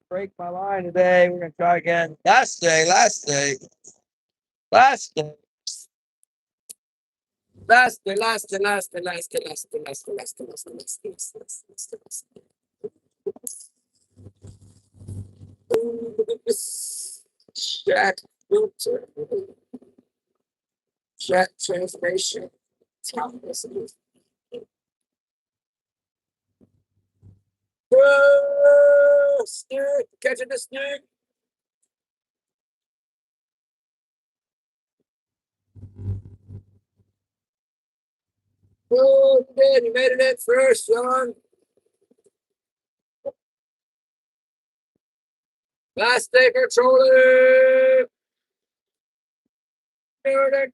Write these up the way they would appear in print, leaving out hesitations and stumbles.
Break my line today. We're gonna try again. Last day. Jack filter. Jack transformation. Whoa, snake, catching the snake. Oh, man, you made it in first, John. Last day controller. Trying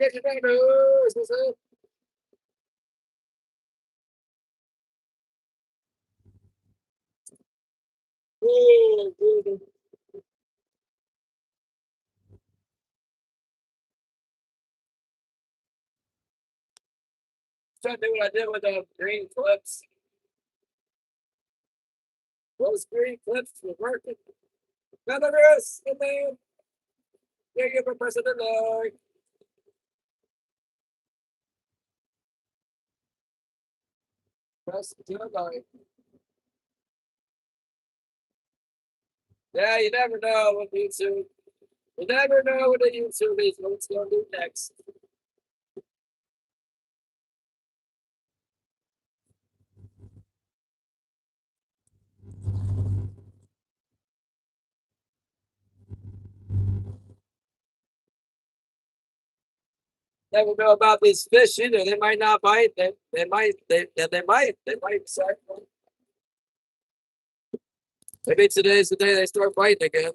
to do what I did with the green clips. Those green clips were working. None of this, and then you give a president like. Press the like. Yeah, you never know what YouTube. You never know what the YouTube is. What's going to do next? Never know about these fish either. They might not bite. They might. They might. They might. Maybe today's the day they start biting again.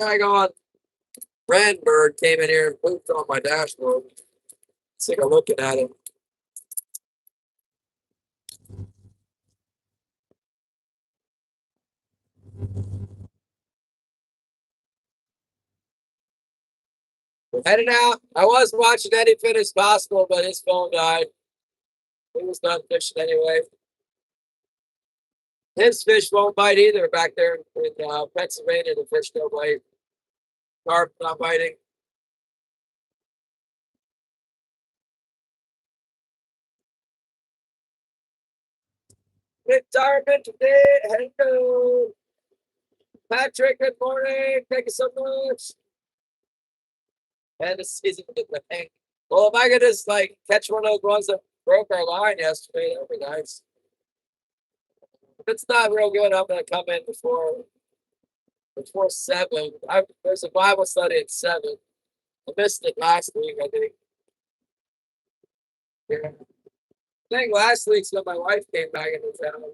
I go on. Brandbird came in here and pooped on my dashboard. Let's take a look at him. We're heading out. I was watching Eddie Finish Possible, but his phone died. He was done fishing anyway. His fish won't bite either back there in Pennsylvania. The fish don't bite. Carp not biting. Retirement today. Hello. Patrick, good morning. Thank you so much. And the season with the thing. Well, if I could just like catch one of those ones that broke our line yesterday, that would be nice. If it's not real good, I'm gonna come in before 7. There's a Bible study at 7. I missed it last week, I think. Yeah. I think last week's when my wife came back into town.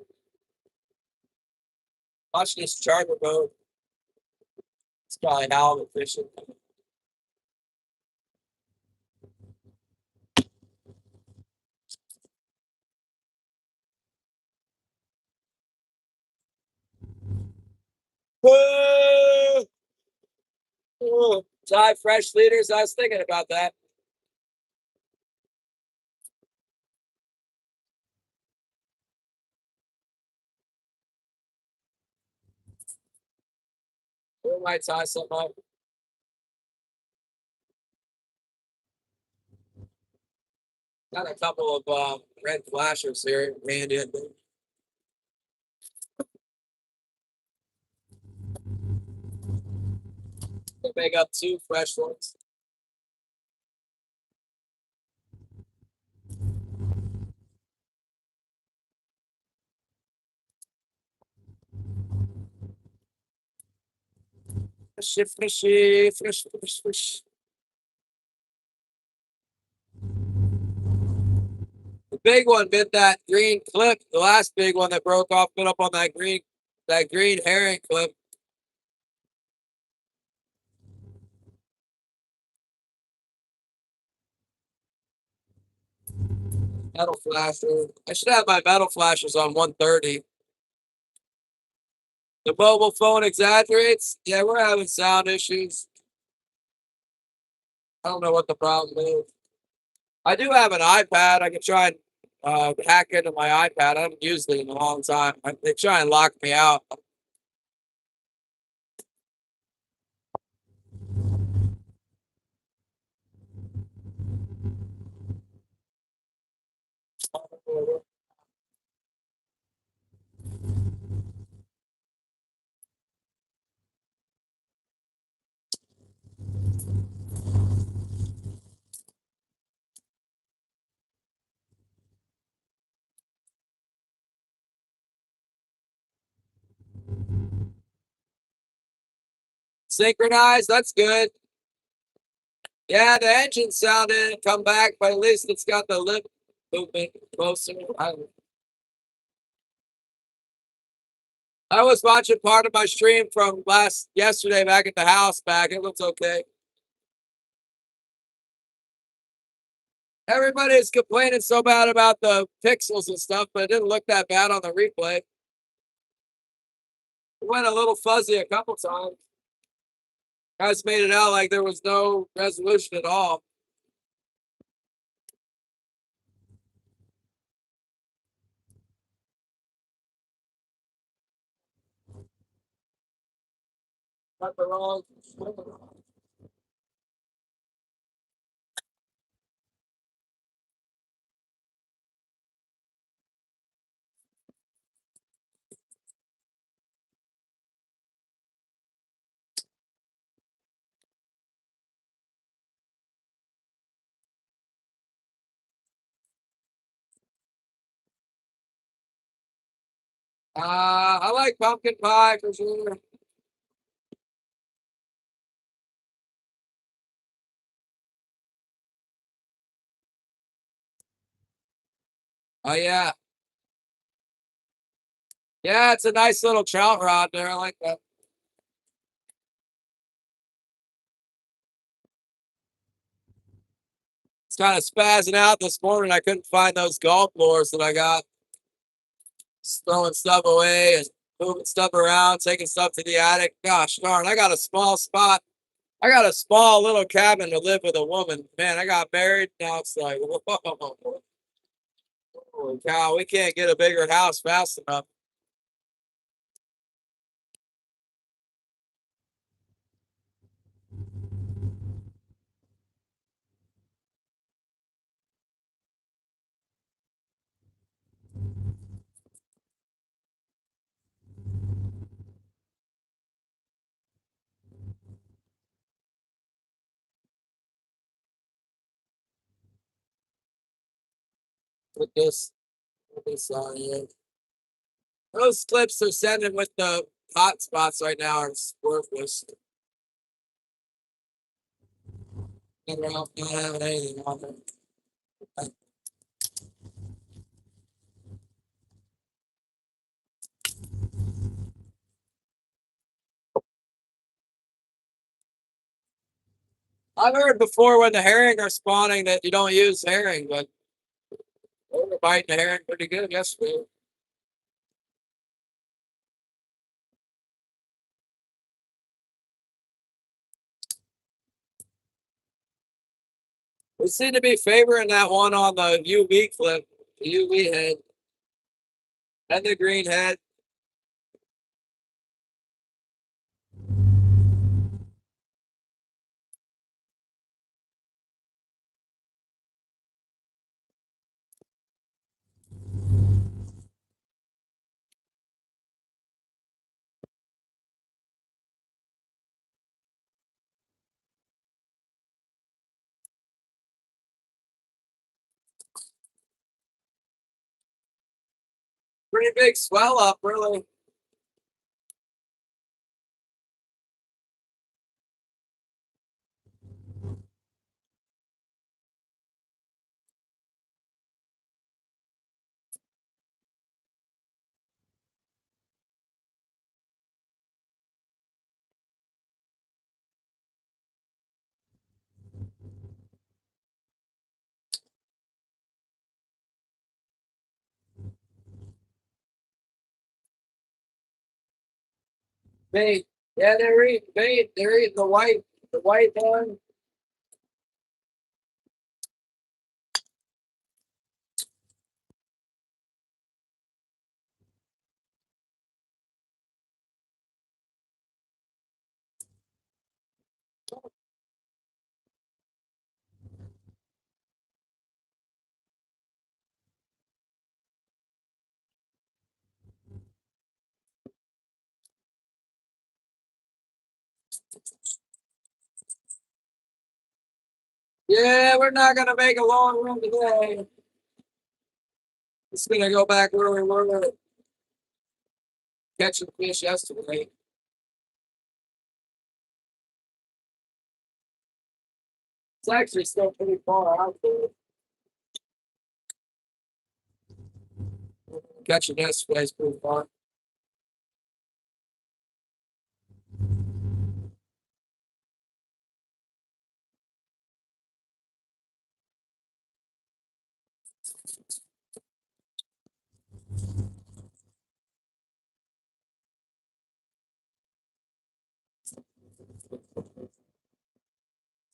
Watching this charter boat. It's probably halibut fishing. Whoa! Oh, Thai fresh leaders. I was thinking about that. We might tie some up. Got a couple of red flashers here. Randy and they make up 2 fresh ones. Fresh. The big one bit that green clip. The last big one that broke off bit up on that green herring clip. Metal flasher. I should have my metal flashers on 130. The mobile phone exaggerates. Yeah, we're having sound issues. I don't know what the problem is. I do have an iPad. I can try and hack into my iPad. I haven't used it in a long time. They try and lock me out. Synchronized, that's good. Yeah, the engine sound didn't come back, but at least it's got the lip movement closer. I was watching part of my stream from yesterday back at the house back. It looks okay. Everybody's complaining so bad about the pixels and stuff, but it didn't look that bad on the replay. It went a little fuzzy a couple times. Guys made it out like there was no resolution at all. Got the wrong. I like pumpkin pie for sure. Oh yeah, yeah, it's a nice little trout rod there. I like that. It's kind of spazzing out this morning. I couldn't find those golf lures that I got. Just throwing stuff away and moving stuff around, taking stuff to the attic. Gosh darn, I got a small spot. I got a small little cabin to live with a woman. Man, I got married. Now it's like, whoa, holy cow, we can't get a bigger house fast enough. With this yeah. Those clips they're sending with the hot spots right now are worthless. Not having anything on them. I've heard before when the herring are spawning that you don't use herring, but they were biting the herring pretty good yesterday. We seem to be favoring that one on the UV clip, the UV head, and the green head. Pretty big swell up, really. Bait. Yeah, they're eating bait. They're eating the white one. Yeah, we're not gonna make a long run today. Just gonna go back where we were catching fish yesterday. It's actually still pretty far out there. Catching yesterday is pretty far.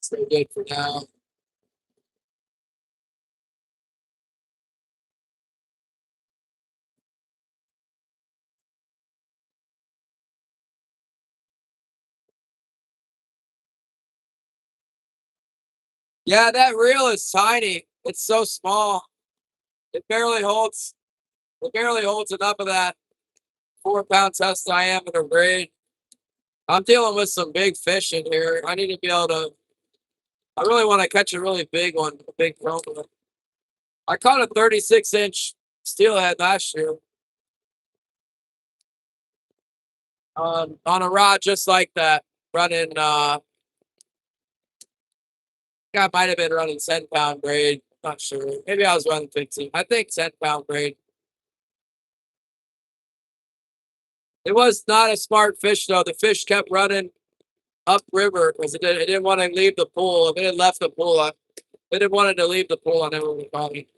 Stay good for now. Yeah, that reel is tiny. It's so small. It barely holds. It barely holds enough of that 4-pound test diameter braid. I'm dealing with some big fish in here. I need to be able to. I really want to catch a really big one, a big chrome one. I caught a 36-inch steelhead last year on a rod just like that, running. I might have been running 10-pound braid. Not sure. Maybe I was running 15. I think 10-pound braid. It was not a smart fish though. The fish kept running upriver because it didn't want to leave the pool. If it had left the pool, it didn't want it to leave the pool. I never would have caught it.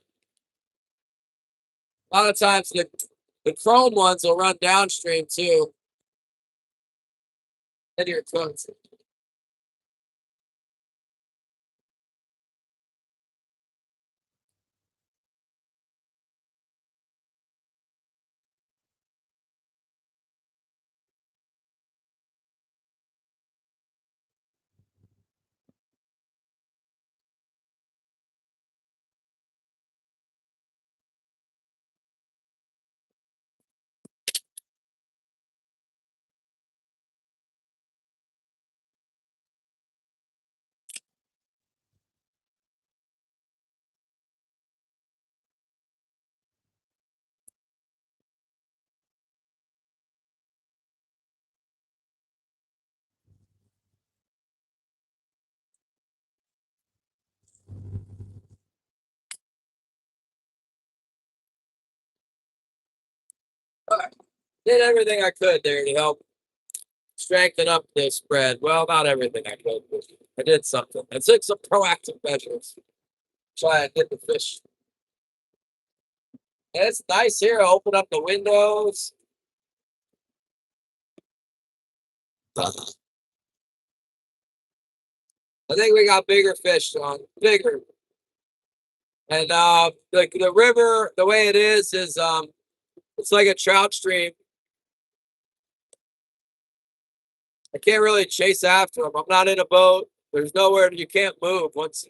A lot of times the chrome ones will run downstream too. Then you're cooked. Did everything I could there to help strengthen up the spread. Well, not everything I could, but I did something. I took some proactive measures. Try and get the fish. And it's nice here. Open up the windows. I think we got bigger fish, Sean. Bigger. And the river, the way it is it's like a trout stream. I can't really chase after them. I'm not in a boat. There's nowhere you can't move once.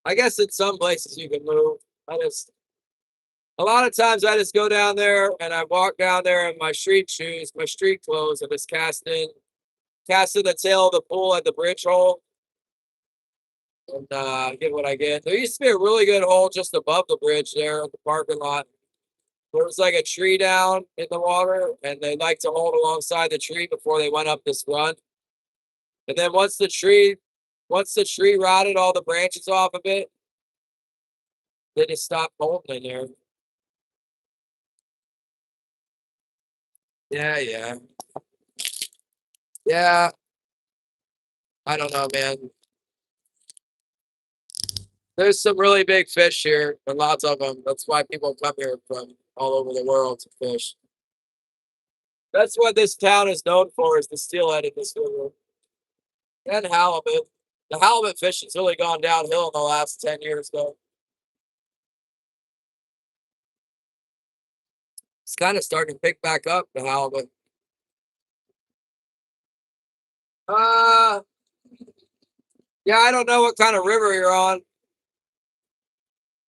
I guess in some places you can move. A lot of times I just go down there and I walk down there in my street shoes, my street clothes, and just cast in the tail of the pool at the bridge hole, and get what I get. There used to be a really good hole just above the bridge there at the parking lot. There was like a tree down in the water, and they like to hold alongside the tree before they went up this run. And then once the tree rotted all the branches off of it, they just stopped holding in there. Yeah, yeah. Yeah, I don't know, man. There's some really big fish here, and lots of them. That's why people come here from all over the world to fish. That's what this town is known for, is the steelhead in this river. And halibut. The halibut fishing's really gone downhill in the last 10 years, though. It's kind of starting to pick back up, the halibut. Uh, yeah, I don't know what kind of river you're on.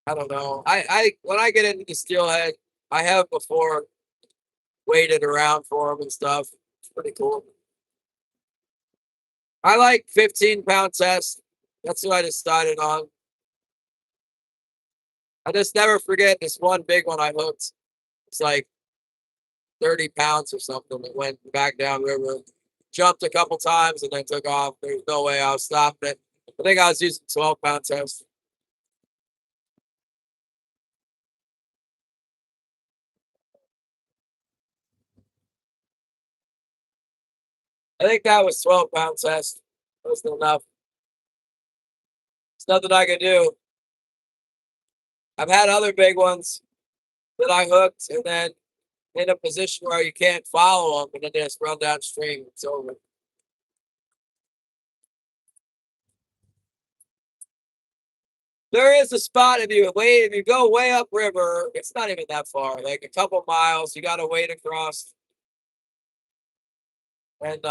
I don't know. When I get into the steelhead, I have before waited around for them and stuff. It's pretty cool. I like 15-pound test. That's what I decided on. I just never forget this one big one I hooked. It's like 30 pounds or something. It went back down river, jumped a couple times, and then took off. There's no way I was stopping it. I think I was using 12-pound test. I think that was 12-pound test. Wasn't enough. It's nothing I can do. I've had other big ones that I hooked and then in a position where you can't follow them and then they just run downstream. It's over. There is a spot if you go way upriver, it's not even that far, like a couple miles, you gotta wade across. And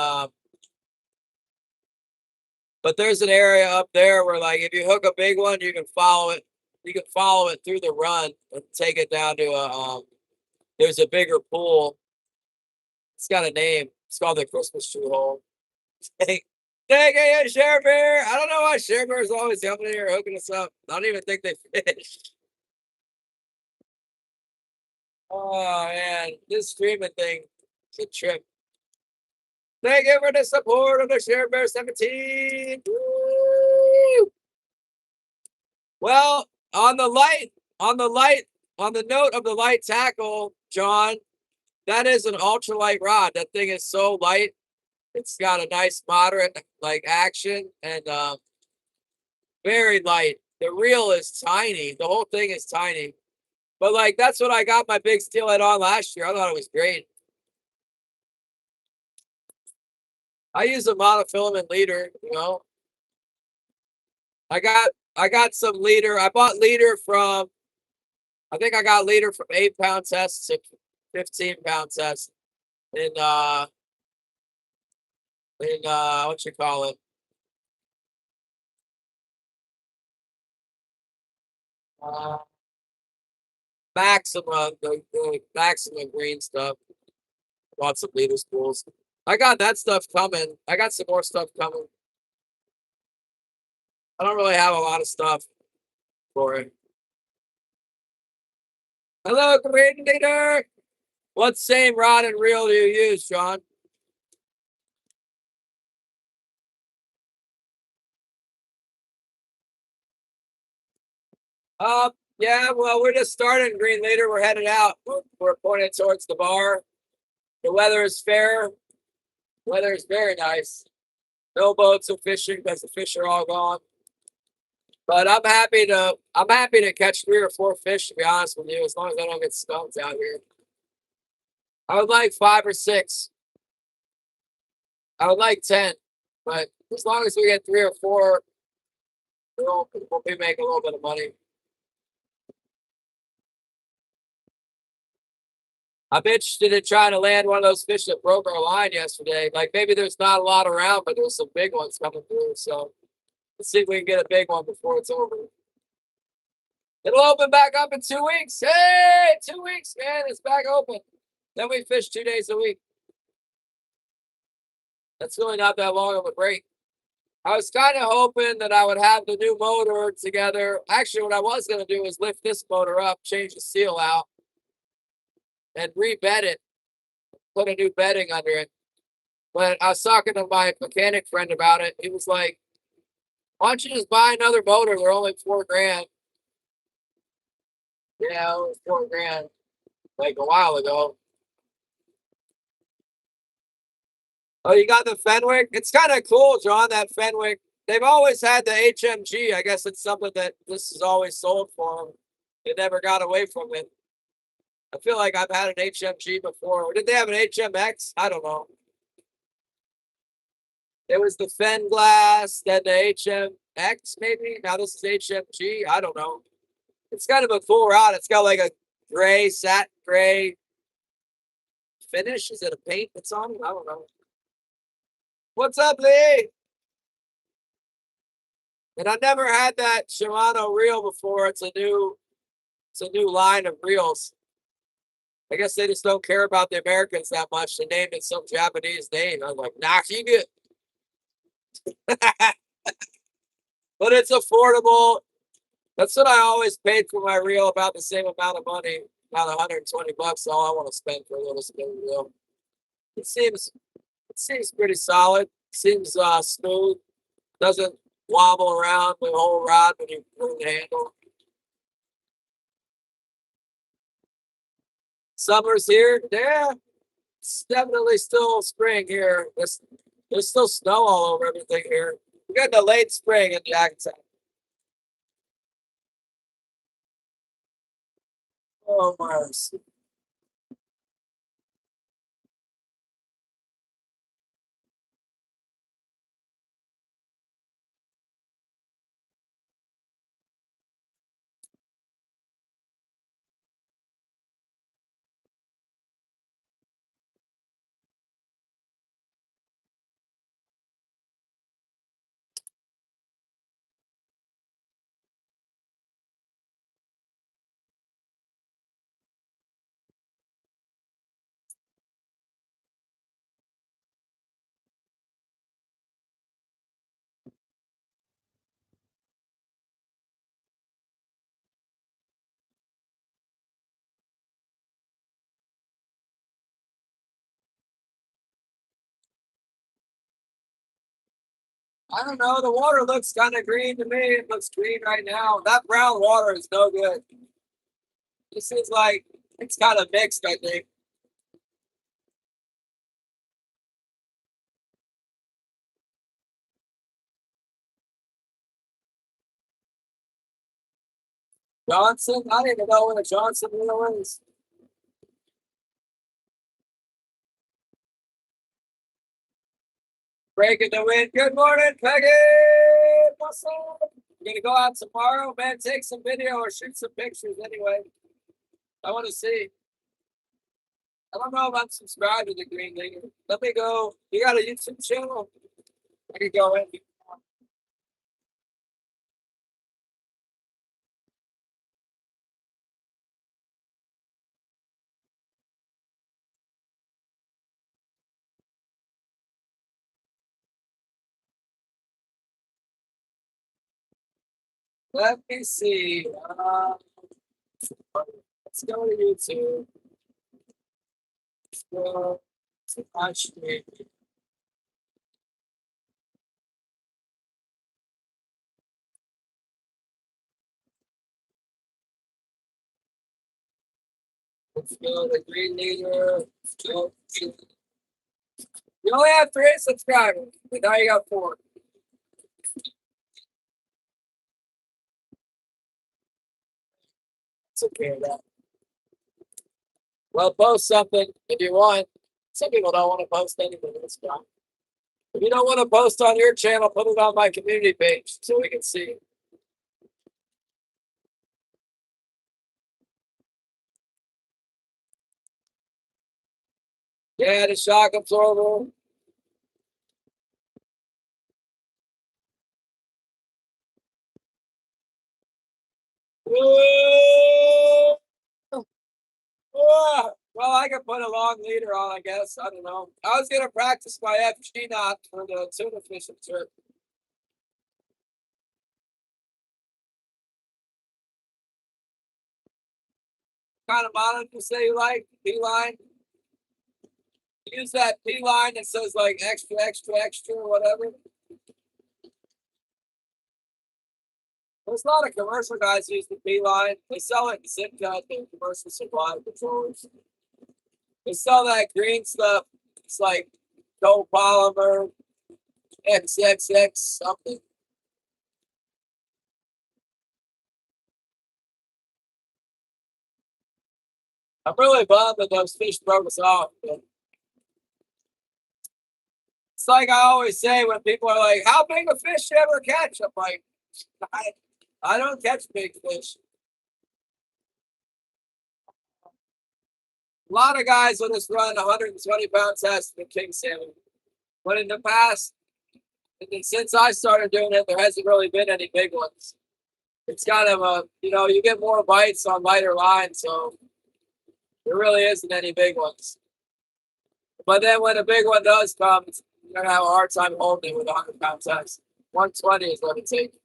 but there's an area up there where like if you hook a big one, you can follow it through the run and take it down to a there's a bigger pool. It's got a name. It's called the Christmas tree hole. Hey, dang it, Share Bear. I don't know why Share Bear is always coming here hooking us up. I don't even think they fished. Oh man, this streaming thing is a trip. Thank you for the support of the Share Bear 17. Woo! Well, on the note of the light tackle, John, that is an ultralight rod. That thing is so light. It's got a nice moderate like action and very light. The reel is tiny. The whole thing is tiny. But like that's what I got my big steelhead on last year. I thought it was great. I use a monofilament leader, you know. I got some leader. I bought leader from I think I got leader from 8-pound test to 15-pound test in what you call it? Uh Maxima, the Maxima green stuff. Bought some leader spools. I got that stuff coming. I got some more stuff coming. I don't really have a lot of stuff for it. Hello, Commander Leader. What same rod and reel do you use, John? Yeah, well, we're just starting green leader. We're headed out. We're pointed towards the bar. The weather is fair. Weather is very nice. No boats are fishing because the fish are all gone. But I'm happy to catch 3 or 4 fish, to be honest with you, as long as I don't get skunked out here. I would like 5 or 6. I would like 10. But as long as we get 3 or 4, we'll be making a little bit of money. I'm interested in trying to land one of those fish that broke our line yesterday. Like maybe there's not a lot around, but there's some big ones coming through. So let's see if we can get a big one before it's over. It'll open back up in 2 weeks. Hey, 2 weeks, man. It's back open. Then we fish 2 days a week. That's really not that long of a break. I was kind of hoping that I would have the new motor together. Actually, what I was going to do is lift this motor up, change the seal out, and rebed it, put a new bedding under it. But I was talking to my mechanic friend about it. He was like, why don't you just buy another motor? They're only $4,000. Yeah, it was $4,000 like a while ago. Oh, you got the Fenwick? It's kind of cool, John, that Fenwick. They've always had the HMG. I guess it's something that this is always sold for them. They never got away from it. I feel like I've had an HMG before. Or did they have an HMX? I don't know. It was the Fen Glass, then the HMX, maybe. Now this is HMG. I don't know. It's kind of a cool rod. It's got like a gray, satin gray finish. Is it a paint that's on it? I don't know. What's up, Lee? And I never had that Shimano reel before. It's a new line of reels. I guess they just don't care about the Americans that much. They named it some Japanese name. I was like, nah, you get. But it's affordable. That's what I always paid for my reel, about the same amount of money, about 120 bucks. All I want to spend for a little spin reel. It seems pretty solid. Seems smooth. Doesn't wobble around the whole rod when you pull the handle. Summer's here. Yeah, it's definitely still spring here. There's still snow all over everything here. We got the late spring in Jackson. Oh, Mars. I don't know. The water looks kind of green to me. It looks green right now. That brown water is no good. This is like, it's kind of mixed, I think. Johnson? I don't even know what a Johnson reel is. Breaking the wind. Good morning, Peggy. What's up? You're gonna go out tomorrow, man. Take some video or shoot some pictures anyway. I want to see. I don't know if I'm subscribed to the Green Leader. Let me go. You got a YouTube channel? I can go in. Let me see. Let's go to YouTube. Let's go to my stream. Let's go to Green Leader. Let's go to... You only have 3 subscribers, but now you got 4. It's okay with that. Well, post something if you want. Some people don't want to post anything. That's fine. If you don't want to post on your channel, put it on my community page so we can see. Yeah, the shock absorber. Whoa! Whoa! Well, I could put a long leader on, I guess. I don't know. I was gonna practice my FG knot for the tuna fishing trip. Kind of monitor you say you like? P-line? Use that P-line that says like extra, extra, extra, or whatever. There's a lot of commercial guys use the P-line. They sell it in Sitka, the commercial supply controllers. They sell that green stuff. It's like copolymer, XXX something. I'm really bummed that those fish broke us off. But it's like I always say when people are like, "How big a fish you ever catch?" I'm like, I don't catch big fish. A lot of guys will just run 120-pound test with king salmon. But in the past, and since I started doing it, there hasn't really been any big ones. It's kind of a, you get more bites on lighter lines, so there really isn't any big ones. But then when a big one does come, You're gonna have a hard time holding it with 100-pound test. 120 is what it takes.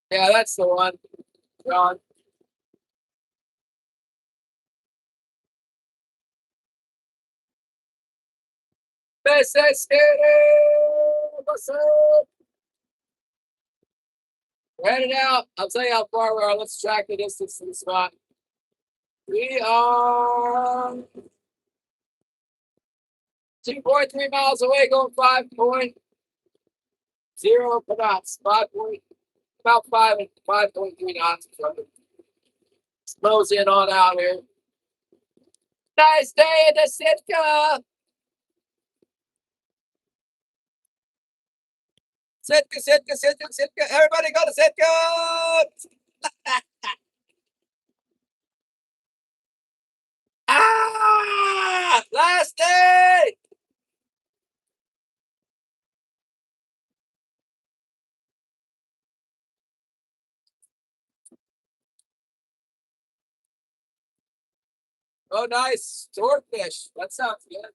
Yeah, that's the one, John. This is it. What's up? We're heading out. I'll tell you how far we are. Let's track the distance to the spot. We are 2.3 miles away, going 5.0 knots. About 5.3 knots. Let's close in on out here. Nice day in the Sitka. Sitka, Sitka, Sitka, Sitka. Everybody go to Sitka. Ah, last day. Oh, nice. Swordfish. That sounds good.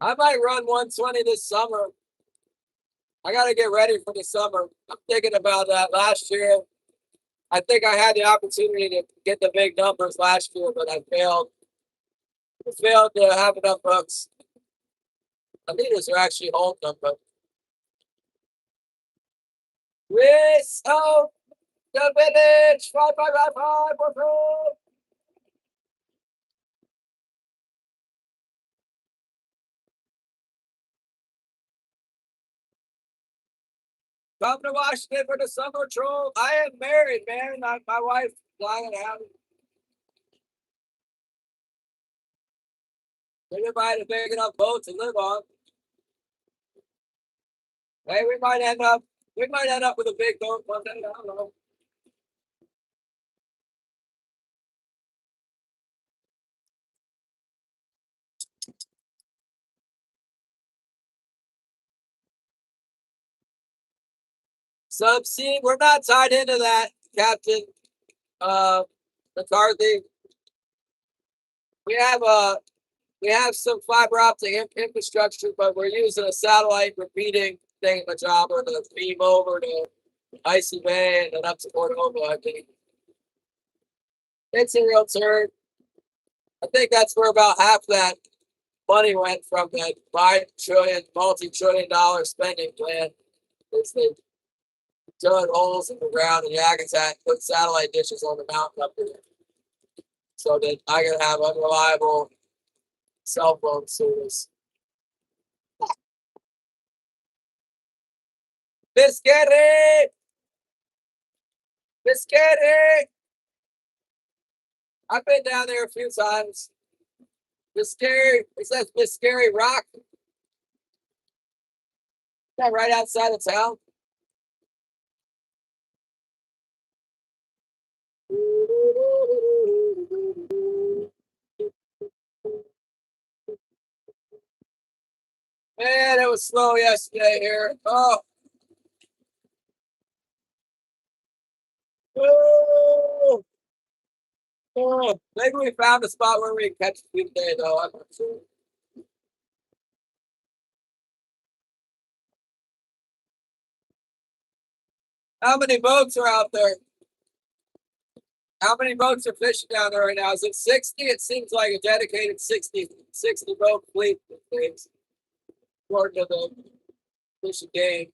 I might run 120 this summer. I got to get ready for the summer. I'm thinking about that. Last year, I think I had the opportunity to get the big numbers last year, but I failed. I failed to have enough bucks. I think those are actually old numbers. Race of the village. 5555. Come to Washington for the summer troll. I am married, man. My wife lying out. Anybody to big enough boat to live on. Hey, we might end up with a big boat one day. I don't know. Subsea, we're not tied into that, Captain McCarthy. We have some fiber optic infrastructure, but we're using a satellite repeating thing in the job or to beam over to Icy Bay and then up to Cordova. I think it's a real turn. I think that's where about half that money went from that multi-trillion-dollar spending plan. Is they dug holes in the ground in Yakutat, put satellite dishes on the mountain up there, so that I can have unreliable cell phone service. Biscuity! Biscuity! I've been down there a few times. Biscary, it says Biscary Rock. Is that right outside of town? Man, it was slow yesterday here. Oh. Oh. Oh. Maybe we found a spot where we can catch a few today, though. I'm not sure. How many boats are out there? How many boats are fishing down there right now? Is it 60? It seems like a dedicated 60 boat fleet, according to the fishing game.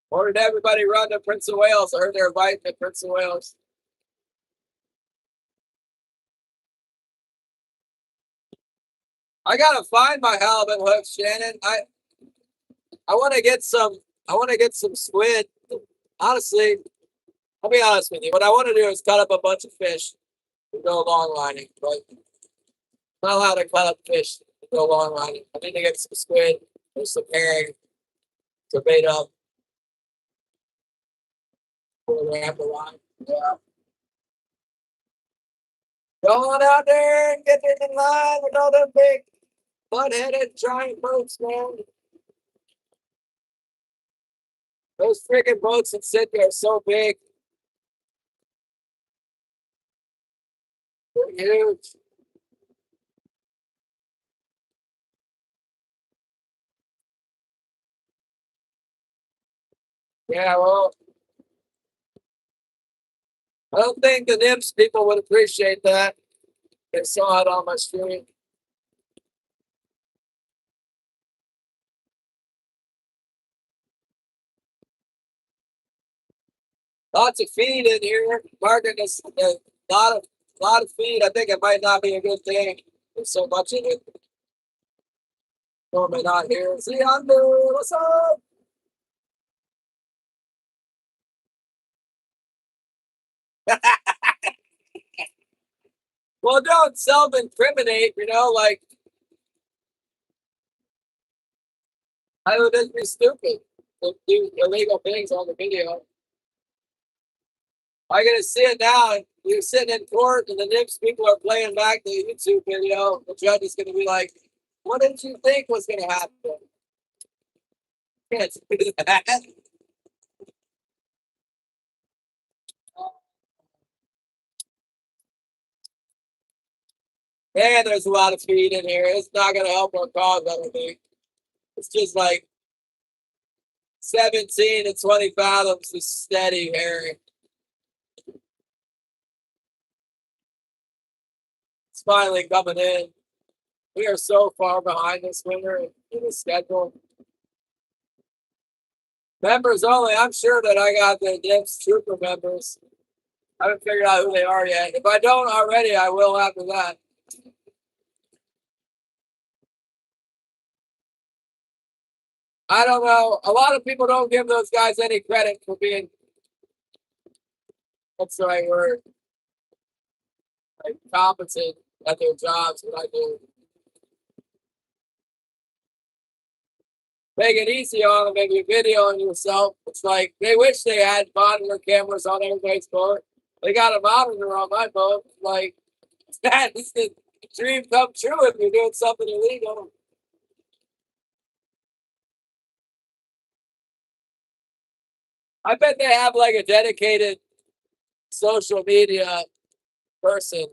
Or did everybody run to Prince of Wales? I heard they're inviting to Prince of Wales. I gotta find my halibut hooks, Shannon. I want to get some. I want to get some squid. Honestly, I'll be honest with you. What I want to do is cut up a bunch of fish and go long lining. But I'm not allowed to cut up fish and go long lining. I need to get some squid or some herring to bait up for the apple line. Yeah. Go on out there and get in line with all them big butt-headed giant boats, man. Those freaking boats that sit there are so big. They're huge. Yeah, well, I don't think the NIMS people would appreciate that. They saw it on my stream. Lots of feed in here. Market is a lot of feed. I think it might not be a good thing. There's so much in it. Or may not here. See under. What's up? Well, don't self-incriminate. Like I would just be stupid to do illegal things on the video. I'm gonna see it now. You're sitting in court, and the NIPS people are playing back the YouTube video. The judge is gonna be like, "What did you think was gonna happen?" Can't do that. And there's a lot of feed in here. It's not gonna help our cause, I don't think. It's just like 17 to 20 fathoms of steady herring. It's finally coming in. We are so far behind this winter in the schedule. Members only. I'm sure that I got the NIPS trooper members. I haven't figured out who they are yet. If I don't already, I will after that. I don't know. A lot of people don't give those guys any credit for being, what's the right word, like competent at their jobs. What I do. Make it easy on them, maybe a video on yourself. It's like they wish they had monitor cameras on everybody's boat. They got a monitor on my boat. Like, that is the dream come true if you're doing something illegal. I bet they have like a dedicated social media person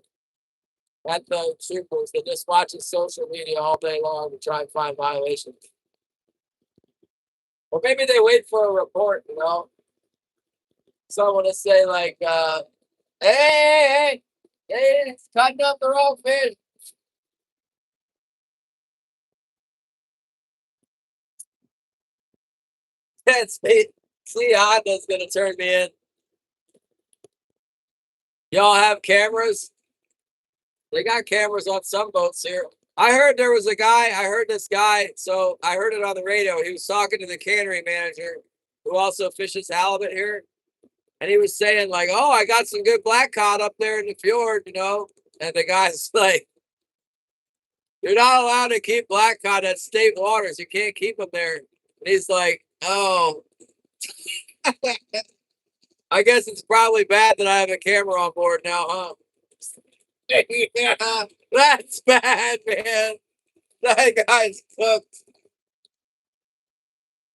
at the troopers that just watches social media all day long to try and find violations. Or maybe they wait for a report, someone to say like, hey, it's cutting up the wrong fish. That's me. See, Honda's gonna turn me in. Y'all have cameras? They got cameras on some boats here. I heard there was a guy. I heard this guy. So I heard it on the radio. He was talking to the cannery manager, who also fishes halibut here, and he was saying like, "Oh, I got some good black cod up there in the fjord." And the guy's like, "You're not allowed to keep black cod at state waters. You can't keep them there." And he's like, "Oh, I guess it's probably bad that I have a camera on board now, huh?" Yeah, that's bad, man. That guy's cooked.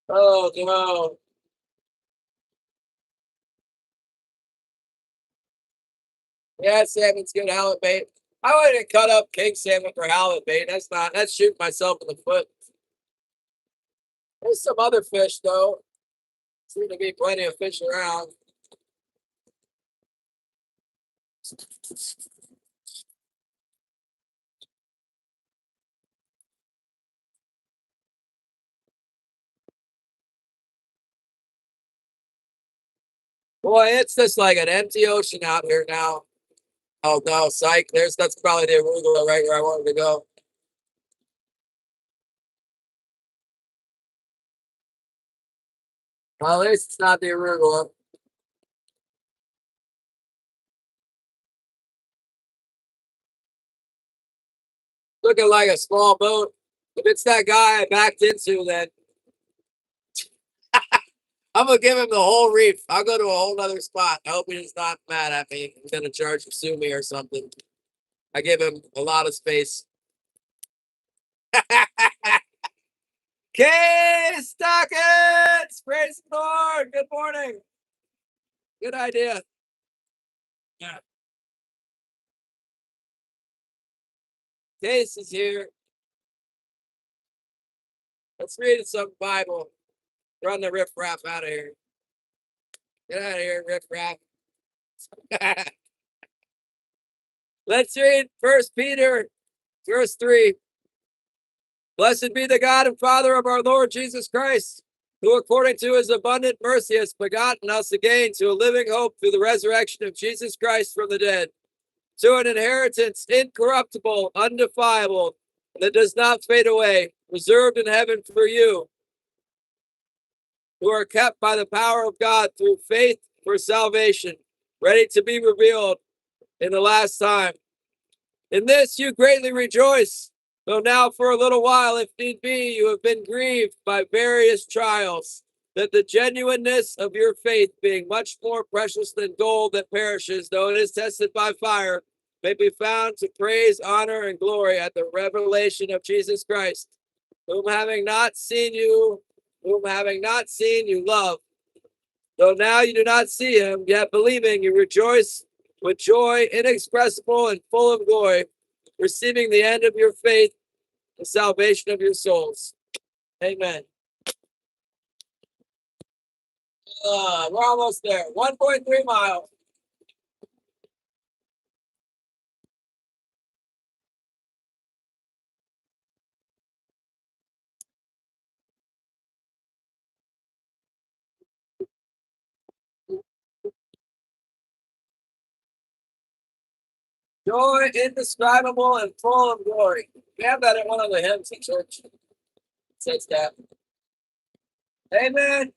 Oh no. Yeah, salmon's good halibut bait. I wouldn't cut up king salmon for halibut bait. That's shooting myself in the foot. There's some other fish though. Seem to be plenty of fish around. Boy, it's just like an empty ocean out here now. Oh no, psych. That's probably the arugula right where I wanted to go. Well, at least it's not the arugula. Looking like a small boat. If it's that guy I backed into, then I'm gonna give him the whole reef. I'll go to a whole other spot. I hope he's not mad at me. He's gonna sue me or something. I give him a lot of space. K Stockets! Praise the Lord! Good morning. Good idea. Yeah. Case is here. Let's read some Bible. Run the riffraff out of here. Get out of here, riffraff. Let's read 1 Peter, verse 3. Blessed be the God and Father of our Lord Jesus Christ, who according to his abundant mercy has begotten us again to a living hope through the resurrection of Jesus Christ from the dead, to an inheritance incorruptible, undefilable, that does not fade away, reserved in heaven for you, who are kept by the power of God through faith for salvation, ready to be revealed in the last time. In this you greatly rejoice, though now for a little while, if need be, you have been grieved by various trials, that the genuineness of your faith, being much more precious than gold that perishes, though it is tested by fire, may be found to praise, honor, and glory at the revelation of Jesus Christ, whom having not seen you love. Though now you do not see him, yet believing you rejoice with joy inexpressible and full of glory, receiving the end of your faith, the salvation of your souls. Amen. We're almost there. 1.3 miles. Joy indescribable and full of glory. We have that in one of the hymns in church. It says that. Amen.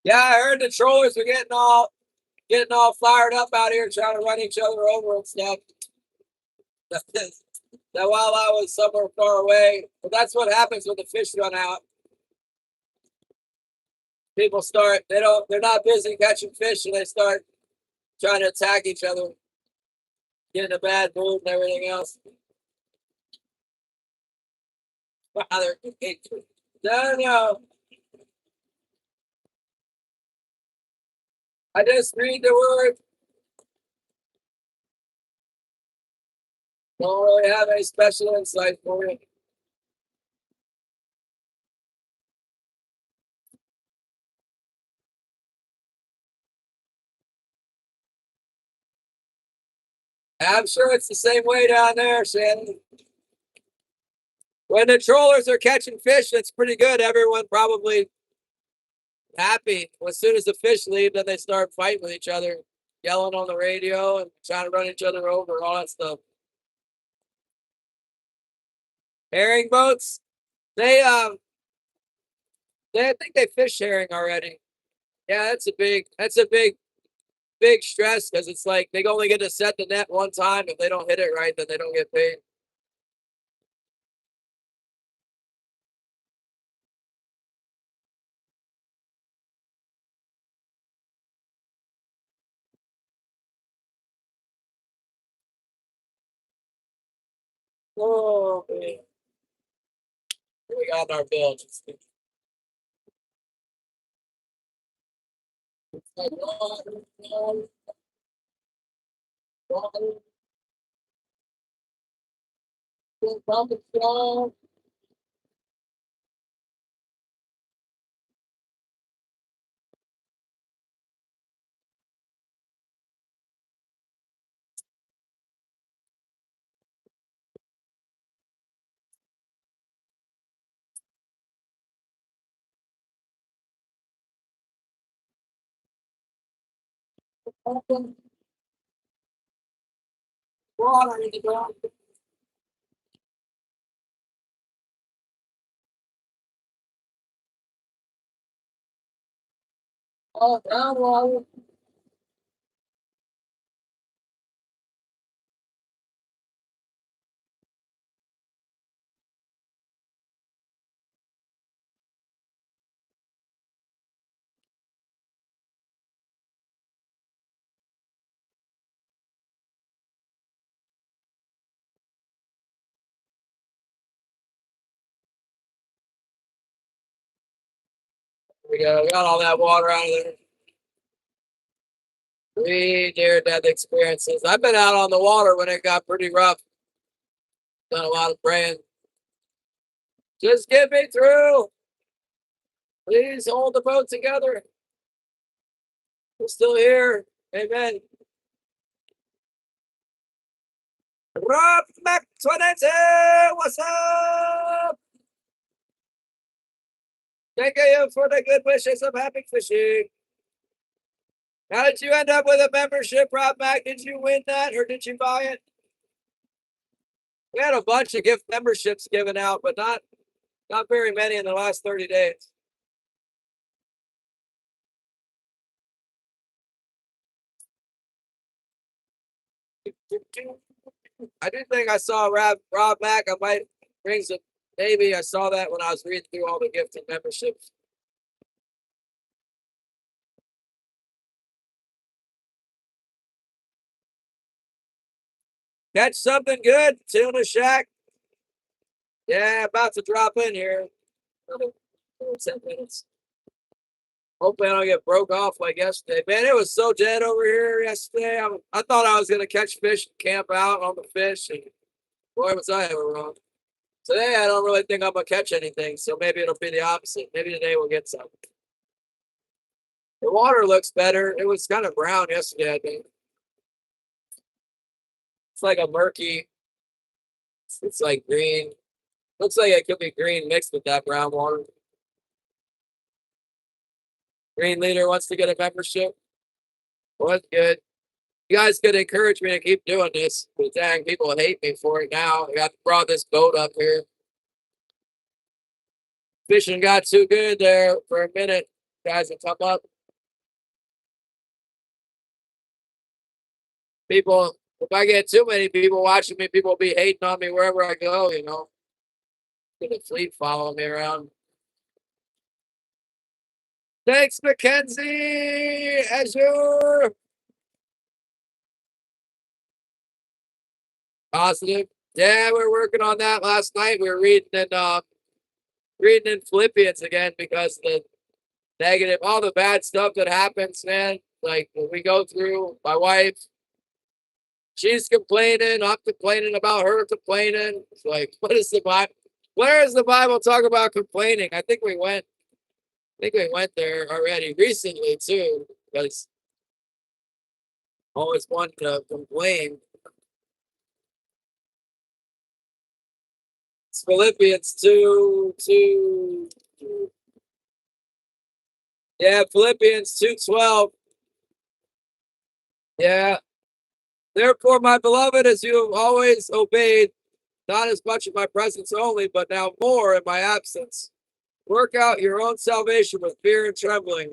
Yeah, I heard the trollers are getting all fired up out here trying to run each other over and stuff. That while I was somewhere far away, but that's what happens when the fish run out. People start, they're not busy catching fish, and they start trying to attack each other, get in a bad mood and everything else. Father, no. I just read the word. Don't really have any special insight for you. I'm sure it's the same way down there, Shannon. When the trollers are catching fish, it's pretty good. Everyone probably happy. As soon as the fish leave, then they start fighting with each other, yelling on the radio and trying to run each other over, all that stuff. Herring boats, they I think they fish herring already. Yeah, that's a big stress because it's like they only get to set the net one time. If they don't hit it right, then they don't get paid. Oh man, we got our bills. Water in the ground. Oh, groundwater. We got all that water out of there. 3 near-death experiences. I've been out on the water when it got pretty rough. Done a lot of praying. Just get me through. Please hold the boat together. We're still here. Amen. Rob Mac 22, what's up? Thank you for the good wishes of happy fishing. How did you end up with a membership, Rob Mac? Did you win that or did you buy it? We had a bunch of gift memberships given out, but not very many in the last 30 days. I do think I saw Rob Mac. I might bring some. Maybe I saw that when I was reading through all the gifted memberships. Catch something good, Tuna Shack. Yeah, about to drop in here. 10 minutes. Hopefully I don't get broke off like yesterday. Man, it was so dead over here yesterday. I thought I was going to catch fish and camp out on the fish. And boy, was I ever wrong. Today, I don't really think I'm going to catch anything. So maybe it'll be the opposite. Maybe today we'll get some. The water looks better. It was kind of brown yesterday, I think. It's like a murky. It's like green. Looks like it could be green mixed with that brown water. Green Leader wants to get a membership. Well, that's good. You guys could encourage me to keep doing this. But dang, people hate me for it now. I brought this boat up here. Fishing got too good there for a minute. Guys will come up. People, if I get too many people watching me, people will be hating on me wherever I go, you know. Get a fleet following me around. Thanks, Mackenzie. Azure. Positive. Yeah, we were working on that last night. We were reading in Philippians again because the negative, all the bad stuff that happens, man. Like when we go through, my wife, she's complaining. I'm complaining about her complaining. It's like, what is the Bible? Where is the Bible talk about complaining? I think we went there already recently too, because always want to complain. It's Philippians 2. Yeah, Philippians 2:12. Yeah. Therefore, my beloved, as you have always obeyed, not as much in my presence only, but now more in my absence. Work out your own salvation with fear and trembling.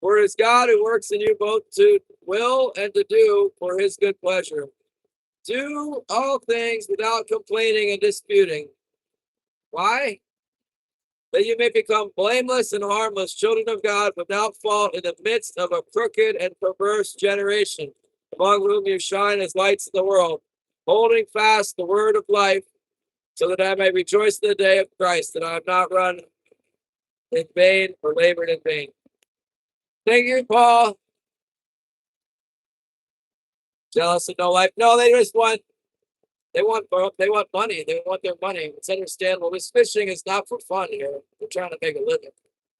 For it is God who works in you both to will and to do for his good pleasure. Do all things without complaining and disputing. Why? That you may become blameless and harmless children of God without fault in the midst of a crooked and perverse generation, among whom you shine as lights in the world, holding fast the word of life, so that I may rejoice in the day of Christ, that I have not run in vain or labored in vain. Thank you, Paul. Jealous of no life. No, they just want money. They want their money. It's understandable. This fishing is not for fun here. We're trying to make a living.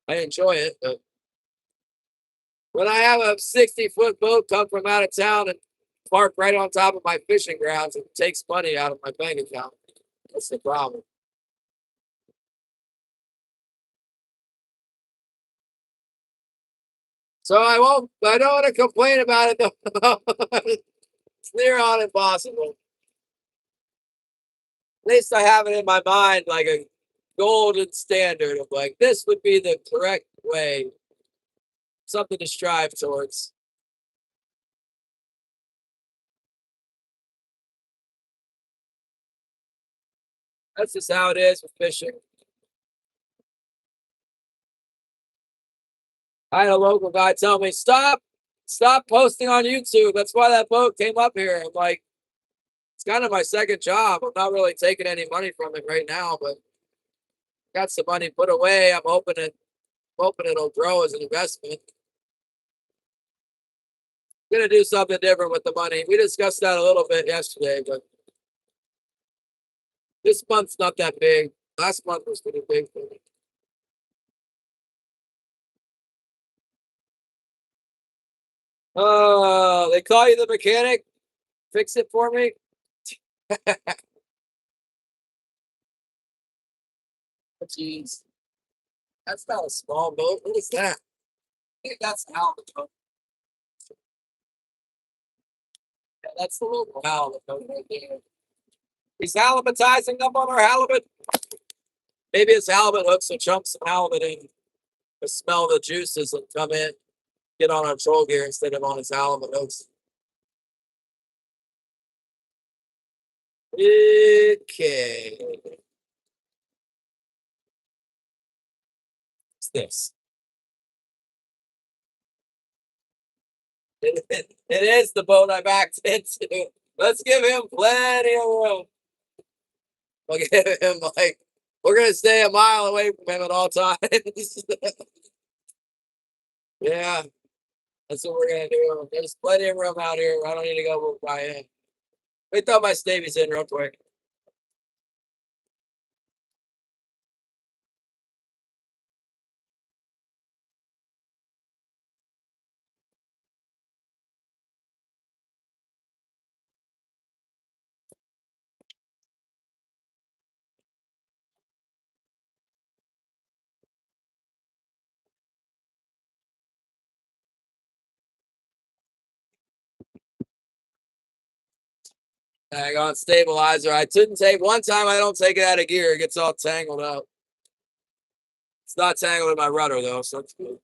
I enjoy it, but when I have a 60-foot boat come from out of town and park right on top of my fishing grounds, it takes money out of my bank account. That's the problem. So I don't want to complain about it though. It's near on impossible. At least I have it in my mind like a golden standard of like, this would be the correct way, something to strive towards. That's just how it is with fishing. I had a local guy tell me, stop posting on YouTube. That's why that boat came up here. I'm like, it's kind of my second job. I'm not really taking any money from it right now, but got some money put away. I'm hoping hoping it'll grow as an investment. Gonna do something different with the money. We discussed that a little bit yesterday, but this month's not that big. Last month was pretty big for me. Oh, they call you the mechanic? Fix it for me? Jeez. That's not a small boat. What is that? I think that's an halibut boat. Yeah, that's the little halibut boat right there. He's halibutizing up on our halibut. Maybe it's halibut hooks and chunks of halibut in to smell the juices and come in, get on our troll gear instead of on his halibut hooks. Okay. What's this? It is the boat I backed into. Let's give him plenty of room. We'll give him like, we're gonna stay a mile away from him at all times. Yeah, that's what we're gonna do. There's plenty of room out here. I don't need to go by in. We throw my stavies in real quick. Hang on, stabilizer. I didn't take one time. I don't take it out of gear. It gets all tangled up. It's not tangled in my rudder though, so that's good.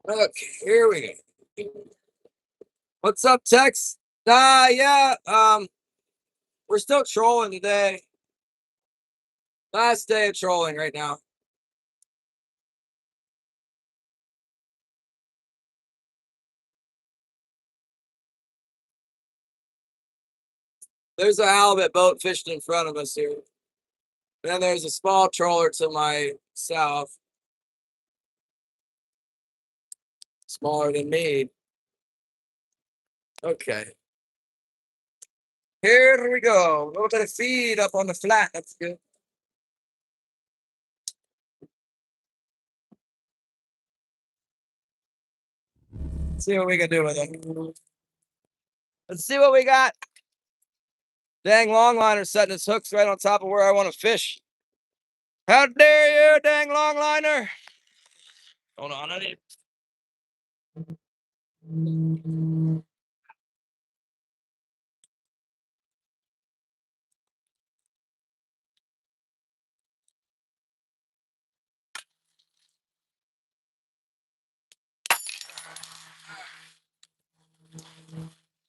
Look, here we go. What's up, Tex? Yeah. We're still trolling today. Last day of trolling right now. There's a halibut boat fishing in front of us here. And then there's a small troller to my south. Smaller than me. Okay. Here we go. A little bit of feed up on the flat. That's good. Let's see what we can do with it. Let's see what we got. Dang longliner setting his hooks right on top of where I want to fish. How dare you, dang longliner? Hold on, I need.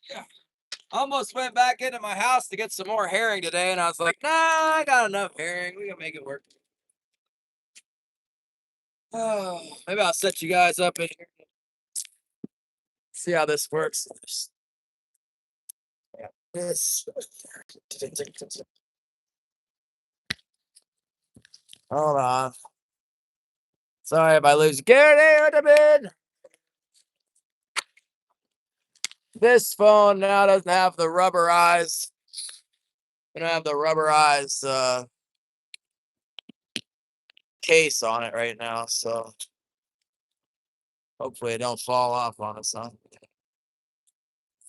Yeah. Almost went back into my house to get some more herring today, and I was like, nah, I got enough herring. We can make it work. Oh, maybe I'll set you guys up in here. See how this works. This. Hold on. Sorry if I lose Gary. This phone now doesn't have the rubberized. We don't have the rubberized case on it right now, so hopefully it don't fall off on us, huh?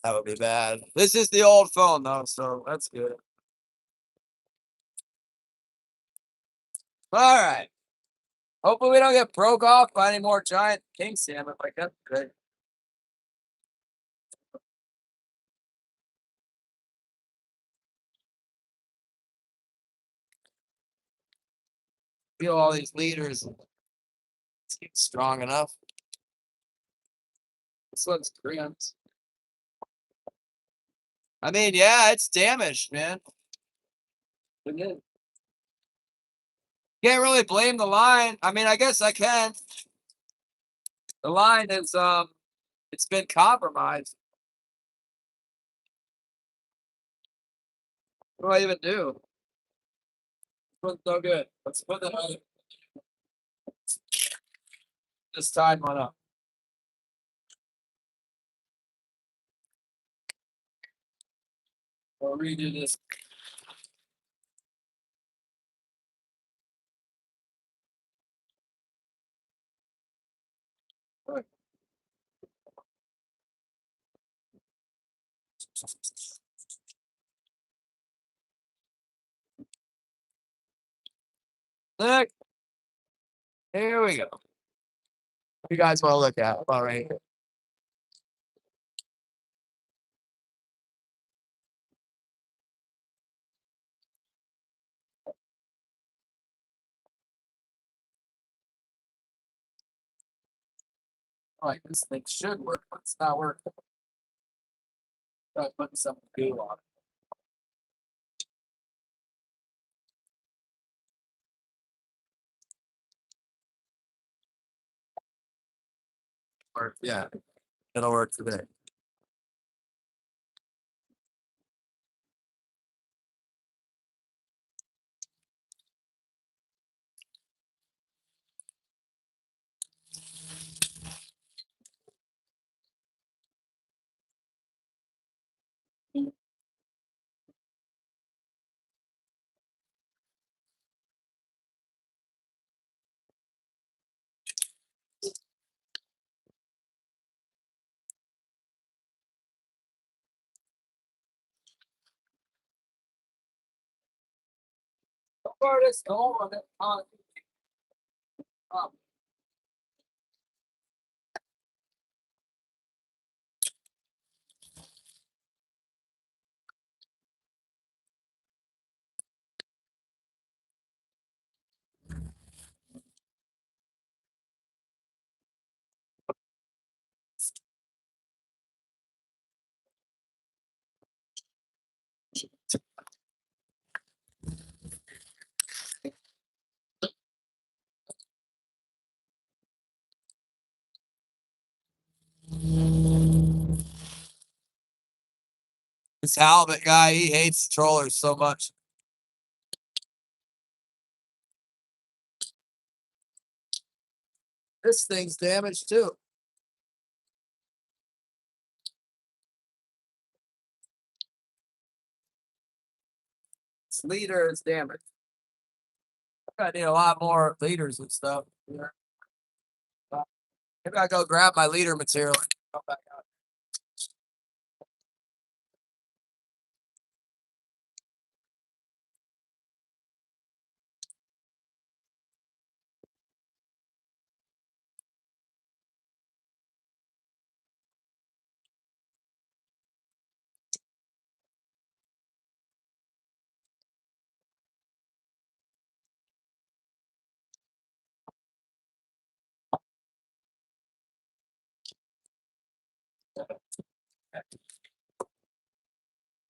That would be bad. This is the old phone though, so that's good. All right. Hopefully we don't get broke off by any more giant king salmon like that today. feel all these leaders. It's strong enough. This one's cramped. I mean, yeah, it's damaged, man. Can't really blame the line. I mean, I guess I can. The line is it's been compromised. What do I even do? This one's no good. Let's put the other. Just tied one up. We'll redo this. Right. Look, here we go. You guys want to look at all right. Like this thing should work, but it's not working. Try putting some goo on it. Or yeah, it'll work today. So far, this goal on it. This halibut guy, he hates trollers so much. This thing's damaged too. This leader is damaged. I need a lot more leaders and stuff. Yeah. Maybe I go grab my leader material and come back out.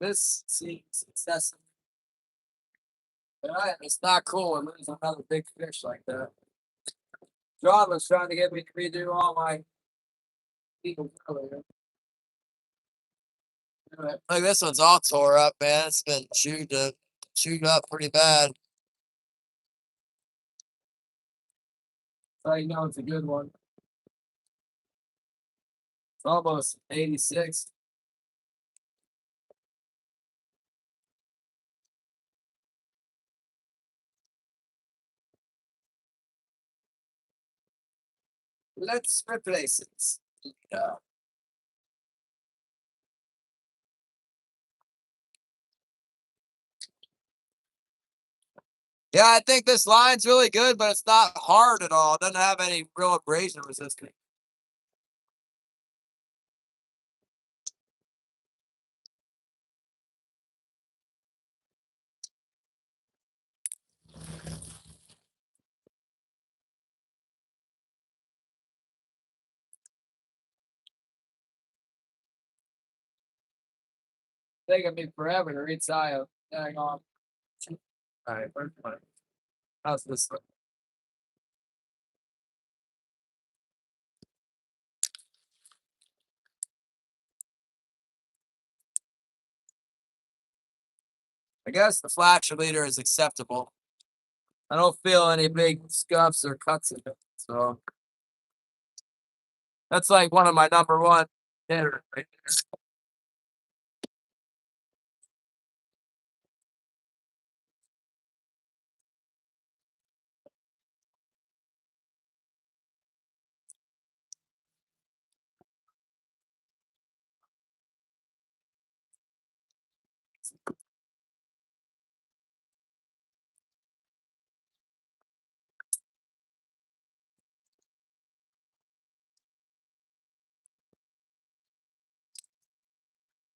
This seems excessive. Right, it's not cool when there's another big fish like that. John was trying to get me to redo all my eagles earlier. Like this one's all tore up, man. It's been chewed up pretty bad. So you know it's a good one. It's almost 86. Let's replace it. Yeah. Yeah, I think this line's really good, but it's not hard at all. It doesn't have any real abrasion resistance. Taking me forever to read Scio. Hang on. All right, where's my? How's this one? I guess the flasher leader is acceptable. I don't feel any big scuffs or cuts in it, so that's like one of my number one hitters right there.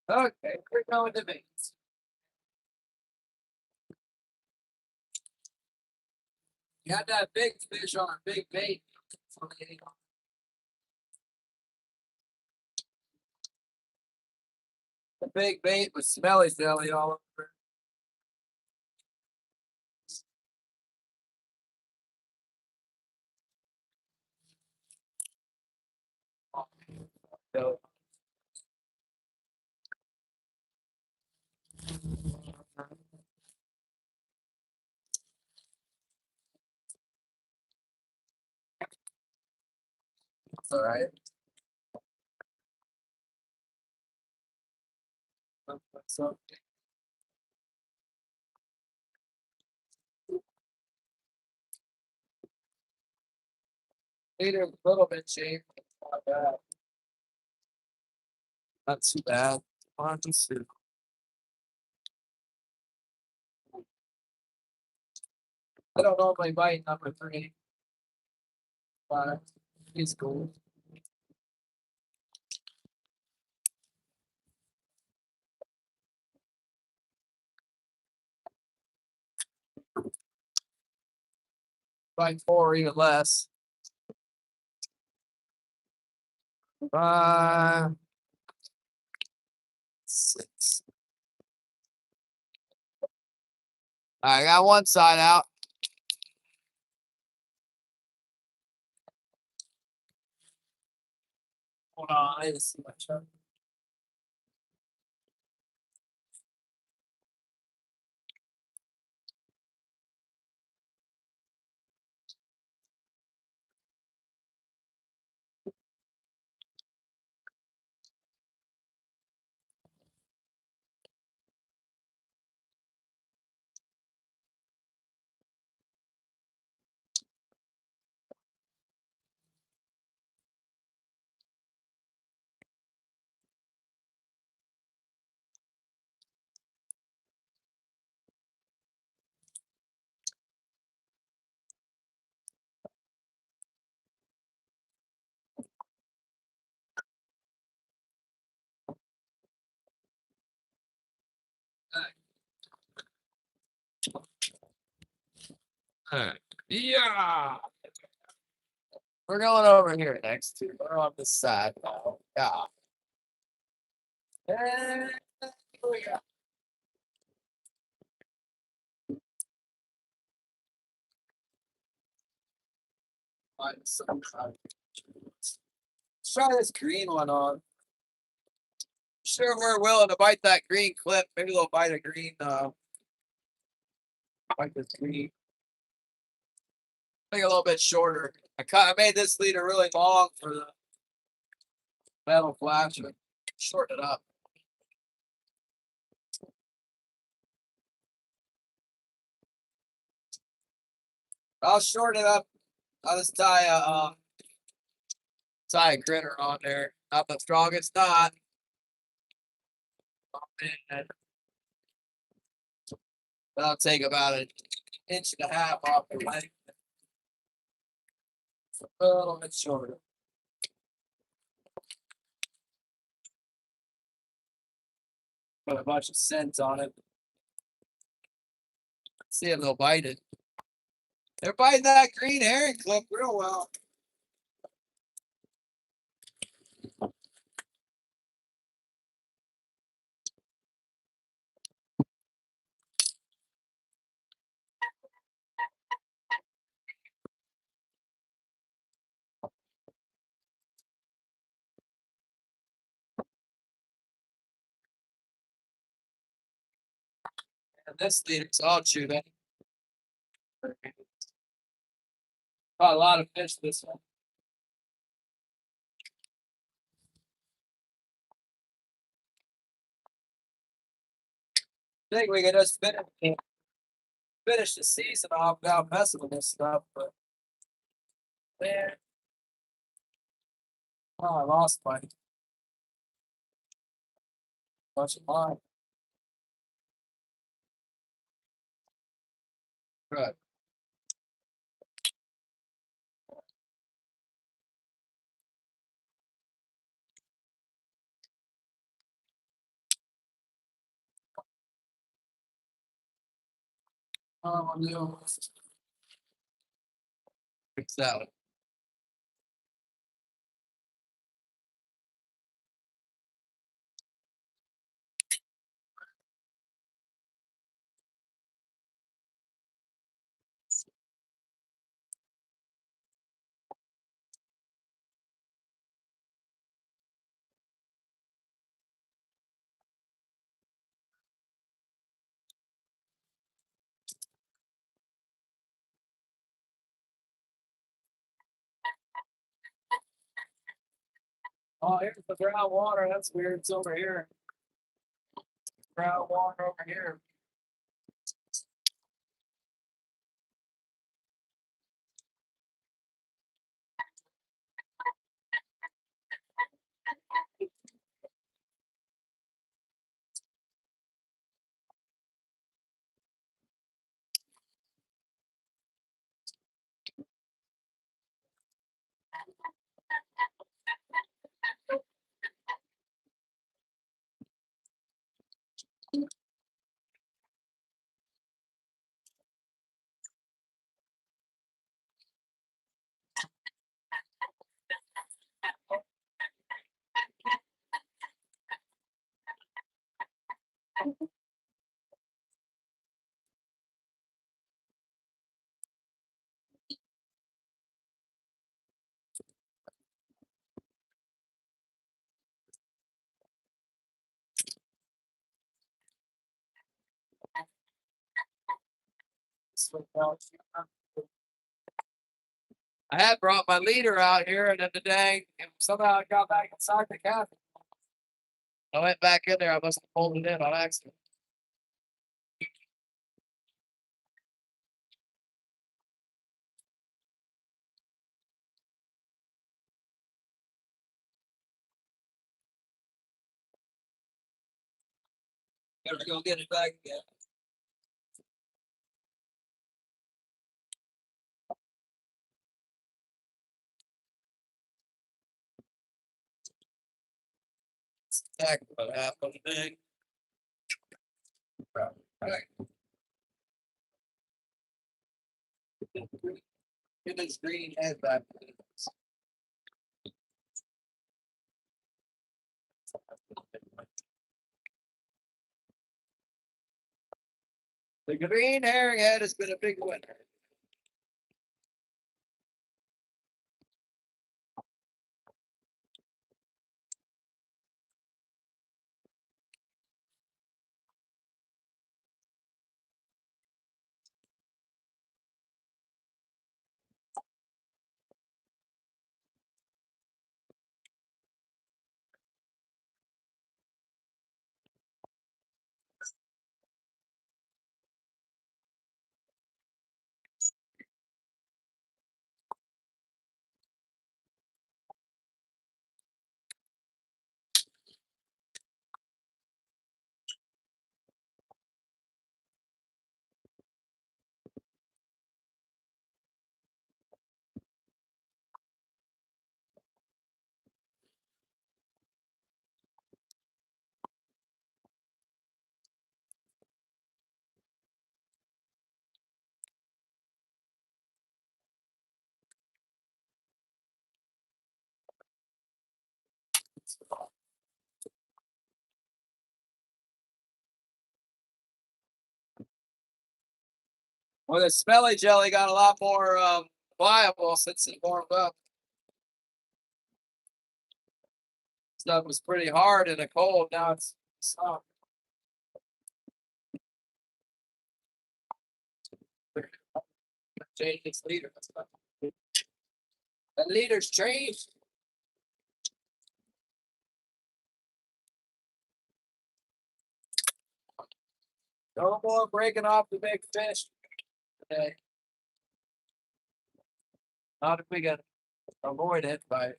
Okay, we're going to baits. You got that big fish on a big bait. The big bait with smelly jelly all over. So, it's all right. So, either a little bit cheap. Not bad. Not too bad. One, two. I don't normally bite number three, but he's cool. Bite four or even less. 5, 6. I got one side out. Hold on, I didn't see my chart. All right. Yeah. We're going over here next. We're on this side now. Yeah. And here we go. Let's try this green one on. Sure, we're willing to bite that green clip. Maybe they'll bite a green. Bite this green. Make it a little bit shorter. I made this leader really long for the metal flash. Shorten it up. I'll shorten it up. I'll just tie a grinner on there. Not the strongest knot. And that'll take about an inch and a half off the length. A little bit shorter. Put a bunch of scent on it. See if they'll bite it. They're biting that green herring clip real well. And this leader's all chewed up. Caught a lot of fish this one. I think we could just finish the season off without messing with this stuff, but man, oh, I lost my bunch of mine. Right. Oh, no. Fix that one. Oh, here's the brown water. That's weird. It's over here. Brown water over here. I had brought my leader out here, and then today somehow it got back inside the cabin. I went back in there. I must have pulled it in on accident. Gotta go get it back again. That's exactly what happened today. Right. Get this green head back. The green herring head has been a big winner. Well, the smelly jelly got a lot more viable since it warmed up. Stuff was pretty hard in the cold. Now it's soft. Change its leader. The leader's changed. No more breaking off the big fish today. Not if we can avoid it by.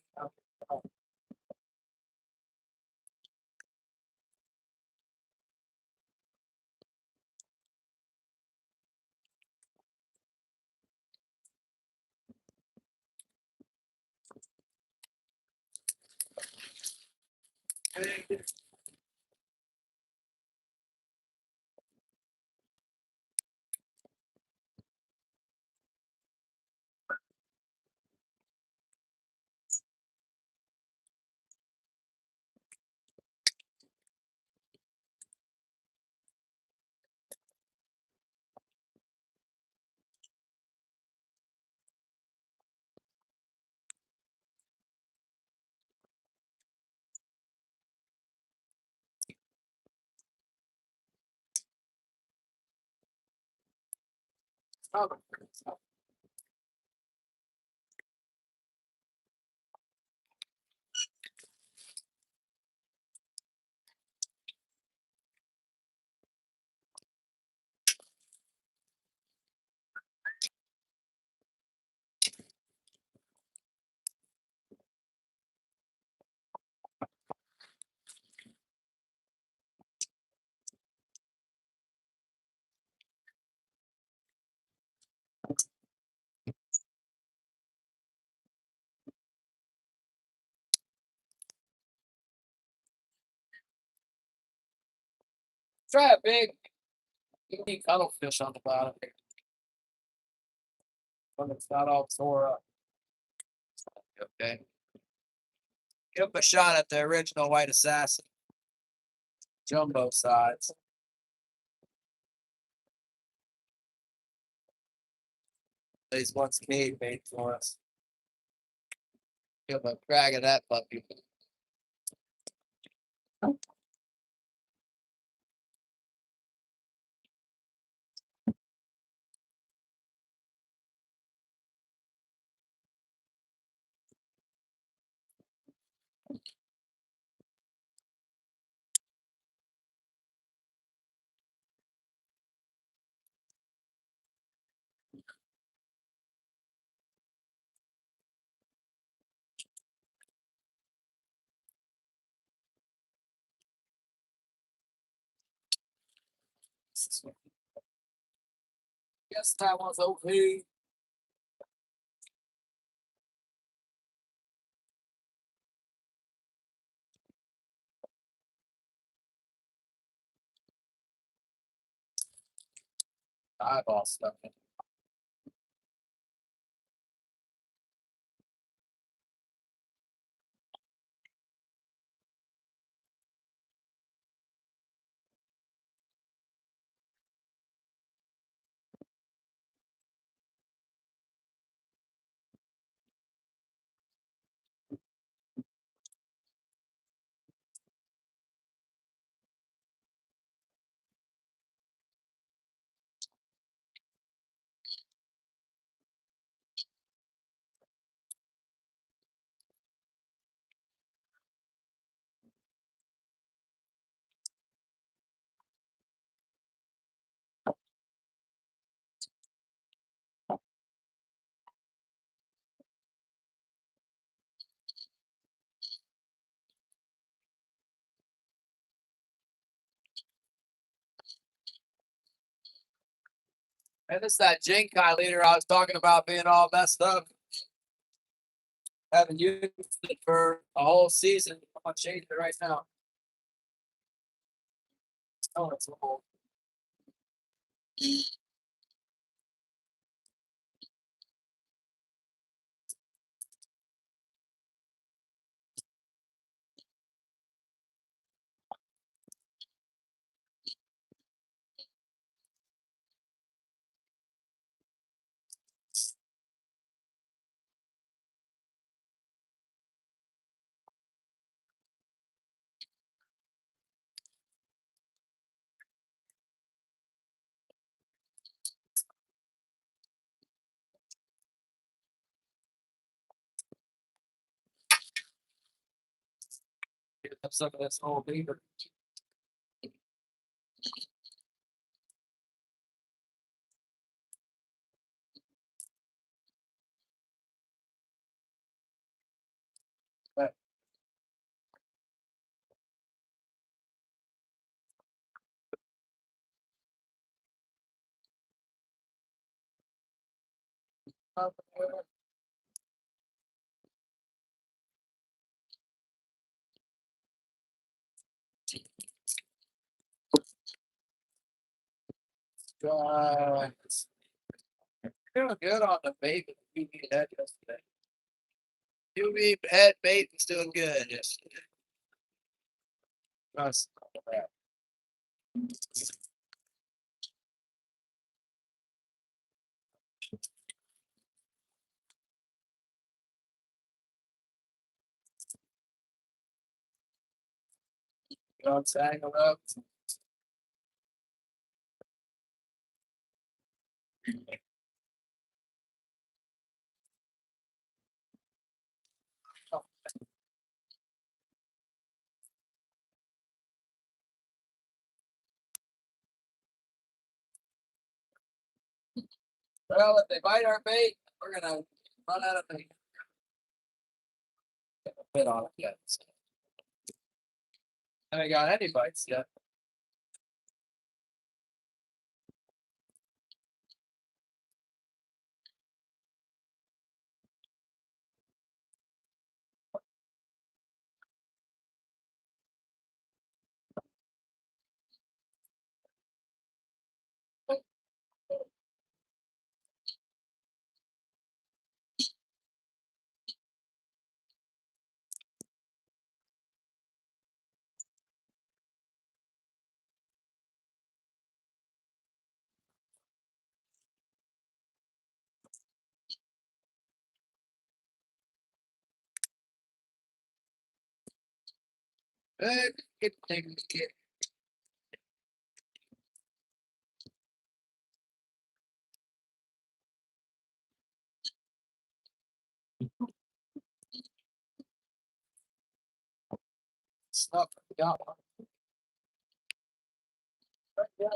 Try a big, you need cuttlefish on the bottom when it's not all tore up. Okay. Give him a shot at the original white assassin. Jumbo size. These ones Kate made for us. Give him a crack at that puppy. Guess that one's okay. Eyeball stuff. And it's that Jinkai leader I was talking about being all messed up. Haven't used it for a whole season. I'm gonna change it right now. Oh, it's old. Get up some of this old beaver. But doing good on the bait with the UV head yesterday. UV head bait was doing good yesterday. Trust that. You know what I'm saying? About well, if they bite our bait, we're gonna run out of bait. Get a bit on it yet. So. Haven't got any bites yet. Get. Stuff. Got one. Yeah.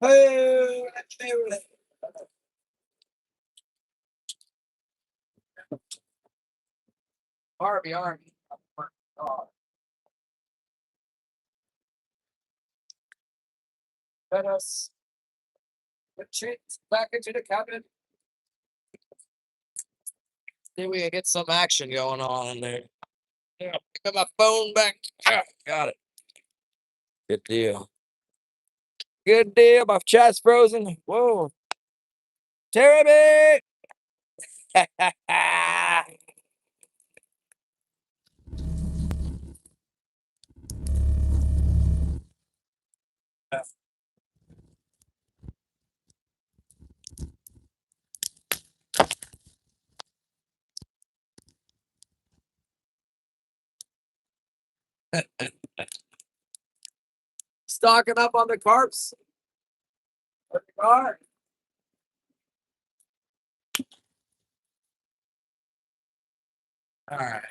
Hey, Harvey, Harvey. Oh, let us retreat back into the cabin. Then we can get some action going on in there. Yeah, got my phone back. Ah, got it. Good deal. Good deal. My chat's frozen. Whoa. Jeremy! Stocking up on the carps. All right.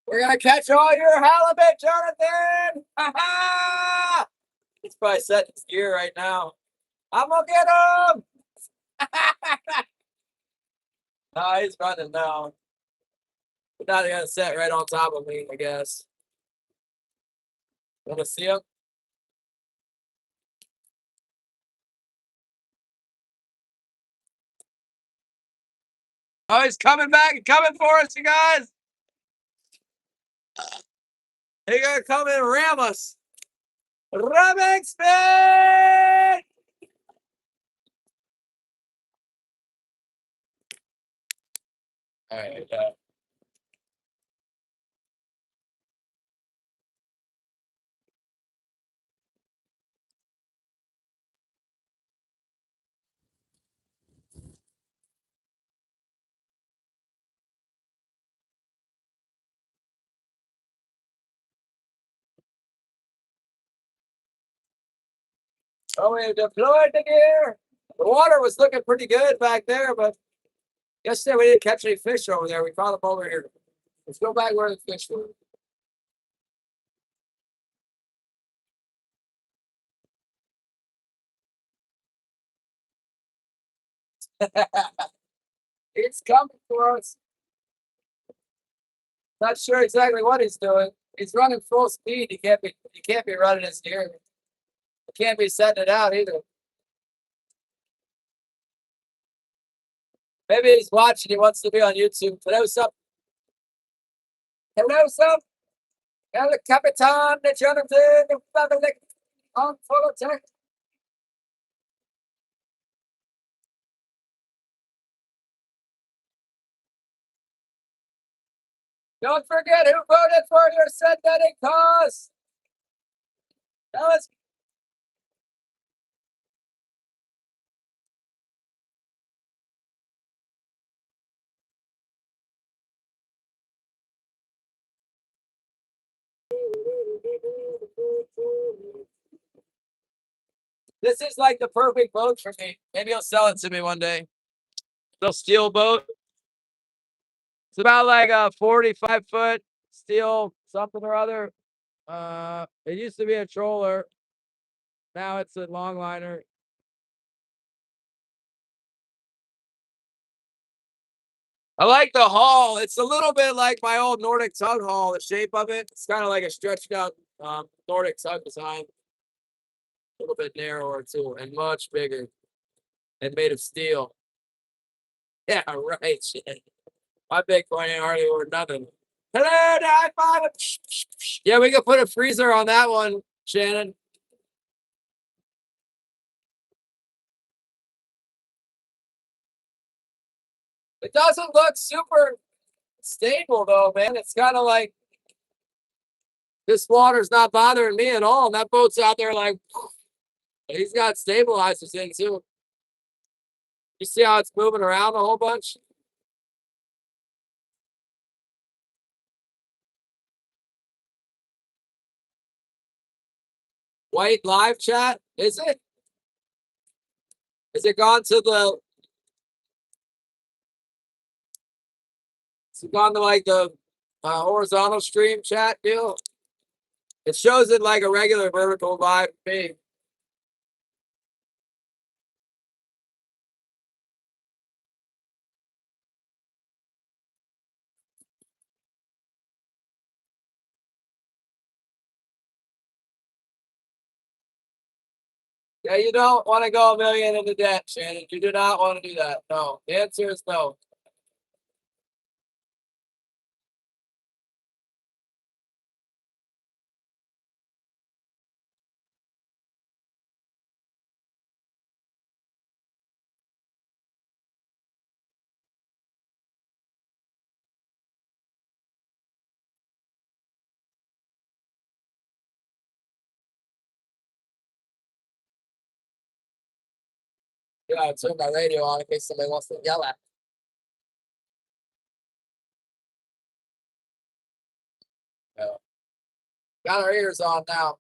We're gonna catch all your halibut, Jonathan! Ha ha! He's probably setting his gear right now. I'm gonna get him! No, he's running now. But now they're gonna set right on top of me, I guess. Wanna see him? Oh, he's coming back and coming for us, you guys! He's gonna come and ram us. Ramming spin! All right. Oh, we deployed the gear. The water was looking pretty good back there, but yesterday we didn't catch any fish over there. We caught them over here. Let's go back where the fish were. He's coming for us. Not sure exactly what he's doing. He's running full speed. He can't be running his gear. He can't be setting it out either. Maybe he's watching. He wants to be on YouTube. Hello, sup? Hello, sup? El Capitan, the Jonathan, the family on full attack. Don't forget who voted for your synthetic cause. Tell us. This is like the perfect boat for me. Maybe he'll sell it to me one day. Little steel boat. It's about like a 45-foot steel something or other. It used to be a troller. Now it's a longliner. I like the hull. It's a little bit like my old Nordic tug hull. The shape of it, it's kind of like a stretched out Nordic tug design. A little bit narrower too, and much bigger, and made of steel. Yeah, right. Shit. My Bitcoin ain't hardly worth nothing. Hello, high five. Yeah, we could put a freezer on that one, Shannon. It doesn't look super stable though, man. It's kind of like this water's not bothering me at all. And that boat's out there like he's got stabilizers in too. You see how it's moving around a whole bunch? White live chat? Is it? Is it gone to the? Is it gone to like the horizontal stream chat deal? It shows it like a regular vertical live feed. Yeah, you don't want to go a million into debt, Shannon. You do not want to do that. No. The answer is no. Yeah, I turn my radio on in case somebody wants to yell at me. Yeah. Got our ears on now.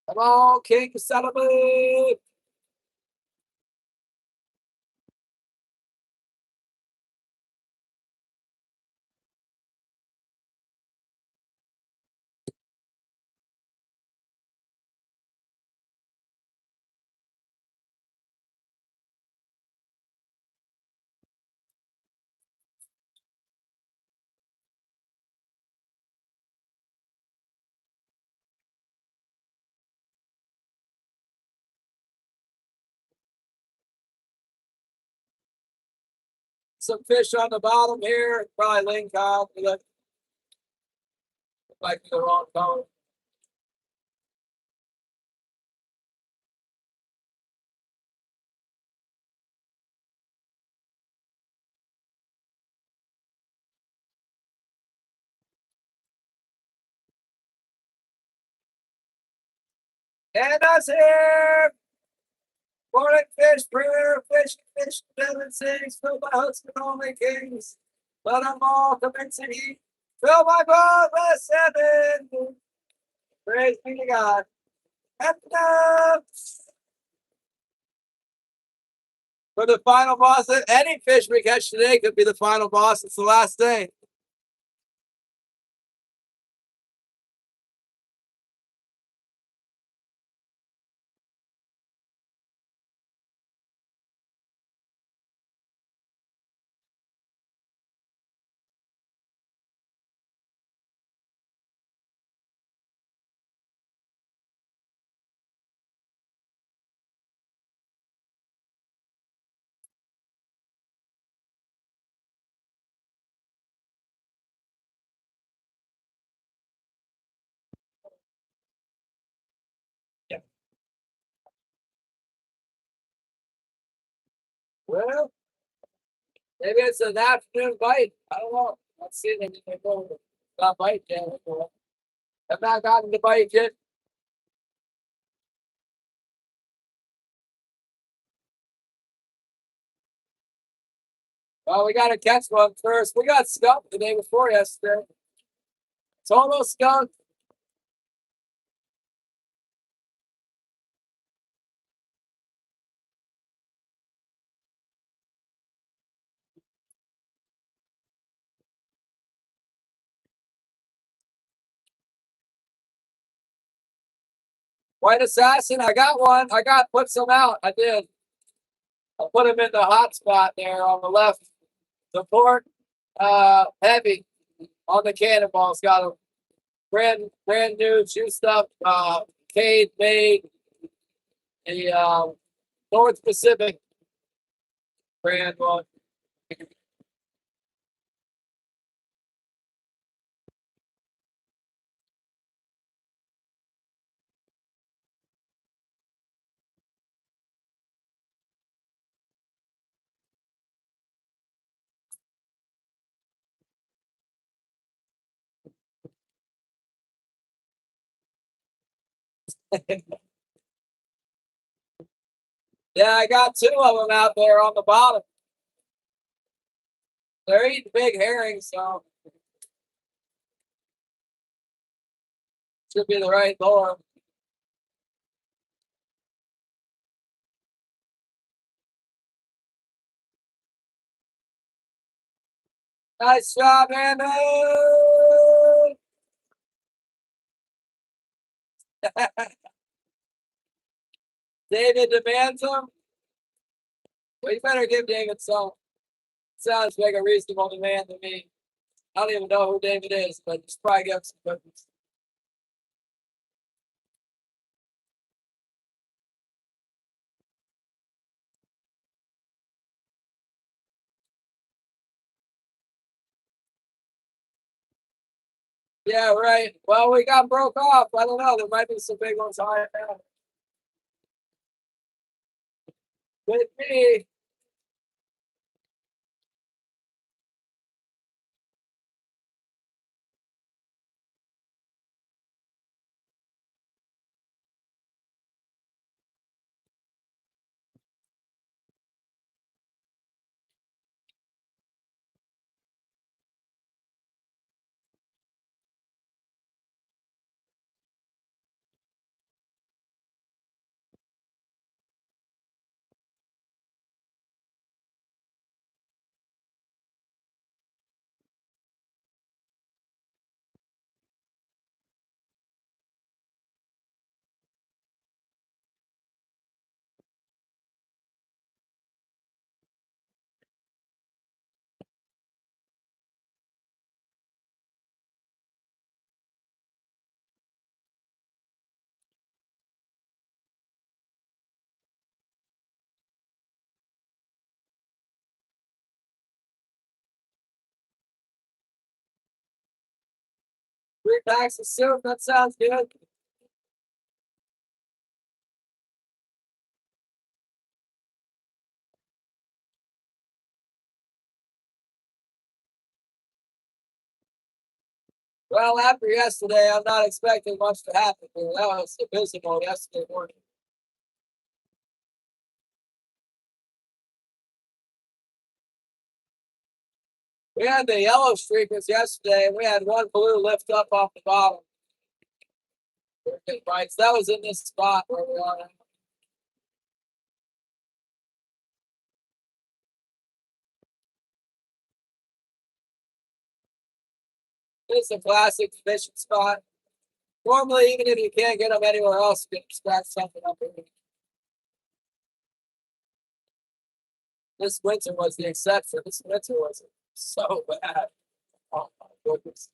Come on, King, celebrate. Some fish on the bottom here. Probably lingcod. Look, might be the wrong color. And us here. Morning fish, prayer, fish, 7-6. Fill my husband, only kings. Let them all commence in heat. Fill my boat with 7. Praise be to God. And for the final boss, any fish we catch today could be the final boss. It's the last day. Yeah. Well, maybe it's an afternoon bite. I don't know. Let's see. They go that bite yet. Have not gotten the bite yet. Well, we got to catch one first. We got skunked the day before yesterday. It's almost skunked. White assassin. I got one. I got put some out. I did. I put him in the hot spot there on the left. The port heavy on the cannonballs. Got a brand new shoe stuff. Cade made the North Pacific brand one. Yeah, I got 2 of them out there on the bottom. They're eating big herring, so should be the right lure. Nice job, Andy. David demands them. Well, you better give David some. Sounds like a reasonable demand to me. I don't even know who David is, but just probably give some cookies. Yeah, right. Well, we got broke off. I don't know. There might be some big ones higher now. With me. 3 packs of soup. That sounds good. Well, after yesterday, I'm not expecting much to happen. That was abysmal yesterday morning. We had the yellow streakers yesterday, and we had one blue lift up off the bottom. Right, so that was in this spot where we are. It's a classic fishing spot. Normally, even if you can't get them anywhere else, you can scratch something up here. This winter was the exception. This winter was so bad. Oh my goodness.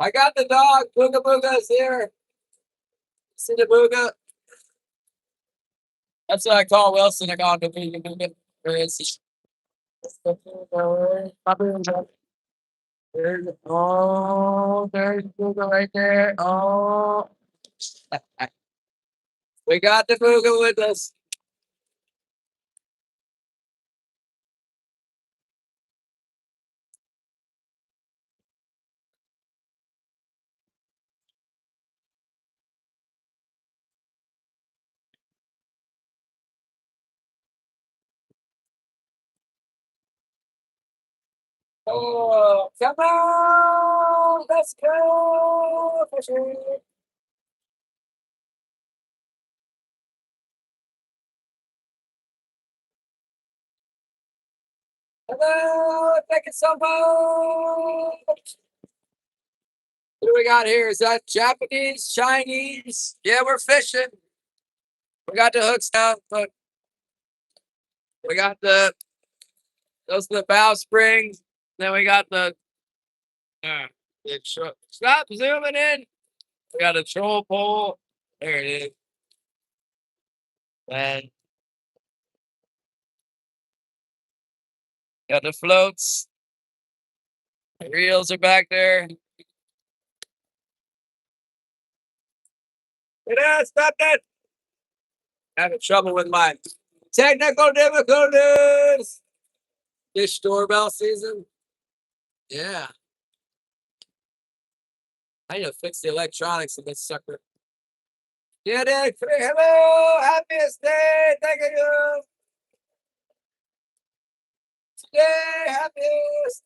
I got the dog. Booga Booga is here. See the Booga? That's what I call Wilson. I call him the Booga Booga. Where is he? Oh, there's Booga right there. Oh, we got the Booga with us. Oh, come on, let's go fishing. Hello, thank you so much. What do we got here? Is that Japanese, Chinese? Yeah, we're fishing. We got the hooks down, but we got those are the bow springs. Then we got stop zooming in. We got a troll pole. There it is. And got the floats. The reels are back there. Stop that. Having trouble with my technical difficulties. Dish doorbell season. Yeah. I need to fix the electronics in this sucker. Yeah, Dick. Hello. Happiest day. Thank you. Today, happiest.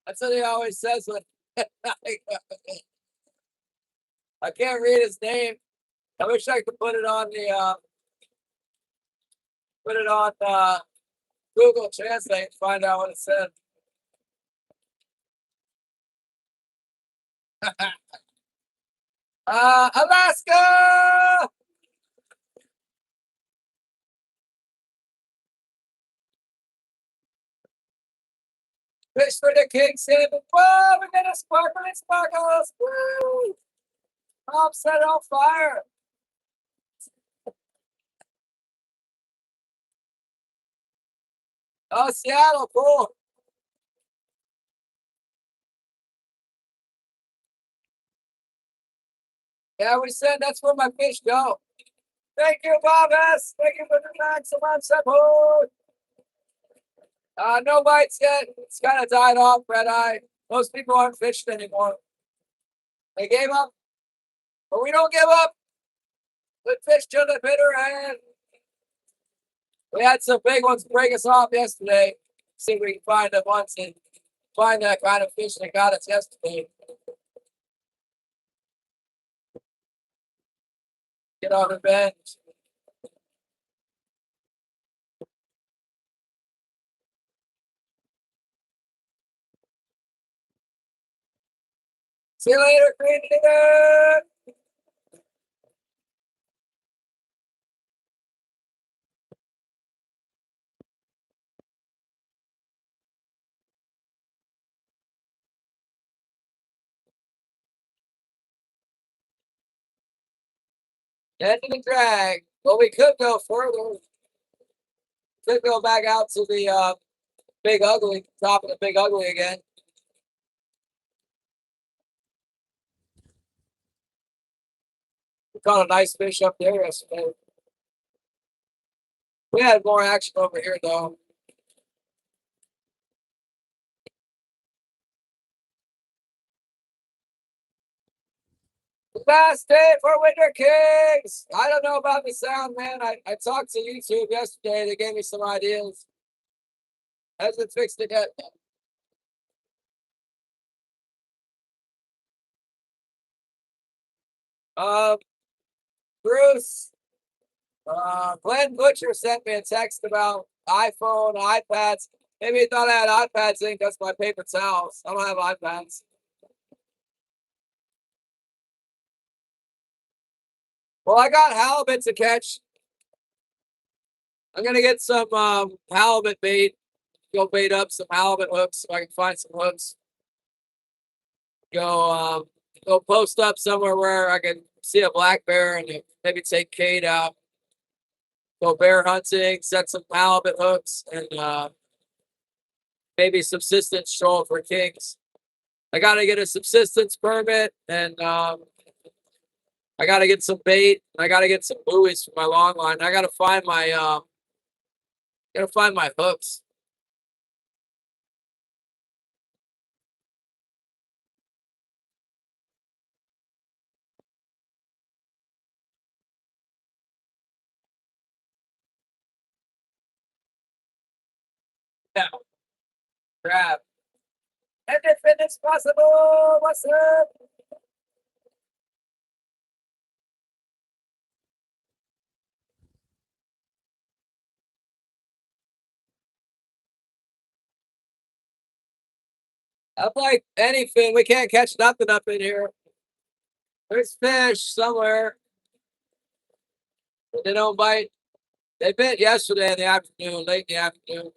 That's what he always says when I can't read his name. I wish I could put it on Google Translate and find out what it said. Alaska! Fish for the king salmon. Whoa, we got a sparkling sparkles. Woo! I'm set on fire. Oh, Seattle, cool. Yeah, we said that's where my fish go. Thank you, Bob S. Thank you for the maximum support. No bites yet. It's kind of died off, red eye. Most people aren't fishing anymore. They gave up, but we don't give up. Good fish to the bitter end. We had some big ones break us off yesterday. See if we can find the ones and find that kind of fish that got us yesterday. Get on the bench. See you later, Green. End of the drag. Well, we could go further. Could go back out to the Big Ugly, top of the Big Ugly again. We caught a nice fish up there yesterday. We had more action over here though. Last day for Winter Kings. I don't know about the sound, man. I talked to YouTube yesterday. They gave me some ideas. Hasn't fixed it yet. Um, Bruce, Glenn Butcher sent me a text about iPhone, iPads. Maybe he thought I had iPads in because my paper towels. I don't have iPads. Well, I got halibut to catch. I'm gonna get some halibut bait. Go bait up some halibut hooks so I can find some hooks. Go go post up somewhere where I can see a black bear and maybe take Kate out. Go bear hunting, set some halibut hooks, and maybe subsistence shoal for kings. I gotta get a subsistence permit, and I gotta get some bait. I gotta get some buoys for my long line. I gotta find my hooks. Yeah, crab. And if it is possible, what's up? I'm like anything. We can't catch nothing up in here. There's fish somewhere, but they don't bite. They bit yesterday in the afternoon, late in the afternoon.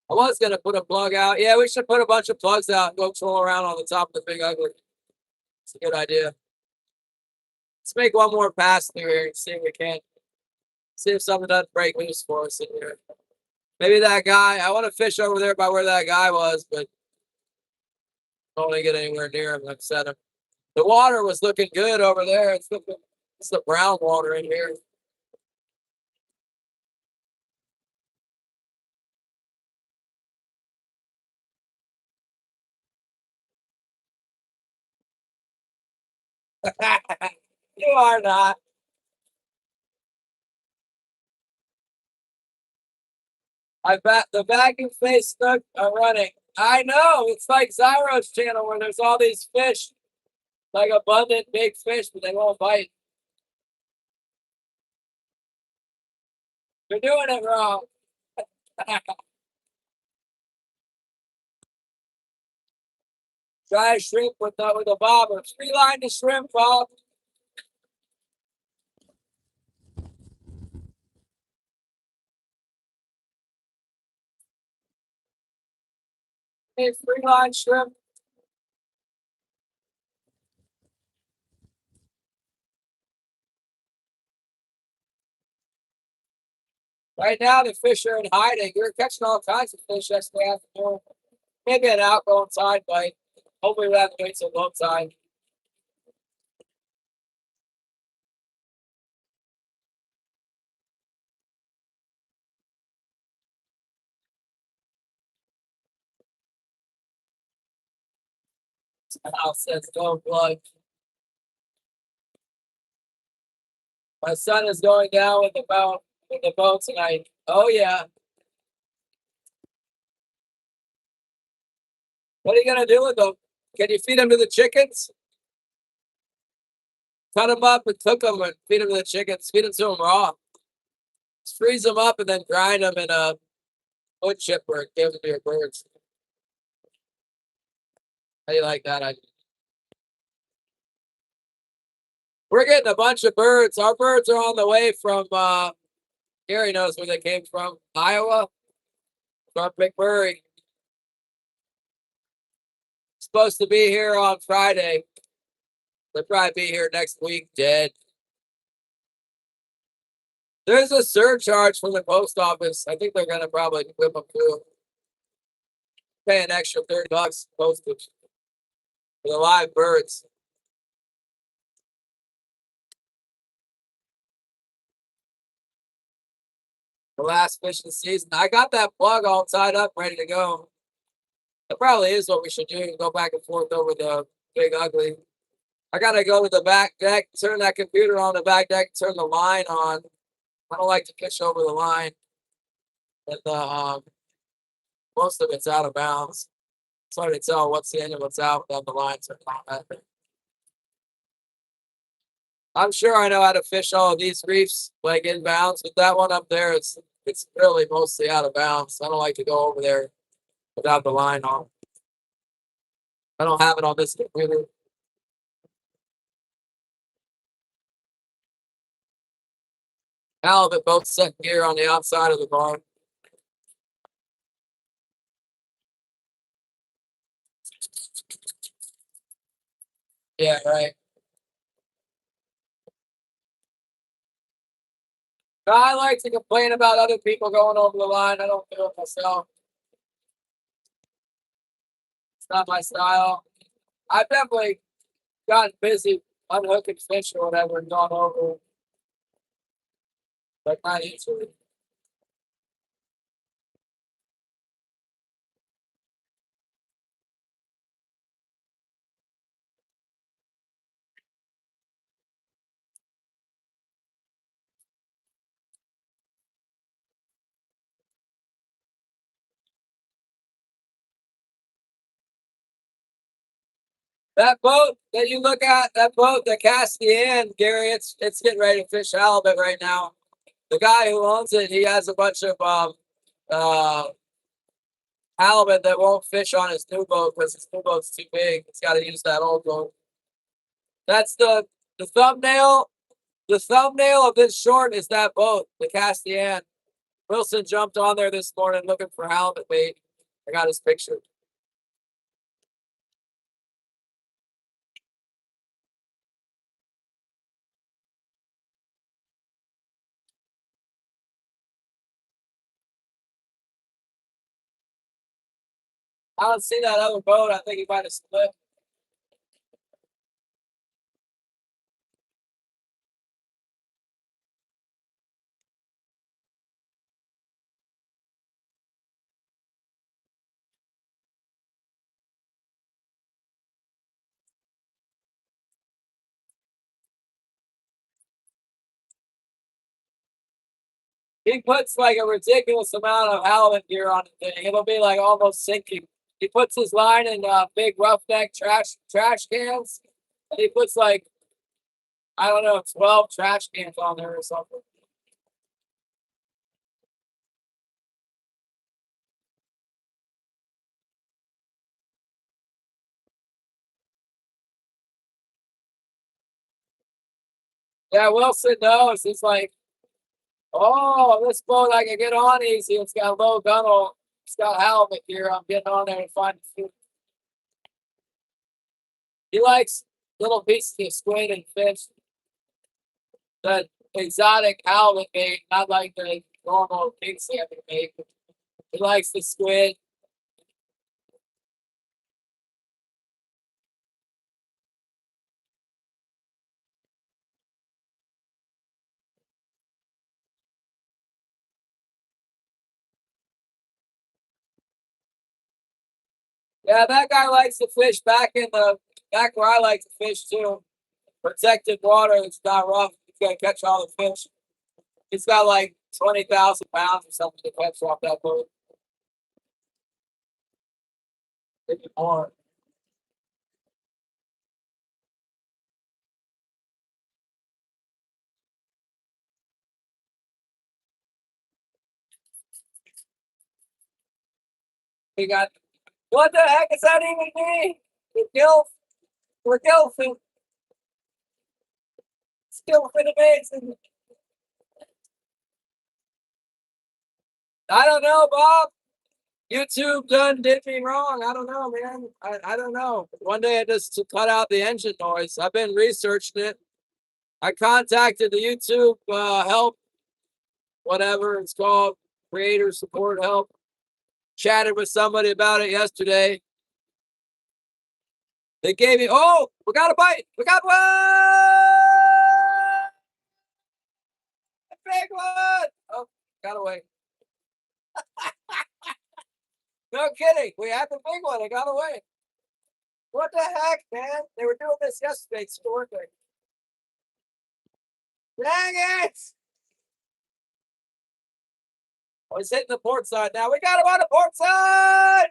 I was gonna put a plug out. Yeah, we should put a bunch of plugs out and go troll around on the top of the Big Ugly. It's a good idea. Let's make one more pass through here and see if we can. See if something doesn't break loose for us in here. Maybe that guy. I want to fish over there by where that guy was, but I don't want to get anywhere near him. I've set him. The water was looking good over there. It's the brown water in here. You are not. I bet the vacuum face snook are running. I know. It's like Zyro's channel where there's all these fish, like abundant big fish, but they won't bite. You're doing it wrong. Try shrimp with a bobber. Three line to shrimp, Bob. Hey, three line shrimp. Right now, the fish are in hiding. You're catching all kinds of fish yesterday afternoon. Maybe an outgoing tide bite. Hopefully, we have to wait till low tide. House says no blood. My son is going down with the boat tonight. Oh yeah. What are you gonna do with them? Can you feed them to the chickens? Cut them up and cook them and feed them to the chickens. Feed them to them raw. Just freeze them up and then grind them in a wood chipper and give them to your birds. How do you like that? We're getting a bunch of birds. Our birds are on the way from Gary knows where they came from. Iowa. From McMurray. Supposed to be here on Friday. They'll probably be here next week dead. There's a surcharge from the post office. I think they're gonna probably whip them through. Pay an extra $30 postage for the live birds. The last fish of the season. I got that plug all tied up, ready to go. That probably is what we should do. Go back and forth over the big ugly. I gotta go to the back deck, turn that computer on the back deck, turn the line on. I don't like to fish over the line. And most of it's out of bounds. It's hard to tell what's in and what's out without the line turned on. I'm sure I know how to fish all of these reefs like in bounds, but that one up there, it's really mostly out of bounds. I don't like to go over there without the line on. I don't have it on this computer. Halibut both set gear on the outside of the barn. Yeah, right. I like to complain about other people going over the line. I don't do it myself. It's not my style. I've definitely gotten busy unhooking fish or whatever and gone over, but not easily. That boat that you look at, that boat that cast the end, Gary, it's getting ready to fish halibut right now. The guy who owns it, he has a bunch of uh, halibut that won't fish on his new boat because his new boat's too big. He's got to use that old boat. That's the thumbnail. The thumbnail of this short is that boat, the Castian. Wilson jumped on there this morning looking for halibut bait. I got his picture. I don't see that other boat. I think he might have split. He puts like a ridiculous amount of halibut gear on the thing. It'll be like almost sinking. He puts his line in big roughneck trash cans, and he puts like I don't know 12 trash cans on there or something. Yeah, Wilson knows. He's like, oh, this boat I can get on easy. It's got low gunnel. It's got halibut gear. I'm getting on there and finding food. He likes little pieces of squid and fish. The exotic halibut bait, not like the normal king salmon bait. He likes the squid. Yeah, that guy likes to fish back where I like to fish too. Protected water. It's not rough. You gotta catch all the fish. He's got like 20,000 pounds or something to catch off that boat. Maybe more. We got what the heck does that even mean? The gill, we're gillfin, skillfin amazing. I don't know, Bob. YouTube done did me wrong. I don't know, man. I don't know. One day I just to cut out the engine noise. I've been researching it. I contacted the YouTube help, whatever it's called, creator support help. Chatted with somebody about it yesterday. They gave me, oh, we got a bite. We got one. A big one. Oh, got away. No kidding. We had the big one. It got away. What the heck, man? They were doing this yesterday, snorkeling. Dang it! Oh, he's hitting the port side now. We got him on the port side!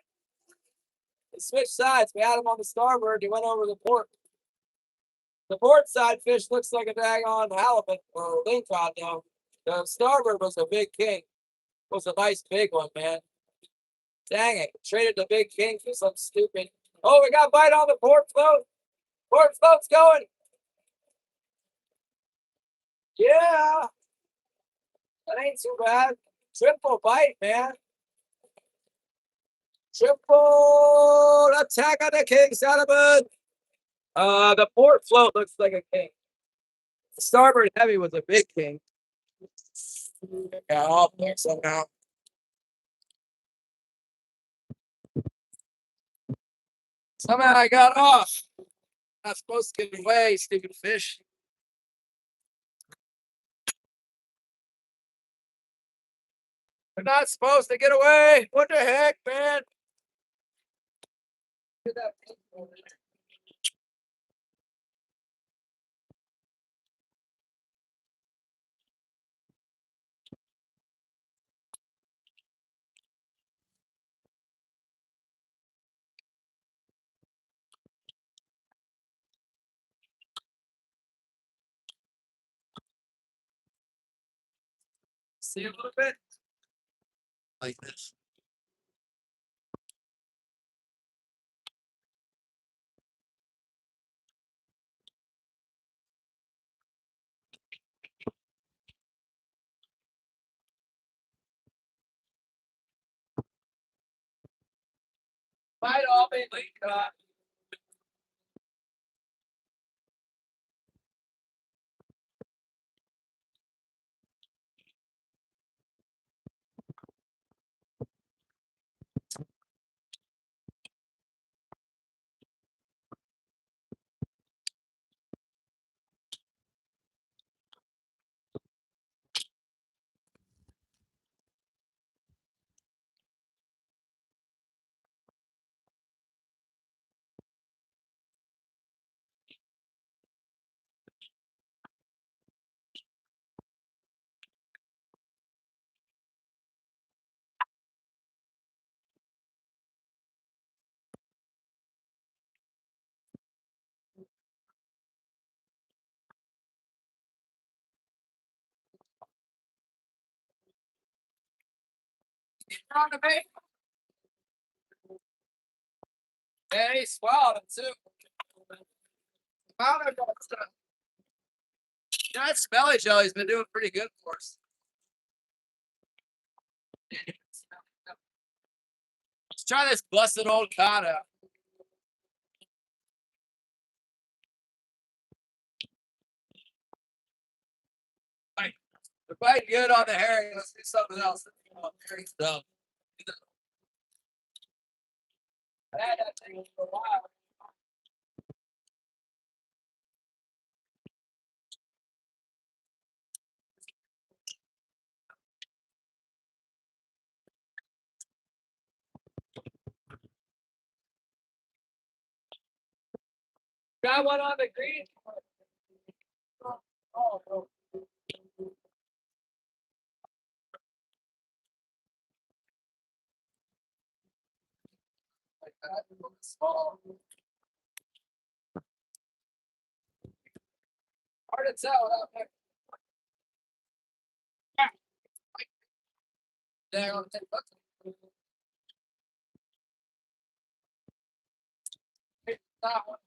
They switched sides. We had him on the starboard. He went over the port. The port side fish looks like a daggone halibut or lingcod now. The starboard was a big king. It was a nice big one, man. Dang it. Traded the big king for some stupid. Oh, we got bite on the port float. Port float's going. Yeah. That ain't too bad. Triple bite, man. Triple attack on the king, salmon. The port float looks like a king. The starboard heavy was a big king. Yeah, off there somehow. Somehow I got off. Not supposed to get away, stupid fish. They're not supposed to get away. What the heck, man? See a little bit? Like this. Might all be leak caught. On the bait. Yeah, he swallowed it too. Found it all stuff. You know, that smelly jelly's been doing pretty good for us. Let's try this busted old cod out. They're biting good on the herring. Let's do something else. Herring's dumb. I had that thing for a while. Got one on the green. Oh, no. Like that. Small. Hard to tell out there. There on the that one.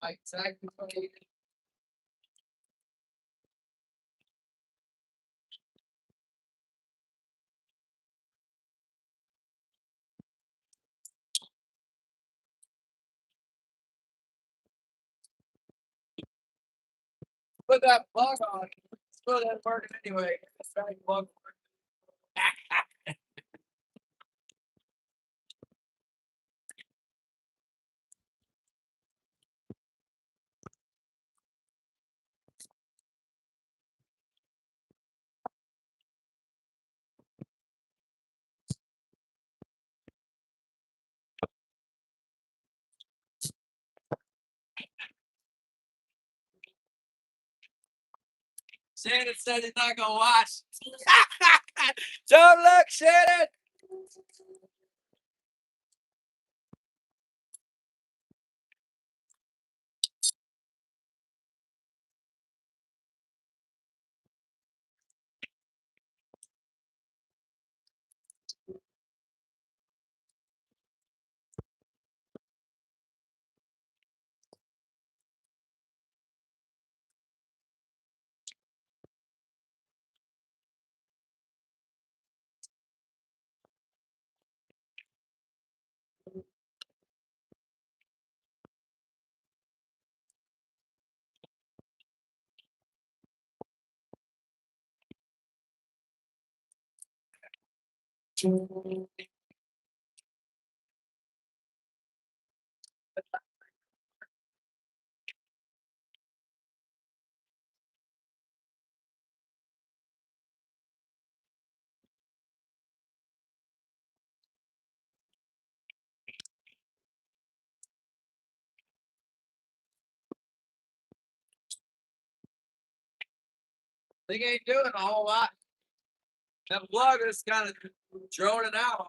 Exactly 28. Put that plug on. Still that working anyway. It's very plug. Shannon said he's not gonna watch. Don't look, Shannon. They ain't doing a whole lot. That plug is kind of droning out.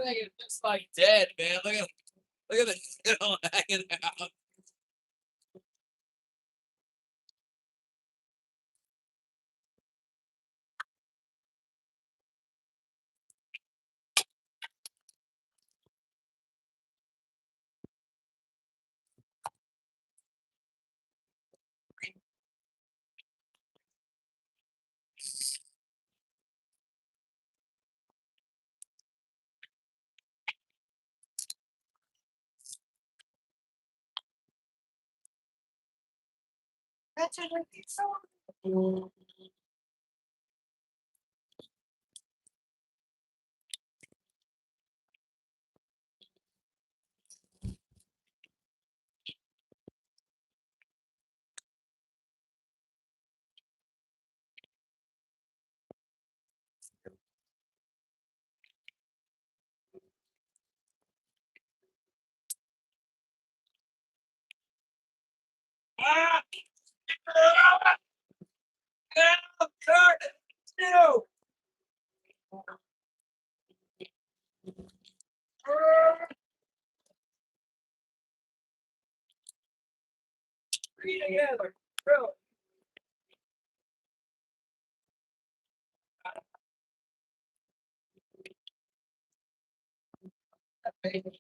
I think it's just like dead, man. Look at the tail hanging out. That's what it's so. Ah! Help! Turn it! No! Three together. Really? That baby.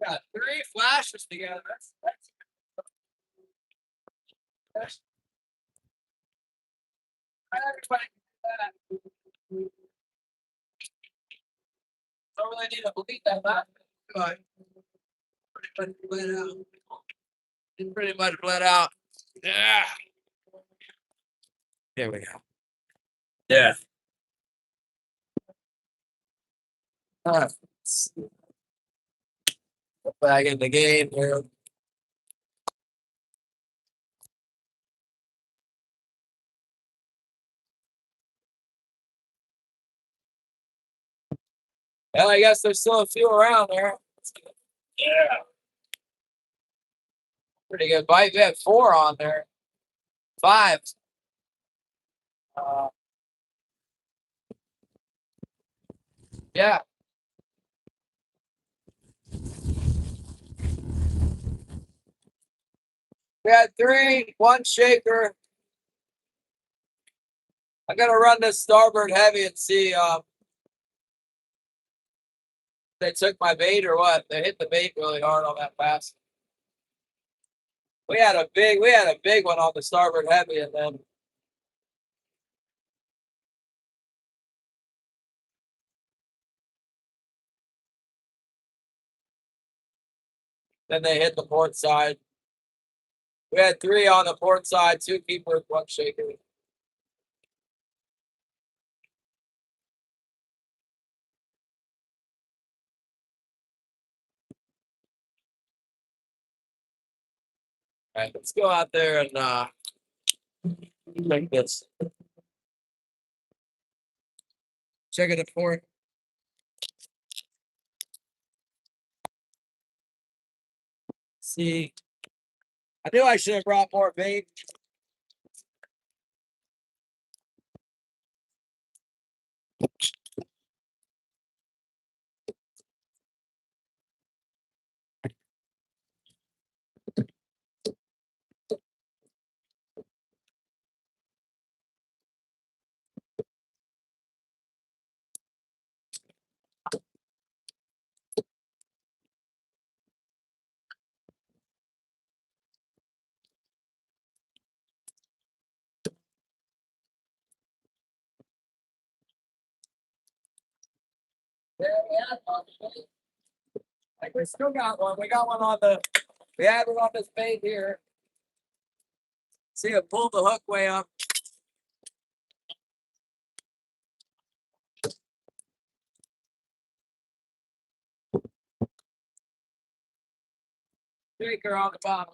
Got 3 flashes together. That's everybody can do that. Don't really need to believe that last but pretty much bled out. It pretty much bled out. Yeah. There we go. Yeah. Uh, Back in the game here. Well, I guess there's still a few around there. Yeah. Pretty good bite. We had 4 on there. 5. Uh, yeah. We had 3, 1 shaker. I gotta run this starboard heavy and see they took my bait or what. They hit the bait really hard on that pass. We had a big one on the starboard heavy, and then they hit the port side. We had 3 on the port side, 2 keepers, 1 shaker. All right, let's go out there and make this. Check it at port. See, I knew I should have brought more bait. Yeah, like we still got one. We got one on the. We had one on this bait here. See it pull the hook way up. Shaker on the bottom.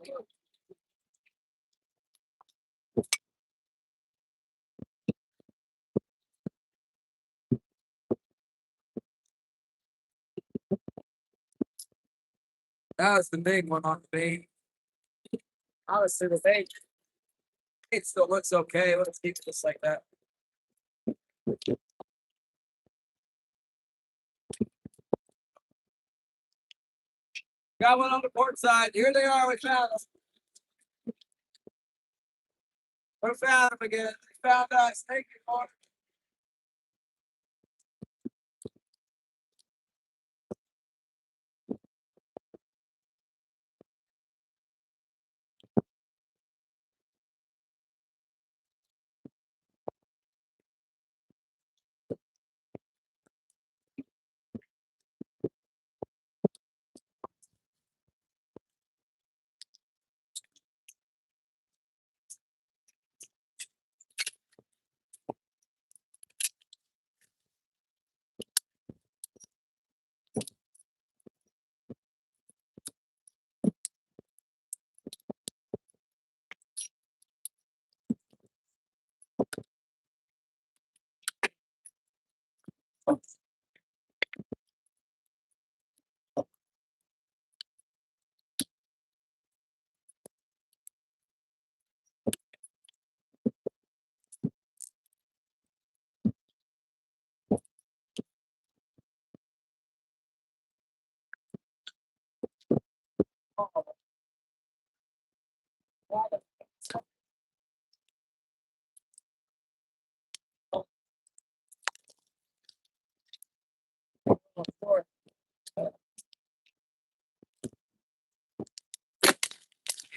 That was the big one on the bait. Honestly, the bait. It still looks okay. Let's keep it just like that. Got one on the port side. Here they are. We found them. We found them again. They found us. Thank you, Lord.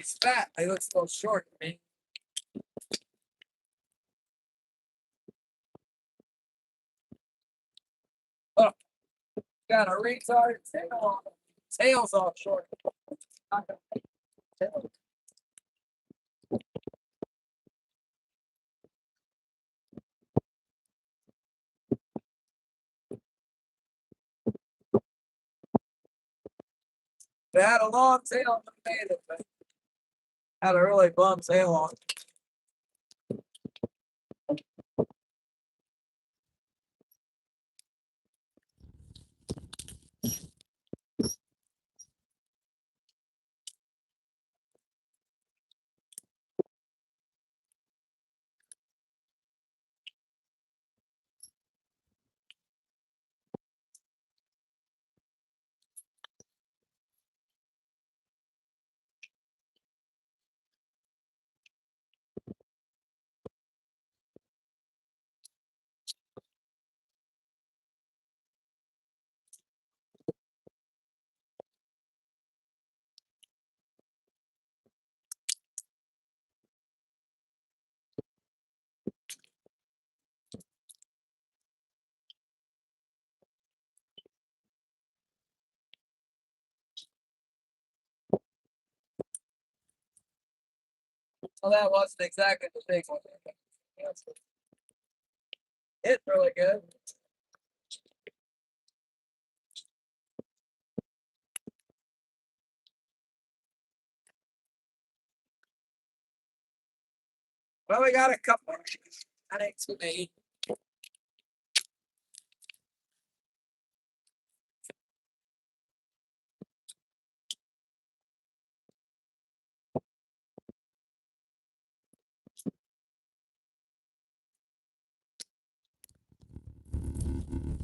He's fat. He looks a little short to me. Oh, got a retard tail on him. Tail's all short. They had a long tail, but made it. But had a really bum tail on it. Well, that wasn't exactly the big one. Hit really good. Well, we got a couple. That ain't too many.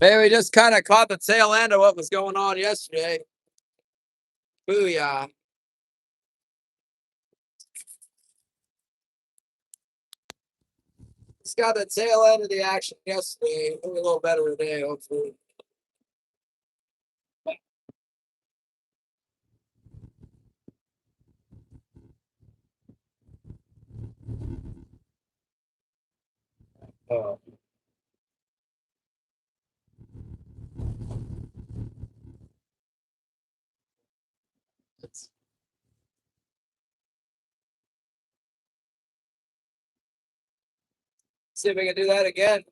Maybe we just kind of caught the tail end of what was going on yesterday. Booyah. Just got the tail end of the action yesterday. A little better today, hopefully. Oh. See if we can do that again.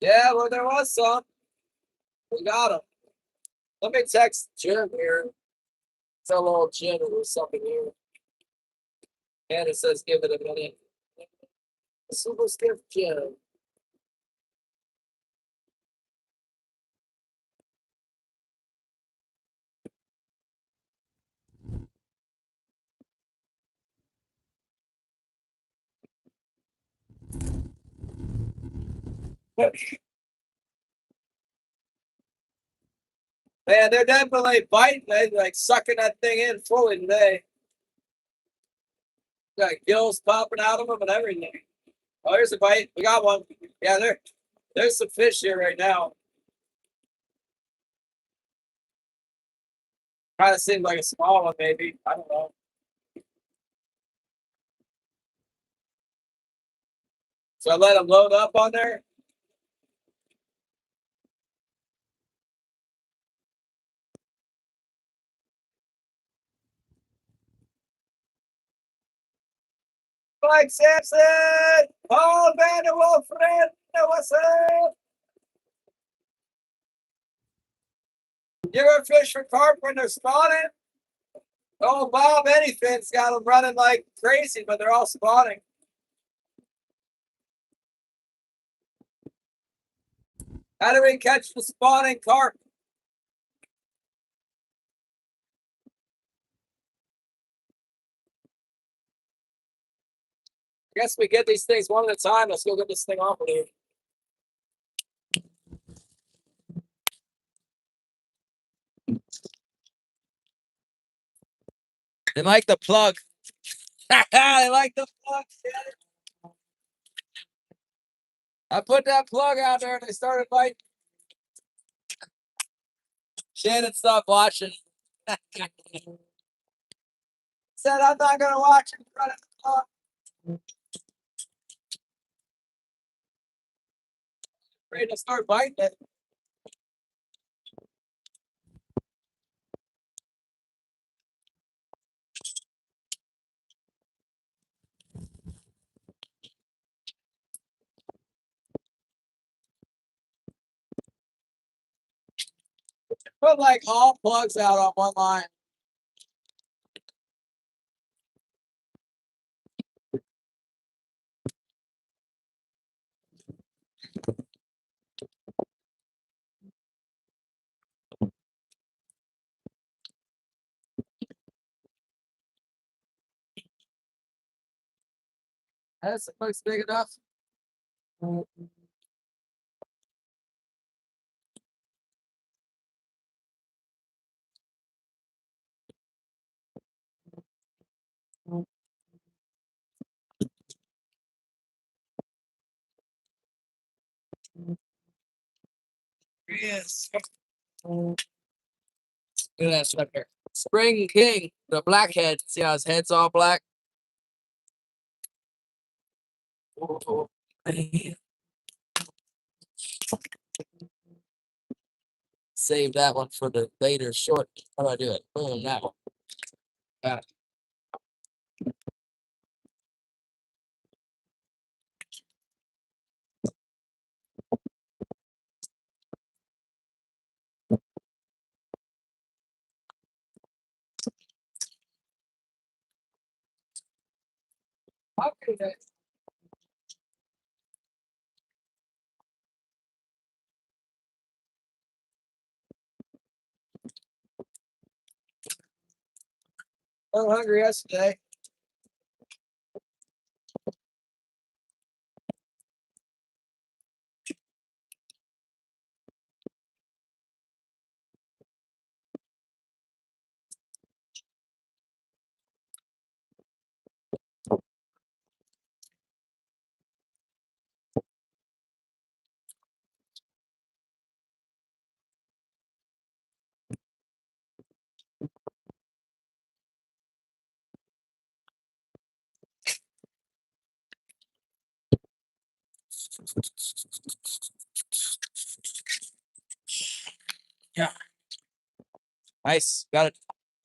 Yeah, well, there was some. We got him. Let me text Jim here. Tell old Jim there's something here. And it says give it a minute. Super stiff Jim. Man, they're definitely biting. They're like sucking that thing in fully today. Got gills popping out of them and everything. Oh, here's a bite. We got one. Yeah, there's some fish here right now. Kind of seems like a small one, maybe. I don't know. So I let them load up on there. Mike Sampson, Paul Vanderwolf, friend, what's up? You ever fish for carp when they're spawning? Oh, Bob Anyfin's got them running like crazy, but they're all spawning. How do we catch the spawning carp? I guess we get these things one at a time. Let's go get this thing off of here. They like the plug. They like the plug. I put that plug out there and they started biting. Shannon stopped watching. Said, I'm not going to watch in front of the plug. Ready to start biting it. Put like all plugs out on one line. That looks big enough. Yes. Look at that sucker. Spring King, the blackhead. See how his head's all black? Save that one for the later short. How do I do it? Boom, that one. Got it. Okay, then. I was hungry yesterday. Yeah. Nice. Got it.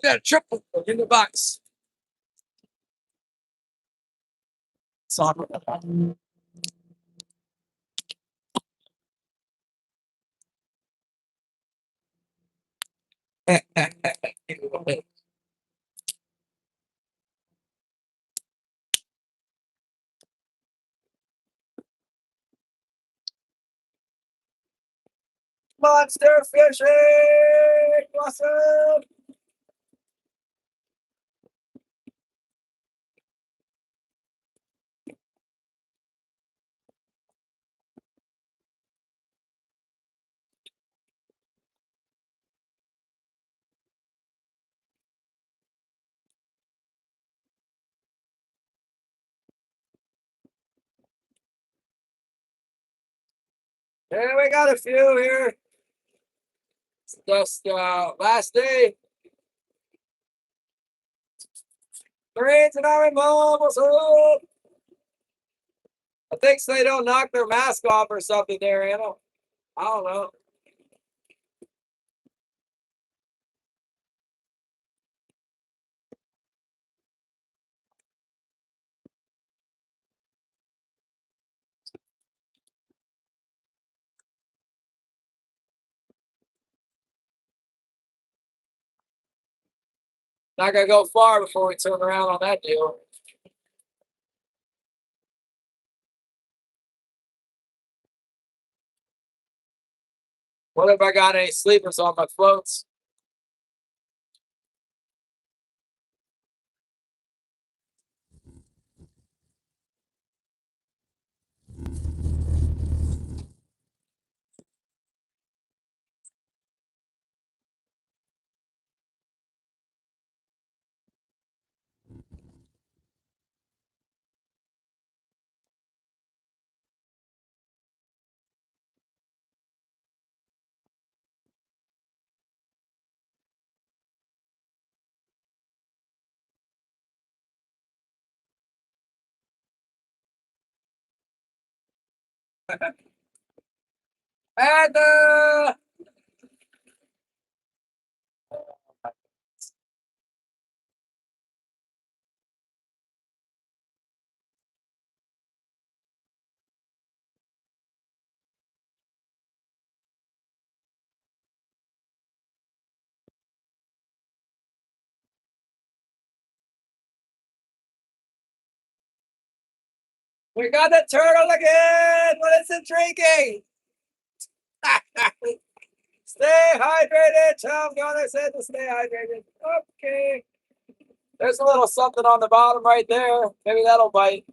Got a triple in the box. Sonar. Monster fishing! Awesome! Yeah, we got a few here. It's just last day. Marines and Army Mom, what's up? I think so they don't knock their mask off or something there, Anna. I don't know. Not gonna go far before we turn around on that deal. What if I got any sleepers on my floats? And we got the turtle again. What is it drinking? Stay hydrated. Tom Gunner said to stay hydrated. Okay. There's a little something on the bottom right there. Maybe that'll bite.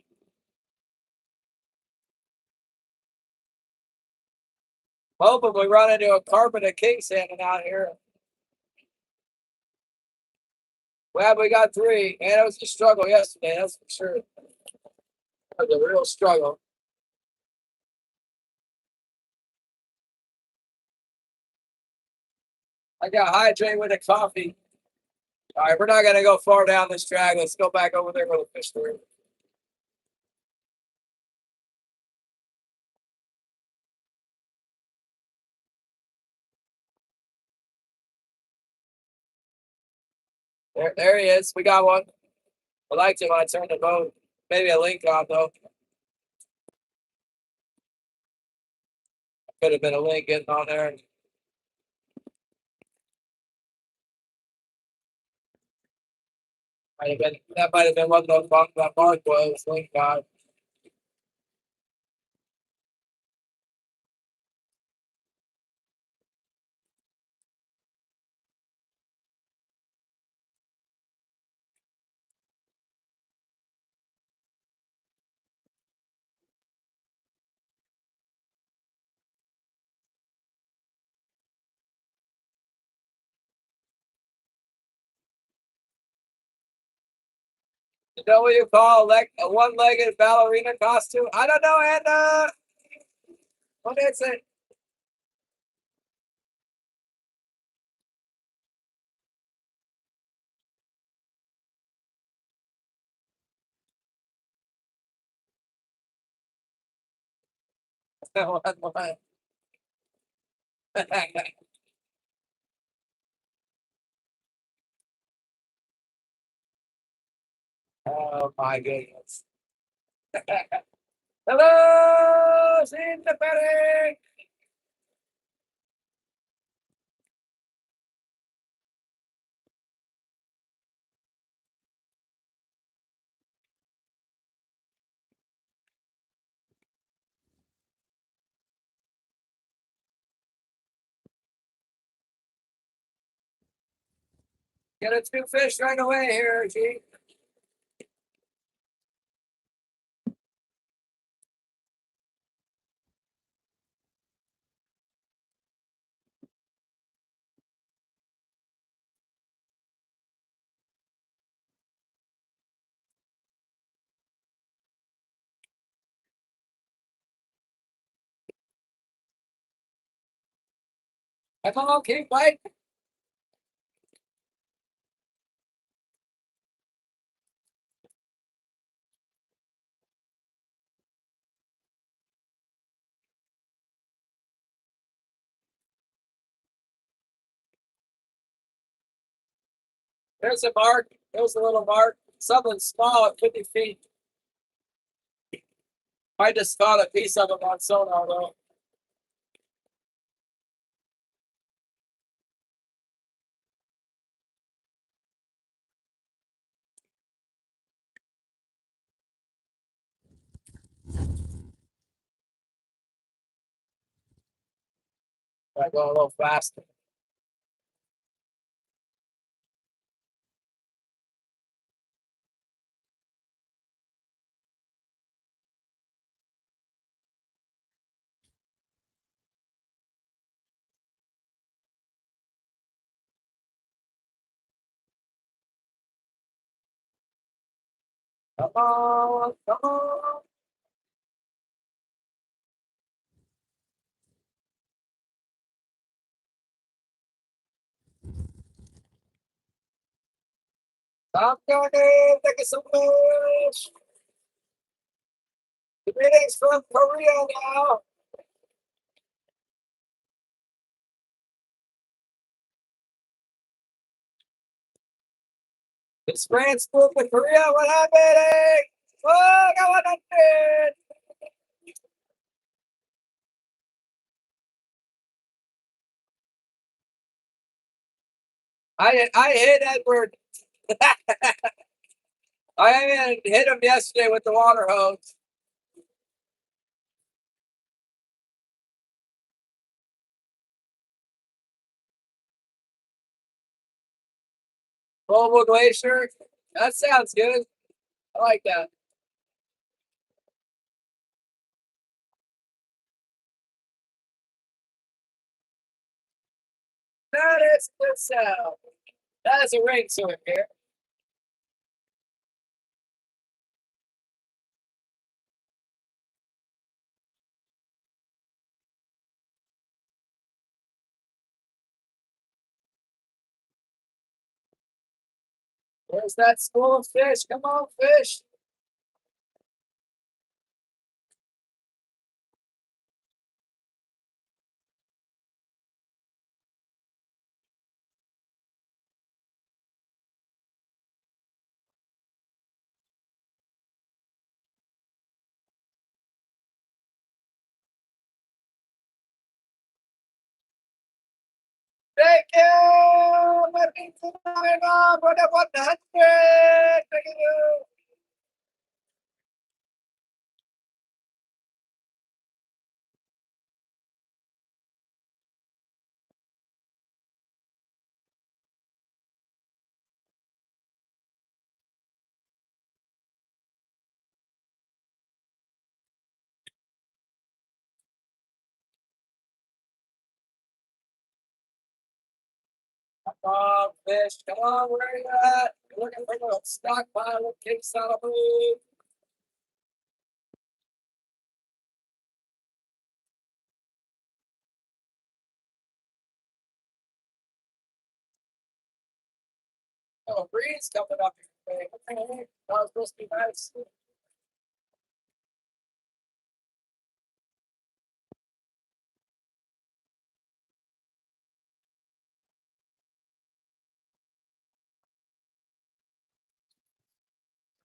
Hoping we run into a carpet king salmon out here. Well, we got three, and it was a struggle yesterday, that's for sure. It was a real struggle. I got hydrated with a coffee. All right, we're not going to go far down this drag. Let's go back over there where the fish were. There he is. We got one. I liked it when I turned the boat. Maybe a link on, though. Could have been a link getting on there. That might have been what those that mark was. Link on. You know what you call a one-legged ballerina costume? I don't know, and what is it? What? Oh my goodness. Hello, sympathetic. Get a two fish right away here, G. Come on, keep fighting. There's a mark. There's a little mark. Something small at 50 feet. I just found a piece of them on Sonar, though. I go a little faster. Come on, come on. Stop doing it. Thank you so much. Greetings from Korea now. It's France School to Korea. What happening? Oh, got 100. I hit Edward. I hit him yesterday with the water hose. Global Glacier. That sounds good. I like that. That is good sound. That is a ring sword here. Where's that school of fish? Come on, fish. Thank you. Working for the 100. Thank you. Come on, fish. Come on, where are you at? You're looking for a stockpile of king salamander. Oh, a breeze coming up here. Okay. That was supposed to be nice.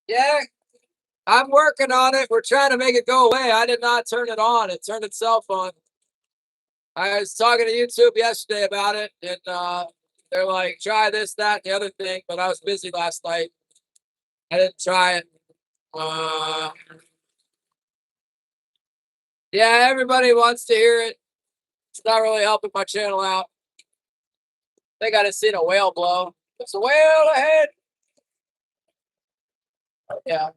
Yeah, I'm working on it. We're trying to make it go away. I did not turn it on. It turned itself on. I was talking to YouTube yesterday about it, and they're like, try this, that, and the other thing. But I was busy last night. I didn't try it. Uh, yeah, everybody wants to hear it. It's not really helping my channel out. They got to see a whale blow. There's a whale ahead. Oh, yeah.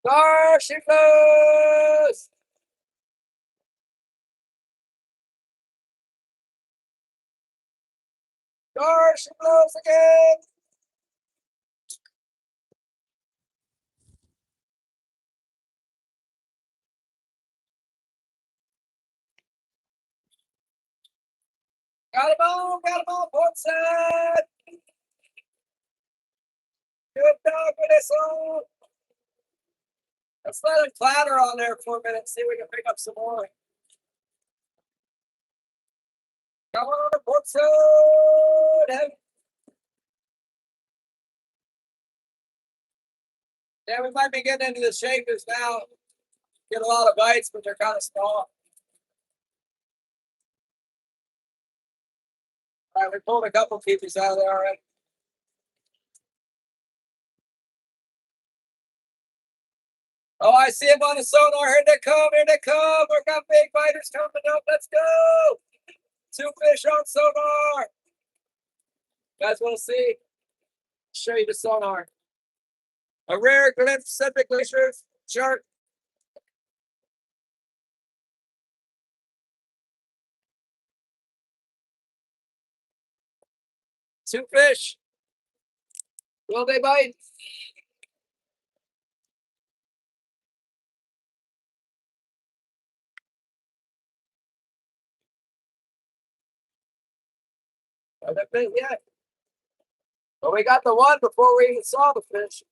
There she goes. There she goes again. Got him on, port side. Good dog with this one. Let's let it clatter on there for a minute, see if we can pick up some more. Come on, port side. Yeah, we might be getting into the shakers now. Get a lot of bites, but they're kind of small. All right, we pulled a couple keepers out of there already. Oh, I see them on the sonar. Here they come. Here they come. We've got big biters coming up. Let's go. 2 fish on sonar. You guys want to see? Show you the sonar. A rare Pacific glacier shark. Two fish. Will they bite? Are they big yet? Well, we got the one before we even saw the fish.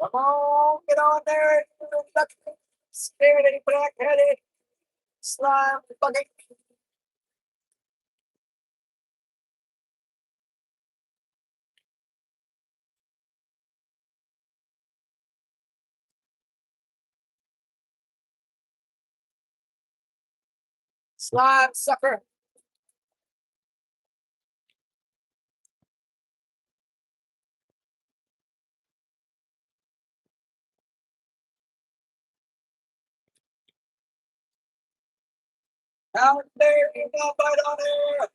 Come on, get on there. Scared any black-headed slime bucket. Slime sucker. Out there, you got bite on there.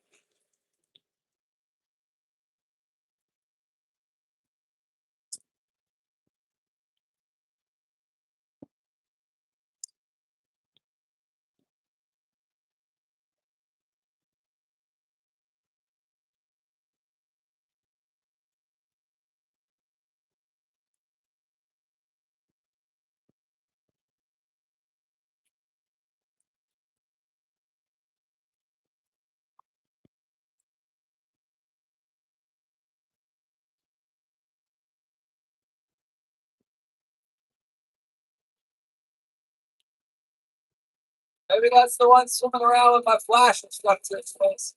Maybe that's the one swimming around with my flash and stuff to its face.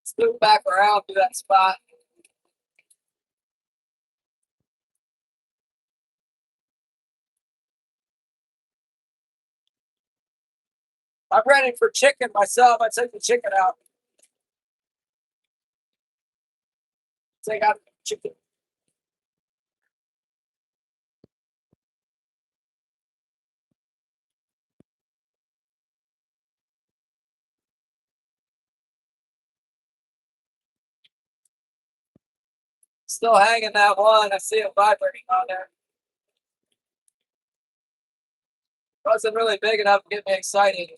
Scoot back around to that spot. I'm ready for chicken myself. I took the chicken out. Take out the chicken. Still hanging that one. I see it vibrating on there. Wasn't really big enough to get me excited.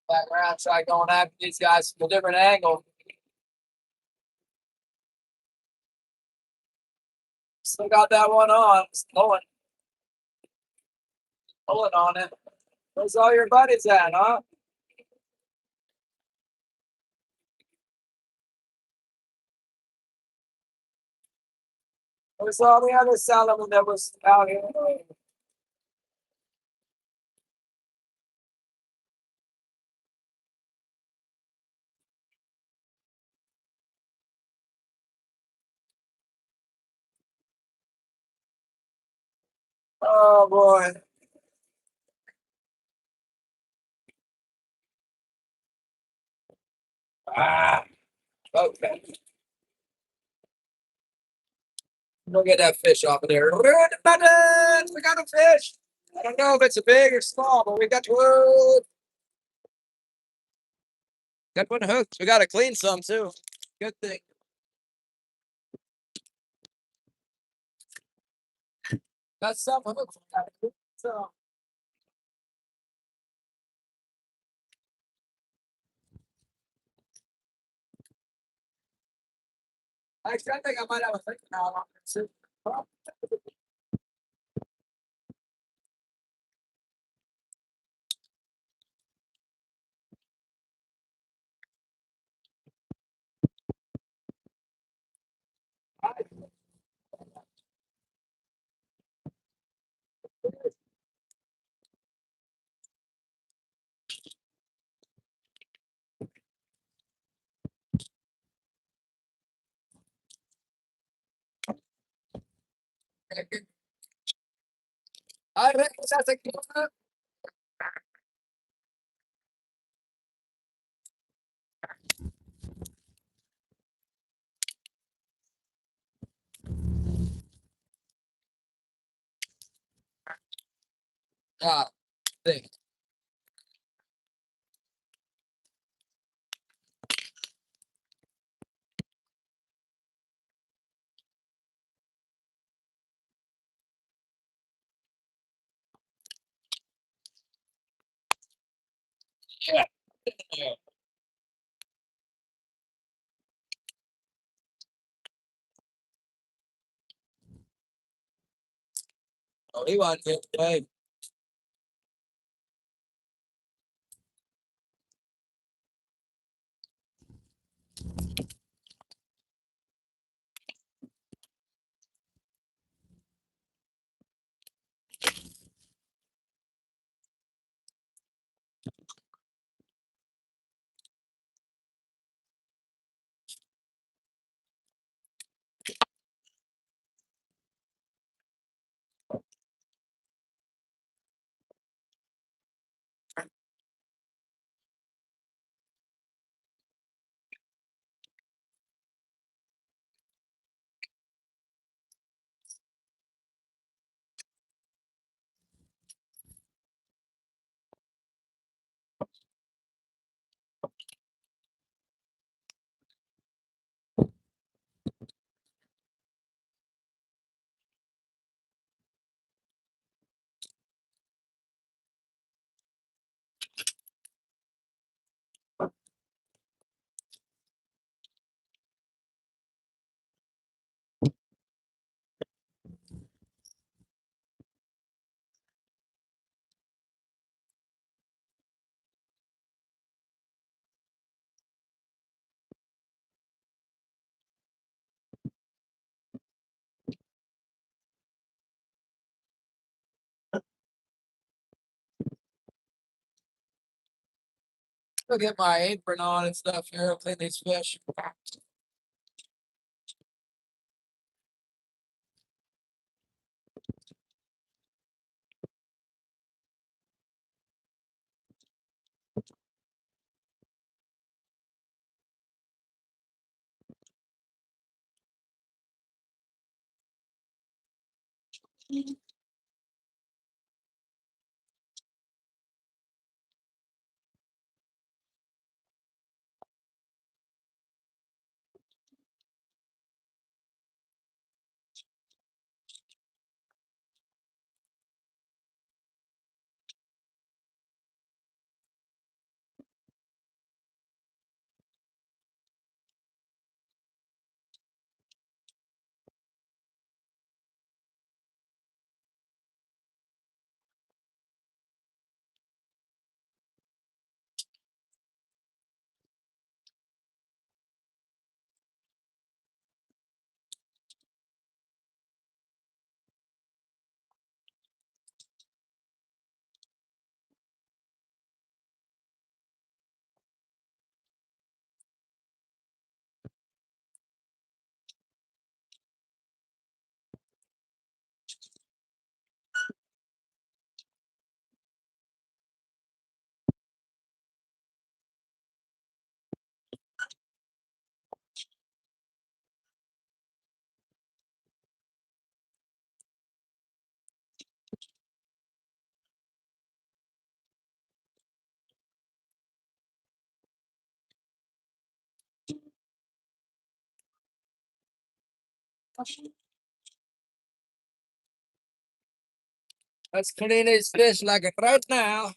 Back around, try going after these guys from a different angle. Still got that one on. Just pulling on it. Where's all your buddies at, huh? Where's all the other salmon that was out here? Oh boy. Ah, okay. We'll get that fish off of there. We're in the buttons. We got a fish. I don't know if it's a big or small, but we got one. Got one hooked. We got to clean some too. Good thing. Got some hooked. So actually, I think I might have a thing now on it too. I reckon that's a good one. Ah, think. Yeah. Oh, he wanted to get away. I'll get my apron on and stuff here. I'll clean these fish. Let's clean these fish like it right now.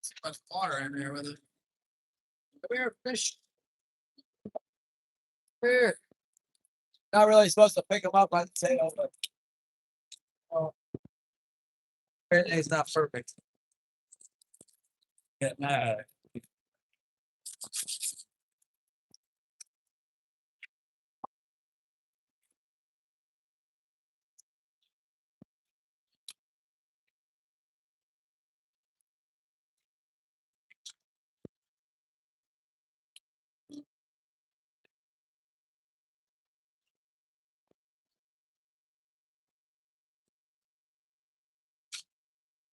Too much water in there with it. Come here, fish. Come here. Not really supposed to pick them up on the tail, but oh, it's not perfect. Get mad.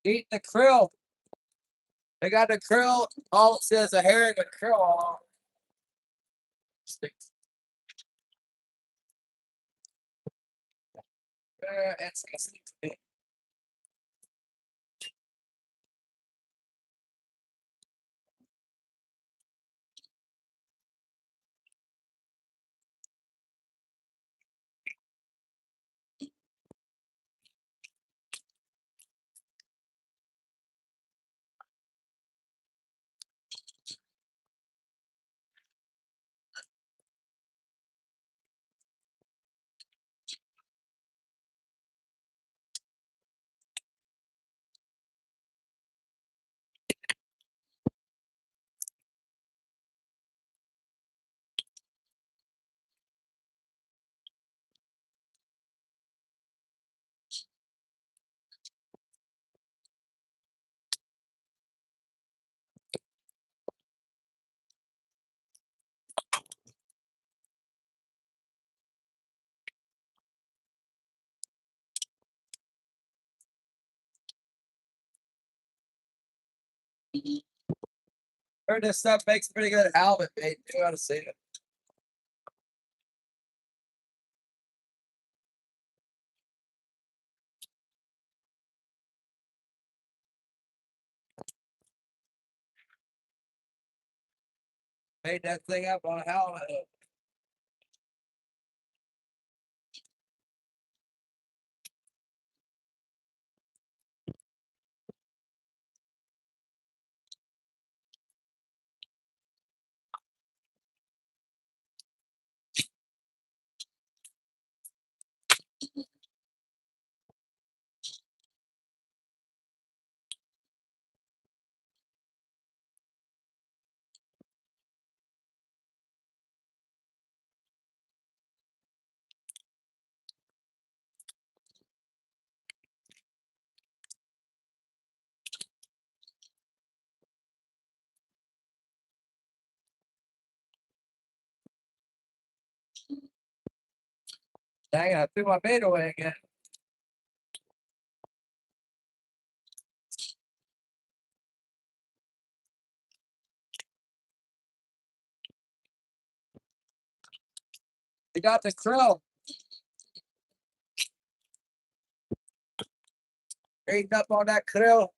Eating the krill. They got the krill. All it says a herring with krill all over. It's heard this stuff makes pretty good halibut bait. You gotta see it. Made that thing up on a halibut hook. Dang it, I threw my bait away again. You got the krill. Eating up on that krill.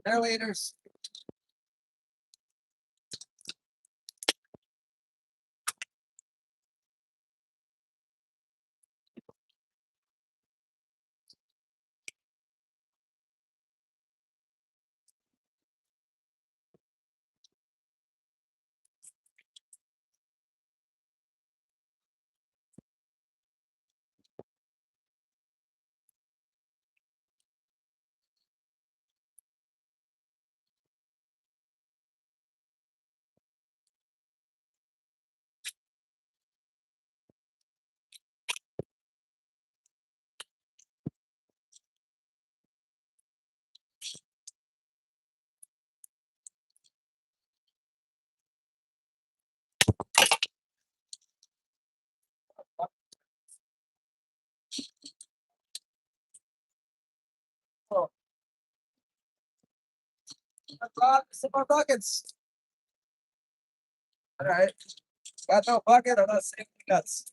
They're leaders. Oh, some more buckets. All right. Got no bucket. I'm not saving nuts.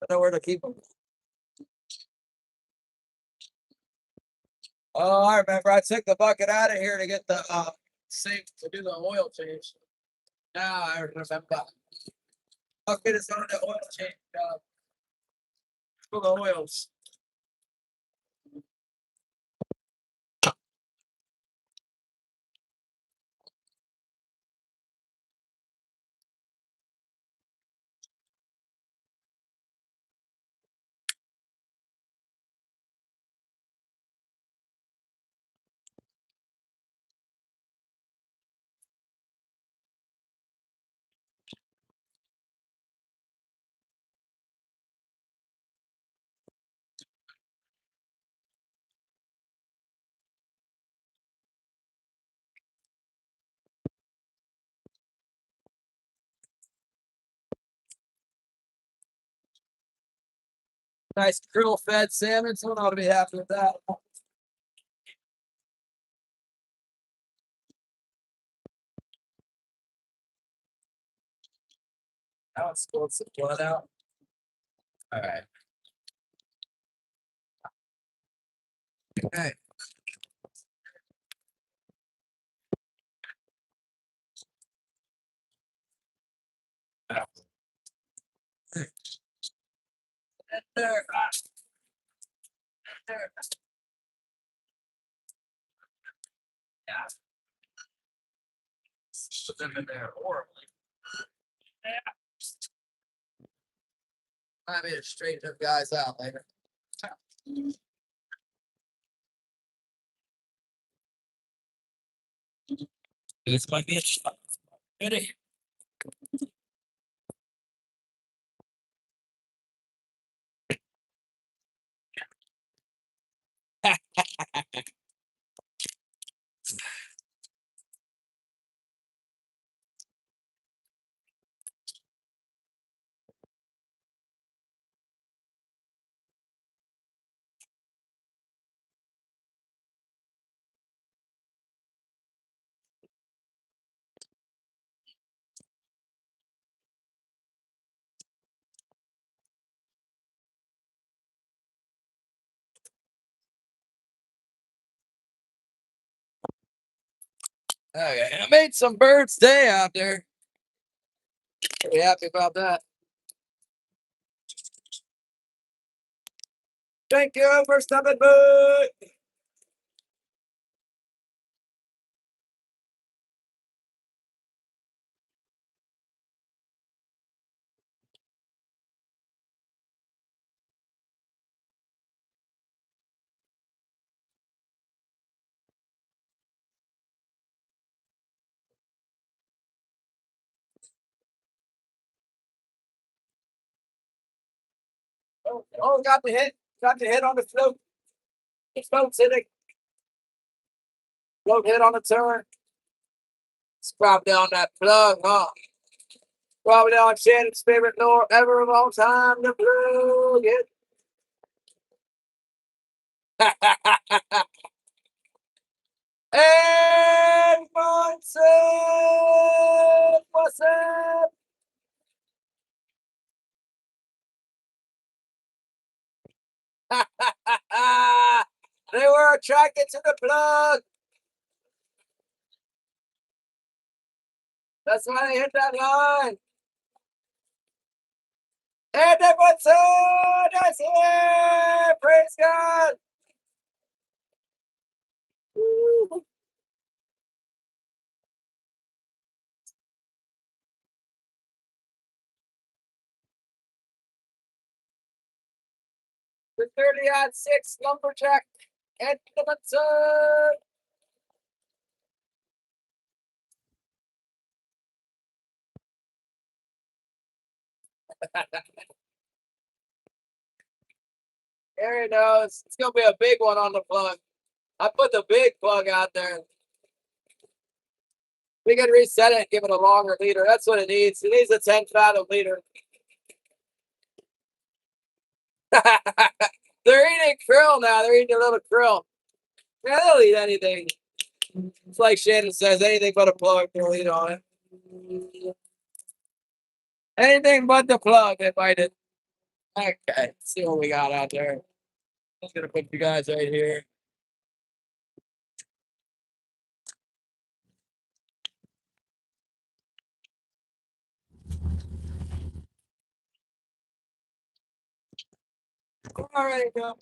I know where to keep them. Oh, I remember. I took the bucket out of here to get the sink to do the oil change. Now I remember. Bucket is on the oil change for the oils. Nice krill fed salmon. Someone ought to be happy with that. Now it's pulled some blood out. All right. Okay. There. There. Yeah. Put them in there horribly. Yeah. I mean, straighten them guys out later. This might be a shot. Ready? Okay, I made some birds day out there. Pretty happy about that. Thank you for stopping by. Oh, got the hit. Got the hit on the float. The float's hitting. Float hit on the turn. It's probably on that plug, huh? Probably on Shannon's favorite lure ever of all time, the plug hit. And Monson, what's up? They were attracted to the plug. That's why they hit that line. And the Monson, that's it. Praise God. Woo. The 30-06 lumberjack and the Monson. There he knows. It's gonna be a big one on the plug. I put the big plug out there. We can reset it and give it a longer leader. That's what it needs. It needs a 10-fathom leader. They're eating krill now. They're eating a little krill. Yeah, they'll eat anything. It's like Shannon says, anything but a plug, they'll eat on it. Anything but the plug, they bite it. Okay, let's see what we got out there. I'm gonna put you guys right here. All right, go.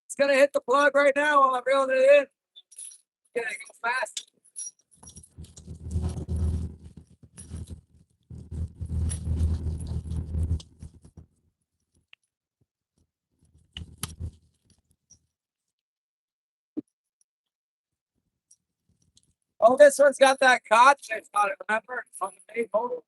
It's gonna hit the plug right now while I'm reeling it in. It's gonna go fast. Oh, this one's got that cotch. It's got it, remember? On the main hole.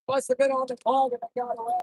Must have been on the pond and I got away.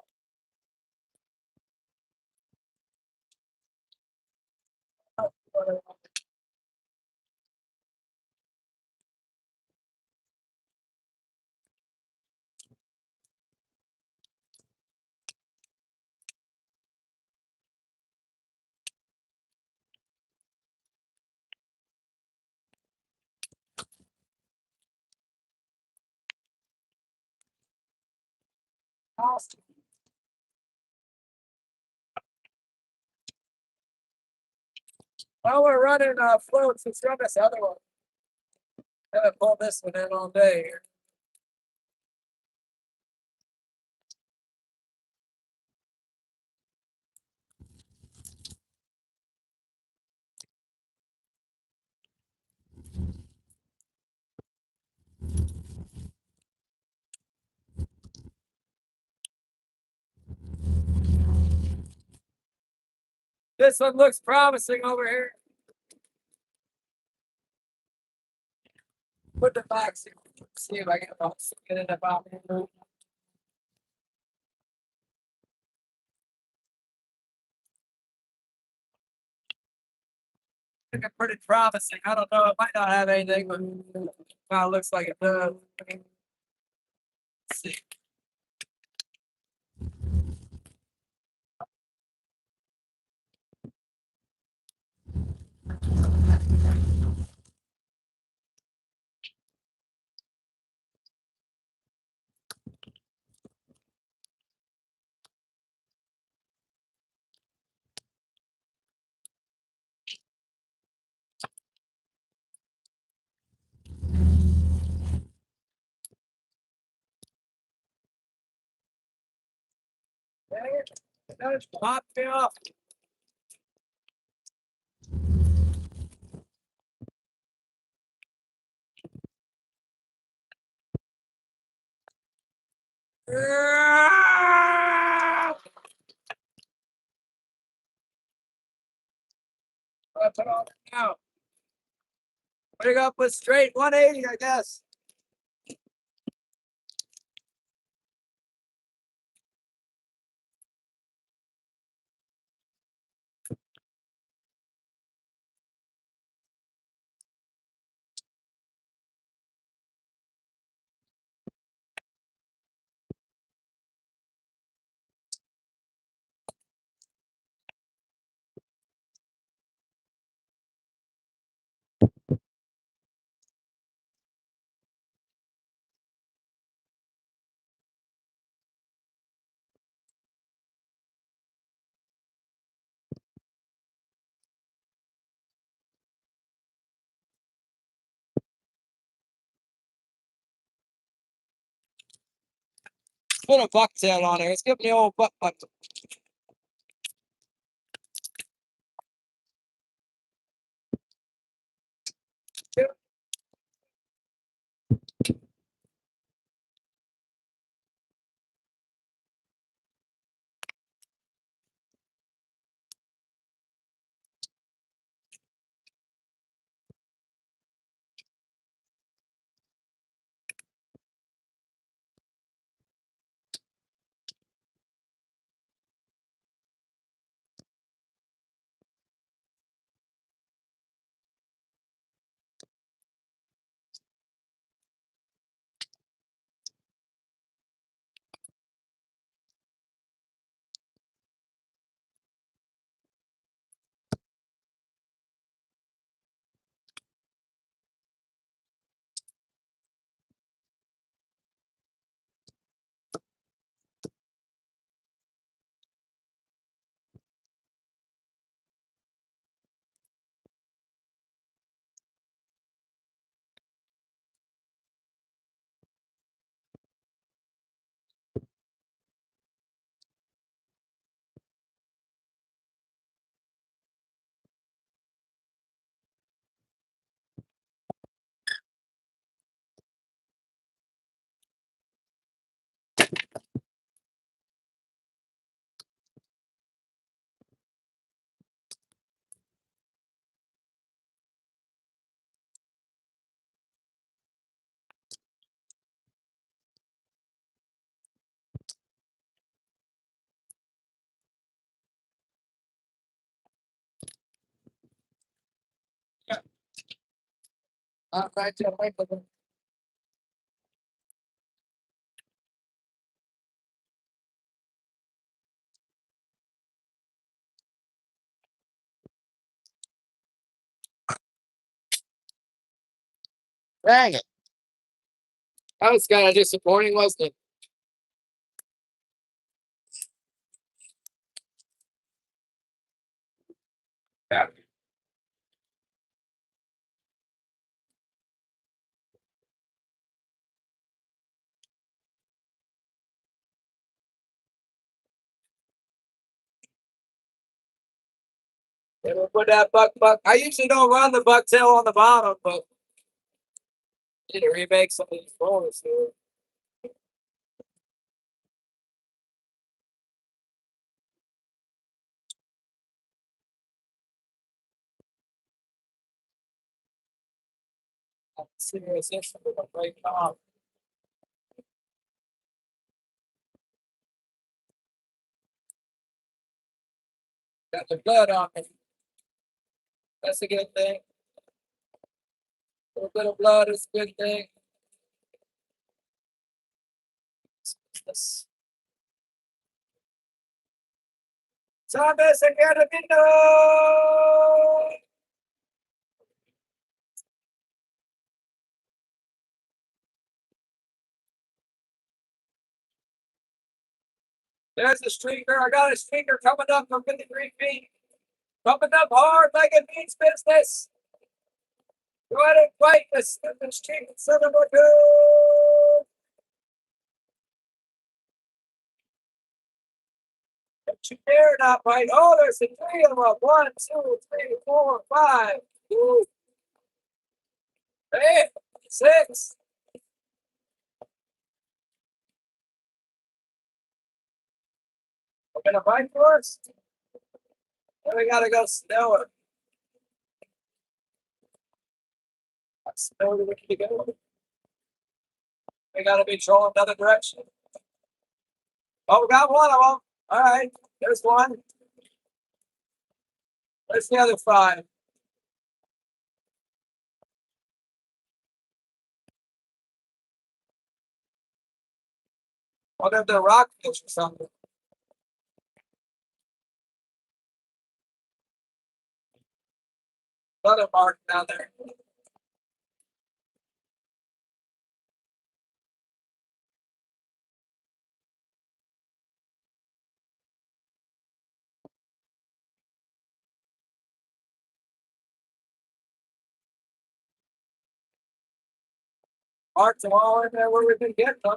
Well, we're running floats. Let's run this other one. I haven't pulled this one in all day here. This one looks promising over here. Put the box in. See if I can get it about me. Looking pretty promising. I don't know. It might not have anything, but kind of looks like it does. Let's see. That just popped me off. I put all that down. Putting up with straight 180, I guess. Put a bucktail on here. Let's give me the old buck. Back to the dang it. That was kind of disappointing, wasn't it? Yeah. And we'll put that buck. I usually don't run the bucktail on the bottom, but need to remake some of these rollers here. Serious issue with the break off. Got the blood on me. That's a good thing. A little bit of blood is a good thing. Sabes again a window. There's a streaker. I got a streaker coming up from 53 feet. Coming up hard like it means business. Go ahead and fight this streaker, son of a gun. Don't you dare not fight. Oh, there's a three of them. 1, 2, 3, 4, 5. Woo. 8, 6. We're gonna fight first. Then we gotta go snow it. Snow it, we can go. We gotta be trolling another direction. Oh, we got one of them. All right, there's one. Where's the other 5? What if they're rockfish or something? Another mark down there. Mark them all in there where we can get them.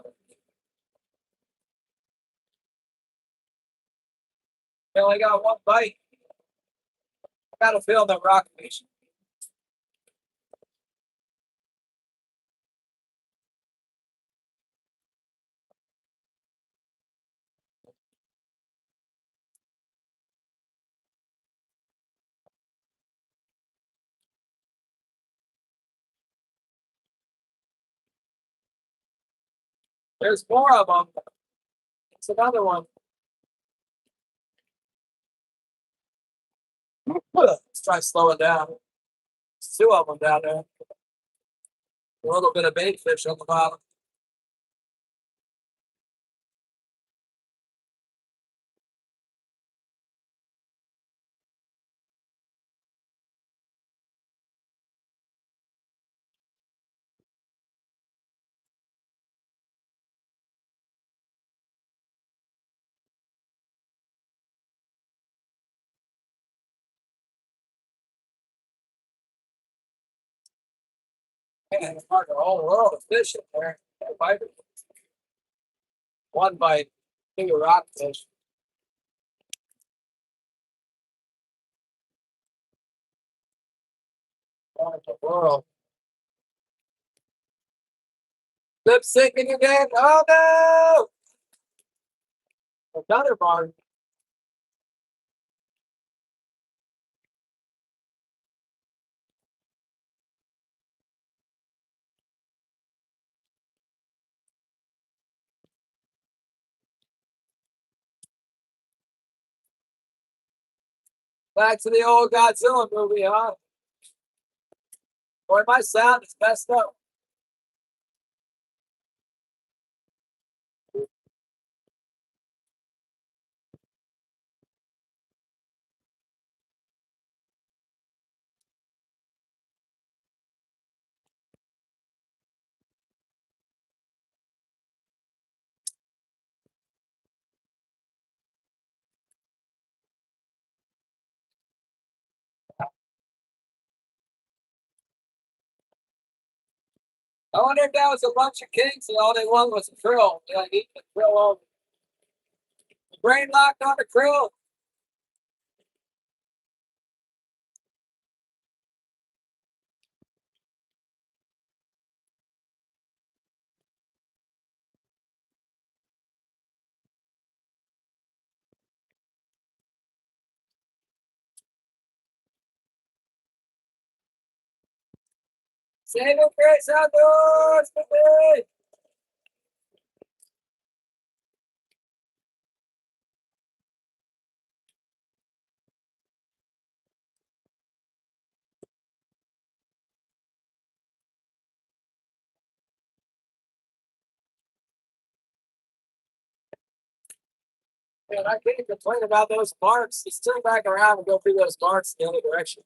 We only got one bite. I gotta feel the rockfish. There's more of them. It's another one. Let's try slowing down. There's 2 of them down there. A little bit of bait fish on the bottom. Man, there's a whole world of fish in there. One bite. Big rockfish. What in the world? Lip syncing again. Oh no! Another mark. Back to the old Godzilla movie, huh? Boy, my sound is messed up. I wonder if that was a bunch of kings and all they wanted was a krill. They like eating the krill over. Brain locked on the krill. Save it, Grace Outdoors, baby. Man, I can't complain about those marks. Just turn back around and go through those marks in the other direction.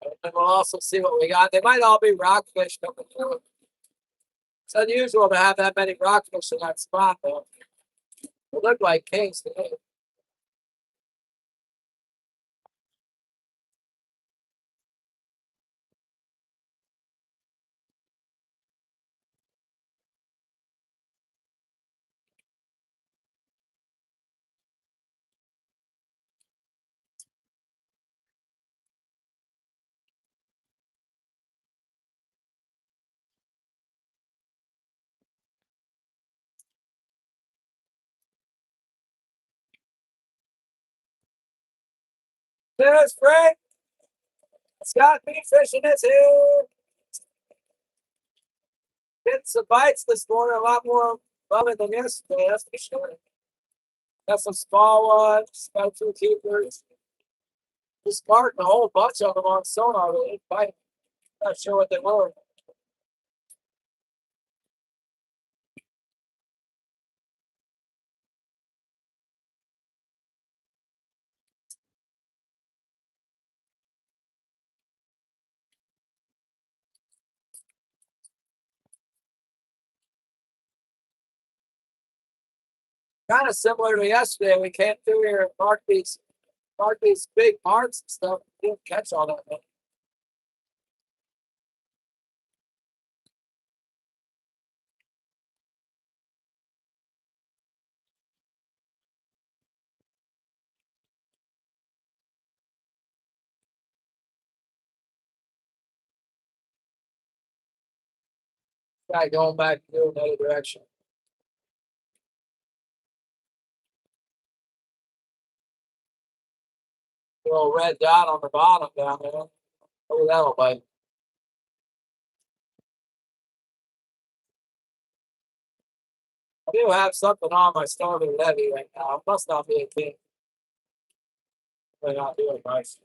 And then we'll also see what we got. They might all be rockfish coming through. It's unusual to have that many rockfish in that spot, though. They look like kings today. There's Frank. It's got me fishing his head. Getting some bites this morning, a lot more loving than yesterday, that's for sure. Got some small ones, got a few keepers. Just marked a whole bunch of them on Sonar, but they didn't bite. Not sure what they were. Kind of similar to yesterday. We came through here and marked these big marks and stuff. Didn't catch all that much. Guy going back to do another direction. Little red dot on the bottom down there. Oh, that'll bite. I do have something on my starboard levy right now. It must not be a king. May not do it nice.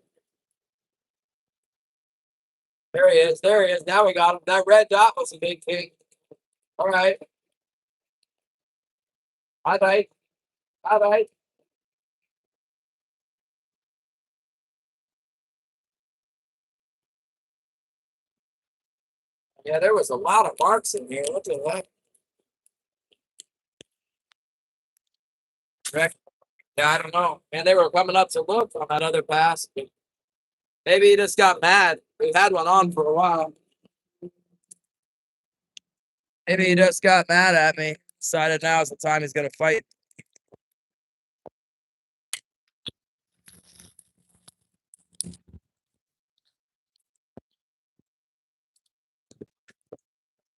There he is. There he is. Now we got him. That red dot was a big king. All right. All right. All right. Yeah, there was a lot of marks in here. Look at that. Correct. Yeah, I don't know. Man, they were coming up to look on that other pass. Maybe he just got mad. We've had one on for a while. Maybe he just got mad at me. Decided now is the time he's gonna fight.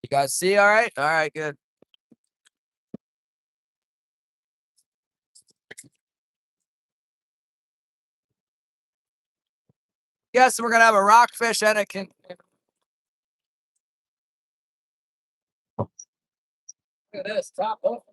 You guys see all right? All right, good. Yes, we're gonna have a rockfish and a king. Look at this top hook.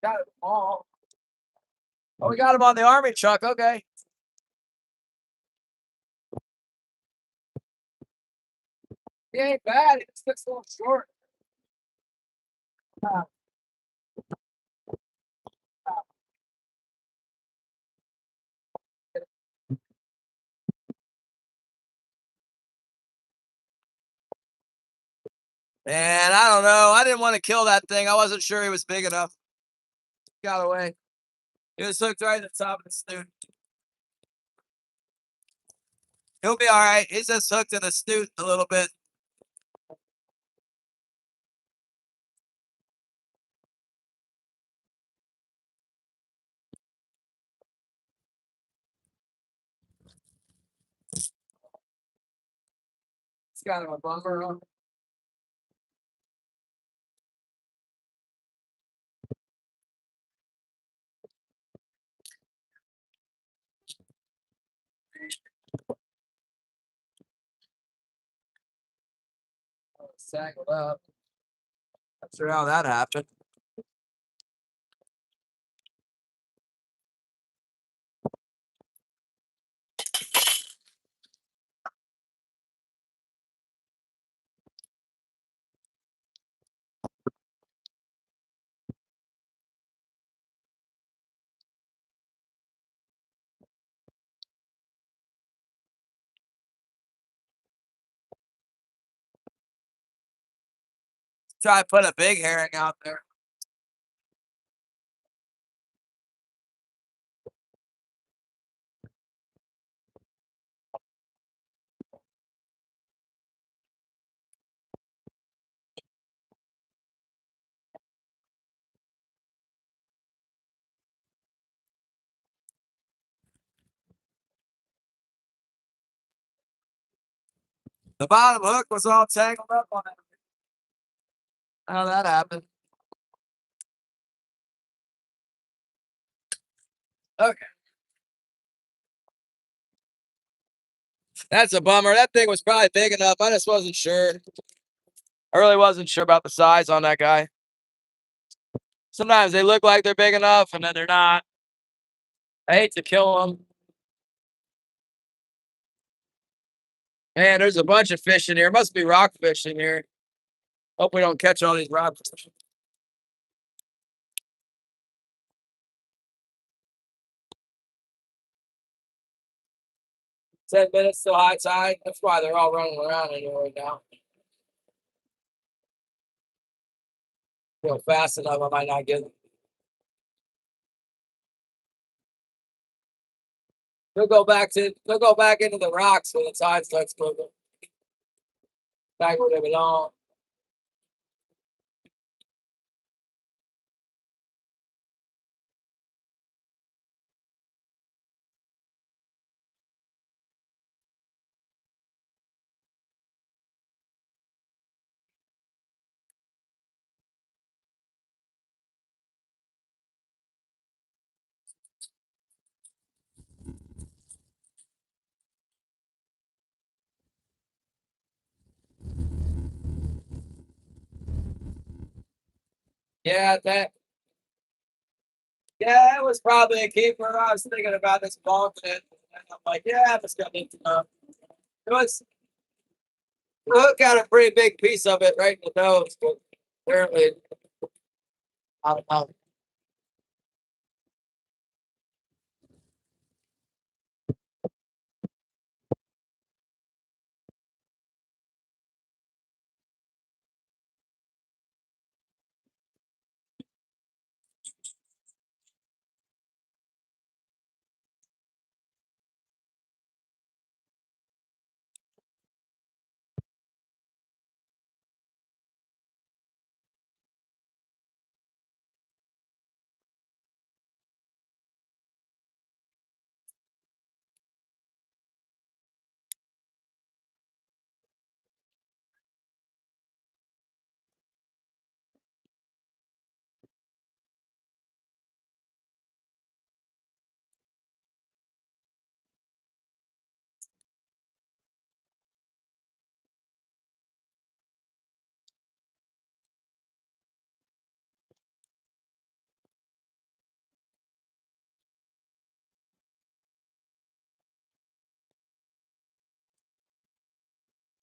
Got it all. Oh, we got him on the army truck. Okay. He ain't bad. He just looks a little short. Uh, Man, I don't know. I didn't want to kill that thing. I wasn't sure he was big enough. Got away. He was hooked right at the top of the snoot. He'll be all right. He's just hooked in the snoot a little bit. It's kind of a bummer. Huh? Tangled up. Not sure how that happened. Try to put a big herring out there. The bottom hook was all tangled up on it. How that happened? Okay. That's a bummer. That thing was probably big enough. I just wasn't sure. I really wasn't sure about the size on that guy. Sometimes they look like they're big enough and then they're not. I hate to kill them. Man, there's a bunch of fish in here. Must be rockfish in here. Hope we don't catch all these rockfish. 10 minutes till high tide. That's why they're all running around anyway now. Go fast enough, I might not get them. They'll go back into the rocks when the tide starts moving. Back where they belong. Yeah, it was probably a keeper. I was thinking about this bonking it. And I'm like, yeah, this got to know. It was the hook got a pretty big piece of it right in the nose, but apparently I don't know.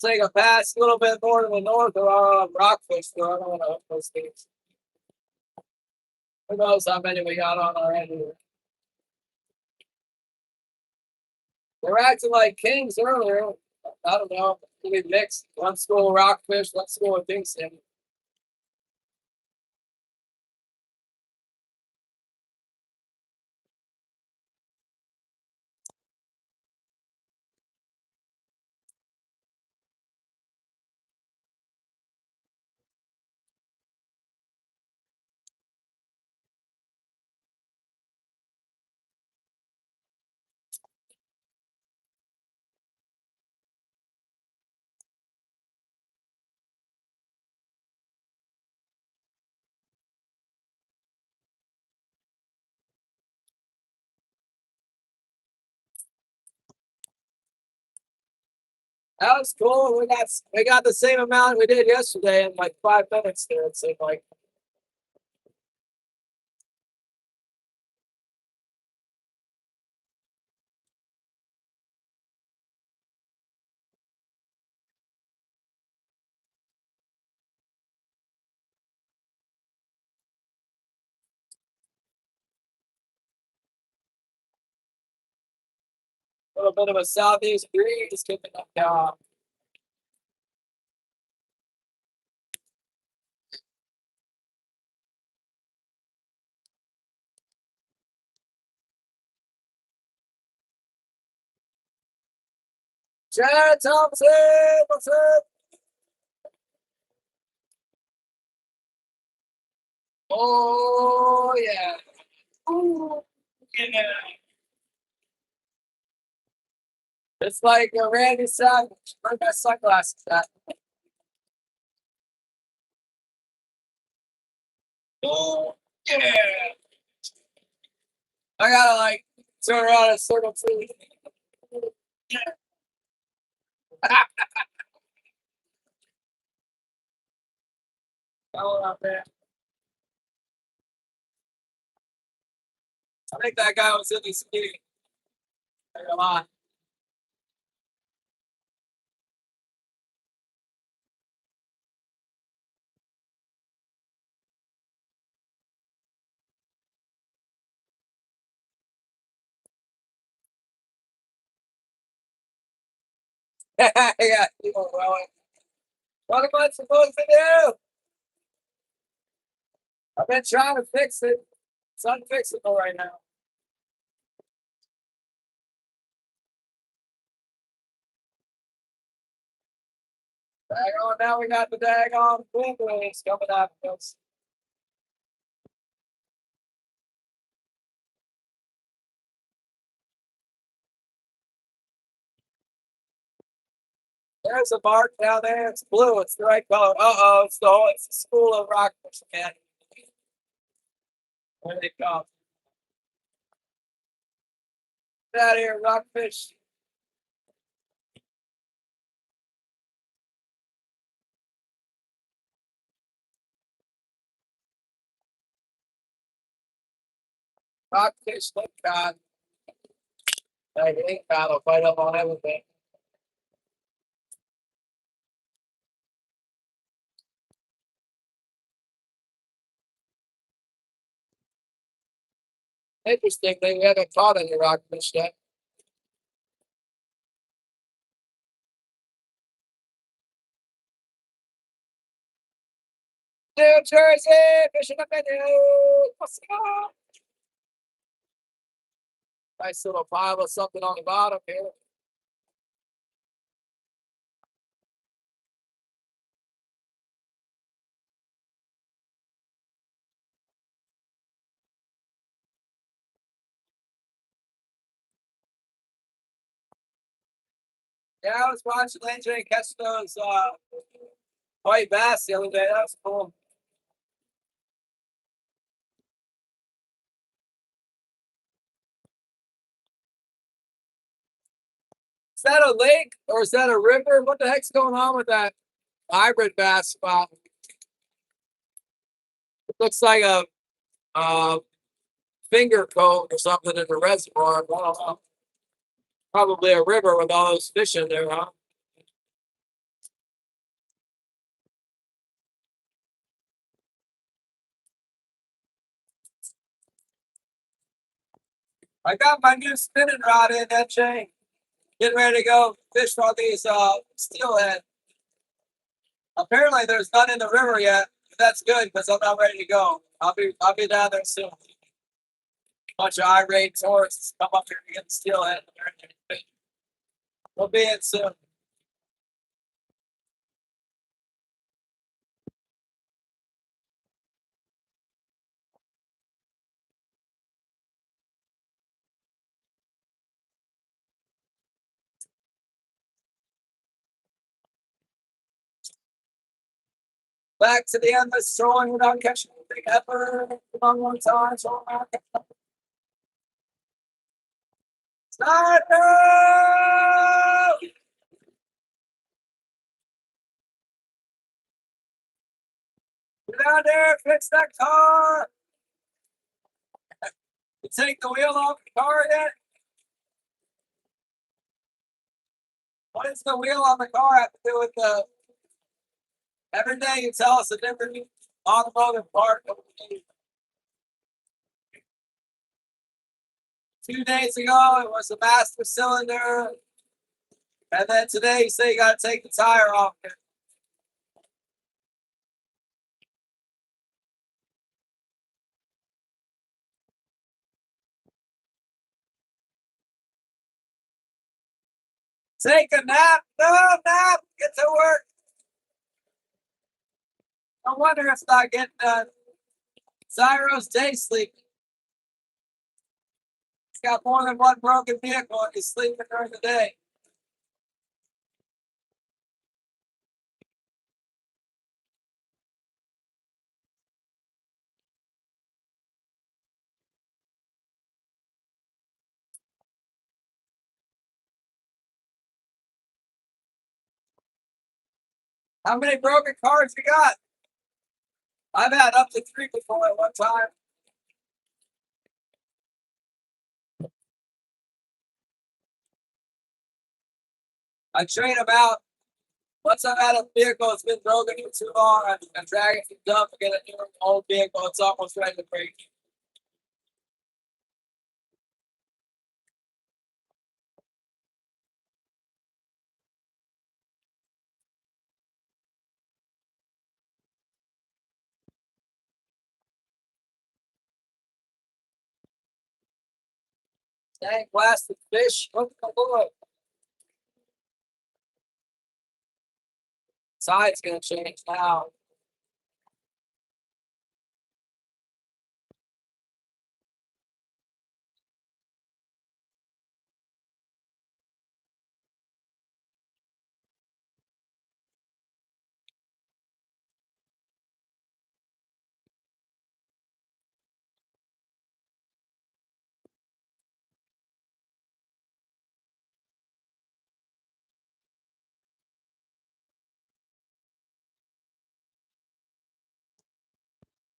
take a pass a little bit more to the north of our rockfish, so I don't want to hook those things. Who knows how many we got on our end here. They were acting like kings earlier. I don't know. We mixed one school rockfish, one school of things. That was cool. We got the same amount we did yesterday in like 5 minutes there, it seemed like. A little bit of a southeast breeze keeping up down. Jared Thompson, what's up? Oh yeah. Ooh, yeah. It's like a Randy Savage. Where's my sunglasses at? Oh yeah. I gotta like turn around and circle too. Going up there. I think that guy was in the ski. Come on. Yeah, people rowing. What am I supposed to do? I've been trying to fix it. It's unfixable right now. Daggone, now we got the daggone boom waves coming out of us. There's a bark down there. It's blue. It's the right color. Uh-oh, it's the school of rockfish again. There they come. Get out of here, rockfish. Rockfish, look, God. I think God will fight up on everything. Interestingly, we haven't caught any rockfish yet. New Jersey, fishing the menu. What's up? Nice little pile of something on the bottom here. Yeah, I was watching AJ catch those white bass the other day. That was cool. Is that a lake or is that a river? What the heck's going on with that hybrid bass spot? It looks like a uh, finger cone or something in the reservoir. I don't know. Probably a river with all those fish in there, huh? I got my new spinning rod in that chain. Getting ready to go fish on these steelhead. Apparently there's none in the river yet. That's good because I'm not ready to go. I'll be down there soon. Bunch of irate tourists come up here to get the steelhead. We'll be in soon. Back to the endless throwing without catching anything ever. Long time. Sniper! Get out there, fix that car. You take the wheel off the car yet? What does the wheel on the car have to do with the? Every day you tell us a different automotive part. 2 days ago, it was the master cylinder. And then today, you say you got to take the tire off it. Take a nap. No nap. Get to work. No wonder it's not getting done. Zyro's day sleeping. He's got more than one broken vehicle and he's sleeping during the day. How many broken cars you got? I've had up to 3 before at one time. I trade them out. Once I've had a vehicle that's been broken for too long, I drag it to the dump and get a new old vehicle. It's almost ready to break. Dang blasted fish. Look at the Lord. Side's gonna change now.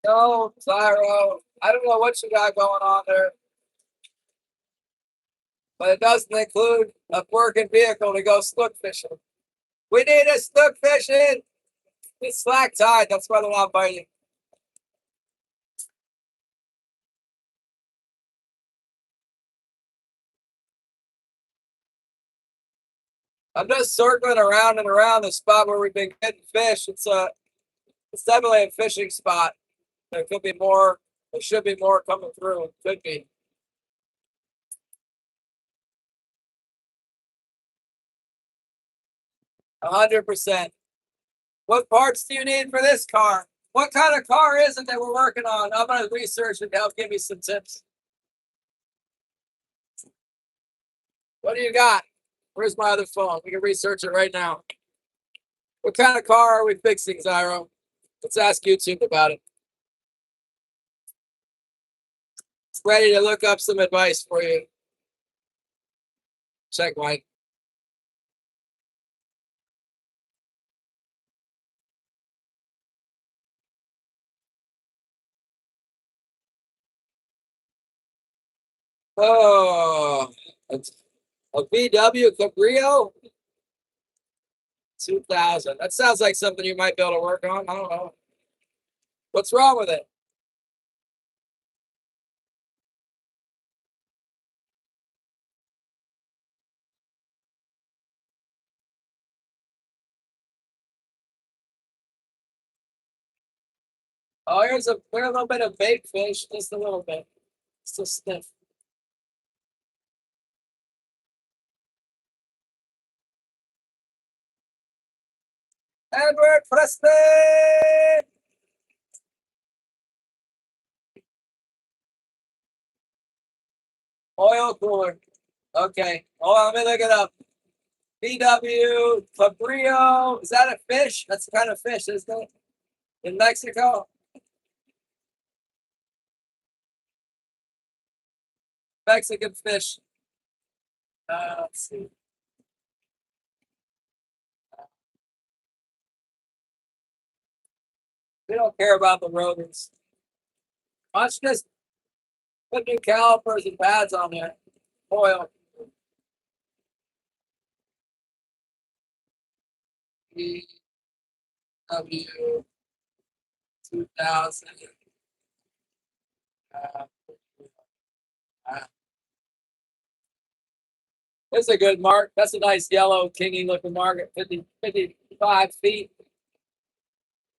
No, Zyro. I don't know what you got going on there, but it doesn't include a working vehicle to go snook fishing. We need a snook fishing. It's slack tide. That's why they're not biting. I'm just circling around and around the spot where we've been getting fish. It's definitely a fishing spot. There could be more. There should be more coming through. It could be. 100%. What parts do you need for this car? What kind of car is it that we're working on? I'm gonna research and help give me some tips. What do you got? Where's my other phone? We can research it right now. What kind of car are we fixing, Zyro? Let's ask YouTube about it. It's ready to look up some advice for you. Check Mike. Oh, it's a VW Cabrio 2000. That sounds like something you might be able to work on. I don't know. What's wrong with it? Oh, here's a little bit of bait fish, just a little bit. Just a sniff. Edward Preston! Oil cooler. Okay. Hold on, let me look it up. BW Fabrio. Is that a fish? That's the kind of fish, isn't it? In Mexico? Mexican fish. Let's see. We don't care about the rodents. Let's just put new calipers and pads on there. Oil. BW 2000. Uh, This is a good mark. That's a nice yellow kingy looking mark at 55 feet.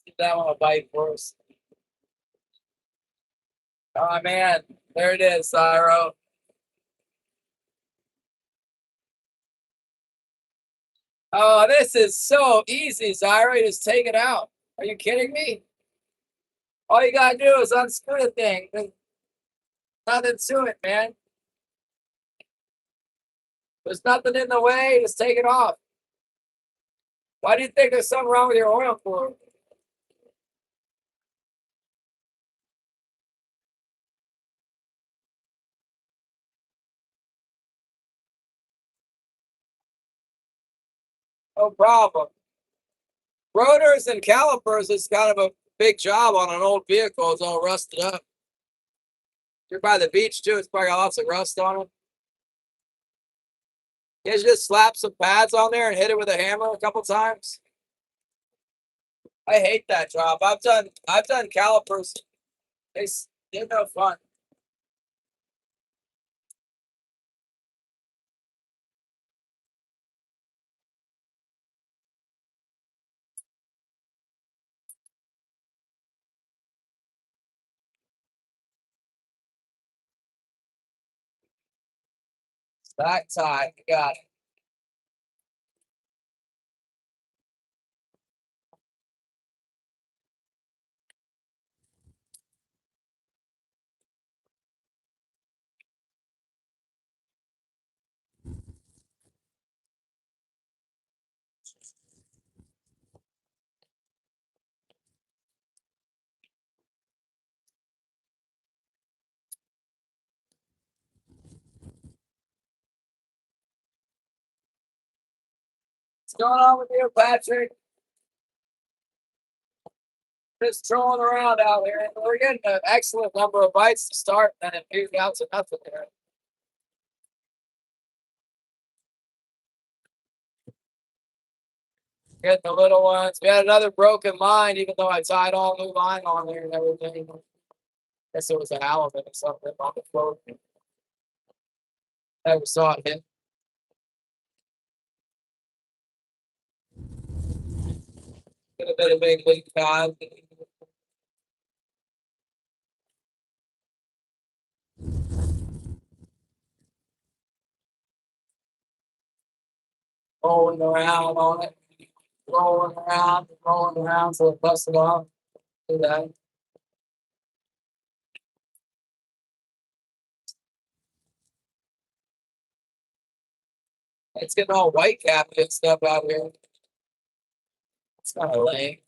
Give that one a bite for us. Oh man, there it is, Cyro. Oh, this is so easy, Zyro. You just take it out. Are you kidding me? All you gotta do is unscrew the thing. There's nothing to it, man. There's nothing in the way. Just take it off. Why do you think there's something wrong with your oil cooler? No problem. Rotors and calipers is kind of a big job on an old vehicle. It's all rusted up. You're by the beach too. It's probably got lots of rust on it. You just slap some pads on there and hit it with a hammer a couple times. I hate that job. I've done calipers. They're no fun. Back tie. You got it. What's going on with you, Patrick? Just trolling around out here. We're getting an excellent number of bites to start, and it petered out to nothing there. Getting the little ones. We had another broken line, even though I tied all new line on there and everything. Guess it was a halibut or something on the float. Never saw it hit. Get a bit of big leak pad. Rolling around on it. Rolling around so it busted off. Do that. It's getting all white capped and stuff out here. It's kind of lame.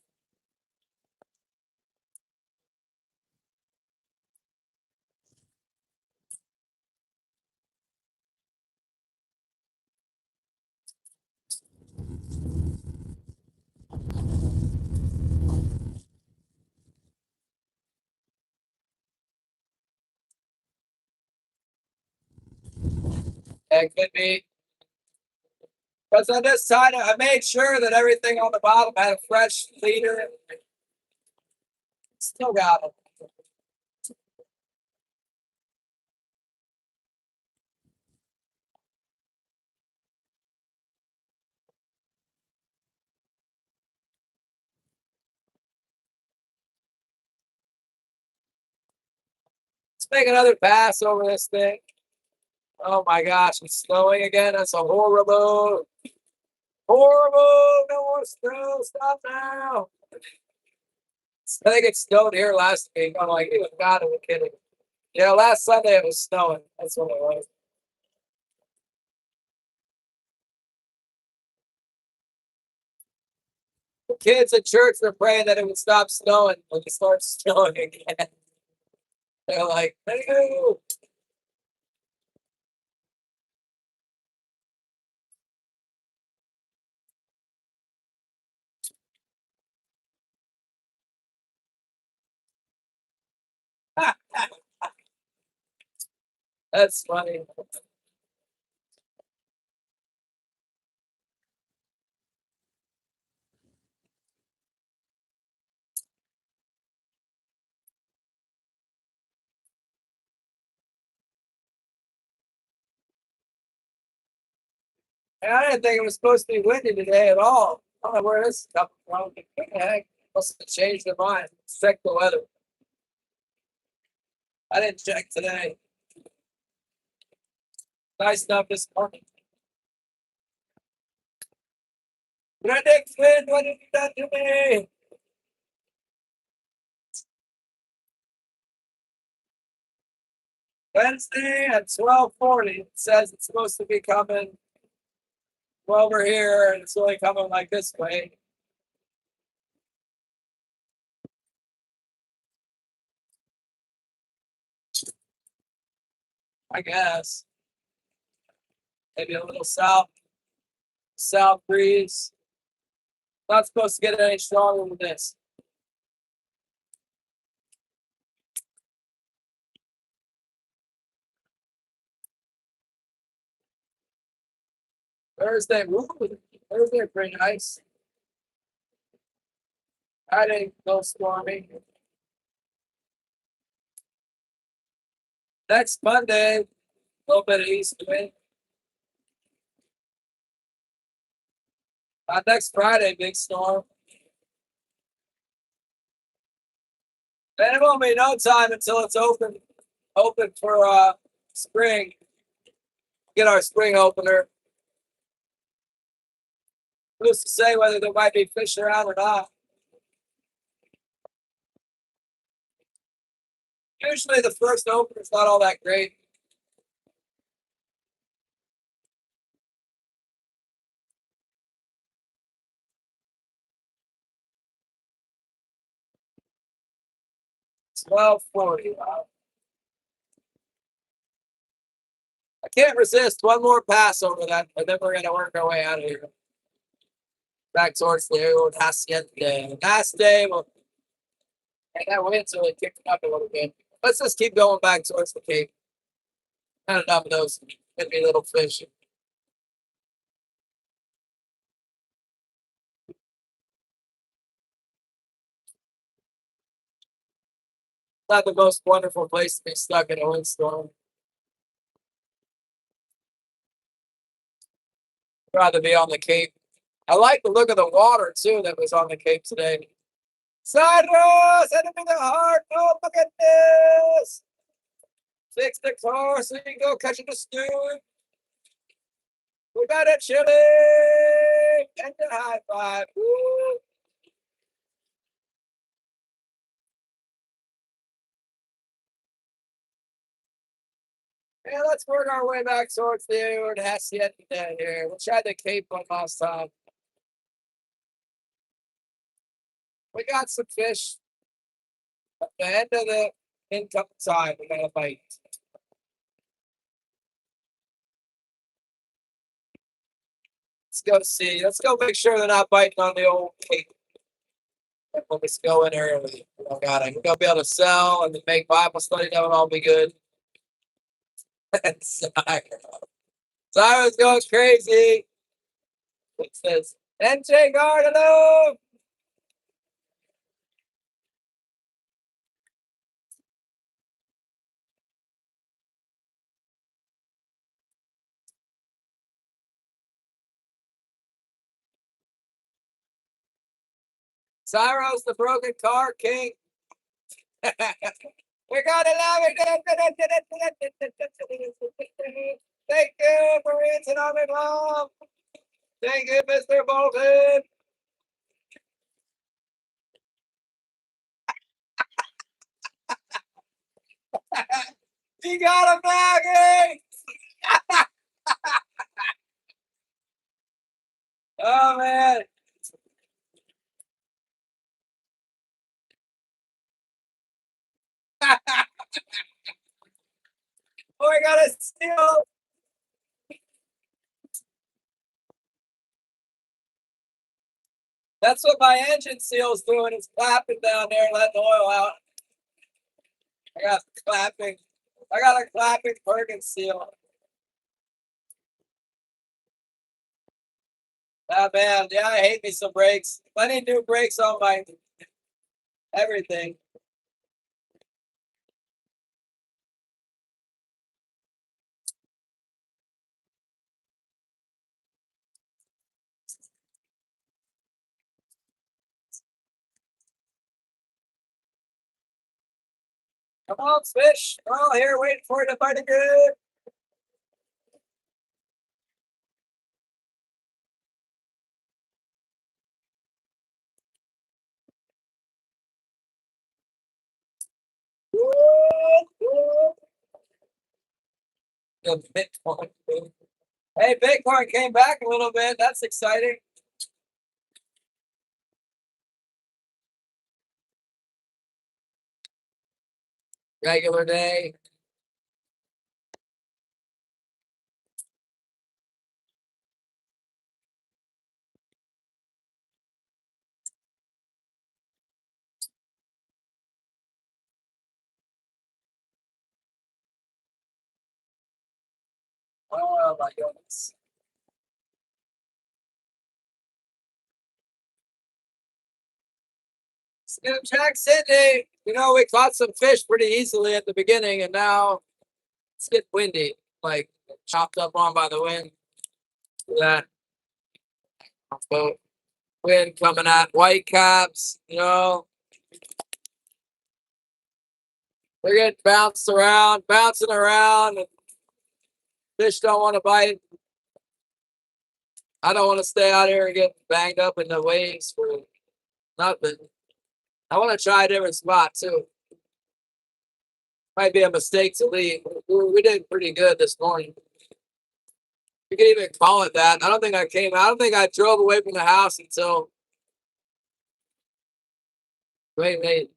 It could be. Because on this side, I made sure that everything on the bottom had a fresh leader. Still got it. Let's make another pass over this thing. Oh my gosh, it's snowing again. That's a horrible, horrible. No more snow. Stop now. I think it snowed here last week. I'm like, oh God, I'm kidding. Yeah, last Sunday it was snowing. That's what it was. The kids at church were praying that it would stop snowing when it starts snowing again. They're like, no. That's funny. And I didn't think it was supposed to be windy today at all. I don't know where this is coming from. What the heck? Must have changed their mind. Check the weather. I didn't check today. Nice enough this morning. Predict win. What have you done to me? Wednesday at 12:40. It says it's supposed to be coming over here, and it's only coming like this way. I guess. Maybe a little south breeze. Not supposed to get any stronger than this. Thursday, ooh, Thursday pretty nice. Friday, go stormy. Next Monday, a little bit of east wind. Next Friday, big storm. Then it won't be no time until it's open for spring. Get our spring opener. Who's to say whether there might be fish around or not? Usually the first opener is not all that great. It's 12:40. I can't resist one more pass over that, and then we're gonna work our way out of here. Back towards the old hacienda. Last day, well, and that wind's really kicked it up a little bit. Let's just keep going back towards the cape. Not enough of those nippy little fish. Not the most wonderful place to be stuck in a windstorm. I'd rather be on the cape. I like the look of the water too that was on the cape today. Cyrus, send me the heart. Oh, look at this. Fix the car so you can go catch the stew. We got it, chili. And the high five. Woo. Yeah, let's work our way back towards the hacienda here. We'll try the cape one last time. We got some fish. At the end of the income time, we got a bite. Let's go see. Let's go make sure they're not biting on the old cape. Let's go in early. Oh God, I'm gonna be able to sell and make Bible study. That would all be good. Cyrus going crazy. It says, NJ Gardalo. Cyrus, the broken car king. We got 11. Thank you for reaching on it, love. Thank you, Mr. Bolton. You got a baggie. Oh, man. Oh, I got a steal. That's what my engine seal's doing. It's clapping down there, letting oil out. I got clapping. I got a clapping Perkins seal. Ah, man. Yeah, I hate me some brakes. Plenty new brakes on my everything. Come on, fish. We're all here waiting for it to fight good. The Bitcoin. Hey, Bitcoin came back a little bit. That's exciting. Regular day. Oh my goodness. Scoop Jack Sydney. You know, we caught some fish pretty easily at the beginning, and now it's getting windy. Like chopped up on by the wind. That boat. Wind coming at white caps, you know. They're getting bounced around, bouncing around, and fish don't want to bite. I don't want to stay out here and get banged up in the waves for nothing. I want to try a different spot too. Might be a mistake to leave. We did pretty good this morning. You can even call it that. I don't think I came. I don't think I drove away from the house until way late.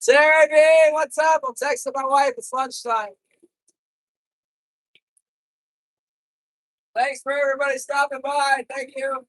Sergey, what's up? I'm texting my wife. It's lunchtime. Thanks for everybody stopping by. Thank you.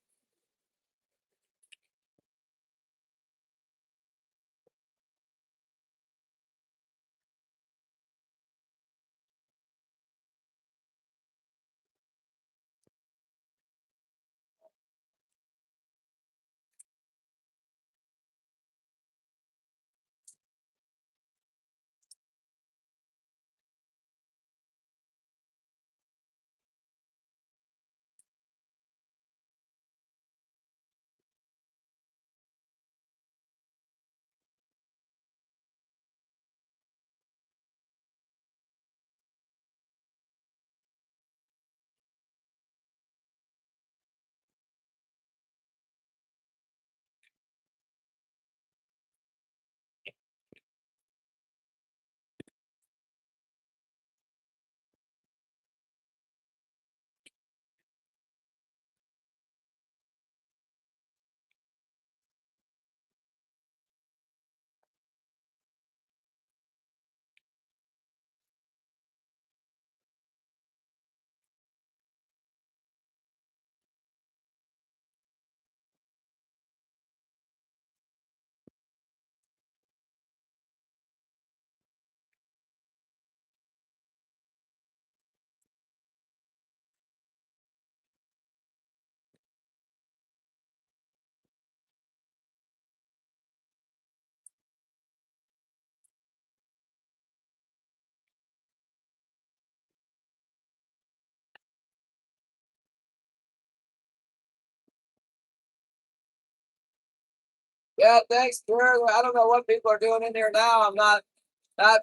Yeah, thanks, Drew. I don't know what people are doing in here now. I'm not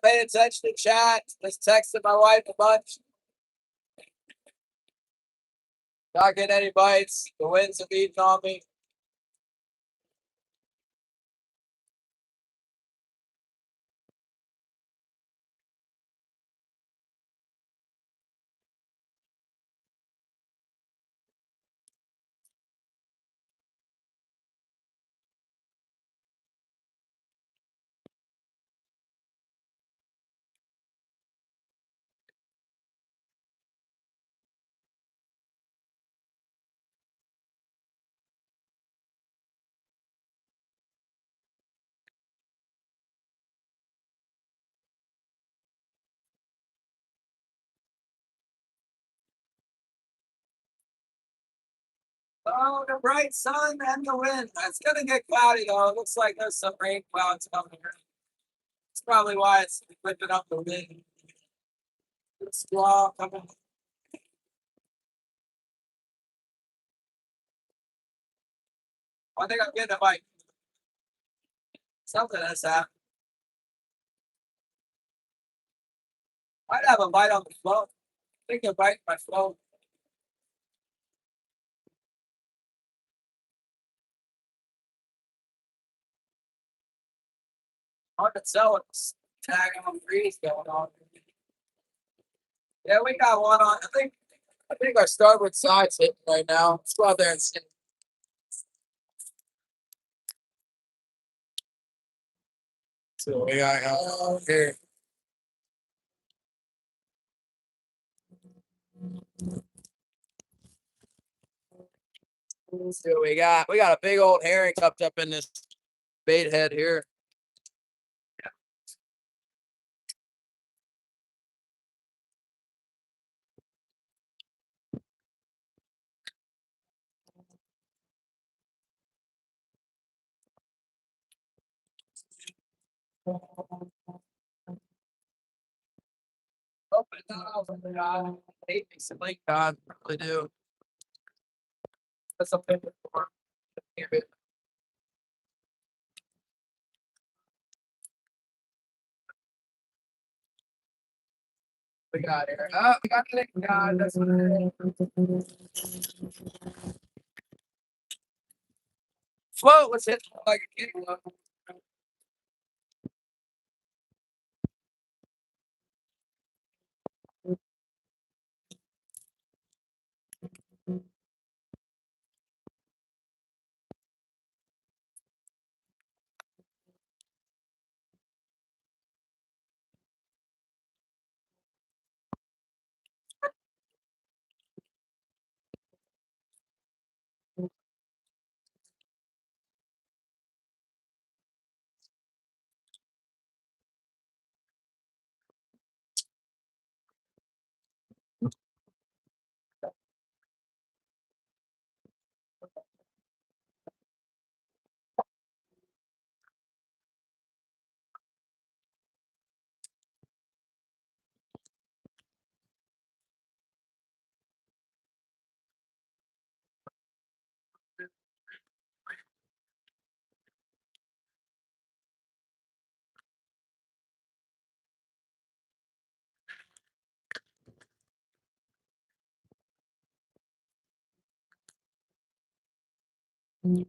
paying attention to chat. Just texting my wife a bunch. Not getting any bites. The winds have eaten on me. Oh, the bright sun and the wind. It's gonna get cloudy though. It looks like there's some rain clouds coming. That's probably why it's whipping up the wind. It's squall coming. I think I'm getting a bite. Something has happened. I'd have a bite on the float. I think a bite my float. Hard to tell what's tag on breeze going on. Yeah, we got one on. I think our starboard side's hitting right now. Let's go out there and see. So we got here. Let's see what we got. We got a big old herring tucked up in this bait head here. Open it up. God. I hate me some lake cod. I really do. That's a paper for it. We got here. Oh, we got the lake cod. That's what it is. Float was hitting like a kitty one. Small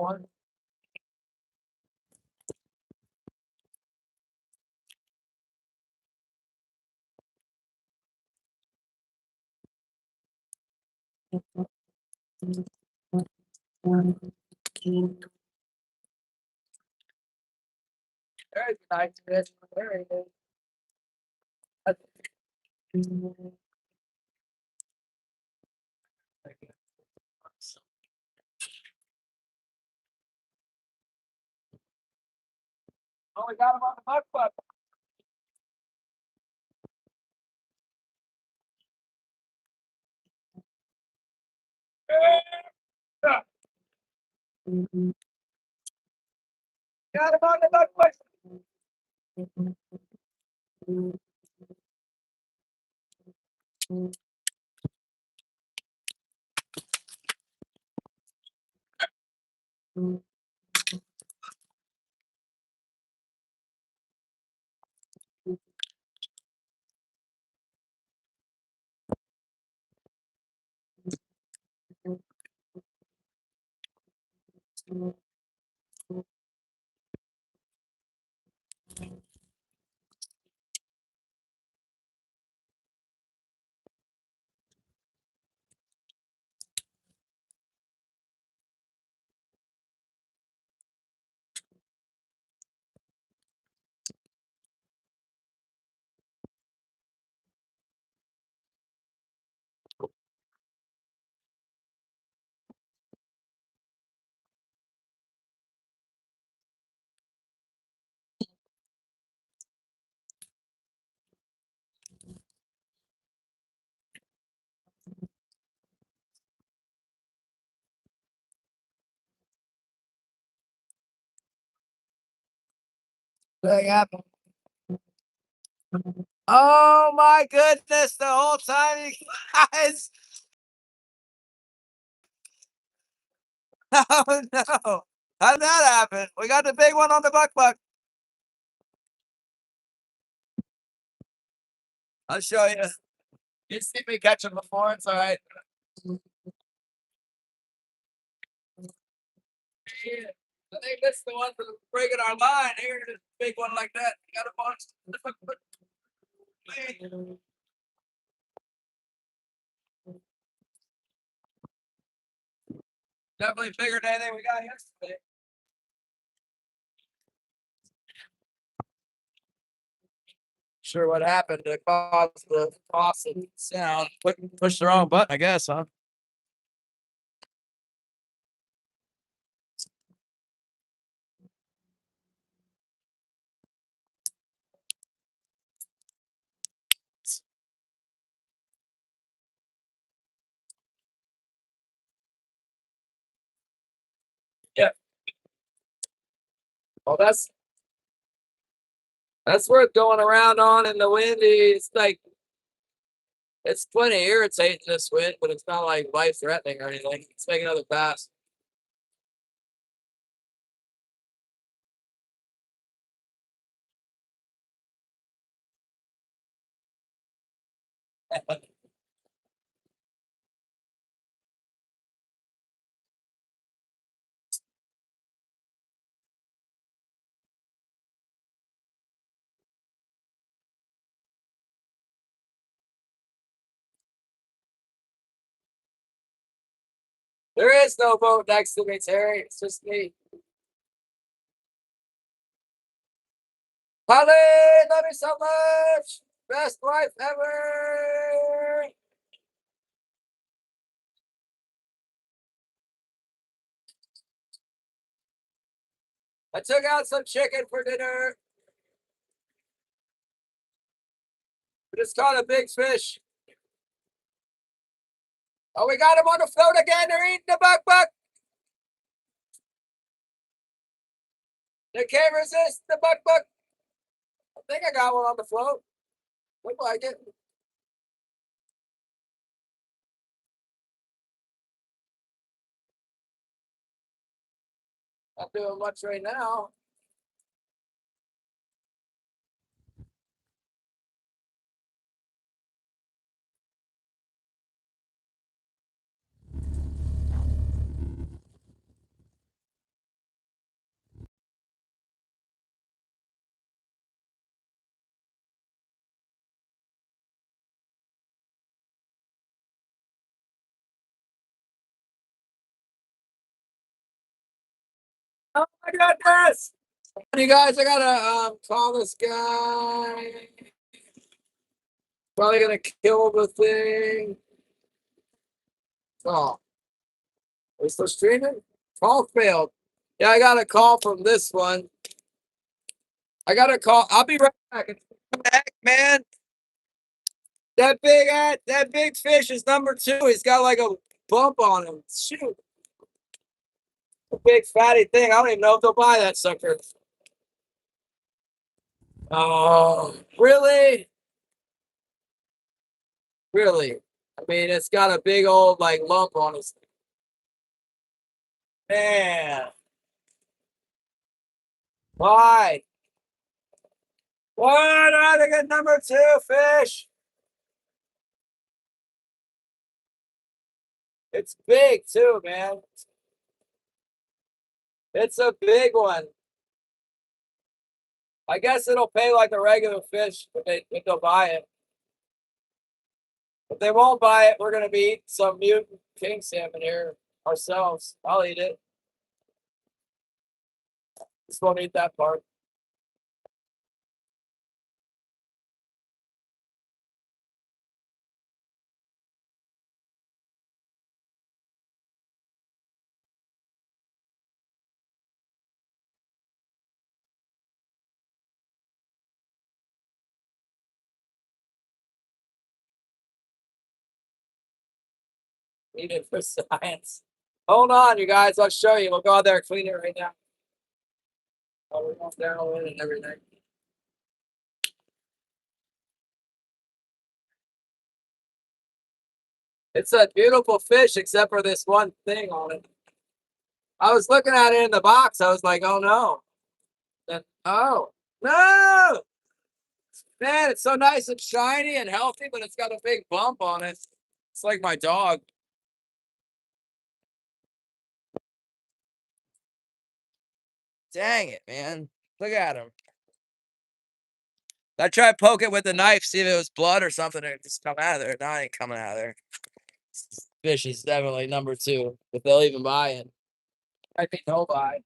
one. Very nice. Very good. Oh, we got him on the buck buck. Got him on the buck buck. Thing happened. Oh my goodness! The whole time, you guys. Oh no! How did that happen? We got the big one on the buck buck. I'll show you. You've seen me catch them before. It's all right. Yeah. I think that's the one for breaking our line. Here's a big one like that. You got a bunch. Definitely bigger than anything we got yesterday. Sure, what happened to cause the awesome sound? Push the wrong button, I guess, huh? Yeah. Well, that's worth going around on in the wind. It's like it's plenty irritating this wind, but it's not like life threatening or anything. Let's make another pass. There is no boat next to me, Terry. It's just me. Holly, love you so much. Best wife ever. I took out some chicken for dinner. We just caught a big fish. Oh, we got him on the float again. They're eating the buck. They can't resist the buck. I think I got one on the float. Look like it. Not doing much right now. Oh my goodness! You guys, I gotta call this guy. Probably gonna kill the thing. Oh, are we still streaming? Call failed. Yeah, I got a call from this one. I got a call. I'll be right back. Back, man. That big fish is number 2. He's got like a bump on him. Shoot. A big fatty thing. I don't even know if they'll buy that sucker. Oh, really? Really? I mean, it's got a big old like lump on it. Man. Why? Why not I get number 2 fish? It's big too, man. It's a big one. I guess it'll pay like a regular fish if they'll buy it. If they won't buy it, we're gonna be eating some mutant king salmon here ourselves. I'll eat it. Just won't eat that part. Eat it for science. Hold on, you guys. I'll show you. We'll go out there and clean it right now. Oh, we're going down in and everything. It's a beautiful fish, except for this one thing on it. I was looking at it in the box. I was like, oh no. Then, oh, no. Man, it's so nice and shiny and healthy, but it's got a big bump on it. It's like my dog. Dang it, man. Look at him. I tried to poke it with a knife, see if it was blood or something, and it just come out of there. No, it ain't coming out of there. Fish is definitely number 2, if they'll even buy it. I think they'll buy.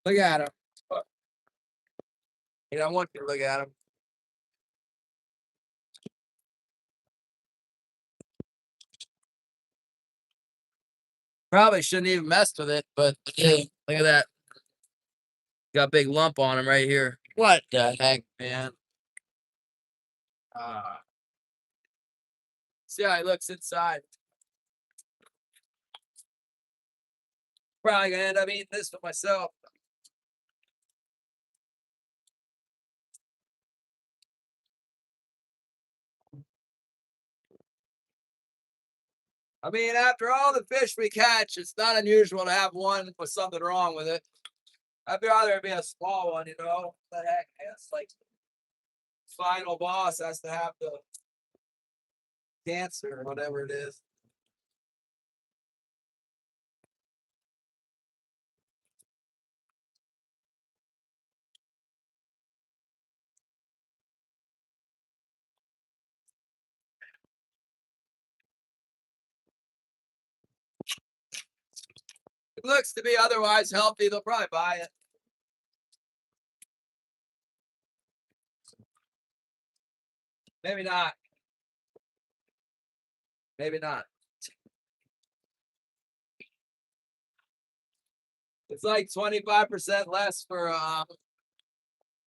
Look at him. You don't want you to look at him. Probably shouldn't even mess with it, but look at that. Got a big lump on him right here. What the heck, man? See how he looks inside. Probably gonna end up eating this for myself. I mean, after all the fish we catch, it's not unusual to have one with something wrong with it. I'd rather it be a small one, you know. What the heck, man? It's like final boss has to have the cancer or whatever it is. It looks to be otherwise healthy. They'll probably buy it. Maybe not. Maybe not. It's like 25% less for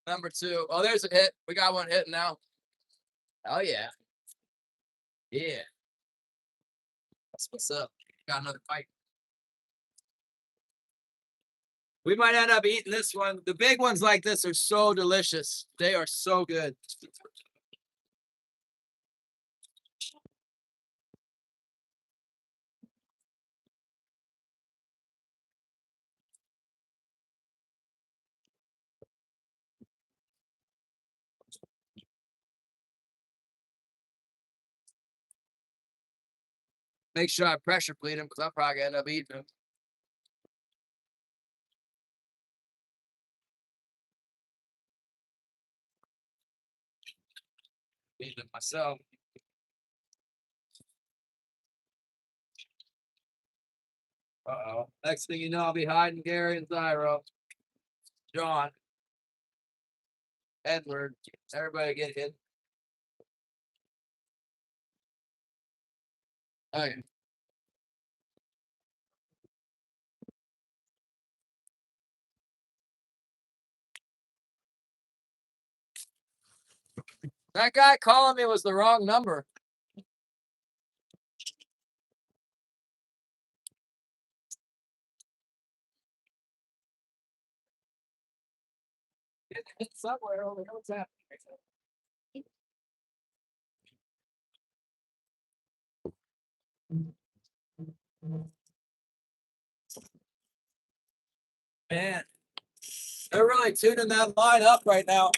number 2. Oh, there's a hit. We got one hitting now. Oh yeah. Yeah, that's what's up. Got another fight. We might end up eating this one. The big ones like this are so delicious. They are so good. Make sure I pressure bleed them because I'm probably gonna end up eating them. Eating them myself. Uh-oh. Next thing you know, I'll be hiding Gary and Zyro. John. Edward. Everybody get hit. Okay. That guy calling me was the wrong number. It's somewhere over here. What's happening? Man, they're really tuning that line up right now.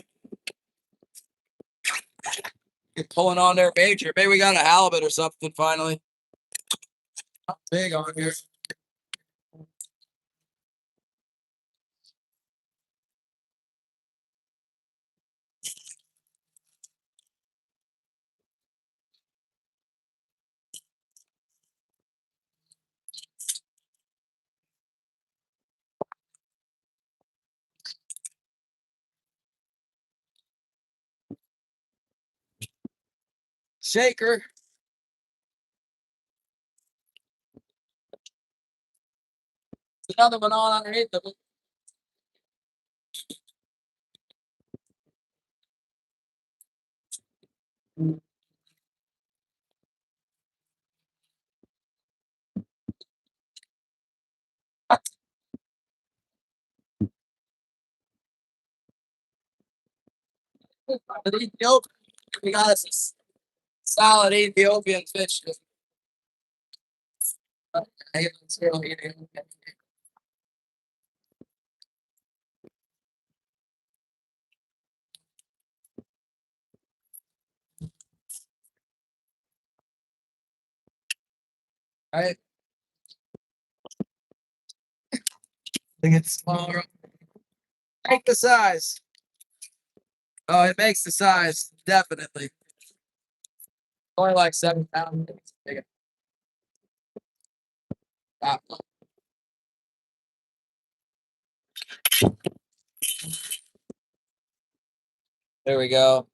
You're pulling on their major. Maybe we got a halibut or something finally. Not big on here. Shaker. There's another one on underneath them. We got us a solid Ethiopian fish. Right? I think it's smaller. Make the size. Oh, it makes the size, definitely. Only like 7 pounds. Ah, there we go.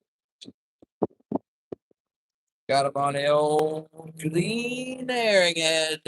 Got him on the old green herring head.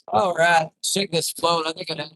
All right, shake this float. I think I have.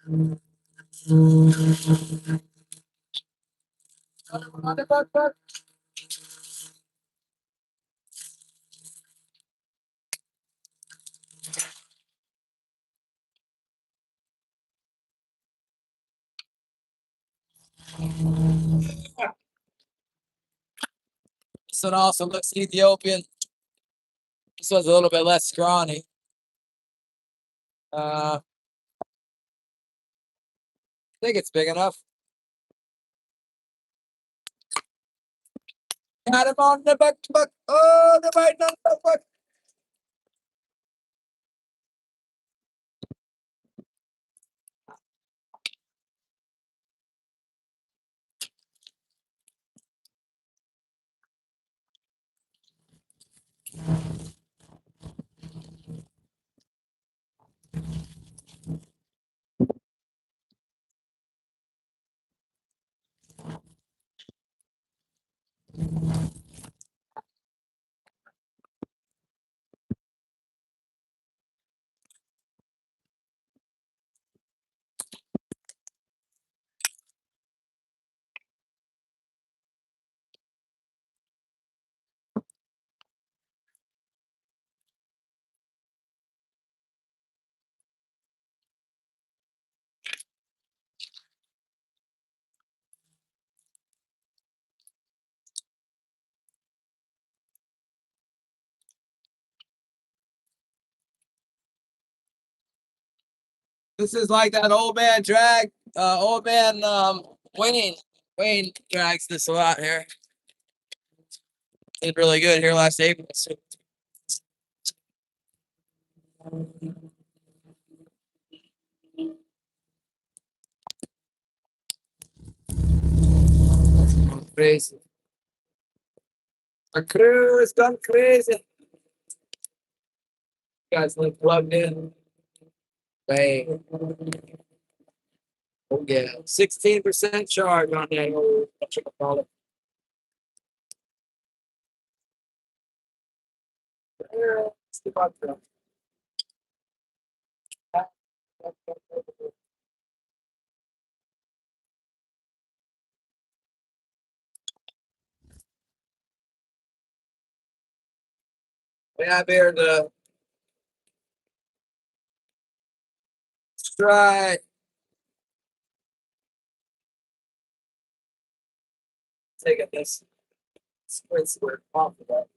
This one also looks Ethiopian. This one's a little bit less scrawny. I think it's big enough. Got him on the buck. Oh, the bite on the buck. This is like that old man drag. Old man Wayne. Wayne drags this a lot here. Did really good here last April. Crazy. Our crew is gone crazy. You guys look plugged in. Bang. Oh yeah. 16% charge on that old whatchamacallit. It's the butt truck. We have here the try. Taking this squid squirt off of that.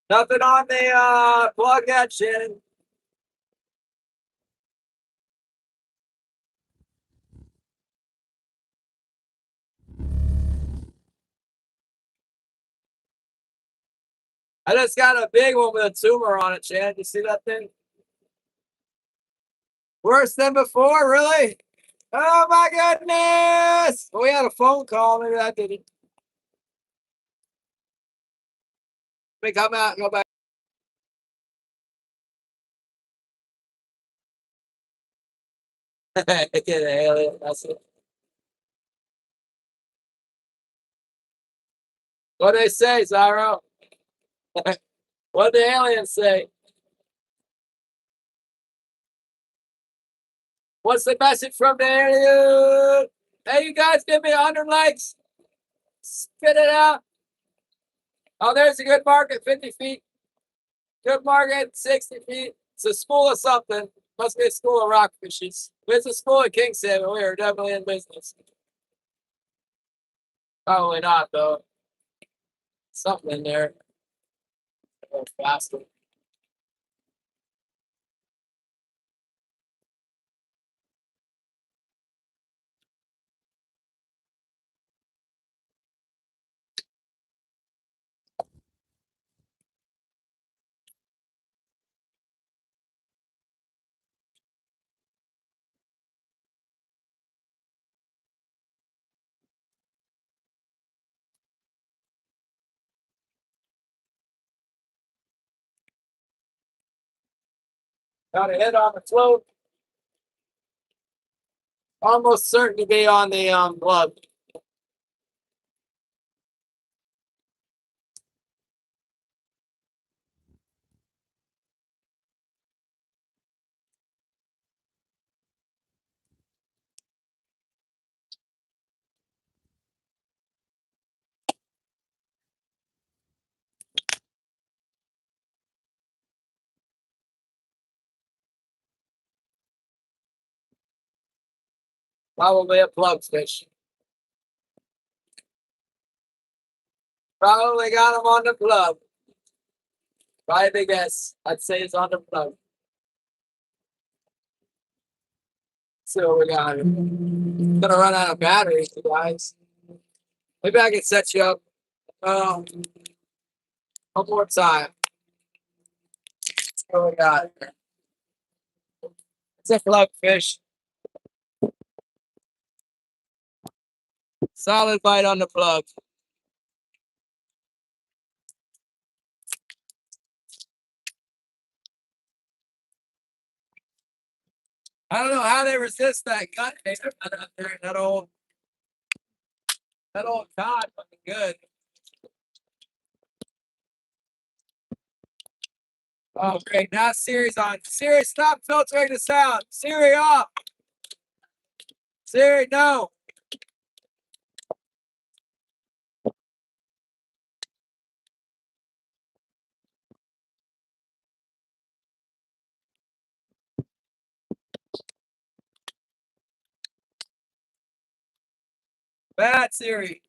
Nothing on the plug that Shannon. I just got a big one with a tumor on it, Shannon. You see that thing? Worse than before, really? Oh my goodness! Well, we had a phone call. Maybe that didn't. Let me come out and go back. Get an alien. That's it. What they say, Zyro? What the aliens say? What's the message from the alien? Hey, you guys, give me 100 likes. Spit it out. Oh, there's a good market, 50 feet. Good market, 60 feet. It's a school of something. Must be a school of rockfishes. If it's a school of king salmon, we are definitely in business. Probably not, though. Something in there. A little faster. Got a hit on the float. Almost certain to be on the glove. Probably a plug fish. Probably got him on the plug. Probably big guess. I'd say it's on the plug. So we got it. Gonna run out of batteries, you guys. Maybe I can set you up one more time. So we got it. It's a plug fish. Solid bite on the plug. I don't know how they resist that cut. That old cod looking good. Oh, great. Now Siri's on. Siri, stop filtering the sound. Siri, off. Siri, no. Bad Siri.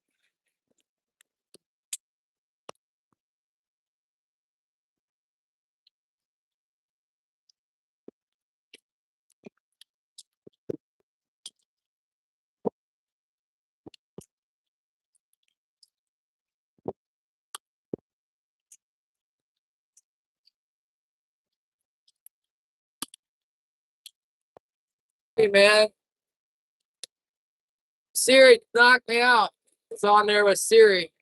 Hey, man. Siri, knock me out. It's on there with Siri.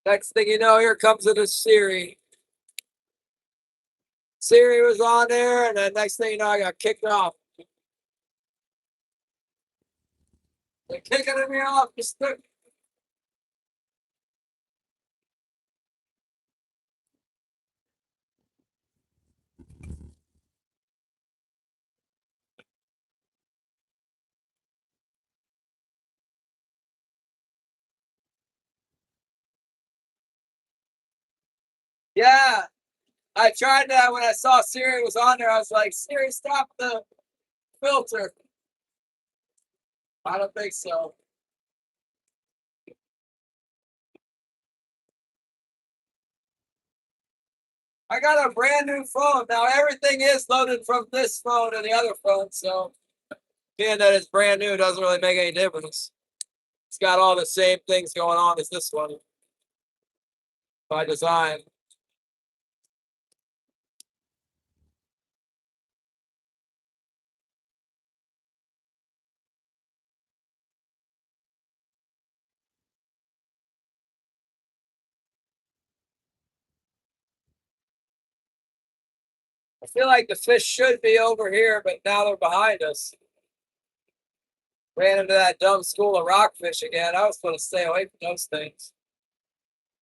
Next thing you know, here comes it a Siri. Siri was on there, and then next thing you know, I got kicked off. They're kicking me off. Yeah, I tried that when I saw Siri was on there. I was like, Siri, stop the filter. I don't think so. I got a brand new phone. Now everything is loaded from this phone and the other phone, so being that it's brand new doesn't really make any difference. It's got all the same things going on as this one by design. I feel like the fish should be over here, but now they're behind us. Ran into that dumb school of rockfish again. I was going to stay away from those things.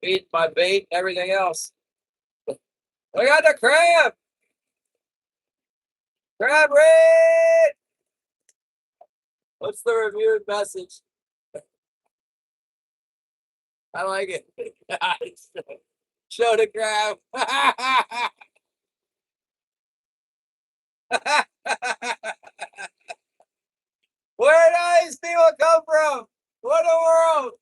Eat my bait and everything else. I got the crab! Crab raid! What's the reviewed message? I like it. Show the crab. Where do these people come from? What in the world?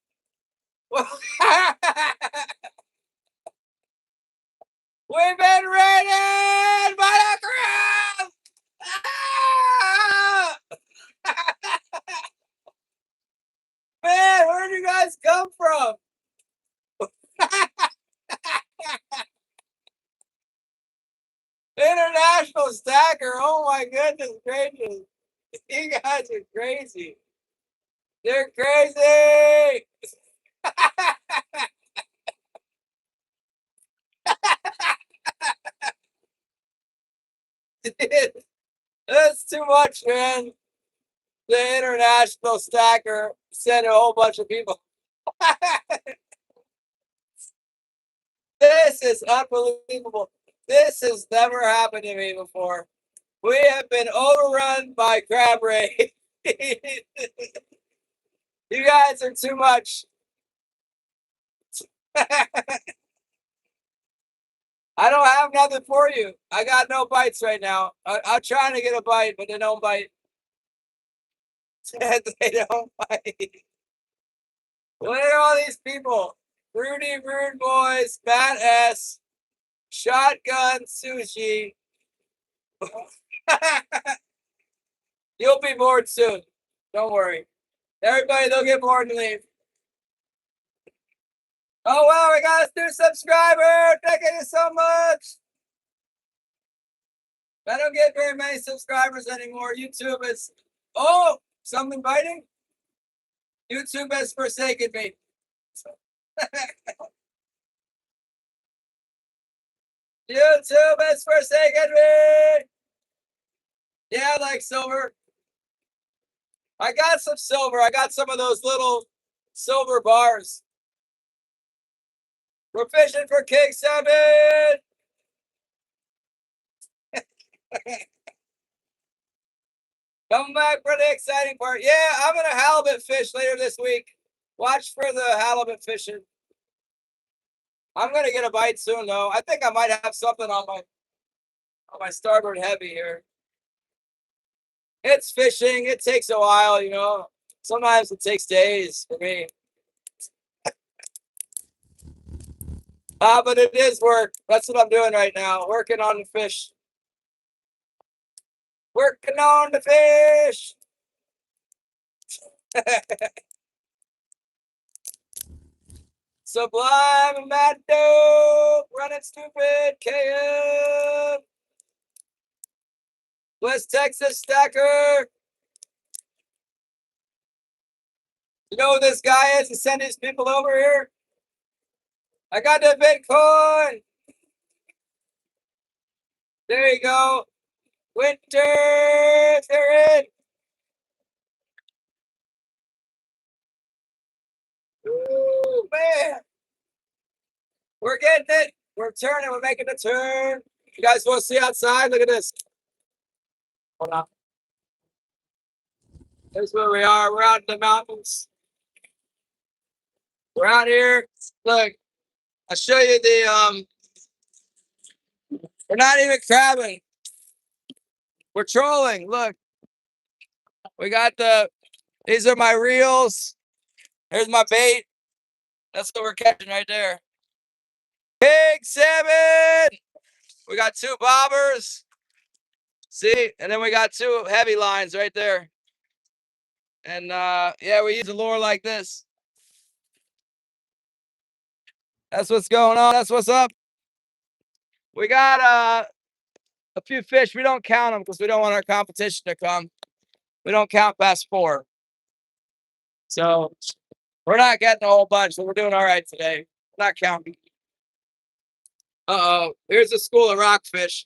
We've been raided by the crab! Man, where did you guys come from? International stacker. Oh my goodness gracious. You guys are crazy. They're crazy. That's too much, man. The international stacker sent a whole bunch of people. This is unbelievable. This has never happened to me before. We have been overrun by crab ray. You guys are too much. I don't have nothing for you. I got no bites right now. I'm trying to get a bite, but they don't bite. They don't bite. Look at all these people. Rudy Rude Boys, Matt S, Shotgun Sushi. You'll be bored soon. Don't worry. Everybody, they'll get bored and leave. Oh, wow, we got a new subscriber. Thank you so much. I don't get very many subscribers anymore. YouTube is, oh, something biting? YouTube has forsaken me. YouTube has forsaken me. Yeah, I like silver. I got some silver. I got some of those little silver bars. We're fishing for King 7. Coming back for the exciting part. Yeah, I'm going to halibut fish later this week. Watch for the halibut fishing. I'm going to get a bite soon, though. I think I might have something on my starboard heavy here. It's fishing. It takes a while, you know. Sometimes it takes days for me. But it is work. That's what I'm doing right now. Working on the fish. Working on the fish. Sublime and Mad Dope. Running stupid. KM. West Texas Stacker. You know who this guy is to send his people over here? I got the Bitcoin. There you go. Winter, they're in. Ooh, man. We're getting it. We're turning. We're making a turn. You guys want to see outside? Look at this. Hold on. Here's where we are. We're out in the mountains. We're out here. Look, I'll show you the we're not even crabbing. We're trolling. Look. We got these are my reels. Here's my bait. That's what we're catching right there. King 7. We got 2 bobbers. See? And then we got 2 heavy lines right there. And yeah, we use a lure like this. That's what's going on. That's what's up. We got a few fish. We don't count them because we don't want our competition to come. We don't count past 4. So we're not getting a whole bunch, but we're doing all right today. We're not counting. Uh-oh. Here's a school of rockfish.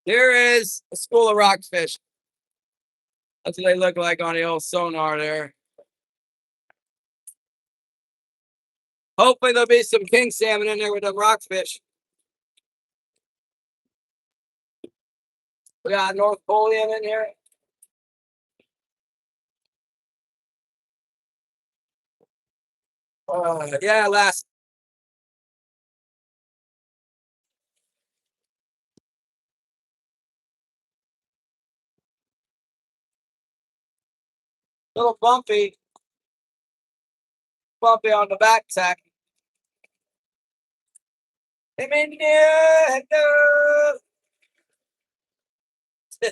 There is a school of rockfish. That's what they look like on the old sonar there. Hopefully there'll be some king salmon in there with them rockfish. We got North Polium in here. Yeah, last. Little bumpy on the back tack. Hey, man, no.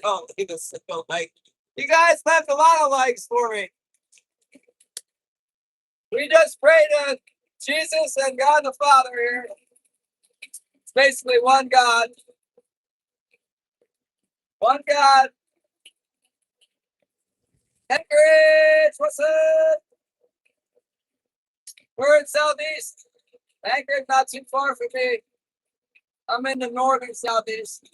Don't leave a single like. You guys left a lot of likes for me. We just pray to Jesus and God the Father here. It's basically one God. One guy. Anchorage, what's up? We're in Southeast. Anchorage, not too far from me. I'm in the northern Southeast.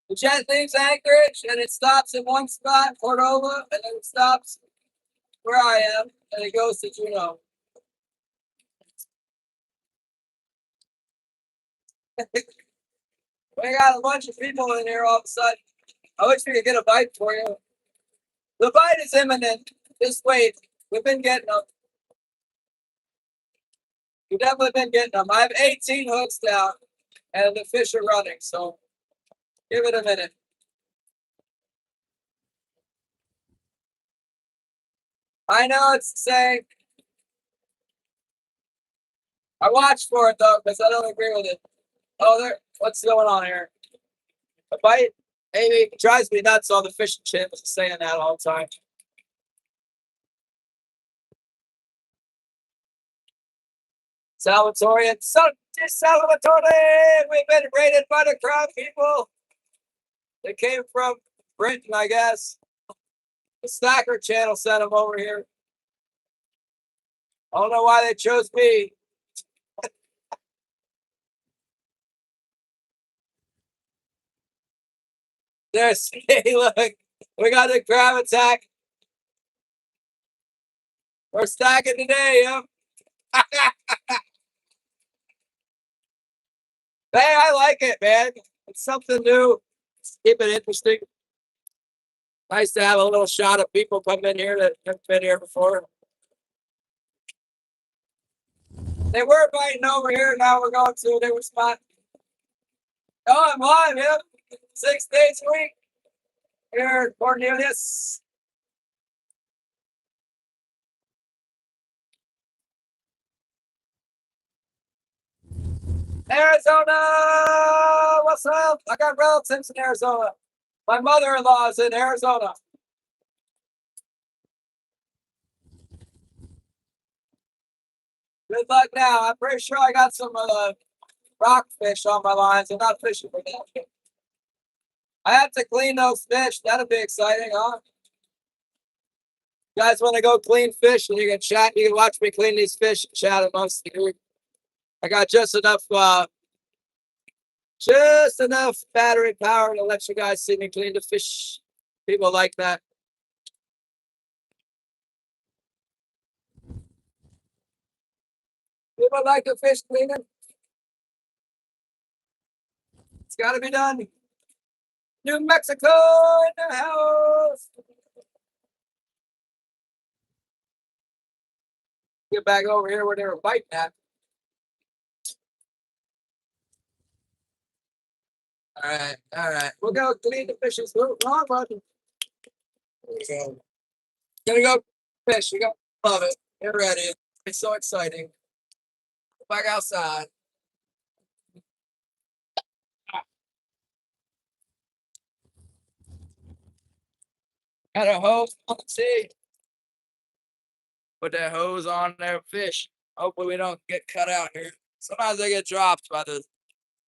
The jet leaves Anchorage and it stops in one spot, Cordova, and then it stops where I am, and it goes to Juneau. We got a bunch of people in here all of a sudden. I wish we could get a bite for you. The bite is imminent. Just wait. We've been getting them. We've definitely been getting them. I have 18 hooks down, and the fish are running, so give it a minute. I know it's the same. I watched for it, though, because I don't agree with it. Oh, there. What's going on here? A bite? Amy, it drives me nuts. All the fish and chips saying that all the time. Salvatore, we've been raided by the crowd people. They came from Britain, I guess. The Snacker channel sent them over here. I don't know why they chose me. There's, hey, look, we got the crab attack. We're stacking today, yeah. Hey, I like it, man. It's something new. Keep it interesting. Nice to have a little shot of people come in here that haven't been here before. They were biting over here. Now we're going to a different spot. Oh, I'm live, yeah. 6 days a week. Here, Cornelius. Arizona! What's up? I got relatives in Arizona. My mother-in-law is in Arizona. Good luck now. I'm pretty sure I got some rockfish on my lines. I'm not fishing for that. I have to clean those fish. That'll be exciting, huh? You guys want to go clean fish and you can chat? You can watch me clean these fish and chat amongst the group. I got just enough battery power to let you guys see me clean the fish. People like that. People like the fish cleaning. It's got to be done. New Mexico in the house. Get back over here where they were biting at. All right. We'll go clean the fishes. Wrong button. There we go. Gonna go fish. You got love it. Get ready. It's so exciting. Back outside. Got a hose on the sea. Put that hose on their fish. Hopefully we don't get cut out here. Sometimes they get dropped by the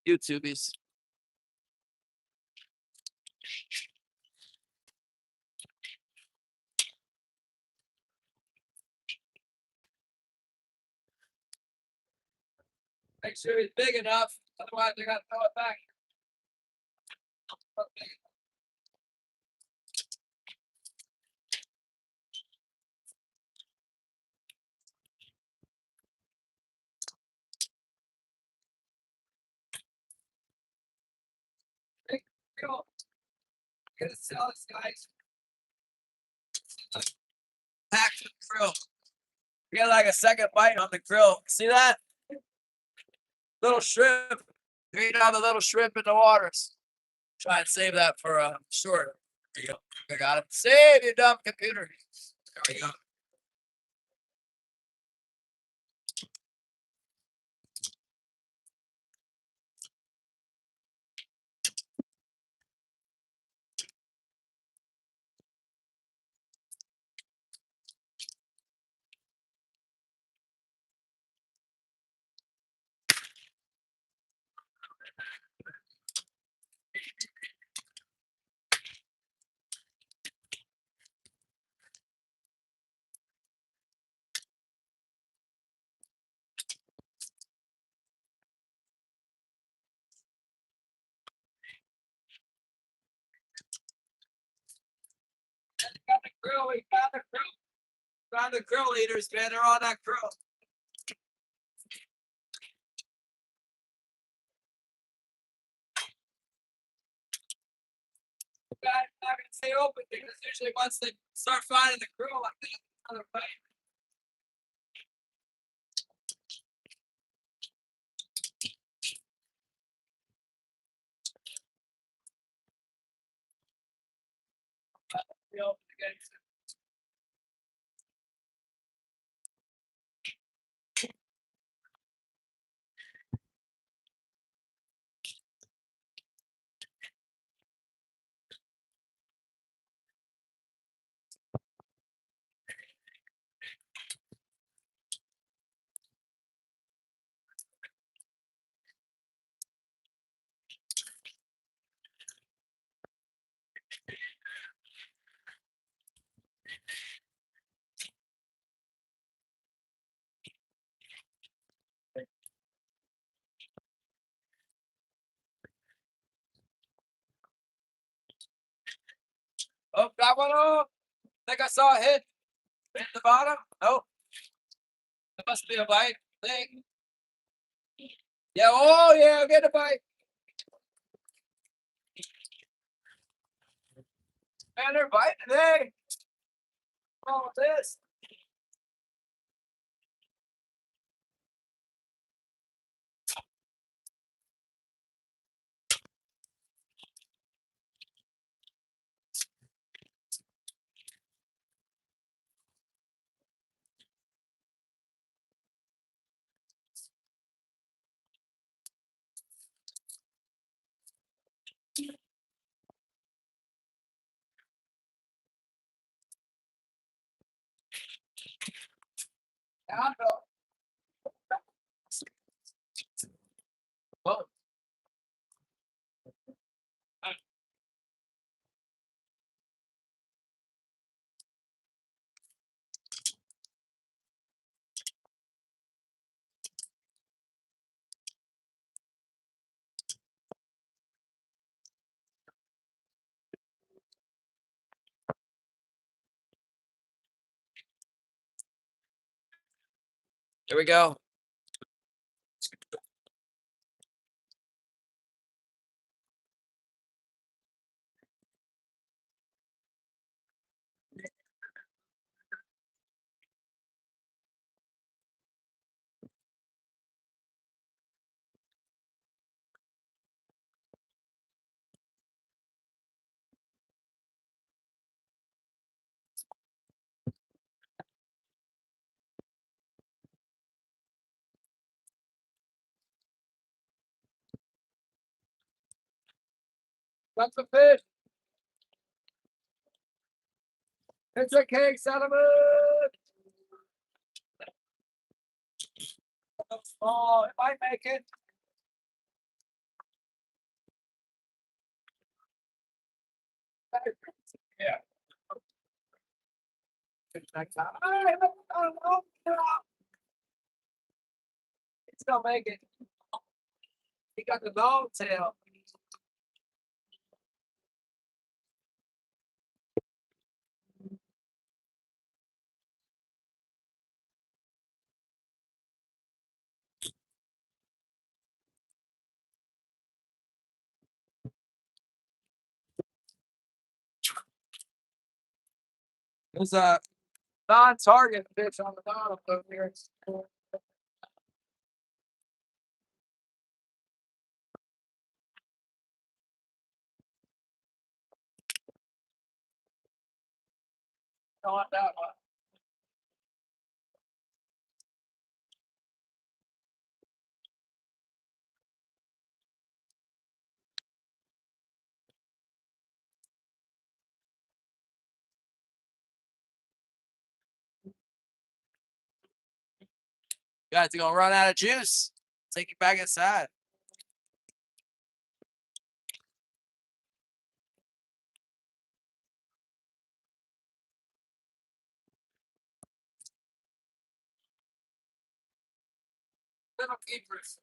YouTubies. Make sure he's big enough. Otherwise they gotta throw it back. Big deal. Gonna sell this guys. Pack the grill. We got like a second bite on the grill. See that? Little shrimp. Eat all the little shrimp in the waters. Try and save that for short. There you go. I got it. Save, you dumb computer. There we go. Krill, we found the krill. Found the krill eaters, man. They're on that krill. I'm not gonna stay open because usually once they start finding the krill like that, another fight. Be open again. Oh, got one off. I think I saw a hit. Hit the bottom. Nope. It must be a bite thing. Yeah, oh yeah, get a bite. Man, they're biting today. Oh, this. Down, oh. Here we go. That's the fish. It's a cake, Solomon. Oh, it might make it. Yeah. Next time. It's gonna make it. He got the long tail. There's a non-target fish on the bottom over here. Not that one. Guys, you're gonna run out of juice. Take it back inside. Little keepers.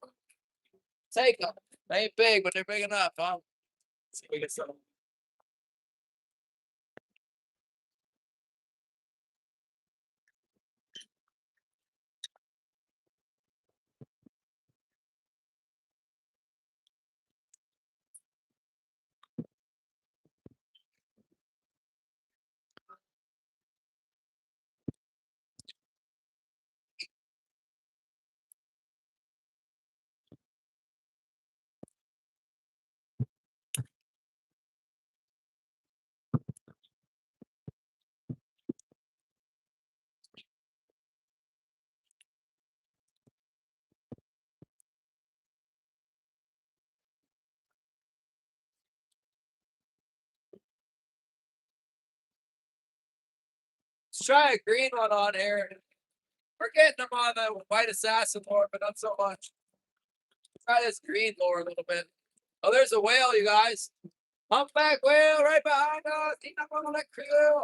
Take them. They ain't big, but they're big enough, huh? Let's see if we get some. Let's try a green one on here. We're getting them on the white assassin lure, but not so much. Try this green lure a little bit. Oh, there's a whale, you guys. Humpback whale right behind us. He's not going to let crew.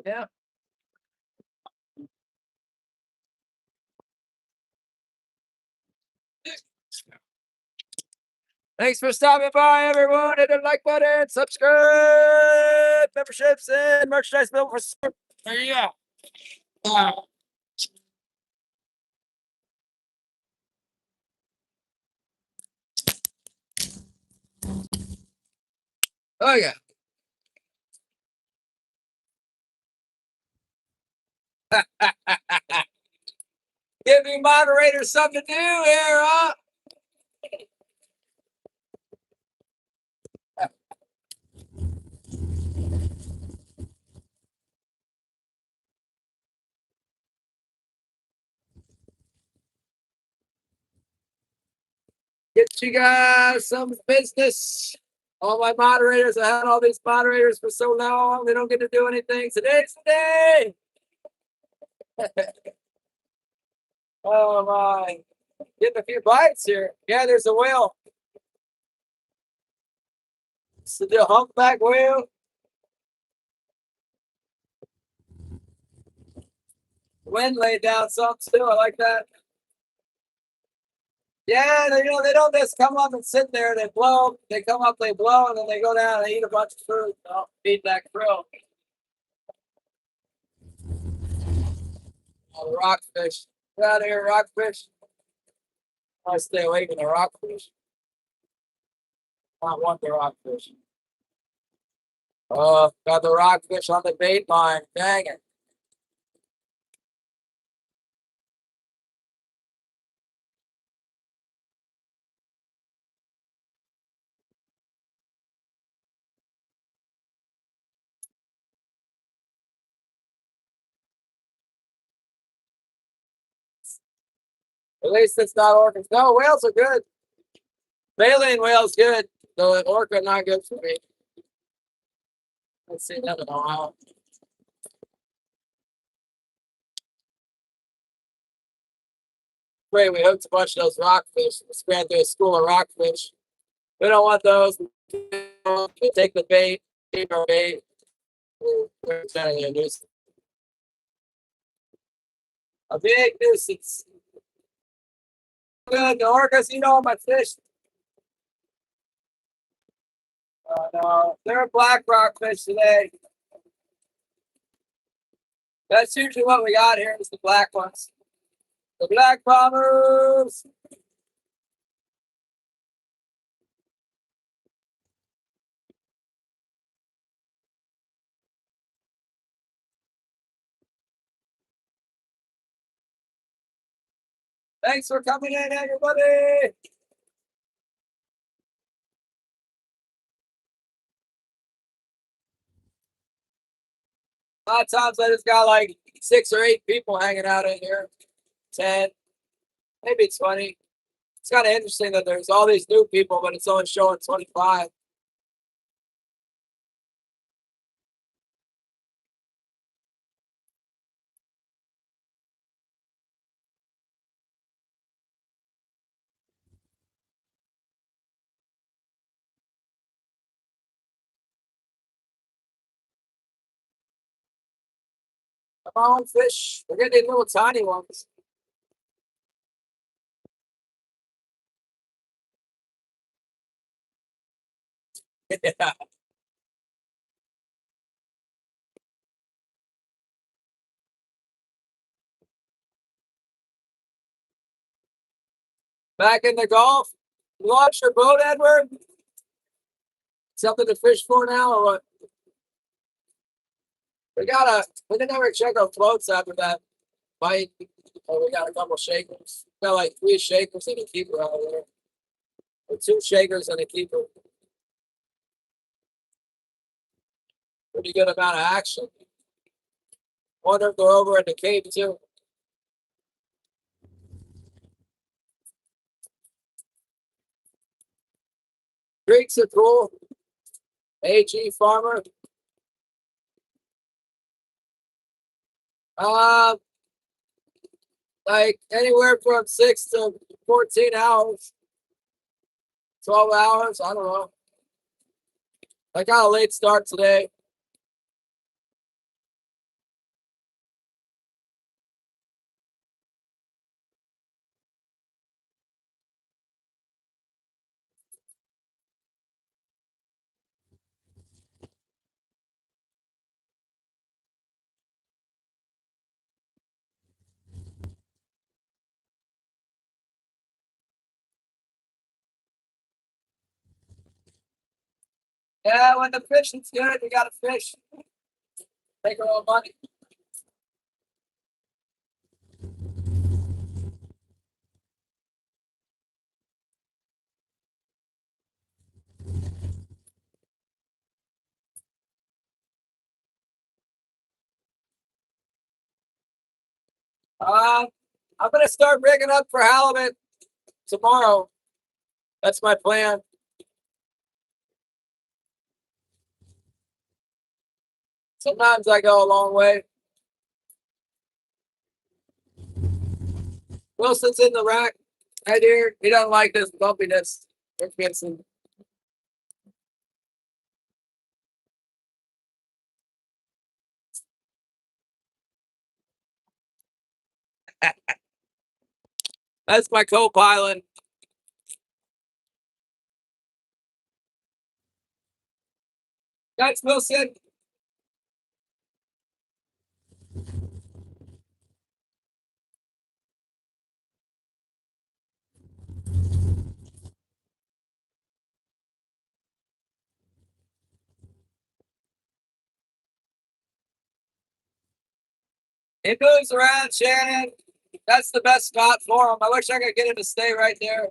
Yeah. Thanks for stopping by, everyone. Hit the like button, subscribe, memberships, and merchandise bill for support. There you go. Oh, yeah. Give me moderators something to do here, huh? Get you guys some business. All my moderators, I had all these moderators for so long, they don't get to do anything. Today's the day. Oh my. Getting a few bites here. Yeah, there's a whale. It's the humpback whale. Wind laid down some too. I like that. Yeah, they don't just come up and sit there. They blow. They come up, they blow, and then they go down and eat a bunch of food. Oh, feed that krill. Oh, the rockfish. Get out of here, rockfish. I stay away from the rockfish. I don't want the rockfish. Oh, got the rockfish on the bait line. Dang it. At least it's not orcas. No, whales are good. Baleen whale's good. The orca not good for me. Let's see that in a while. Wait, we hooked a bunch of those rockfish. We ran through a school of rockfish. We don't want those. We take the bait, keep our bait. We're sending a nuisance. A big nuisance. Good, the orcas eat all my fish. No, they're black rockfish today. That's usually what we got here is the black ones. The black bombers. Thanks for coming in, everybody. A lot of times I just got like 6 or 8 people hanging out in here. 10, maybe 20. It's kind of interesting that there's all these new people, but it's only showing 25. Come on, fish. We're getting these little tiny ones. Yeah. Back in the Gulf. You lost your boat, Edward? Something to fish for now, or what? We can never check our floats after that bite. Oh, we got a couple shakers. We got like 3 shakers and a keeper out there. Or 2 shakers and a keeper. Pretty good amount of action. Wonder if they're over in the cave too. Creeks are cool. AG farmer. Uh, like anywhere from 6 to 14 hours, 12 hours. I don't know. I got a late start today. Yeah, when the fishing's good, you gotta fish. Make our own money. Uh, I'm gonna start rigging up for halibut tomorrow. That's my plan. Sometimes I go a long way. Wilson's in the rack. Right here. He doesn't like this bumpiness. We're fixing. That's my co-pilot. That's Wilson. He moves around, Shannon. That's the best spot for him. I wish I could get him to stay right there.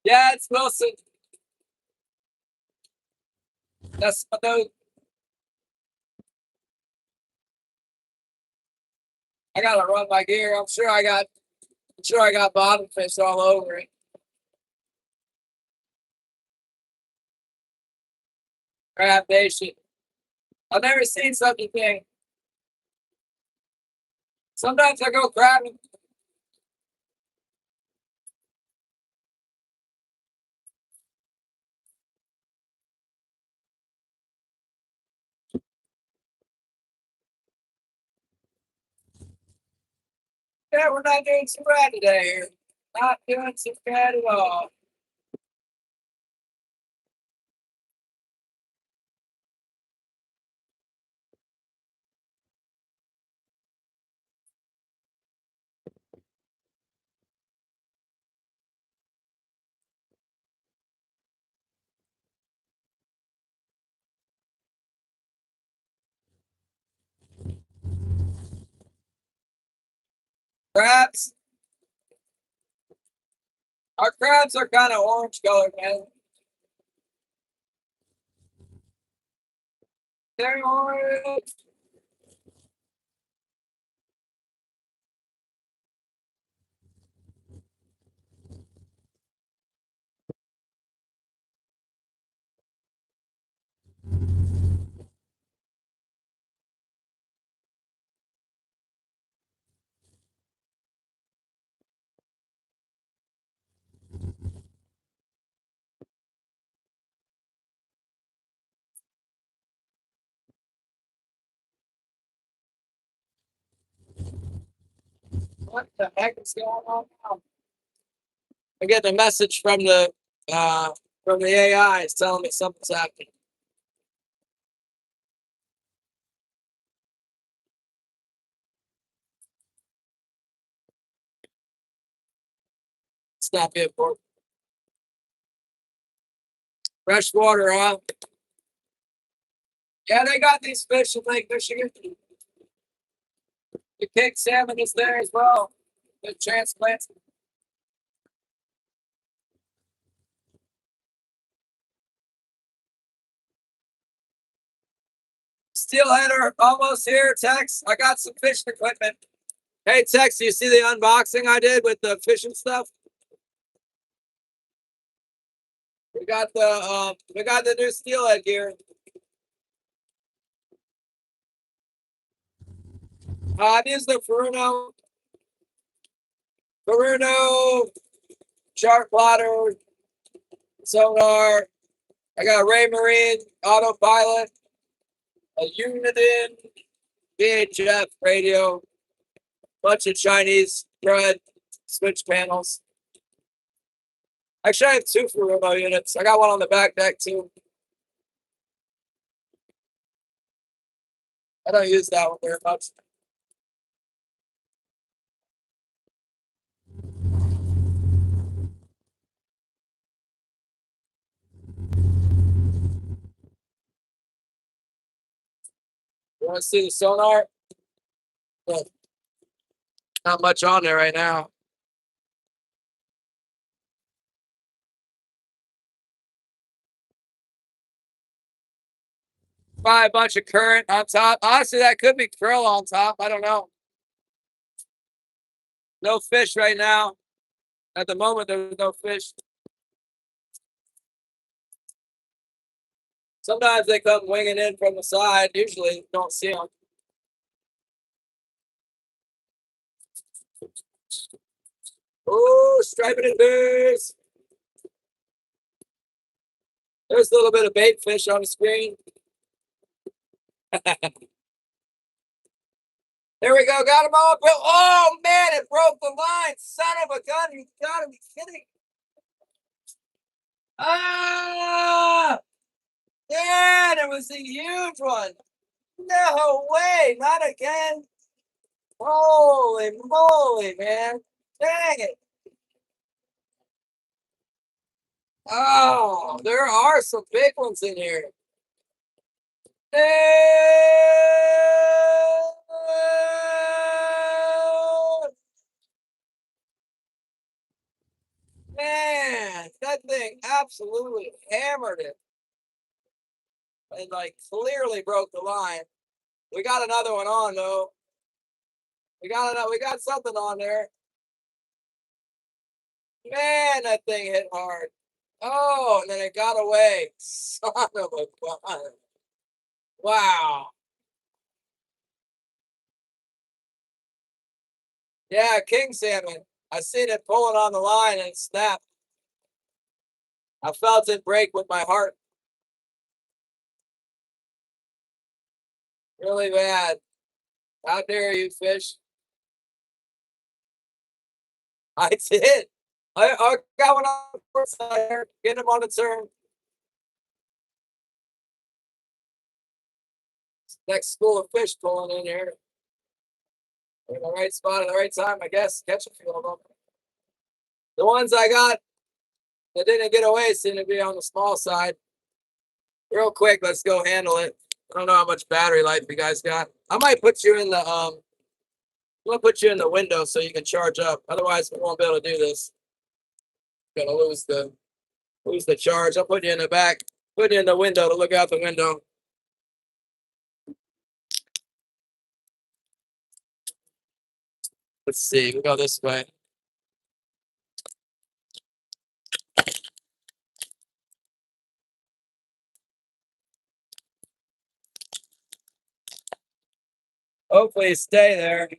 Yeah, it's Wilson. That's no. I gotta run my gear. I'm sure I got bottom fish all over it. Crab nation. I've never seen such a thing. Sometimes I go crabbing. Yeah, we're not doing so bad today here. Not doing so bad at all. Crabs. Our crabs are kind of orange colored, man. They're orange. What the heck is going on now? I get a message uh from the AI. It's telling me something's happening. It's not good for fresh water, huh? Yeah, they got these fish in Lake Michigan. The king salmon is there as well. The transplants. Steelhead are almost here, Tex. I got some fishing equipment. Hey, Tex, you see the unboxing I did with the fishing stuff? We got the new steelhead gear. I've used the Furuno shark plotter, sonar. I got a Ray Marine autopilot, a Uniden VHF radio, bunch of Chinese thread switch panels. Actually, I have two Furuno units. I got one on the back deck too. I don't use that one very much. You want to see the sonar? Well, not much on there right now. Probably a bunch of current on top. Honestly, that could be krill on top. I don't know. No fish right now. At the moment, there's no fish. Sometimes they come winging in from the side. Usually, you don't see them. Oh, striping and bears. There's a little bit of bait fish on the screen. There we go. Got them all. Oh, man, it broke the line. Son of a gun. You gotta be kidding. Ah! Yeah, it was a huge one. No way. Not again. Holy moly, man. Dang it. Oh, there are some big ones in here. Man, that thing absolutely hammered it. And like clearly broke the line. We got another one on though. We got something on there. Man, that thing hit hard. Oh, and then it got away. Son of a gun. Wow. Yeah, king salmon. I seen it pulling on the line and it snapped. I felt it break with my heart. Really bad. How dare you, fish? I did. I got one on the first side. Get him on a turn. Next school of fish pulling in here. In the right spot at the right time, I guess. Catch a few of them. The ones I got that didn't get away seem to be on the small side. Real quick, let's go handle it. I don't know how much battery life you guys got. I might put you in the I'm gonna put you in the window so you can charge up. Otherwise, we won't be able to do this. Gonna lose the charge. I'll put you in the back. Put you in the window to look out the window. Let's see. We'll go this way. Hopefully stay there.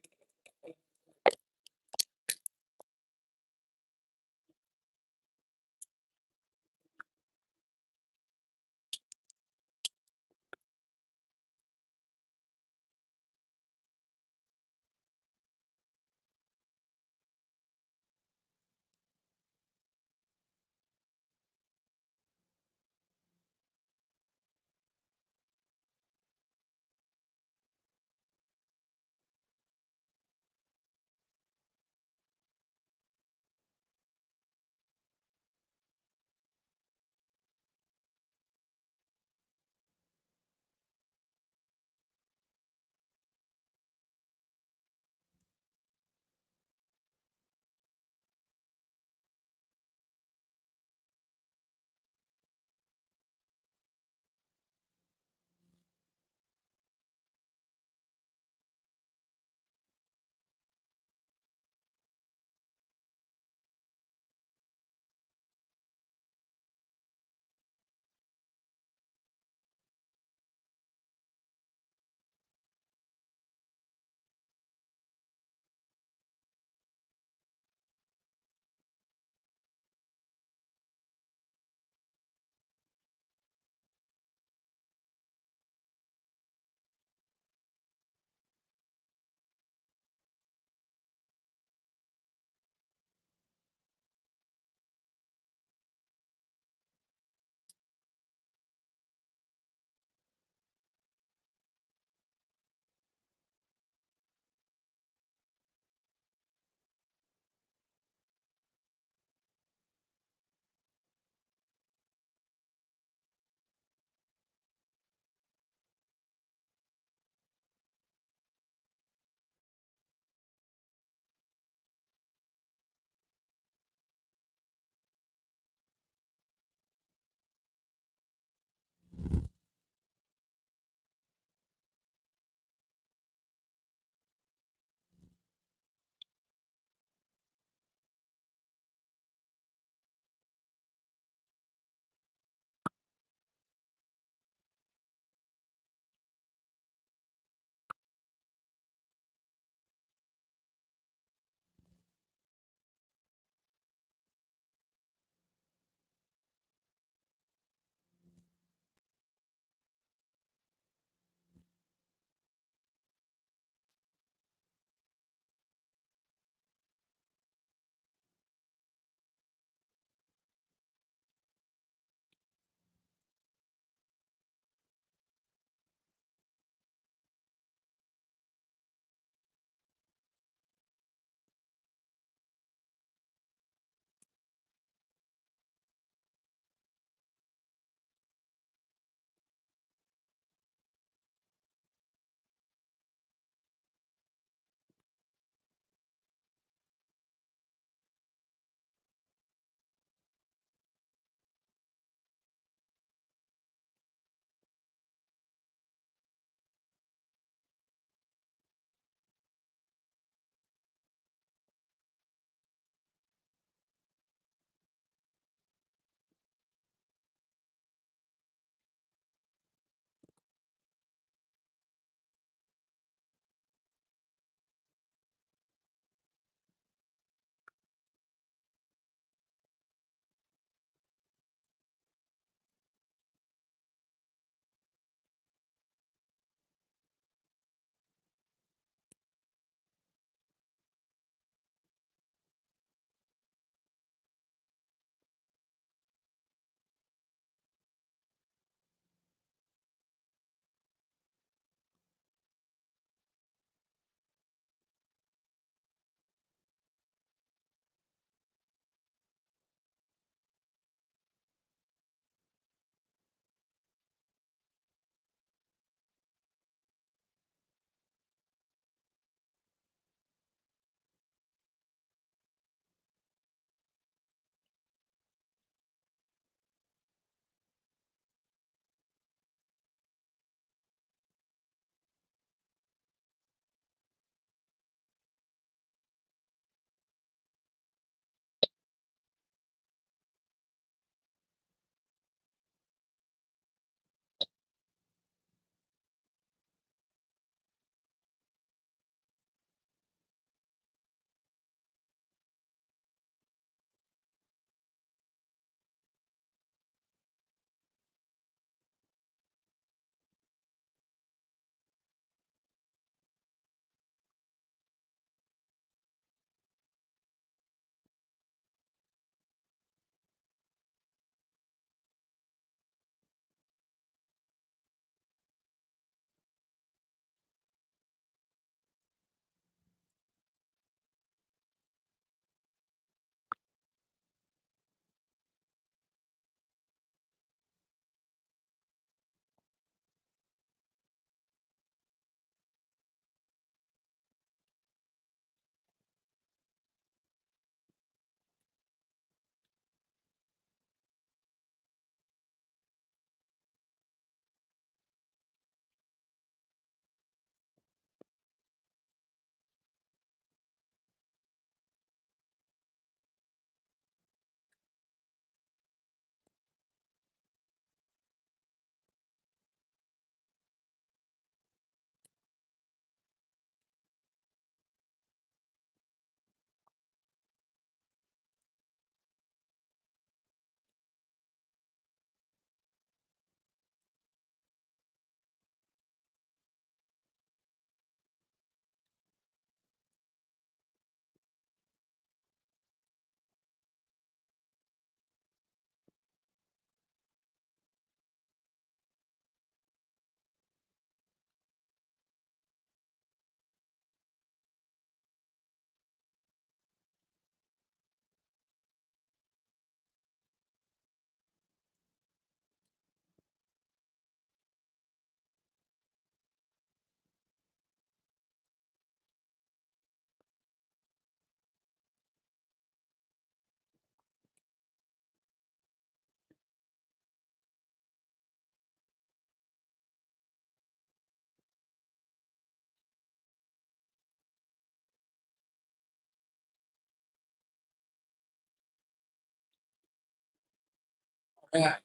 Yeah.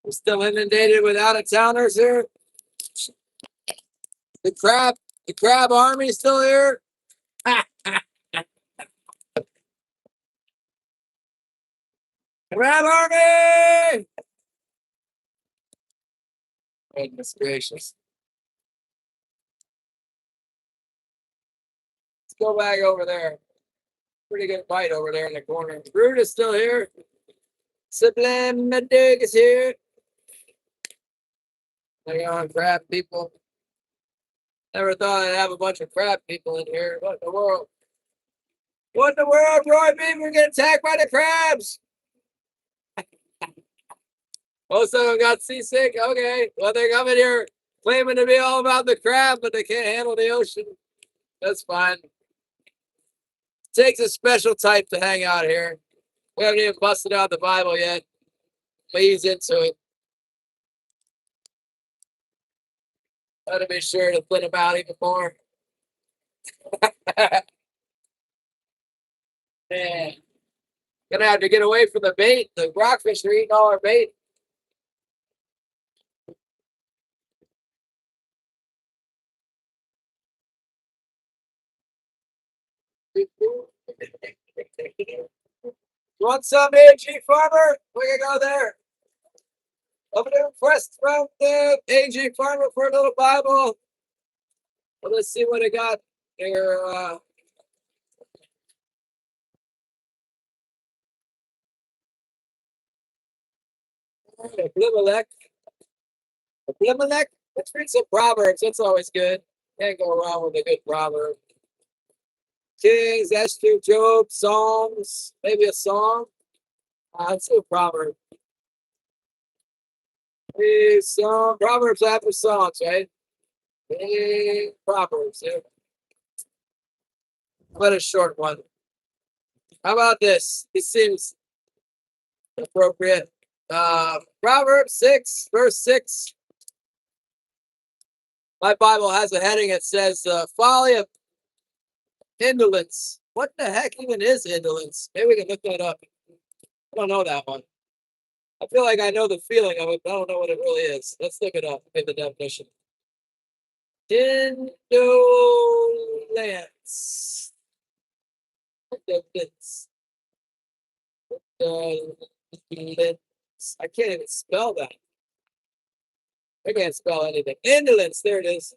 We're still inundated with out-of-towners here. The crab army still here. Crab army! Goodness gracious. Let's go back over there. Pretty good fight over there in the corner. Root is still here. Sublime Madug is here. Hang on, crab people. Never thought I'd have a bunch of crab people in here. What in the world? What in the world, Roy? People get attacked by the crabs. Most of them got seasick. Okay. Well, they're coming here claiming to be all about the crab, but they can't handle the ocean. That's fine. Takes a special type to hang out here. We haven't even busted out the Bible yet. But he's into it. Gotta be sure to put him out even more. Man. Gonna have to get away from the bait. The rockfish are eating all our bait. You want some, AG Farmer? We can go there. Over there, request from the AG Farmer for a little Bible. Well, let's see what I got here. Abimelech. Abimelech. Let's read some Proverbs. That's always good. Can't go wrong with a good proverb. Kings, Esther, Job, Psalms, maybe a song. Let's do a proverb. Proverbs after songs, right? Proverbs. Yeah. What a short one. How about this? This seems appropriate. Proverbs 6, verse 6. My Bible has a heading that says folly of indolence. What the heck even is indolence? Maybe we can look that up. I don't know that one. I feel like I know the feeling of it, but I don't know what it really is. Let's look it up. Get the definition. Indolence. Indolence. I can't even spell that. I can't spell anything. Indolence, there it is.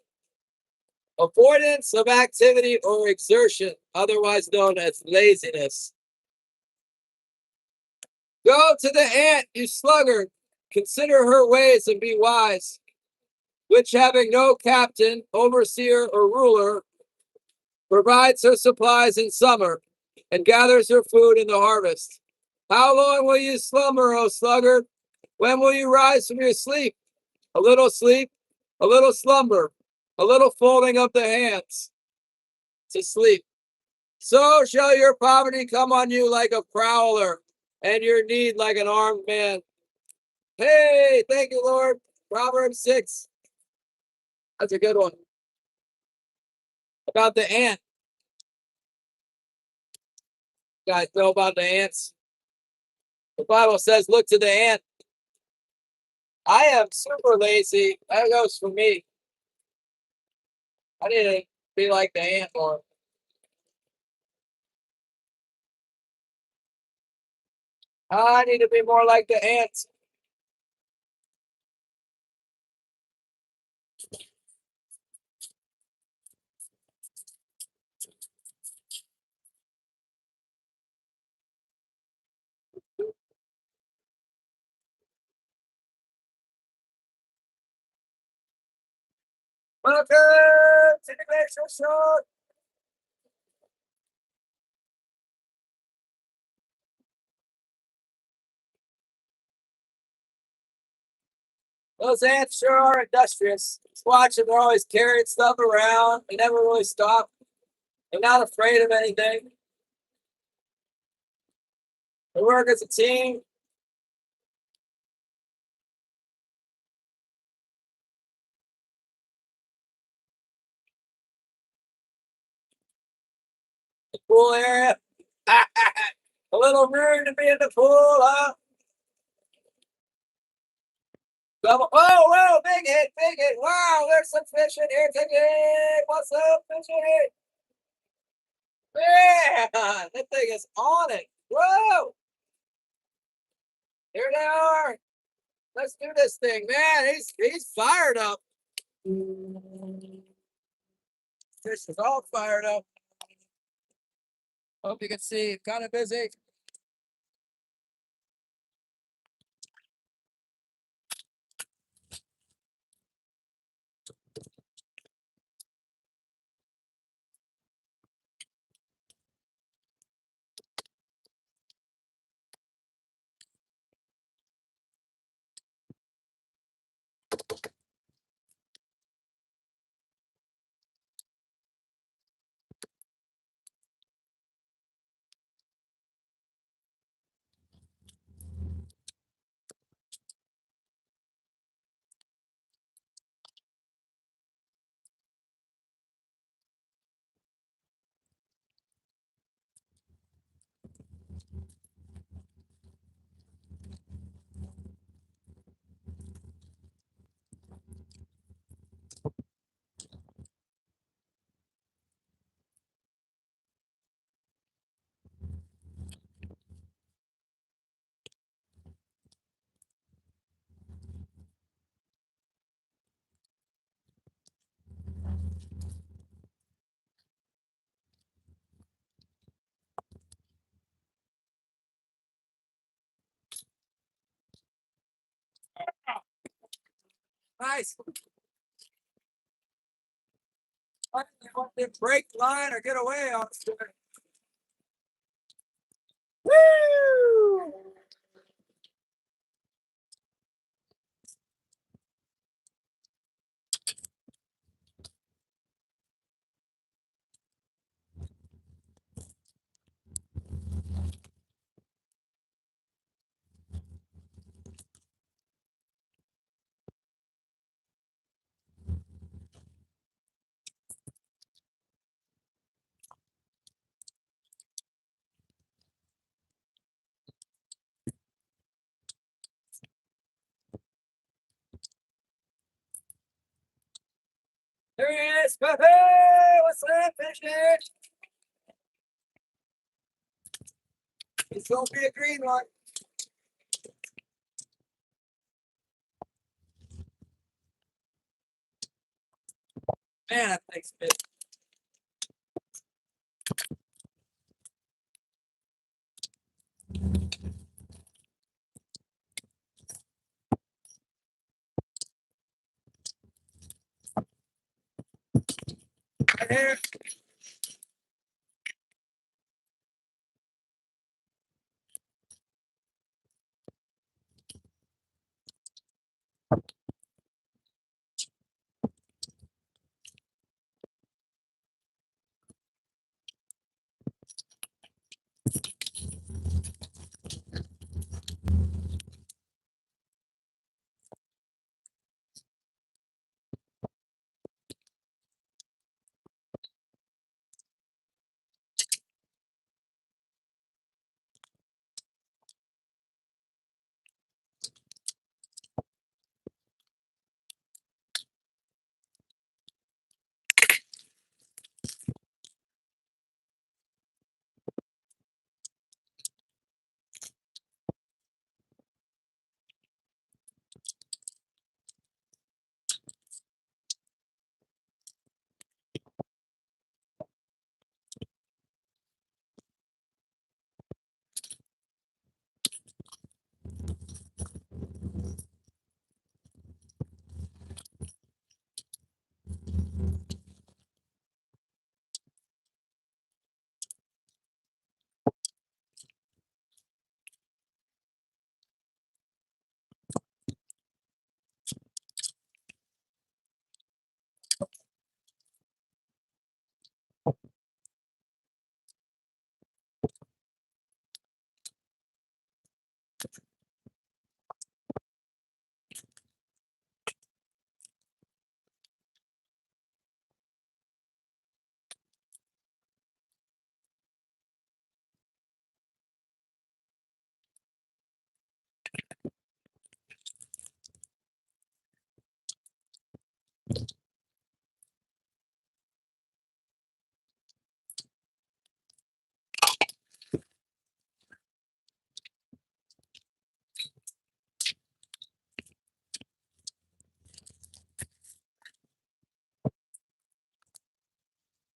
Avoidance of activity or exertion, otherwise known as laziness. Go to the ant, you sluggard. Consider her ways and be wise, which having no captain, overseer, or ruler, provides her supplies in summer and gathers her food in the harvest. How long will you slumber, O sluggard? When will you rise from your sleep? A little sleep, a little slumber, a little folding of the hands to sleep. So shall your poverty come on you like a prowler, and your need like an armed man. Hey, thank you, Lord. Proverbs 6. That's a good one. About the ant. You guys know about the ants? The Bible says, look to the ant. I am super lazy. That goes for me. I need to be like the ant more. I need to be more like the ants. Welcome to the Glacier Shark. Those ants sure are industrious. Just watch them, they're always carrying stuff around. They never really stop. They're not afraid of anything. They work as a team. pool area. A little room to be in the pool, huh? Double. Oh, whoa, big hit, big hit. Wow, there's some fish in here today. What's up, fish in here? Yeah, that thing is on it. Whoa, here they are. Let's do this thing, man. He's fired up. Fish is all fired up. Hope you can see. Kind of busy. Nice. They want to break line or get away on it. Woo! There he is. Hey, what's up, fish? It's gonna be a green one. Man, that thing's big. Right here.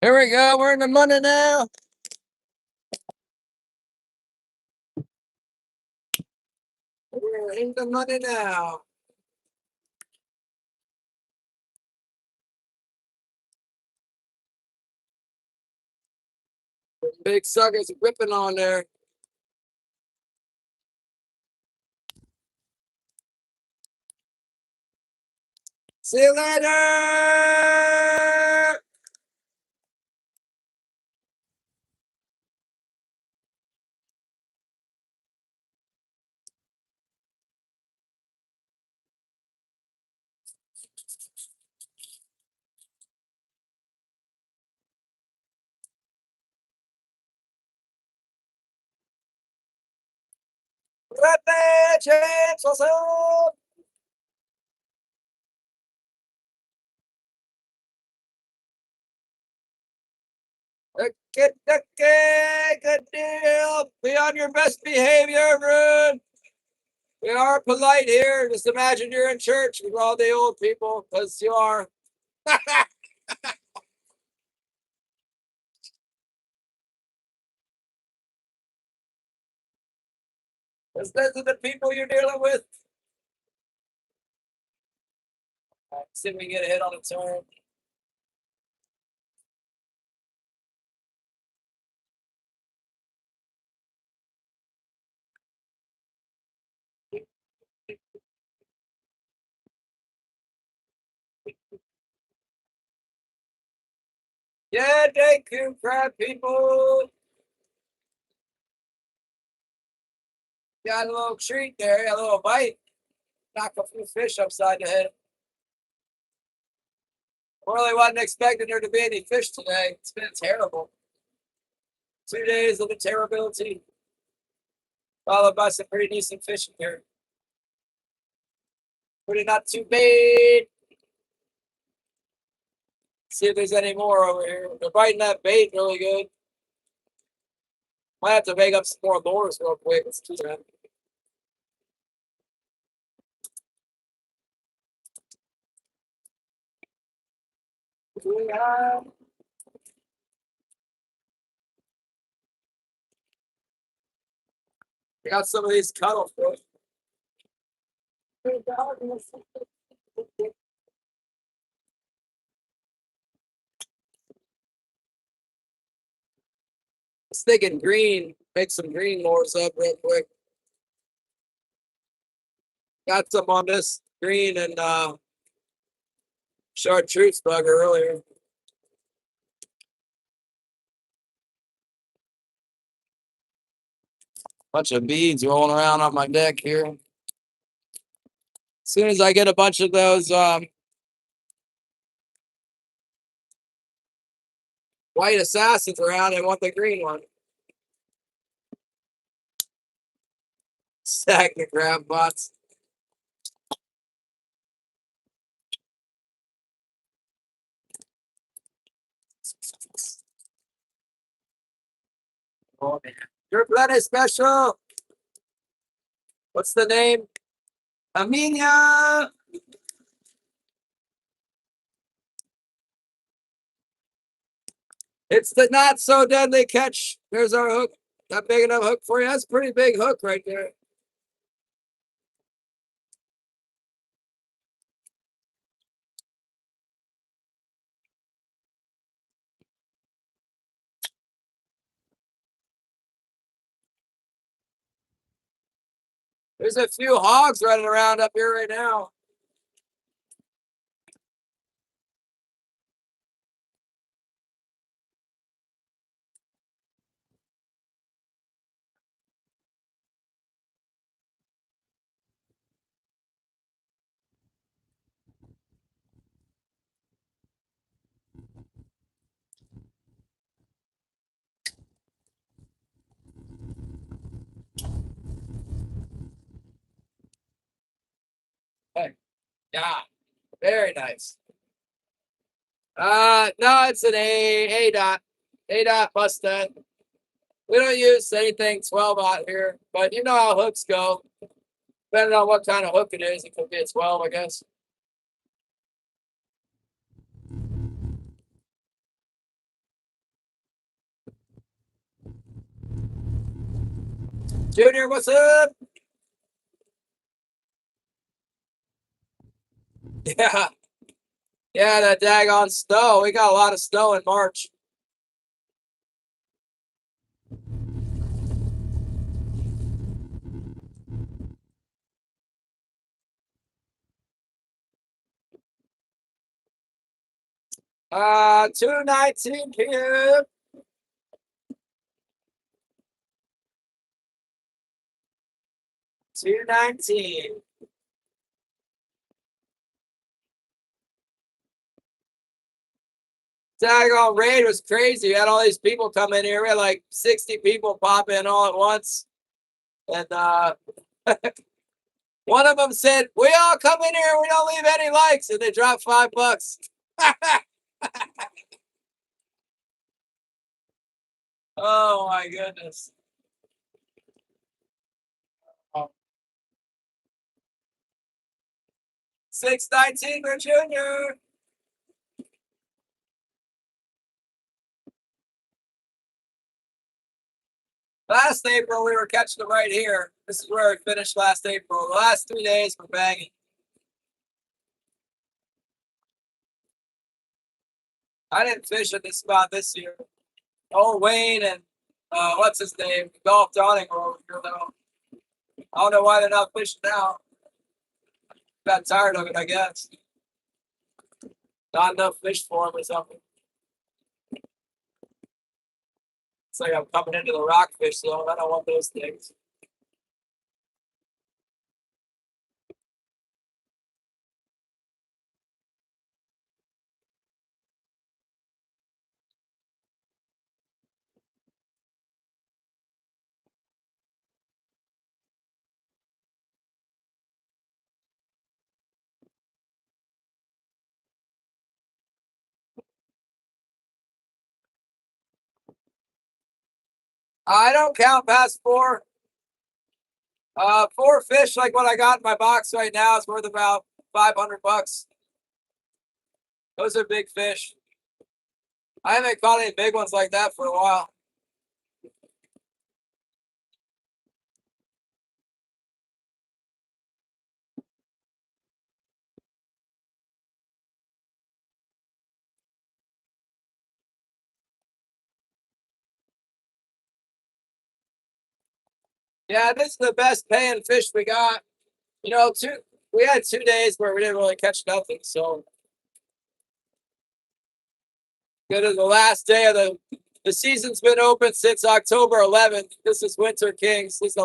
Here we go. We're in the money now. We're in the money now. Big suckers whipping on there. See you later. Rete, James, what's up? Okay, good deal. Be on your best behavior, everyone. We are polite here. Just imagine you're in church with all the old people, because you are. Those are the people you're dealing with. Right, see if we can get a hit on the turn. Yeah, thank you, crab people. Got a little treat there, a little bite. Knock a few fish upside the head. Really wasn't expecting there to be any fish today. It's been terrible. 2 days of the terribility, followed by some pretty decent fishing here. Pretty not too bad. See if there's any more over here. They're biting that bait really good. Might have to make up some more lures real quick. Let's do that. We got some of these cuttlefish. Let's thinking green. Make some green lures up real quick. Got some on this green and chartreuse bugger earlier. Bunch of beads rolling around on my deck here. As soon as I get a bunch of those white assassins around, I want the green one. Stack the crab bots. Oh man. Your blood is special. What's the name? Amelia. It's the not so deadly catch. There's our hook. Not big enough hook for you. That's a pretty big hook right there. There's a few hogs running around up here right now. Hey, yeah, very nice. No, it's an A dot. A dot Mustang. We don't use anything 12 out here, but you know how hooks go. Depending on what kind of hook it is, it could be a 12, I guess. Junior, what's up? Yeah. Yeah, that daggone snow. We got a lot of snow in March. $2.19 p.m. 2:19. Daggone raid was crazy. We had all these people come in here. We had like 60 people pop in all at once. And one of them said, "We all come in here. We don't leave any likes." And they dropped $5. Oh my goodness. 6:19 for Junior. Last April, we were catching them right here. This is where we finished last April. The last 3 days were banging. I didn't fish at this spot this year. Oh, Wayne and what's his name? Golf Dawning were over here though. I don't know why they're not fishing now. Got tired of it, I guess. Not enough fish for them or something. It's like I'm coming into the rockfish zone. I don't want those things. I don't count past four. Four fish like what I got in my box right now is worth about $500. Those are big fish. I haven't caught any big ones like that for a while. Yeah, this is the best paying fish we got. You know, we had 2 days where we didn't really catch nothing. So good as the last day of the season's been open since October 11th. This is Winter Kings. This is the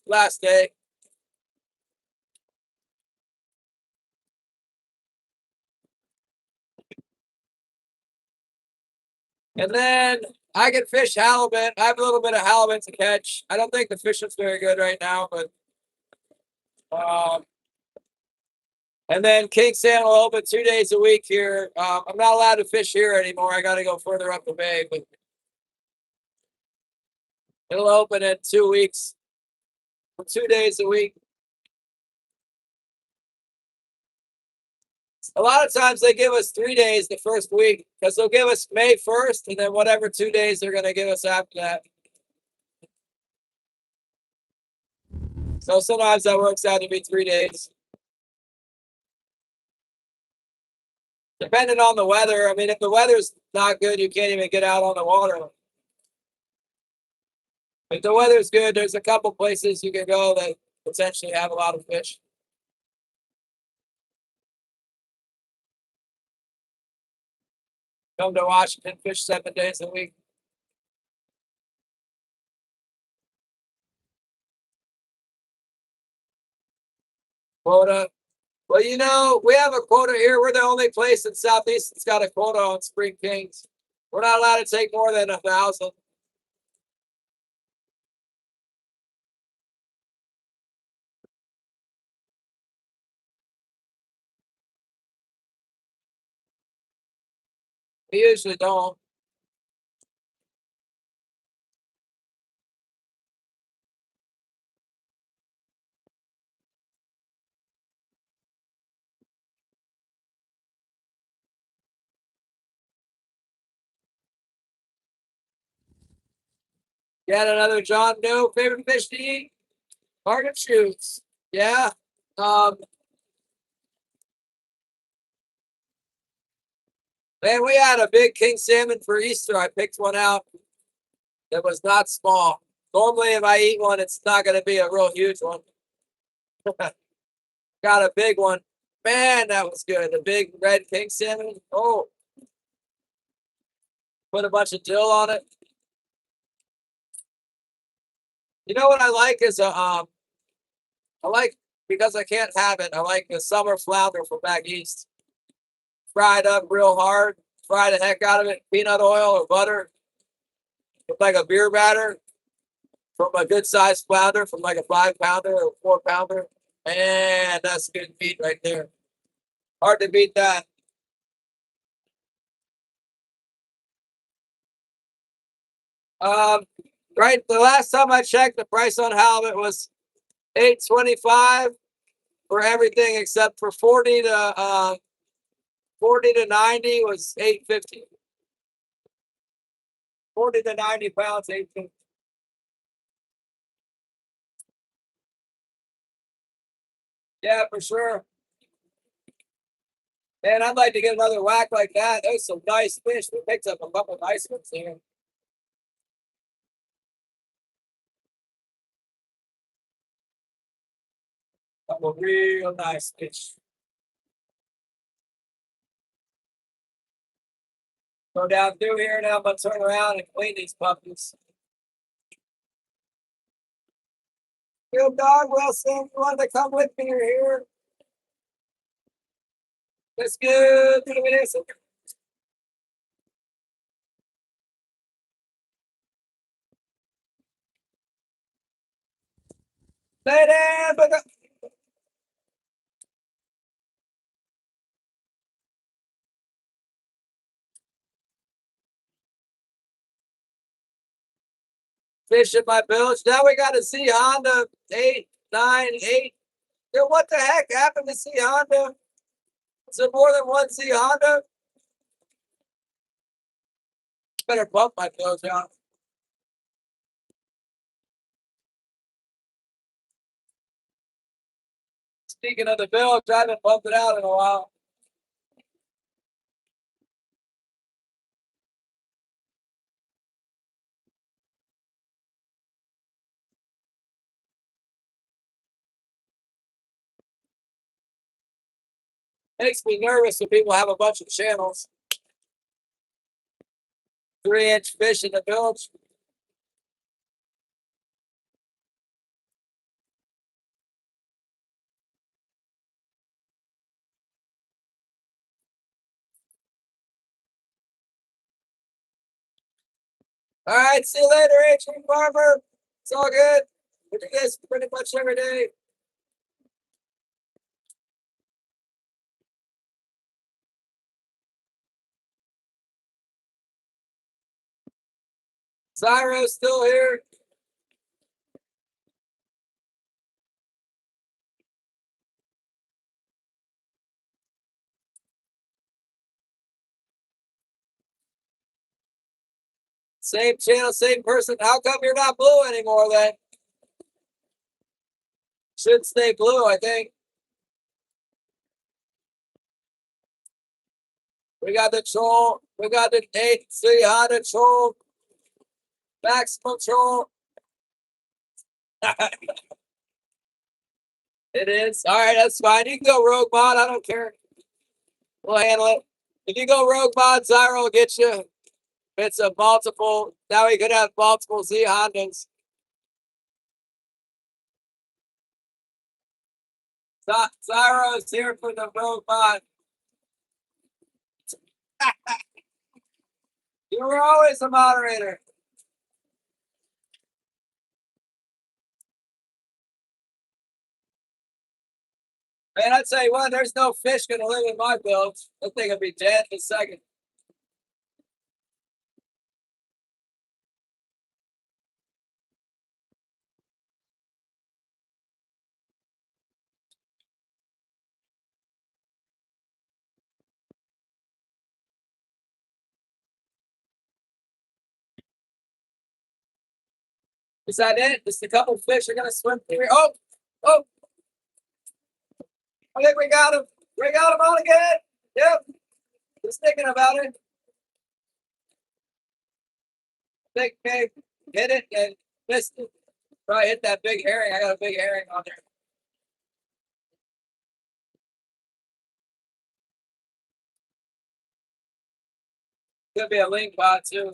last day. And then I can fish halibut. I have a little bit of halibut to catch. I don't think the fishing's very good right now, but um, and then king salmon will open 2 days a week here. I'm not allowed to fish here anymore. I got to go further up the bay, but it'll open in 2 weeks for 2 days a week. A lot of times they give us 3 days the first week because they'll give us May 1st and then whatever 2 days they're going to give us after that. So sometimes that works out to be 3 days. Depending on the weather. I mean, if the weather's not good, you can't even get out on the water. If the weather's good, there's a couple places you can go that potentially have a lot of fish. Come to Washington, fish 7 days a week. Quota. Well, you know, we have a quota here. We're the only place in Southeast that's got a quota on spring kings. We're not allowed to take more than 1,000. We usually don't. Got another John Doe favorite fish to eat? Target shoots. Yeah. Um, Man, we had a big king salmon for Easter. I picked one out that was not small. Normally, if I eat one, it's not going to be a real huge one. Got a big one. Man, that was good. The big red king salmon. Oh, put a bunch of dill on it. You know what I like is I like, because I can't have it, I like the summer flounder from back east. Fried up real hard. Fry the heck out of it. Peanut oil or butter. With like a beer batter from a good sized flounder, from like a 5-pounder or 4-pounder. Man, that's good meat right there. Hard to beat that. Um, right. The last time I checked, the price on halibut was $8.25 for everything except for 40 to 90 was $8.50. 40 to 90 pounds, $8.50. Yeah, for sure. Man, I'd like to get another whack like that. There's some nice fish. We picked up a couple nice ones here. Couple real nice fish. Go down through here now. I'm gonna turn around and clean these puppies. Good dog, Wilson. You want to come with me? You're here. That's good. Look at this. Lay down, but fish in my bilge. Now we got to see Honda 898. Yo, what the heck happened to see Honda? Is there more than one C Honda? Better bump my bilge out. Speaking of the bilge, I haven't bumped it out in a while. Makes me nervous when people have a bunch of channels. 3-inch fish in the bilge. All right, see you later, Adrian Barber. It's all good. We do this pretty much every day. Zyro's still here. Same channel, same person. How come you're not blue anymore then? Should stay blue, I think. We got the troll. We got the 8-300 troll. Maximum troll. It is. All right, that's fine. You can go rogue mod. I don't care. We'll handle it. If you go rogue mod, Zyro will get you. It's a multiple. Now we could have multiple Z Hondas. Zyro is here for the rogue mod. You were always a moderator. Man, I'd say, well, there's no fish going to live in my bilge. That thing will be dead in a second. Is that it? Just a couple fish are gonna swim through here. Oh, oh! I think we got him. We got him on again. Yep. Just thinking about it. Big pig hit it and missed it. Probably hit that big herring. I got a big herring on there. Could be a lingcod too.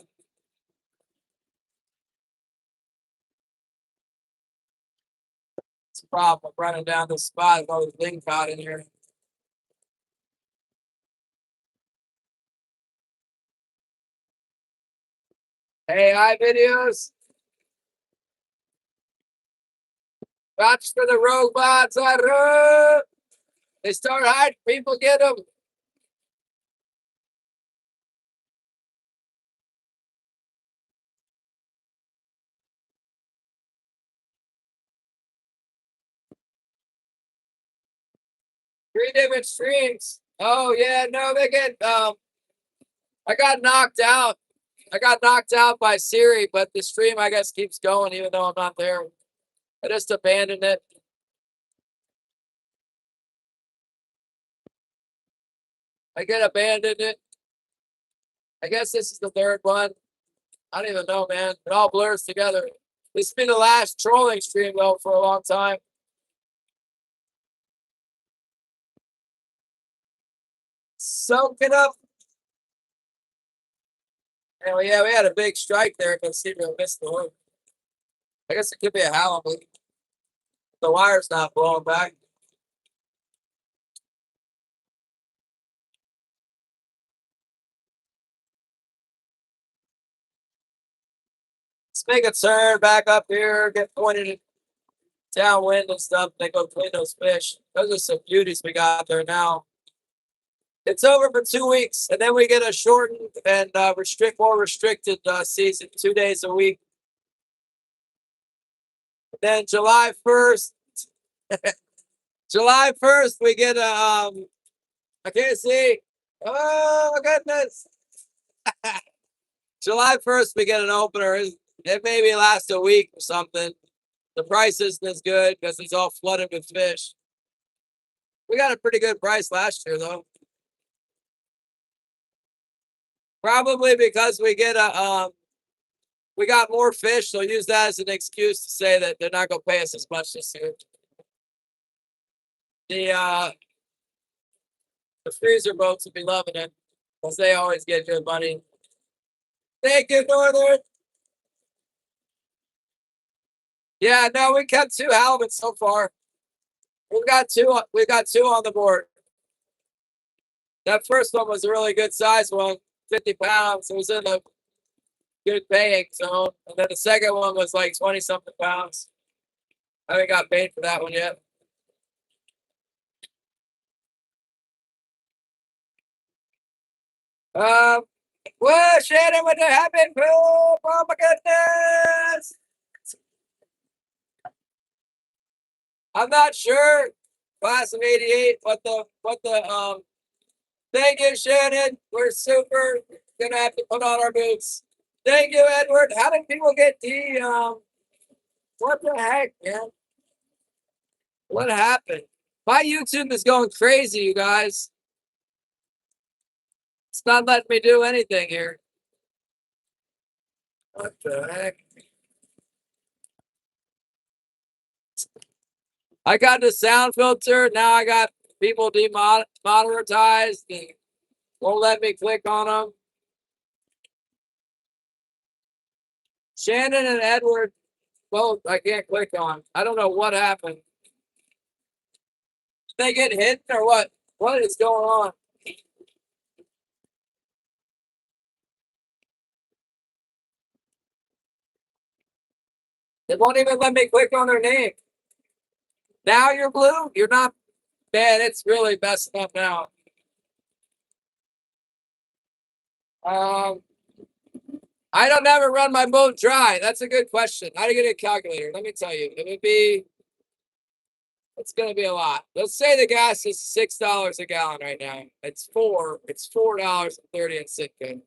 It's a problem. I'm running down this spot with all this lingcod in here. AI videos. Watch for the robots. They start hiding. People get them. Three different streams. Oh yeah, no, they get. I got knocked out. I got knocked out by Siri, but the stream I guess keeps going even though I'm not there. I just abandoned it. I get abandoned it. I guess this is the third one. I don't even know, man. It all blurs together. This has been the last trolling stream though for a long time. Soaking up. And yeah, we had a big strike there because Steve missed the hook. I guess it could be a halibut. The wire's not blowing back. Let's make a turn back up here, get pointed downwind and stuff, and then go clean those fish. Those are some beauties we got there now. It's over for 2 weeks, and then we get a shortened and more restricted season, 2 days a week. Then July 1st, July 1st, we get a, I can't see. Oh my goodness. July 1st, we get an opener. It maybe last a week or something. The price isn't as good because it's all flooded with fish. We got a pretty good price last year, though. Probably because we get we got more fish, so use that as an excuse to say that they're not going to pay us as much this year. The freezer boats will be loving it because they always get good money. Thank you, Northern. Yeah, no, we kept 2 halibut so far. We got two. We got 2 on the board. That first one was a really good size one, 50 pounds. It was in a good paying zone, and then the second one was like 20-something pounds. I haven't got paid for that one yet. What, Shannon? What happened? Oh my goodness! I'm not sure. Class of '88. What the Thank you, Shannon. We're super gonna have to put on our boots. Thank you, Edward. How did people get the what the heck, man? What happened? My YouTube is going crazy, you guys. It's not letting me do anything here. What the heck? I got the sound filter. Now I got people demonetized. They won't let me click on them. Shannon and Edward both I can't click on. I don't know what happened. Did they get hit or what? What is going on? They won't even let me click on their name. Now you're blue? You're not bad. It's really messing up now. I don't ever run my boat dry. That's a good question. How do you get a calculator? Let me tell you. It's gonna be a lot. Let's say the gas is $6 a gallon right now. It's $4.30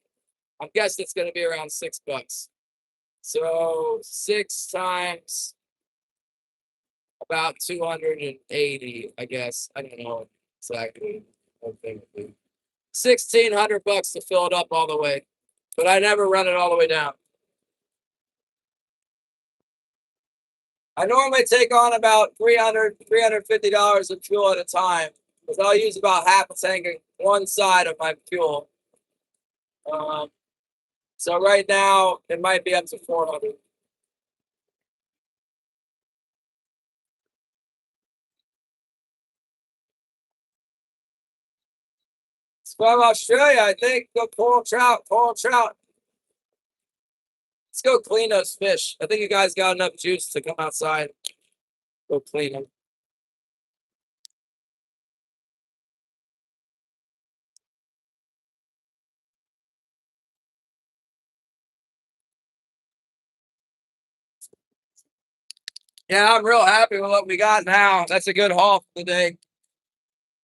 I'm guessing it's gonna be around $6. So 6 times about 280, I guess. I don't know exactly what they would be. $1,600 to fill it up all the way, but I never run it all the way down. I normally take on about $350 of fuel at a time, because I'll use about half a tank on one side of my fuel. So right now it might be up to 400. It's from Australia, I think. Go coral trout, coral trout. Let's go clean those fish. I think you guys got enough juice to come outside. Go clean them. Yeah, I'm real happy with what we got now. That's a good haul for the day.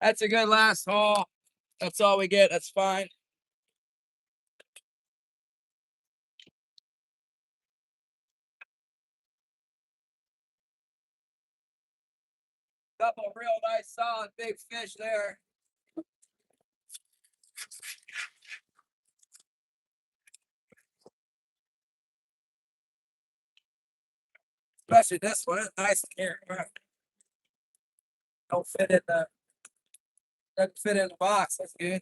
That's a good last haul. That's all we get. That's fine. Couple real nice, solid, big fish there. Especially this one. It's nice here. Don't fit in the doesn't fit in the box. That's good.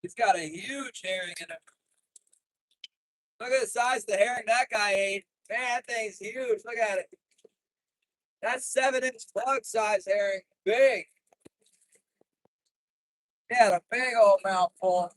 He's got a huge herring in it. Look at the size of the herring that guy ate. Man, that thing's huge. Look at it. That's 7-inch plug size herring. Big. He had a big old mouthful.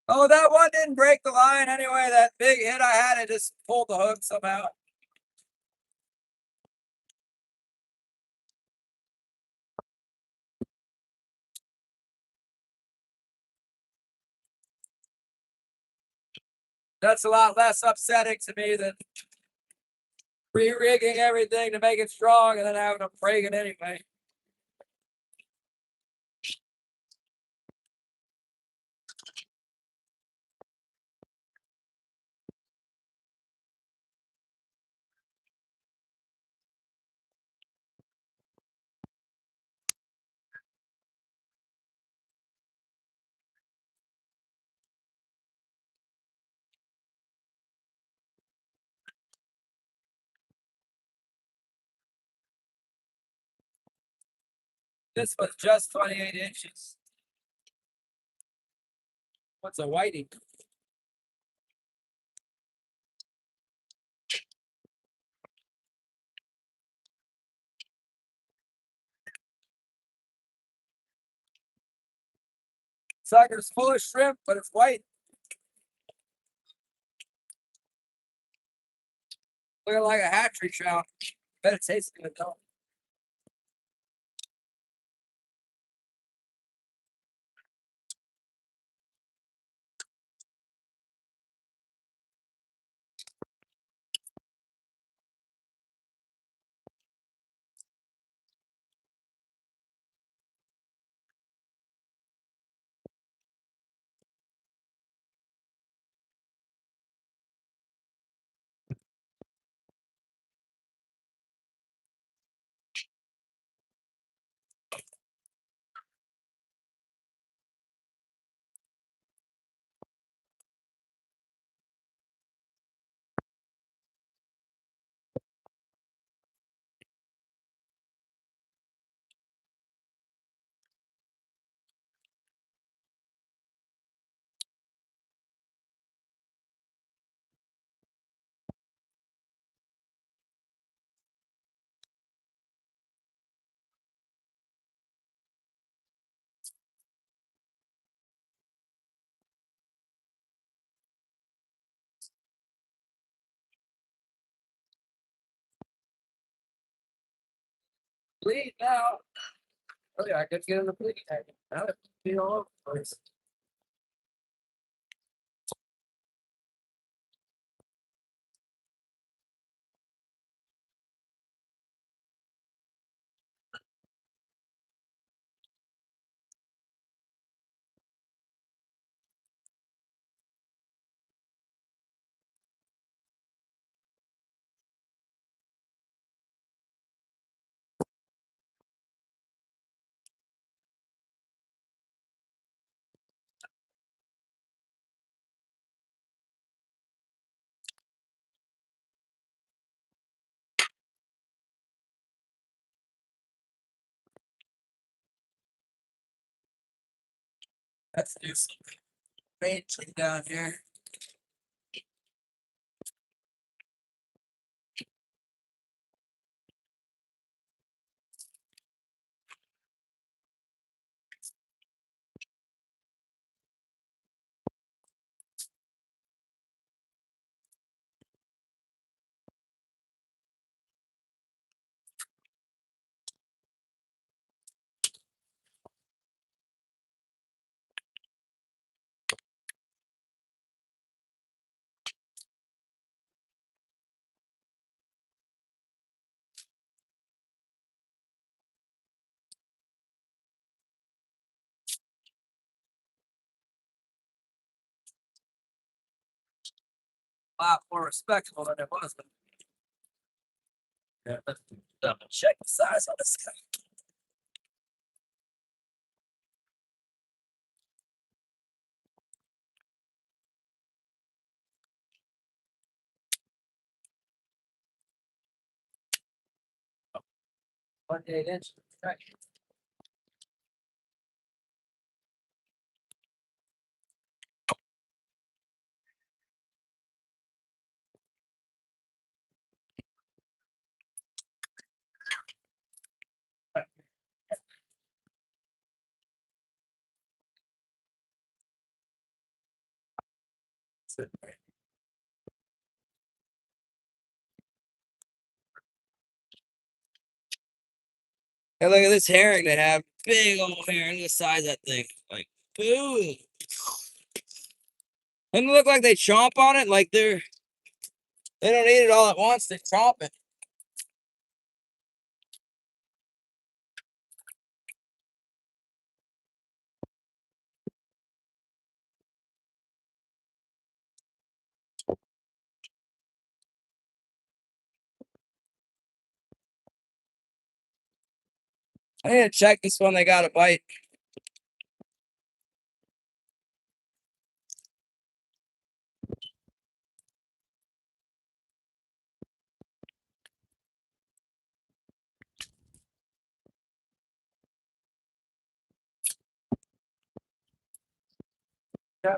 Oh, that one didn't break the line anyway. That big hit I had, it just pulled the hook somehow. That's a lot less upsetting to me than re-rigging everything to make it strong and then having them break it anyway. This was just 28 inches. What's a whiting? Sucker's full of shrimp, but it's white. Looking like a hatchery trout. Bet it tastes good though. bleed now. Oh yeah, I could get in the bleed. Now it's bleed all over the place. Let's do some painting down here. A lot more respectable than it was. Yeah, let's double check the size on this guy. Oh, 28 inches. Right. Hey, look at this herring they have. Big old herring. Look at the size of that thing. Like, boom. Doesn't it look like they chomp on it? Like they don't eat it all at once. They chomp it. I need to check this one. They got a bite. Yeah.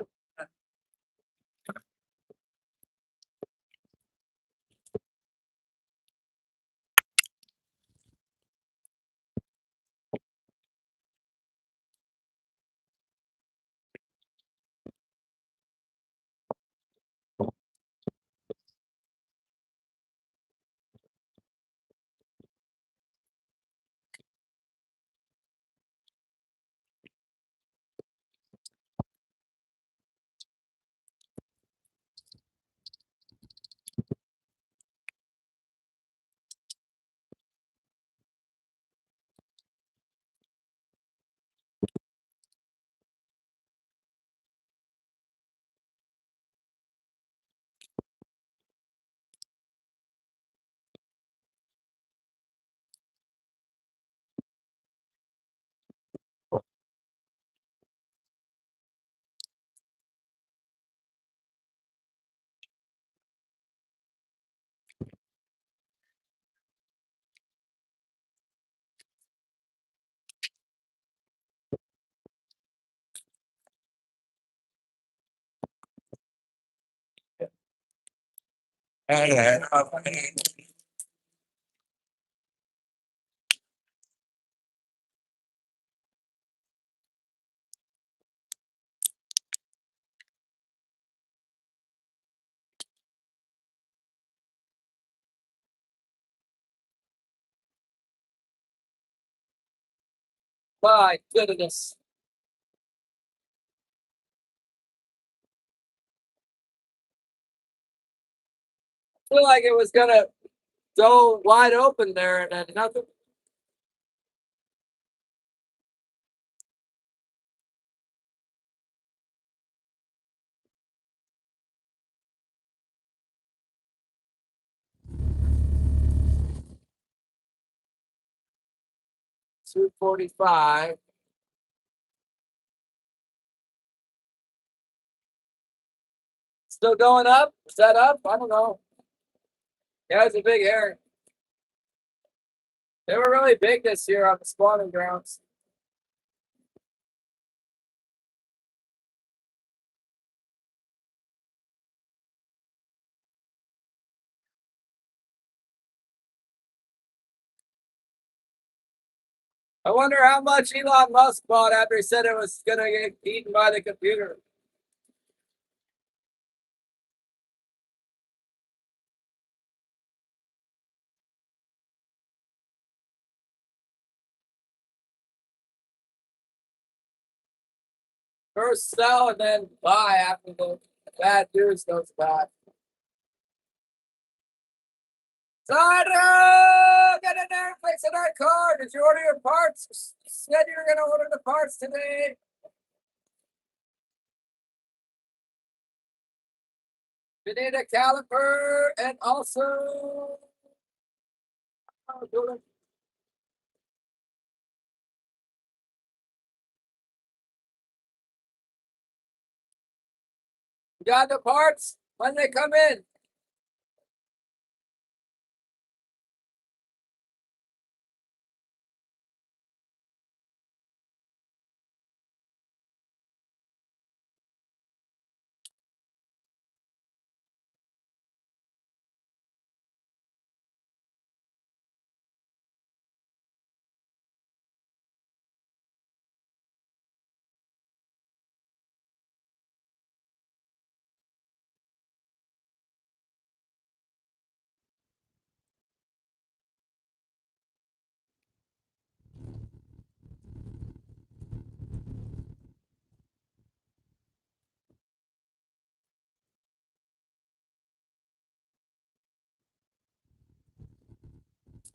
My goodness. I feel like it was gonna go wide open there and then nothing. $245. Still going up? Is that up? I don't know. Yeah, it's a big herring. They were really big this year on the spawning grounds. I wonder how much Elon Musk bought after he said it was going to get eaten by the computer. First sell and then buy after the bad news goes bad. Sonar! Get in there and fix our car. Did you order your parts? You said you were going to order the parts today. You need a caliper and also. You got the parts when they come in.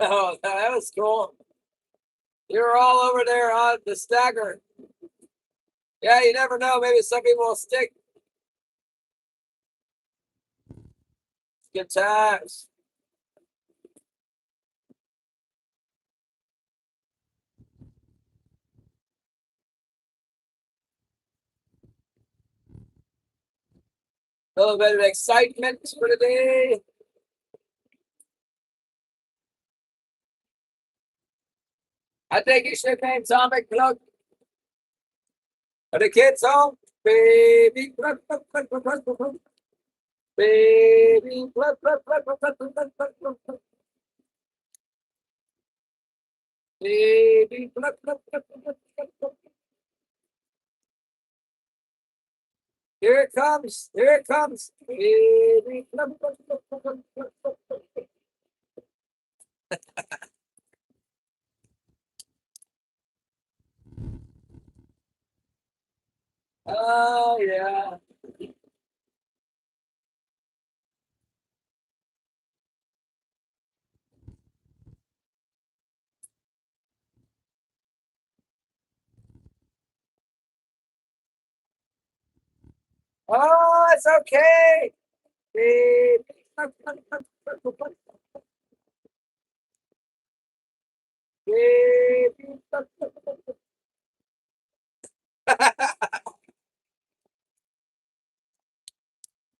Oh, that was cool. You were all over there on the stagger. Yeah, you never know. Maybe some people will stick. Good times. A little bit of excitement for the day. I think you should name Atomic Plug. Are the kids home? Baby, plug, plug, plug, plug, plug, plug, plug. Baby, plug, plug, plug, plug, plug, plug, plug, plug, plug, plug. Baby, plug, plug, plug, plug, plug, plug, plug. Here it comes. Here it comes. Baby, plug, plug, plug, plug, plug, plug, plug, plug. Oh, yeah. Oh, it's okay. Baby, plug, plug, plug, plug, plug, plug. Baby, plug, plug, plug, plug.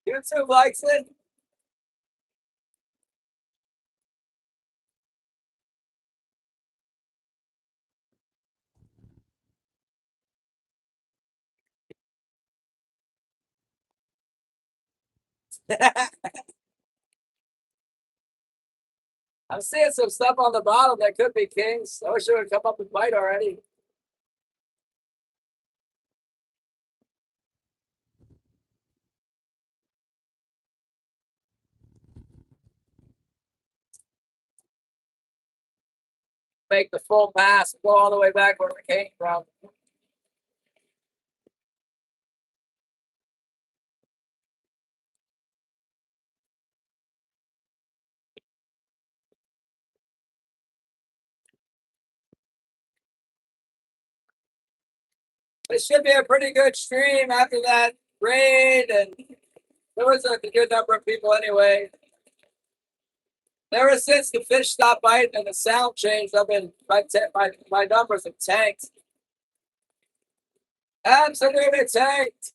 YouTube likes it. I'm seeing some stuff on the bottom that could be kings. I wish it would come up and bite already. make the full pass and go all the way back where we came from. It should be a pretty good stream after that raid, and there was a good number of people anyway. Ever since the fish stopped biting and the sound changed, I've been my numbers have tanked. Absolutely tanked.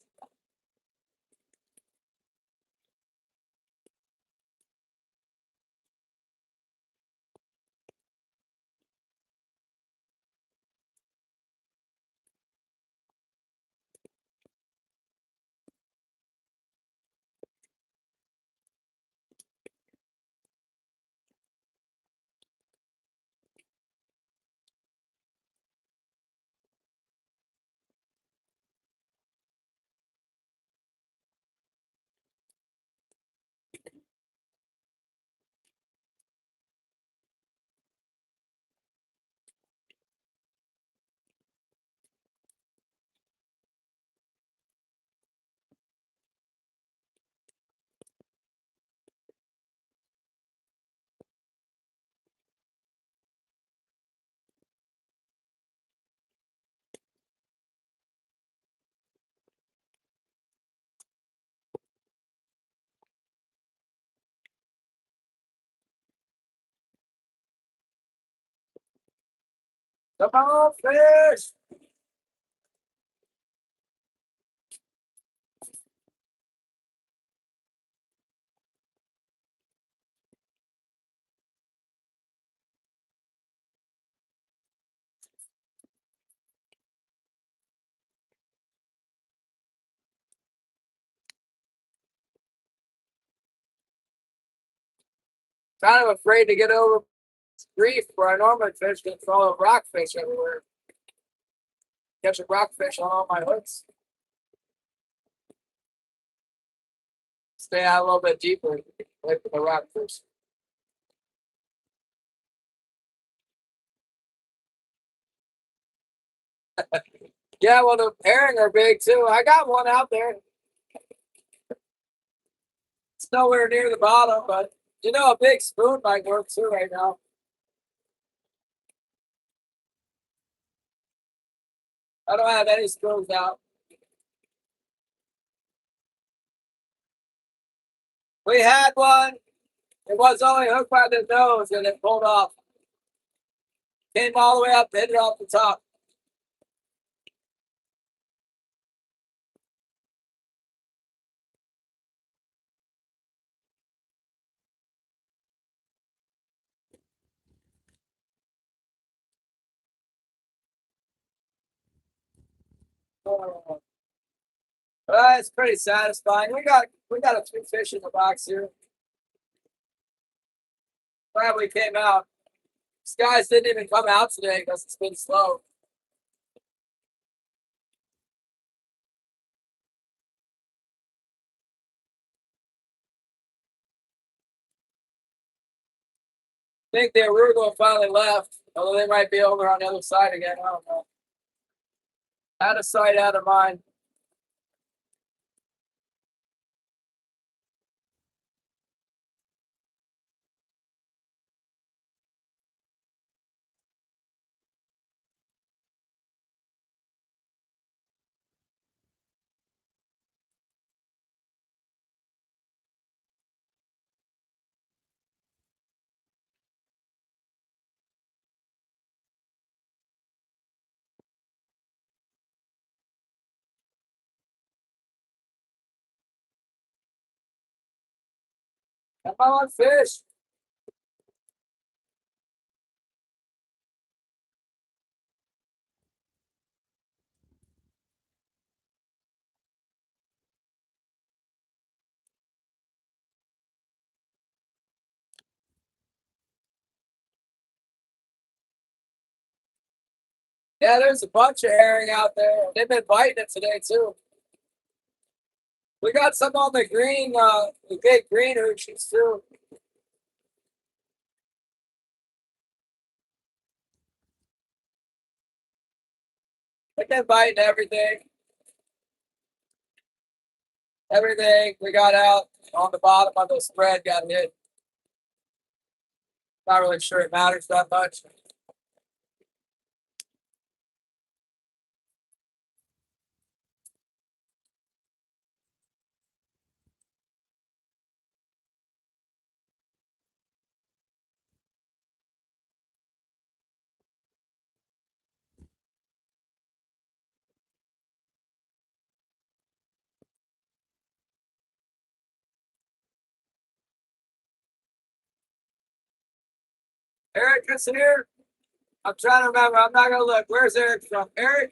Come on, fish. Kind of afraid to get over reef where I normally fish can throw rockfish everywhere. Catch a rockfish on all my hooks. Stay out a little bit deeper, away from the rockfish. Yeah, well, the herring are big too. I got one out there. It's nowhere near the bottom, but you know, a big spoon might work too right now. I don't have any spoons out. We had one. It was only hooked by the nose and it pulled off. Came all the way up, hit it off the top. It's pretty satisfying. We got a few fish in the box here. Glad we came out. These guys didn't even come out today because it's been slow. I think the arugula finally left, although they might be over on the other side again. I don't know. Out of sight, out of mind. Come on, fish. Yeah, there's a bunch of herring out there. They've been biting it today too. We got some on the green, the big green hoochies too. They can bite everything. Everything we got out on the bottom of the spread got hit. Not really sure it matters that much. Eric is here. I'm trying to remember. I'm not gonna look. Where's Eric from? Eric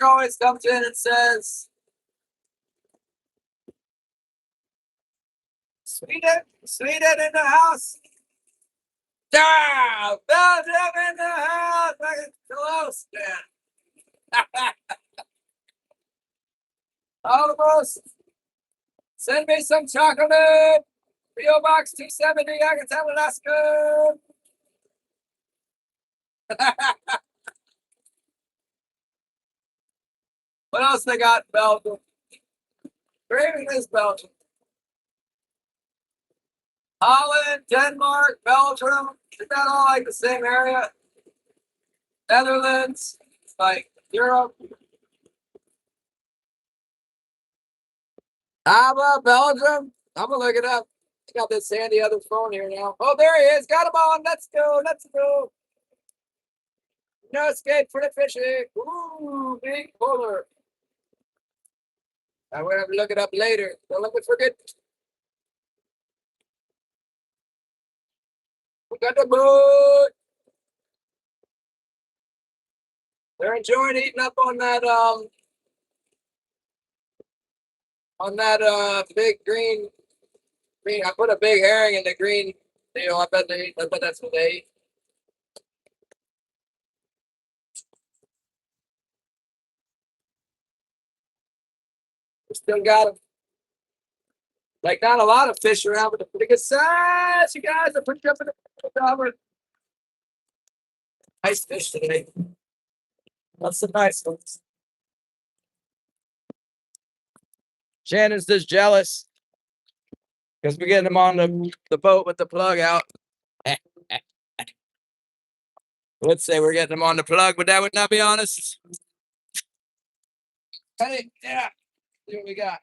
always comes in and says, Sweden in the house. Yeah, Belgium in the house. Close, man. Almost. Send me some chocolate. PO Box 270, Agaton, Alaska. What else they got in Belgium? Craving is Belgium. Holland, Denmark, Belgium. Is that all like the same area? Netherlands, like Europe. How about Belgium? I'm gonna look it up. I got this handy other phone here now. Oh, there he is. Got him on. Let's go. Let's go. No escape for the fishing. Ooh, big puller. I will have to look it up later. Don't let me forget. We got the boat. They're enjoying eating up on that big green. I put a big herring in the green deal. I bet that's what they eat. We still got them. Like not a lot of fish around, but a pretty good size. You guys are pretty up in the nice fish today. Lots of nice ones. Shannon's just jealous because we're getting him on the boat with the plug out. Let's say we're getting him on the plug, but that would not be honest. Hey, yeah. See what we got.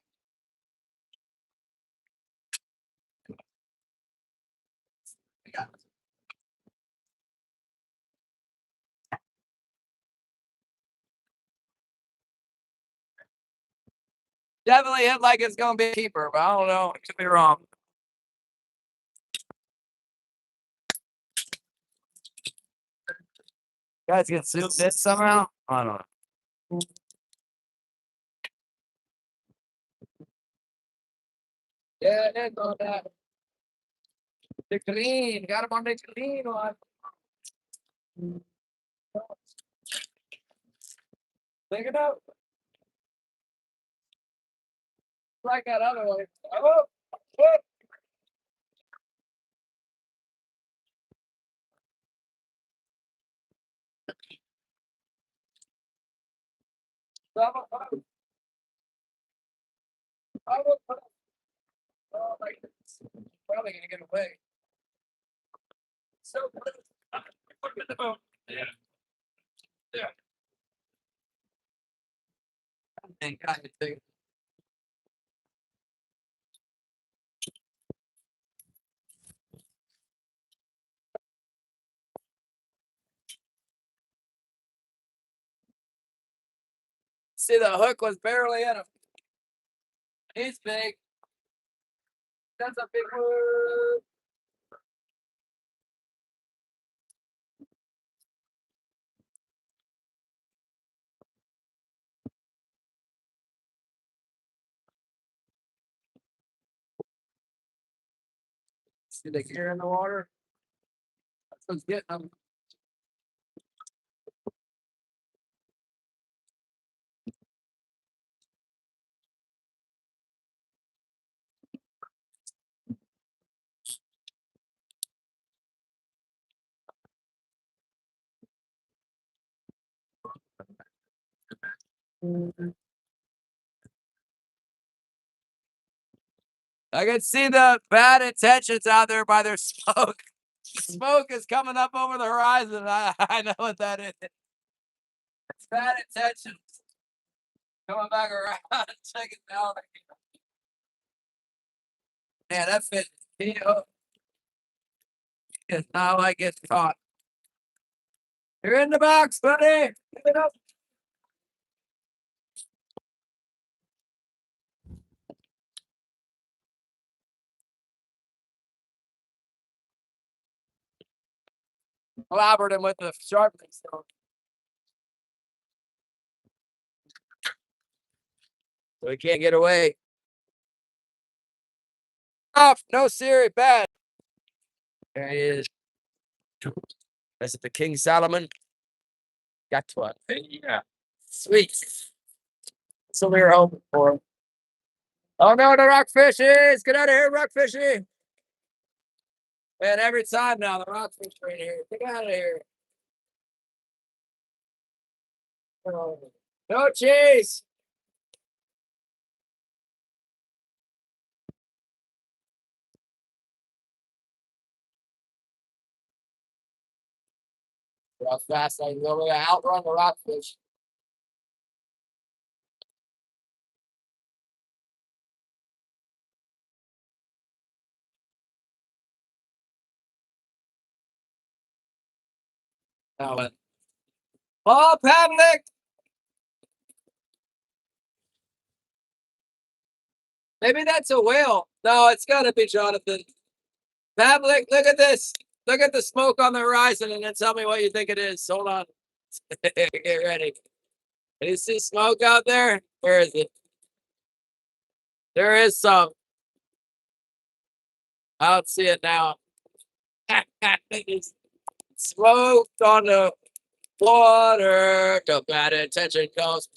Definitely hit like it's gonna be a keeper, but I don't know. It could be wrong. Guys get zoomed in somehow. I don't know. Yeah, that's on that. The clean. Got him on the clean one. Take it out. Like that other one. Oh, oh. Double, oh, like this. Probably gonna get away. So put him in the boat. Yeah. Yeah. And kind of thing. See, the hook was barely in him. He's big. That's a big one. See the gear in the water? That's what's getting them. I can see the bad intentions out there by their smoke. Smoke is coming up over the horizon. I know what that is. It's bad intentions coming back around. Check it out. Man, that fish is not like it's caught. You're in the box, buddy. Give it up. Clobbered him with the sharpening stone. So he can't get away. Off, no Siri, bad. There he is. Is it the King Solomon? Got one. Yeah. Sweet. That's what we were hoping for. Oh no, the rockfishes! Get out of here, rockfishy! Man, every time now the rockfish right here. Get out of here. Oh, no cheese! How fast I can go. We're gonna outrun the rockfish. Oh, Paul Pavlik! Maybe that's a whale. No, it's gotta be Jonathan. Pavlik, look at this. Look at the smoke on the horizon and then tell me what you think it is. Hold on. Get ready. Can you see smoke out there? Where is it? There is some. I don't see it now. It's smoked on the water. The bad attention goes.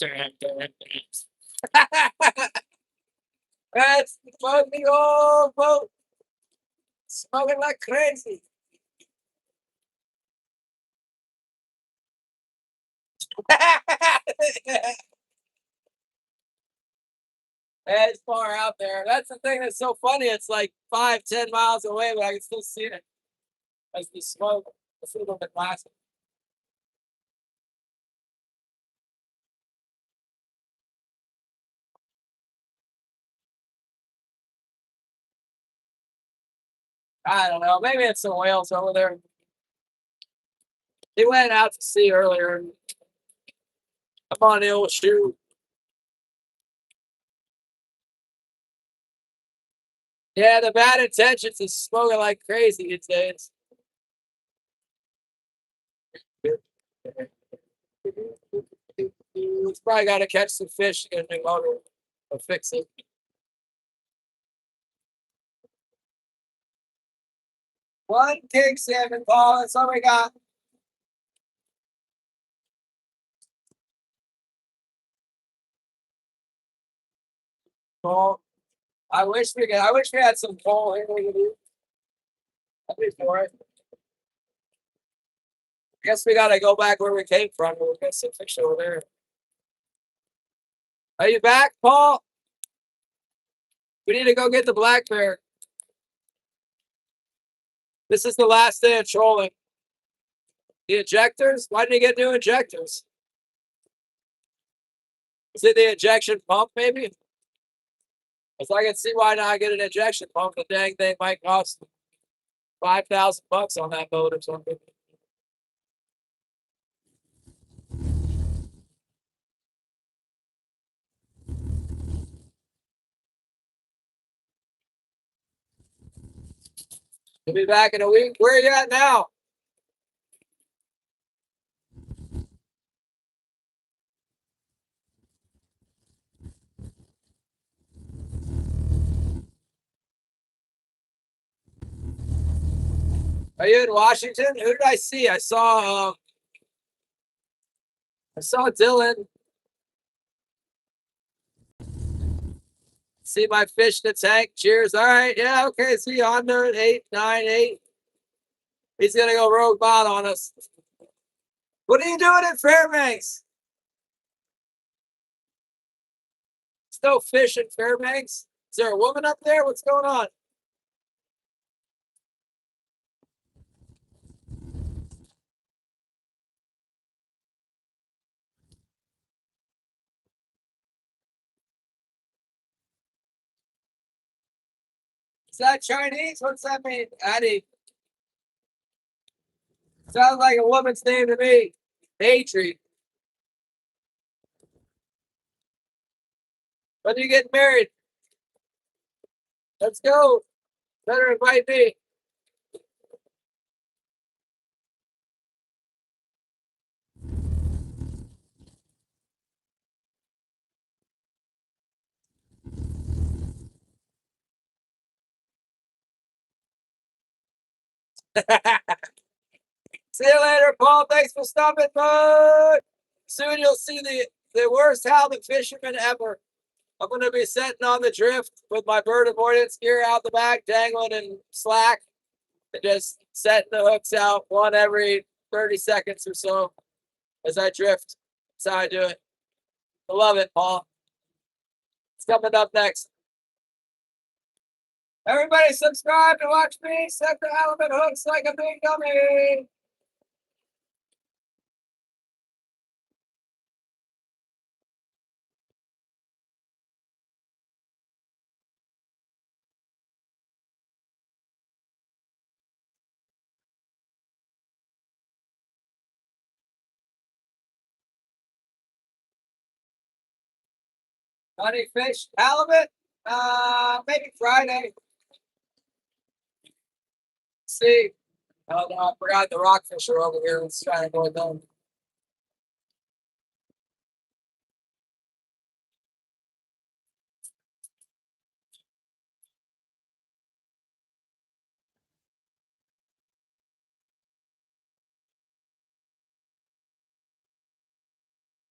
That's smoking all boat. Smoking like crazy. It's far out there. That's the thing that's so funny. It's like 5, 10 miles away, but I can still see it as the smoke. It's a little bit glassy. I don't know. Maybe it's some whales over there. He went out to sea earlier. I'm on the old shoe. Yeah, the bad intentions is smoking like crazy these days. He's probably got to catch some fish in the water or fix it. One king salmon, Paul. That's all we got. Paul. I wish we could. I wish we had some coal here. We could do. I'd be for it. Guess we gotta go back where we came from. We'll get some fish over there. Are you back, Paul? We need to go get the black bear. This is the last day of trolling. The injectors? Why didn't you get new injectors? Is it the injection pump, maybe? Because I can see why not get an injection pump. The dang thing might cost $5,000 on that boat or something. We'll be back in a week. Where are you at now? Are you in Washington? Who did I see? I saw Dylan. See my fish in the tank. Cheers. All right. Yeah. Okay. See you on there at 898. He's gonna go rogue bot on us. What are you doing at Fairbanks? no fish in Fairbanks? Is there a woman up there? What's going on? Is that Chinese? What's that mean? Addie. Sounds like a woman's name to me. Adri. When are you getting married? Let's go. Better invite me. See you later, Paul. Thanks for stopping by. Soon you'll see the worst halibut fisherman ever. I'm going to be sitting on the drift with my bird avoidance gear out the back, dangling in slack, and just setting the hooks out one every 30 seconds or so as I drift. That's how I do it. I love it, Paul. It's coming up next. Everybody subscribe to watch me set the halibut hooks like a big dummy. Honey fish, halibut, maybe Friday. See. Oh no, I forgot the rockfish are over here. Let's try and avoid them.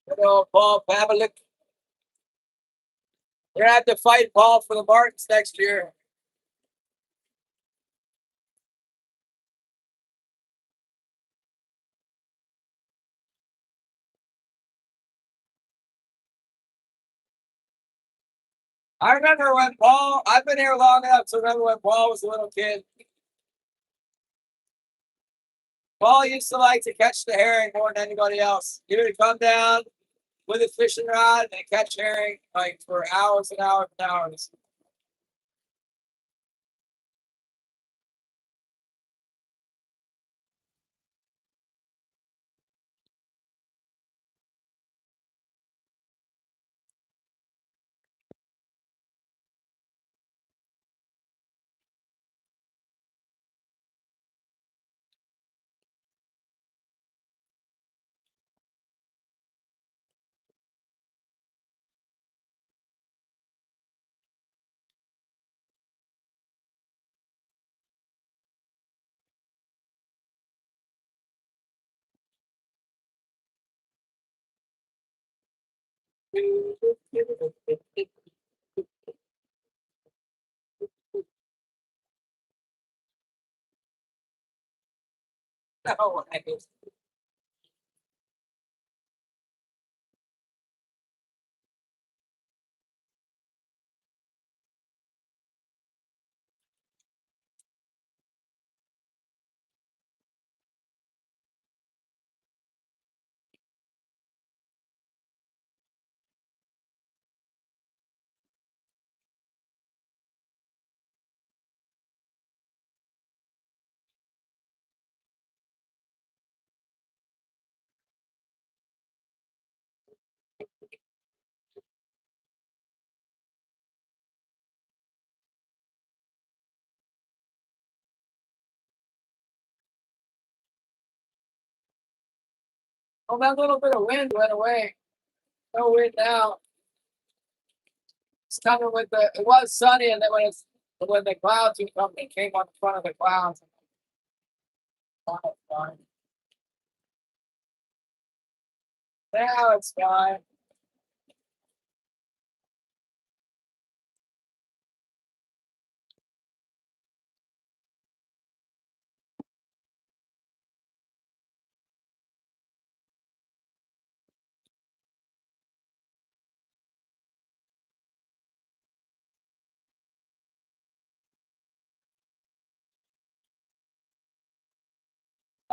Good old Paul Pavlik. We're gonna have to fight Paul for the Martins next year. I remember when Paul, I've been here long enough to remember when Paul was a little kid. Paul used to like to catch the herring more than anybody else. He would come down with a fishing rod and catch herring like for hours and hours and hours. No, oh, that little bit of wind went away. No wind now. It's coming with the. It was sunny, and then when the clouds would come, it came on the front of the clouds. Now it's fine. Now it's fine.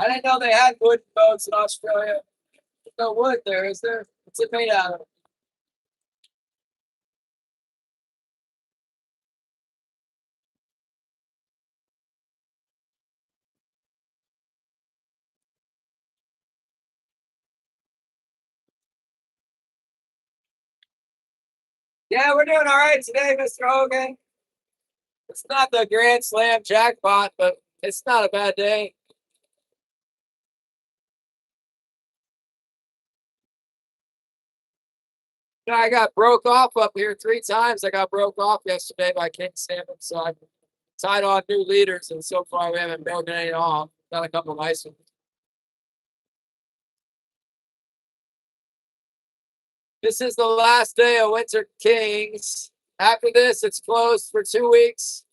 I didn't know they had wooden boats in Australia. There's no wood there, is there? What's it made out of? Yeah, we're doing all right today, Mr. Hogan. It's not the Grand Slam jackpot, but it's not a bad day. You know, I got broke off up here 3 times. I got broke off yesterday by King Salmon, so I tied on new leaders, and so far we haven't broken any off. Got a couple nice ones. This is the last day of Winter Kings. After this, it's closed for 2 weeks,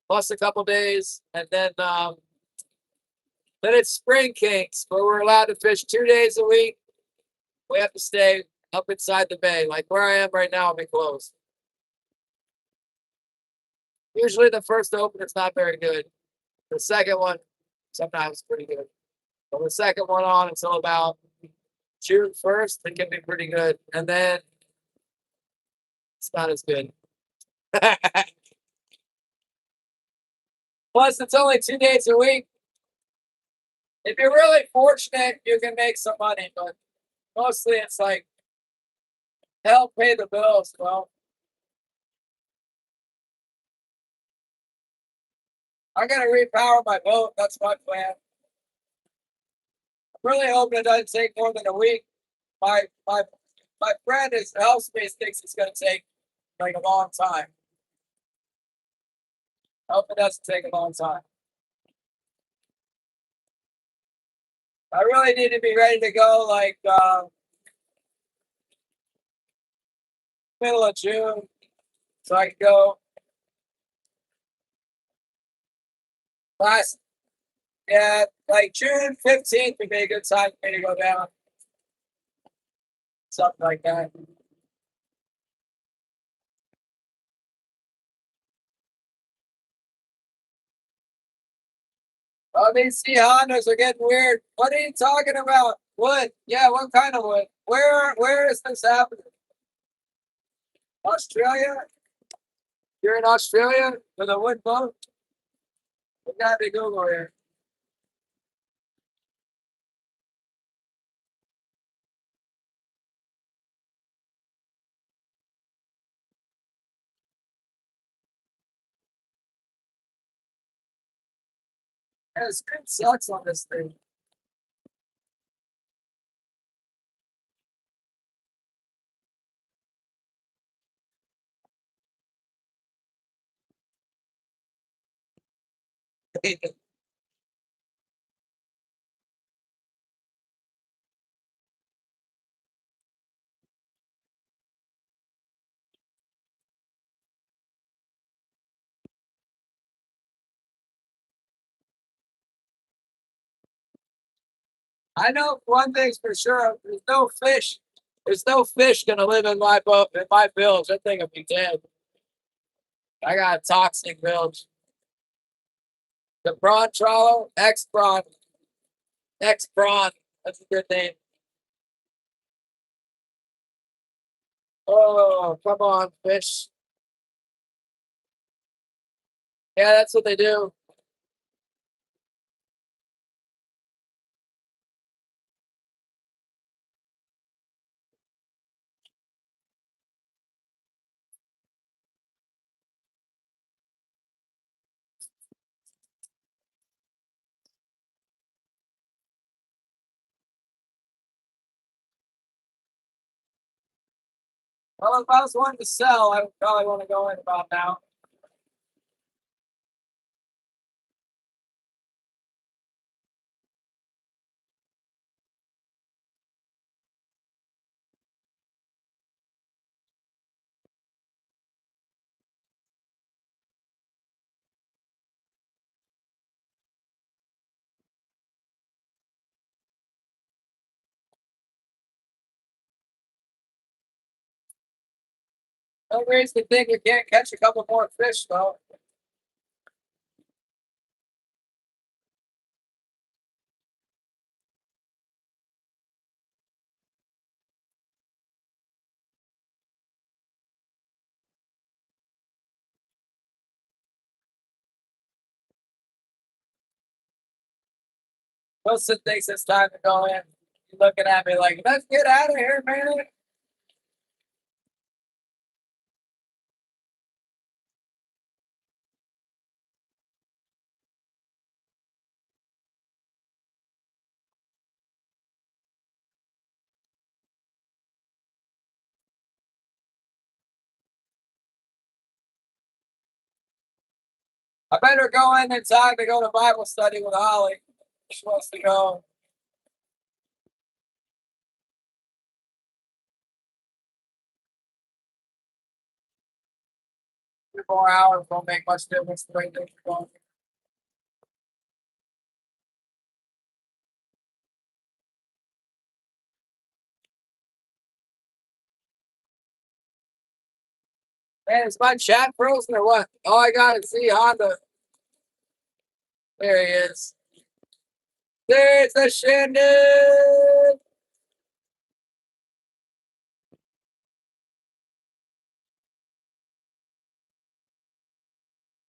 plus a couple days, and then it's Spring Kings, where we're allowed to fish 2 days a week. We have to stay up inside the bay, like where I am right now. I'm closed. Usually, the first open is not very good. The second one, sometimes pretty good. But the second one on until about June 1st, it can be pretty good. And then it's not as good. Plus, it's only 2 days a week. If you're really fortunate, you can make some money, but mostly it's like help pay the bills. Well, I gotta repower my boat. That's my plan. I'm really hoping it doesn't take more than a week. My my my friend is helps me thinks it's gonna take like a long time. I hope it doesn't take a long time. I really need to be ready to go like middle of June, so I can go last. Yeah, like June 15th would be a good time for me to go down, something like that. I mean, see, Hondas are getting weird. What are you talking about? Wood? Yeah, what kind of wood? Where is this happening? Australia? You're in Australia with a wood boat? We got to Google here. Yeah, the screen sucks on this thing. I know one thing's for sure. There's no fish. There's no fish gonna live in my boat, in my bilge. That thing will be dead. I got a toxic bilge. The prawn trawler, X prawn, X prawn. That's a good name. Oh, come on, fish. Yeah, that's what they do. Well, if I was wanting to sell, I would probably want to go in about now. No reason to think we can't catch a couple more fish, though. Wilson thinks it's time to go in. He's looking at me like, let's get out of here, man. I better go in time to go to Bible study with Holly. She wants to go. 3 more hours won't make much difference the way things are going. Man, is my chat frozen or what? Oh, I gotta see Honda. There he is. There's the shindig.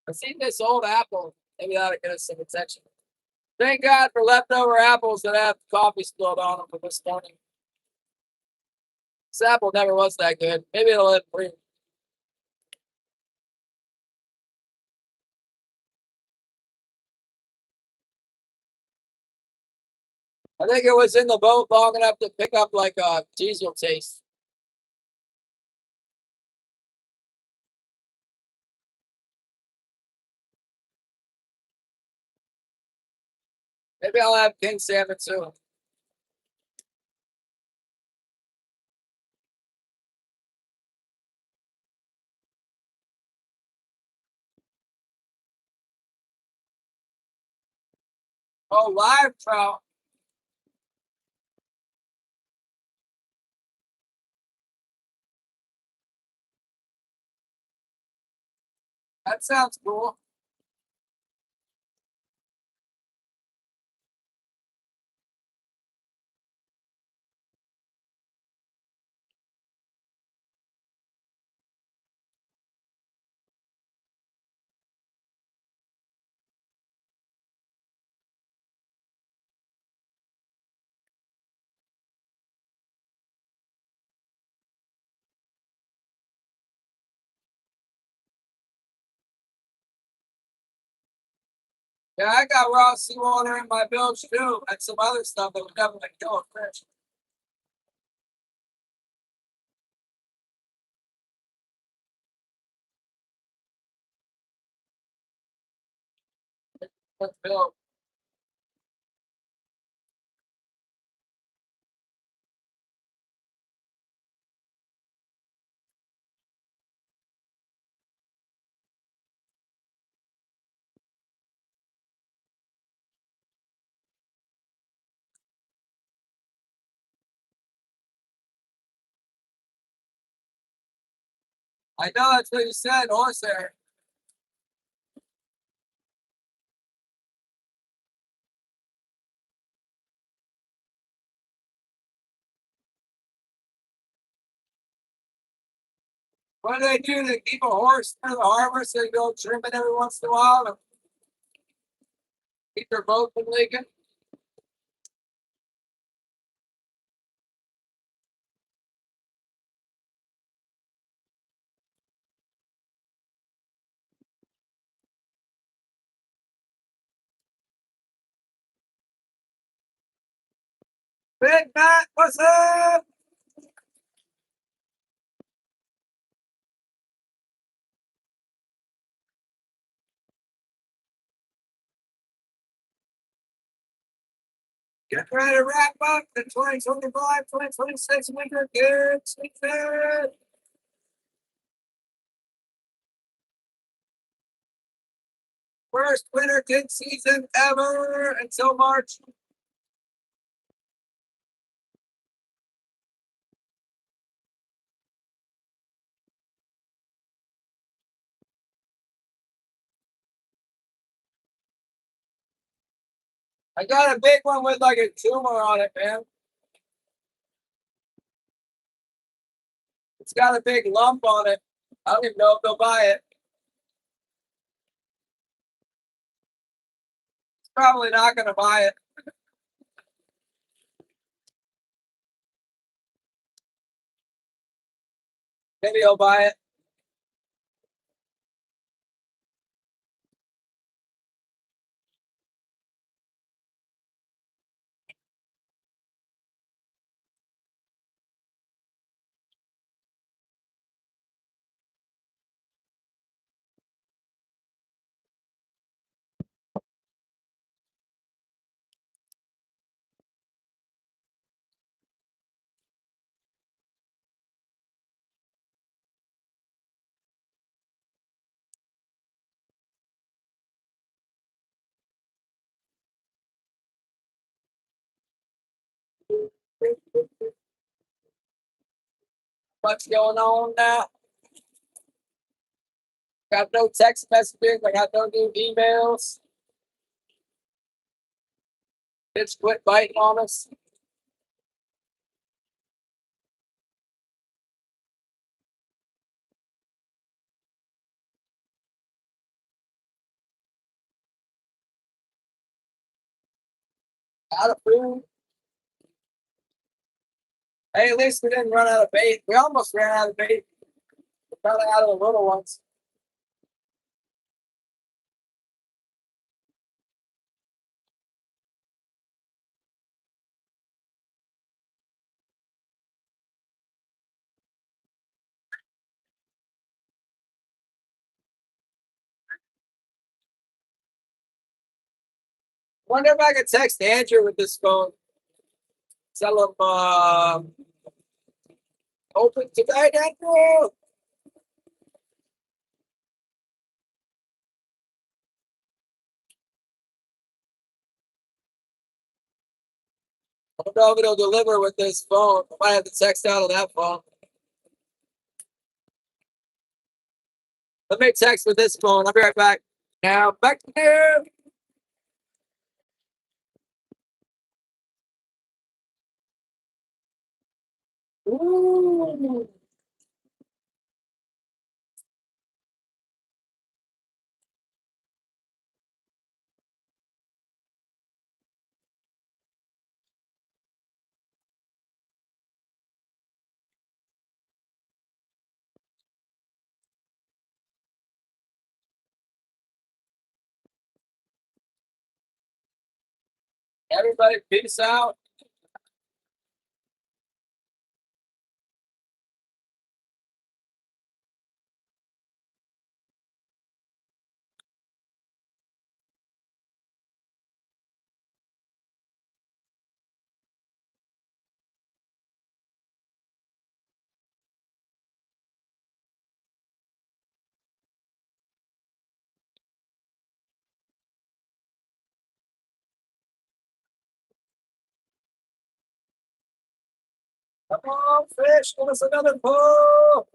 I've seen this old apple. Maybe that'll get us some attention. Thank God for leftover apples that have coffee spilled on them for this morning. This apple never was that good. Maybe it'll live free. I think it was in the boat long enough to pick up like a diesel taste. Maybe I'll have king salmon too. Oh, live trout. That sounds cool. Yeah, I got raw seawater in my bilge too, and some other stuff that would definitely kill a fish. But Bill, I know that's what you said, horsehair. What do they do? They keep a horse near the harbor so they go trim it every once in a while to keep their boat from leaking. Big Matt, what's up? Get ready to wrap up the 2025 2026 winter gear season. First winter kid season ever until March. I got a big one with like a tumor on it, man. It's got a big lump on it. I don't even know if they'll buy it. Probably not going to buy it. Maybe I'll buy it. What's going on now? Got no text messages. I got no new emails. It's quit biting on us. Out of food. Hey, at least we didn't run out of bait. We almost ran out of bait. We ran out of the little ones. Wonder if I could text Andrew with this phone. Tell him open tonight, Andrew. I don't know if it'll deliver with this phone. I might have to text out of that phone. Let me text with this phone. I'll be right back. Now back to you. Ooh. Everybody, peace out. Come on, fish. Give us another pull.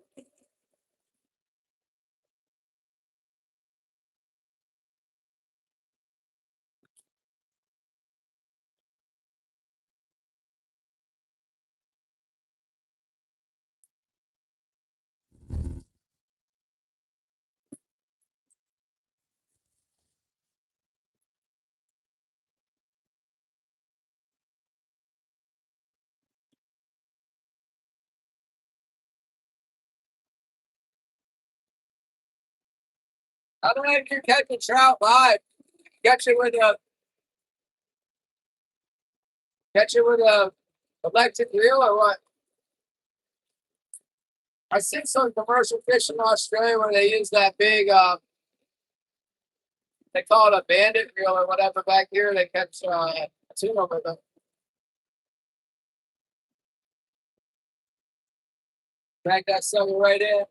I don't know if you're catching trout live. Catch it with a electric reel or what? I seen some commercial fish in Australia where they use that big they call it a bandit reel or whatever. Back here they catch tuna with them. Drag that sucker right in.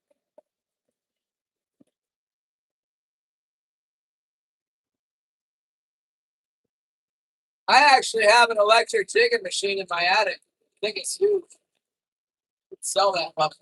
I actually have an electric jigging machine in my attic. I think it's huge. Sell that much.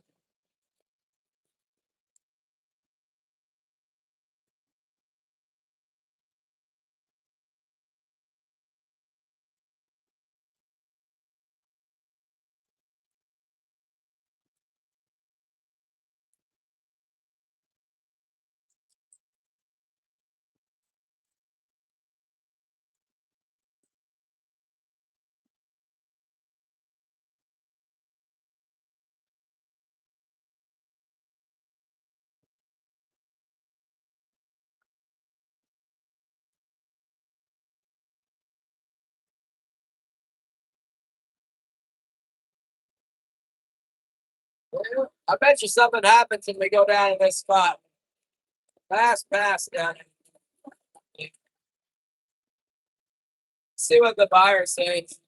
Well, I bet you something happens when we go down in this spot. Pass down. See what the buyer says.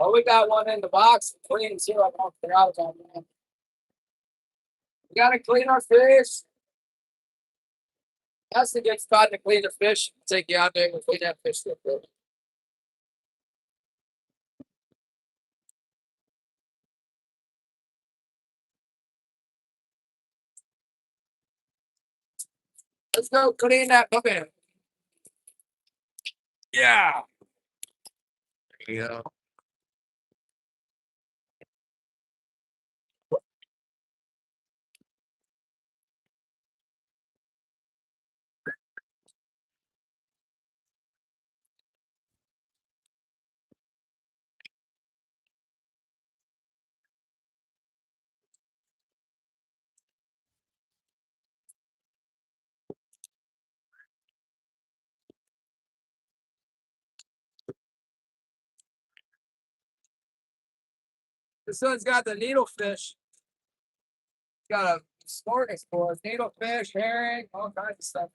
Oh, we got one in the box. Clean zero. I don't care out on that. We gotta clean our fish. That's the good spot to clean the fish. Take you out there and clean that fish real quick. Let's go clean that puppy. Yeah. There you go. This one's got the needlefish. Got a smorgasbord, needlefish, herring, all kinds of stuff.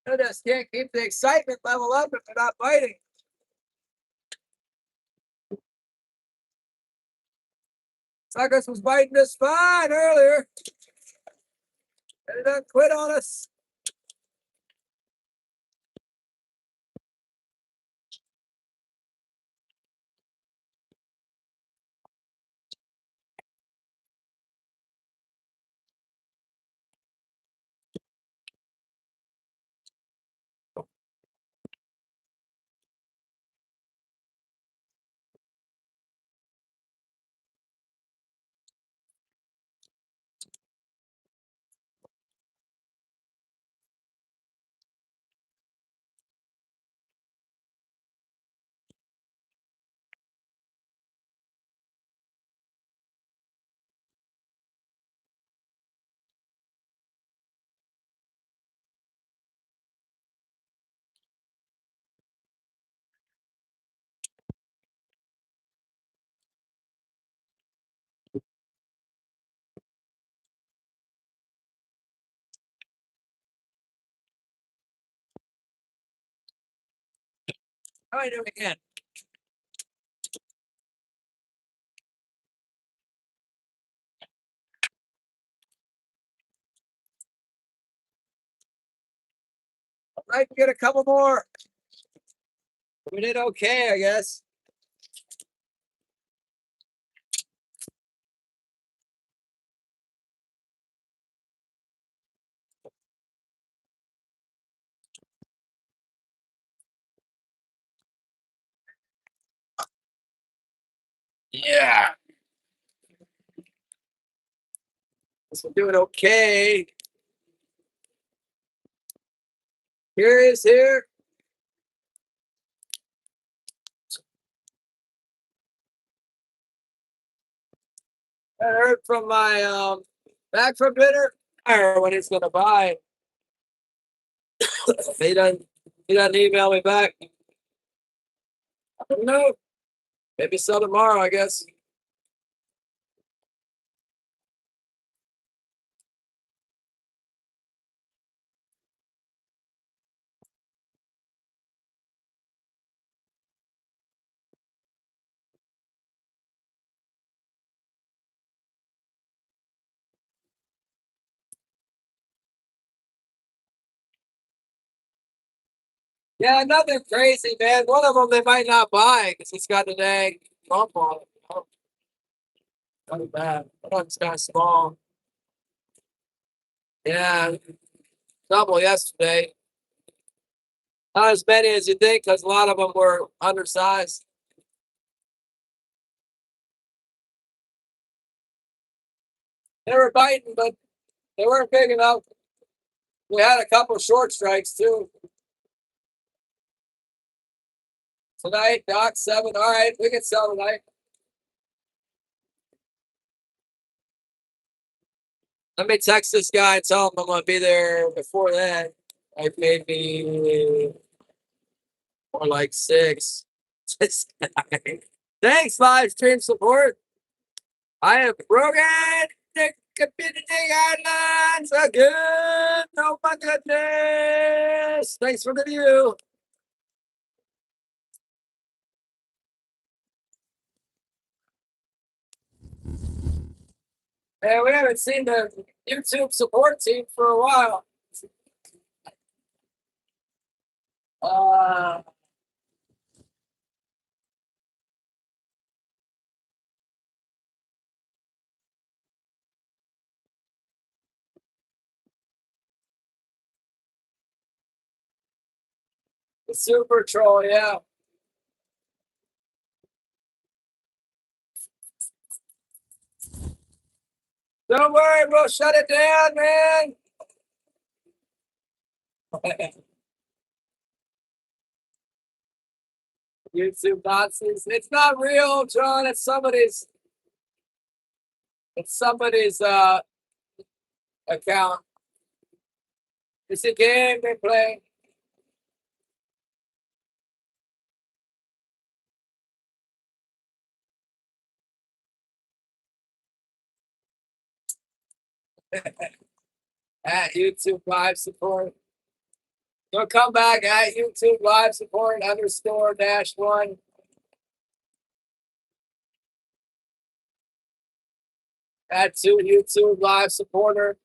I just can't keep the excitement level up if they're not biting. Suckers was biting us fine earlier. They done quit on us. How do I do it again? I can get a couple more. We did okay, I guess. Yeah. We're doing okay. Here is here. I heard from my back from dinner or when he's gonna buy. He doesn't email me back. I don't know. Maybe sell tomorrow, I guess. Yeah, nothing crazy, man. One of them they might not buy because it's got an egg bump on it. Oh, not bad. That one's kind of small. Yeah, double yesterday. Not as many as you think because a lot of them were undersized. They were biting, but they weren't big enough. We had a couple short strikes too. Tonight, Doc, 7. All right, we can sell tonight. Let me text this guy and tell him I'm going to be there before that. Like maybe more like 6. Thanks, live stream support. I have broken the community guidelines again. Oh my goodness. Thanks for the view. And we haven't seen the YouTube support team for a while. The Super Troll, yeah. Don't worry, we'll shut it down, man. YouTube Nazis. It's not real, John. It's somebody's account. It's a game they play. At YouTube Live Support. So come back at YouTube Live Support _-1. Add to YouTube Live Supporter.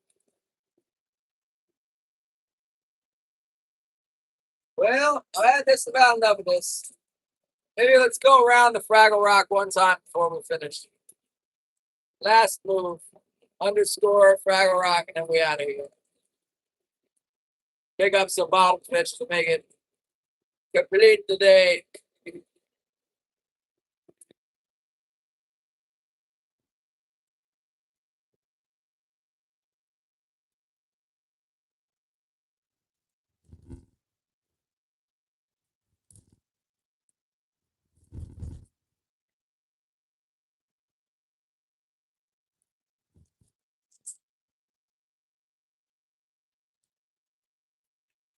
Well, I had this about enough of this. Maybe let's go around the Fraggle Rock one time before we finish. Last move. _Fraggle Rock, and then we out of here. Pick up some bottom fish to make it complete the day.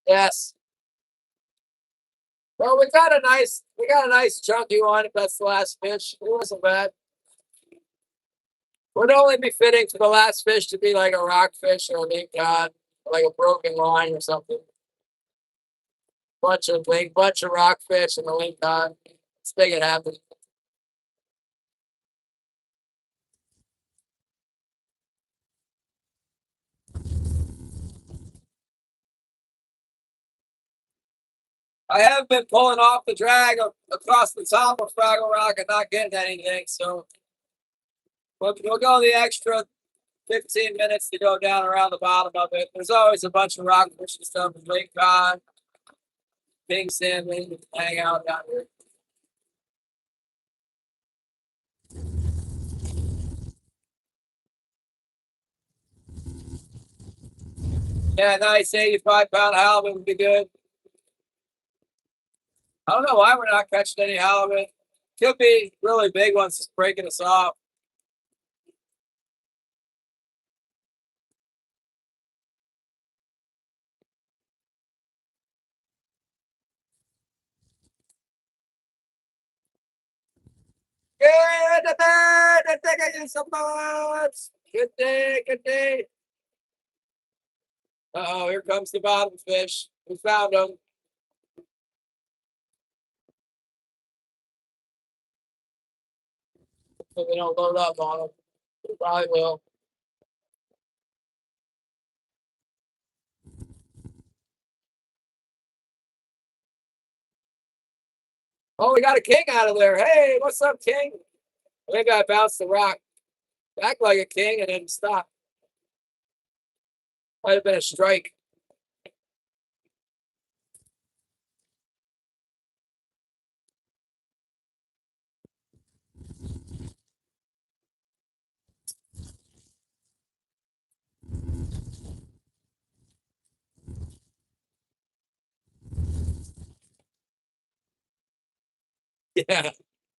Yes. Well, we got a nice chunky one. If that's the last fish, it wasn't bad. Would only be fitting for the last fish to be like a rockfish or a link cod, like a broken line or something. Bunch of rockfish and a link cod. Let's make it happen. I have been pulling off the drag across the top of Fraggle Rock and not getting anything, so we'll go the extra 15 minutes to go down around the bottom of it. There's always a bunch of rockfish and stuff, and lake cod, pink salmon, hang out down here. Yeah, nice 85-pound halibut would be good. I don't know why we're not catching any halibut. Could be really big ones just breaking us off. Yeah, the bird, the thing is so much. Good day, good day. Uh-oh, here comes the bottom fish. We found them. But we don't load up on them. We probably will. Oh, we got a king out of there. Hey, what's up, king? I think I bounced the rock back like a king and then stopped. Might have been a strike. Yeah.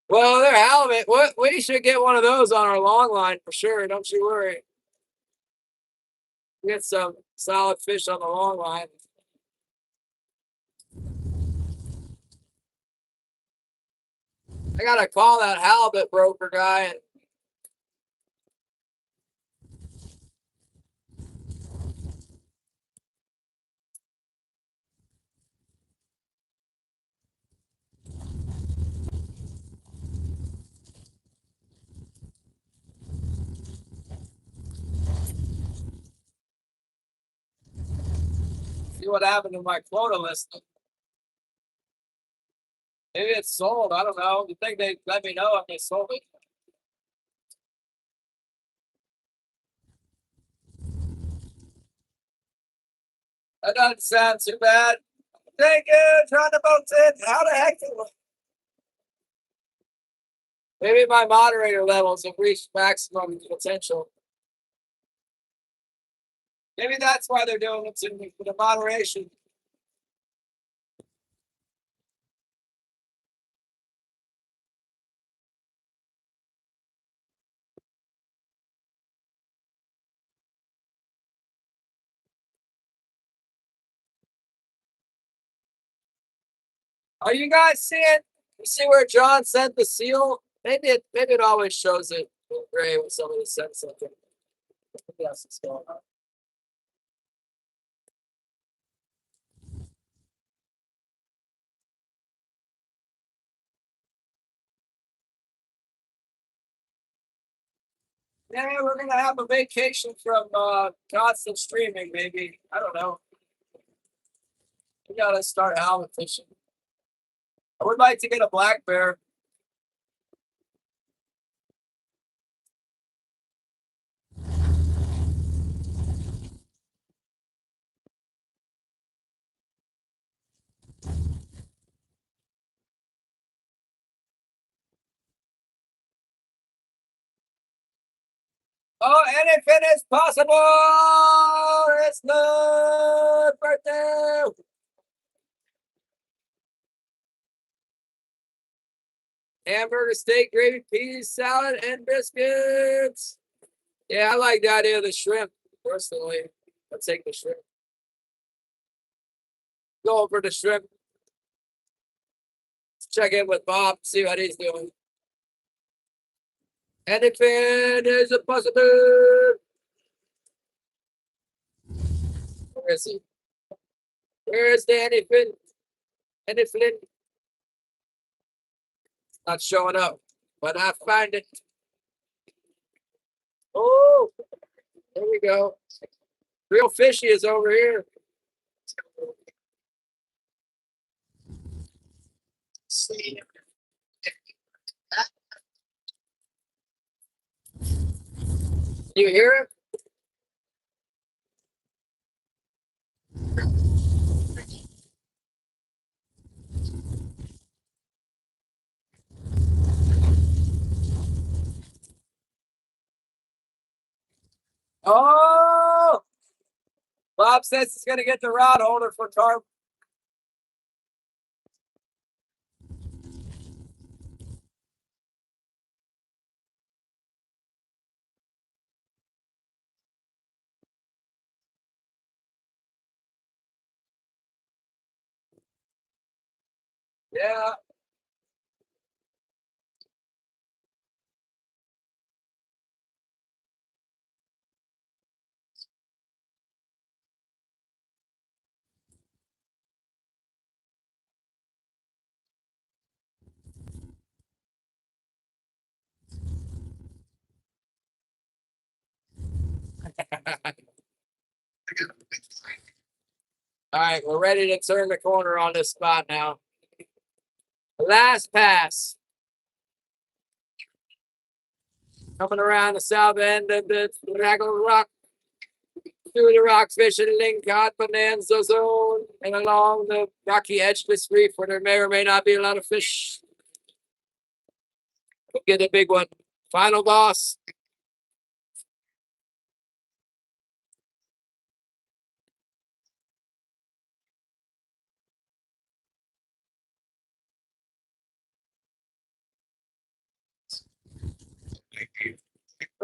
Well, they're halibut. What we should get one of those on our long line for sure. Don't you worry. Get some solid fish on the long line. I gotta call that halibut broker guy and see what happened to my quota list. Maybe it's sold. I don't know. You think they let me know if they sold it? That doesn't sound too bad. Thank you. Trying to boat in. How the heck? Maybe my moderator levels have reached maximum potential. Maybe that's why they're doing it to me for the moderation. Are you guys seeing? You see where John sent the seal? Maybe it always shows it in gray when somebody sent something. Yes, it's going on. Yeah, we're gonna have a vacation from constant streaming, maybe. I don't know. We gotta start halibut fishing. I would like to get a black bear. Oh, anything is possible. It's the birthday. Hamburger, steak, gravy, peas, salad, and biscuits. Yeah, I like the idea of the shrimp personally. Let's take the shrimp. Go over the shrimp. Check in with Bob, see what he's doing. Anything is a possible. Where is he? Where is the anything? Anything? Not showing up, but I find it. Oh, there we go. Real fishy is over here. See. You hear it? Oh, Bob says he's gonna get the rod holder for carp. Yeah. All right, we're ready to turn the corner on this spot now. Last pass. Coming around the south end of the rock, through the rock fishing Lingcod Bonanza Zone and along the rocky edge of this reef where there may or may not be a lot of fish. We'll get a big one. Final boss.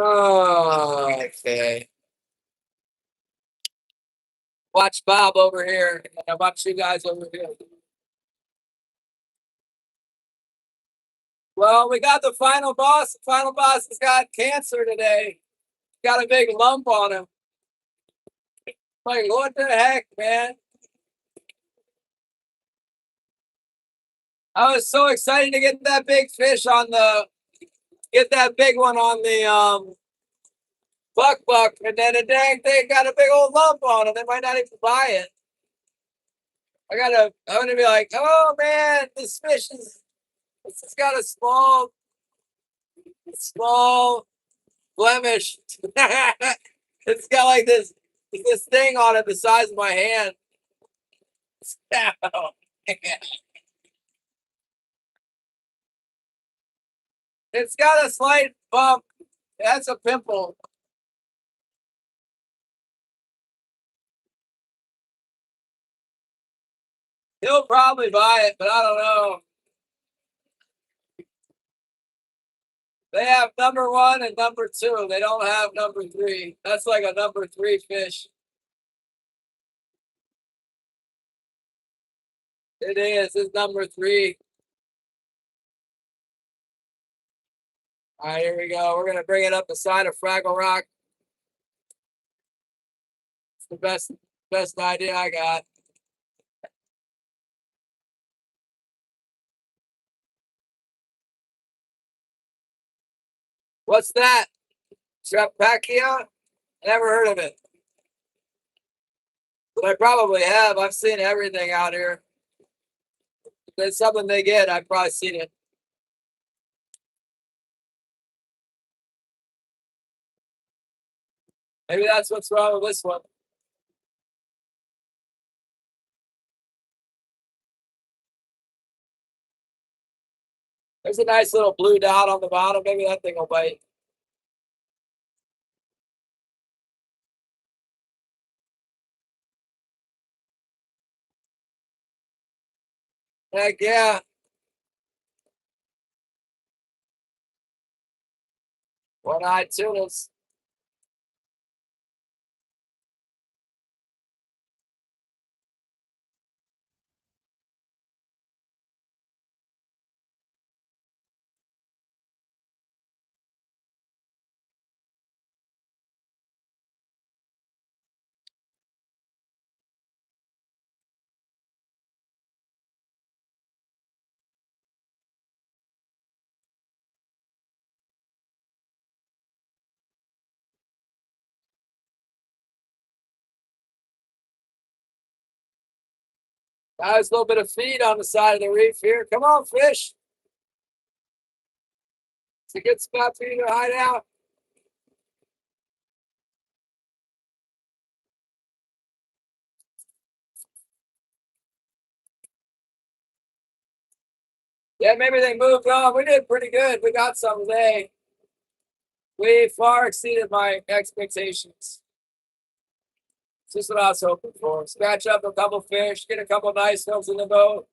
Oh, okay. Watch Bob over here. I watch you guys over here. Well, we got the final boss. The final boss has got cancer today. Got a big lump on him. Like, what the heck, man? I was so excited to get that big fish on the, get that big one on the buck, and then the dang thing got a big old lump on it. They might not even buy it. I'm gonna be like, oh man, this fish is, this has got a small blemish. It's got like this thing on it the size of my hand. Oh, it's got a slight bump. That's a pimple. He'll probably buy it, but I don't know. They have number 1 and number 2. They don't have number 3. That's like a number 3 fish. It is. It's number 3. All right, here we go. We're gonna bring it up the side of Fraggle Rock. It's the best idea I got. What's that? Trapakia? Never heard of it. But I probably have. I've seen everything out here. If there's something they get, I've probably seen it. Maybe that's what's wrong with this one. There's a nice little blue dot on the bottom. Maybe that thing will bite. Heck yeah. One-eyed tunas. There's a little bit of feed on the side of the reef here. Come on, fish. It's a good spot for you to hide out. Yeah, maybe they moved on. We did pretty good. We got some today. We far exceeded my expectations. Just what I was hoping for. Scratch up a couple fish, get a couple nice ones in the boat.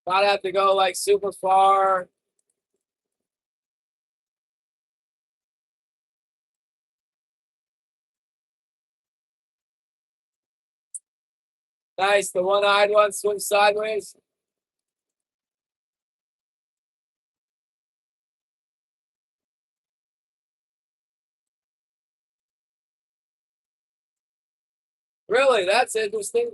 Not have to go like super far. Nice. The one-eyed one swims sideways. Really, that's interesting.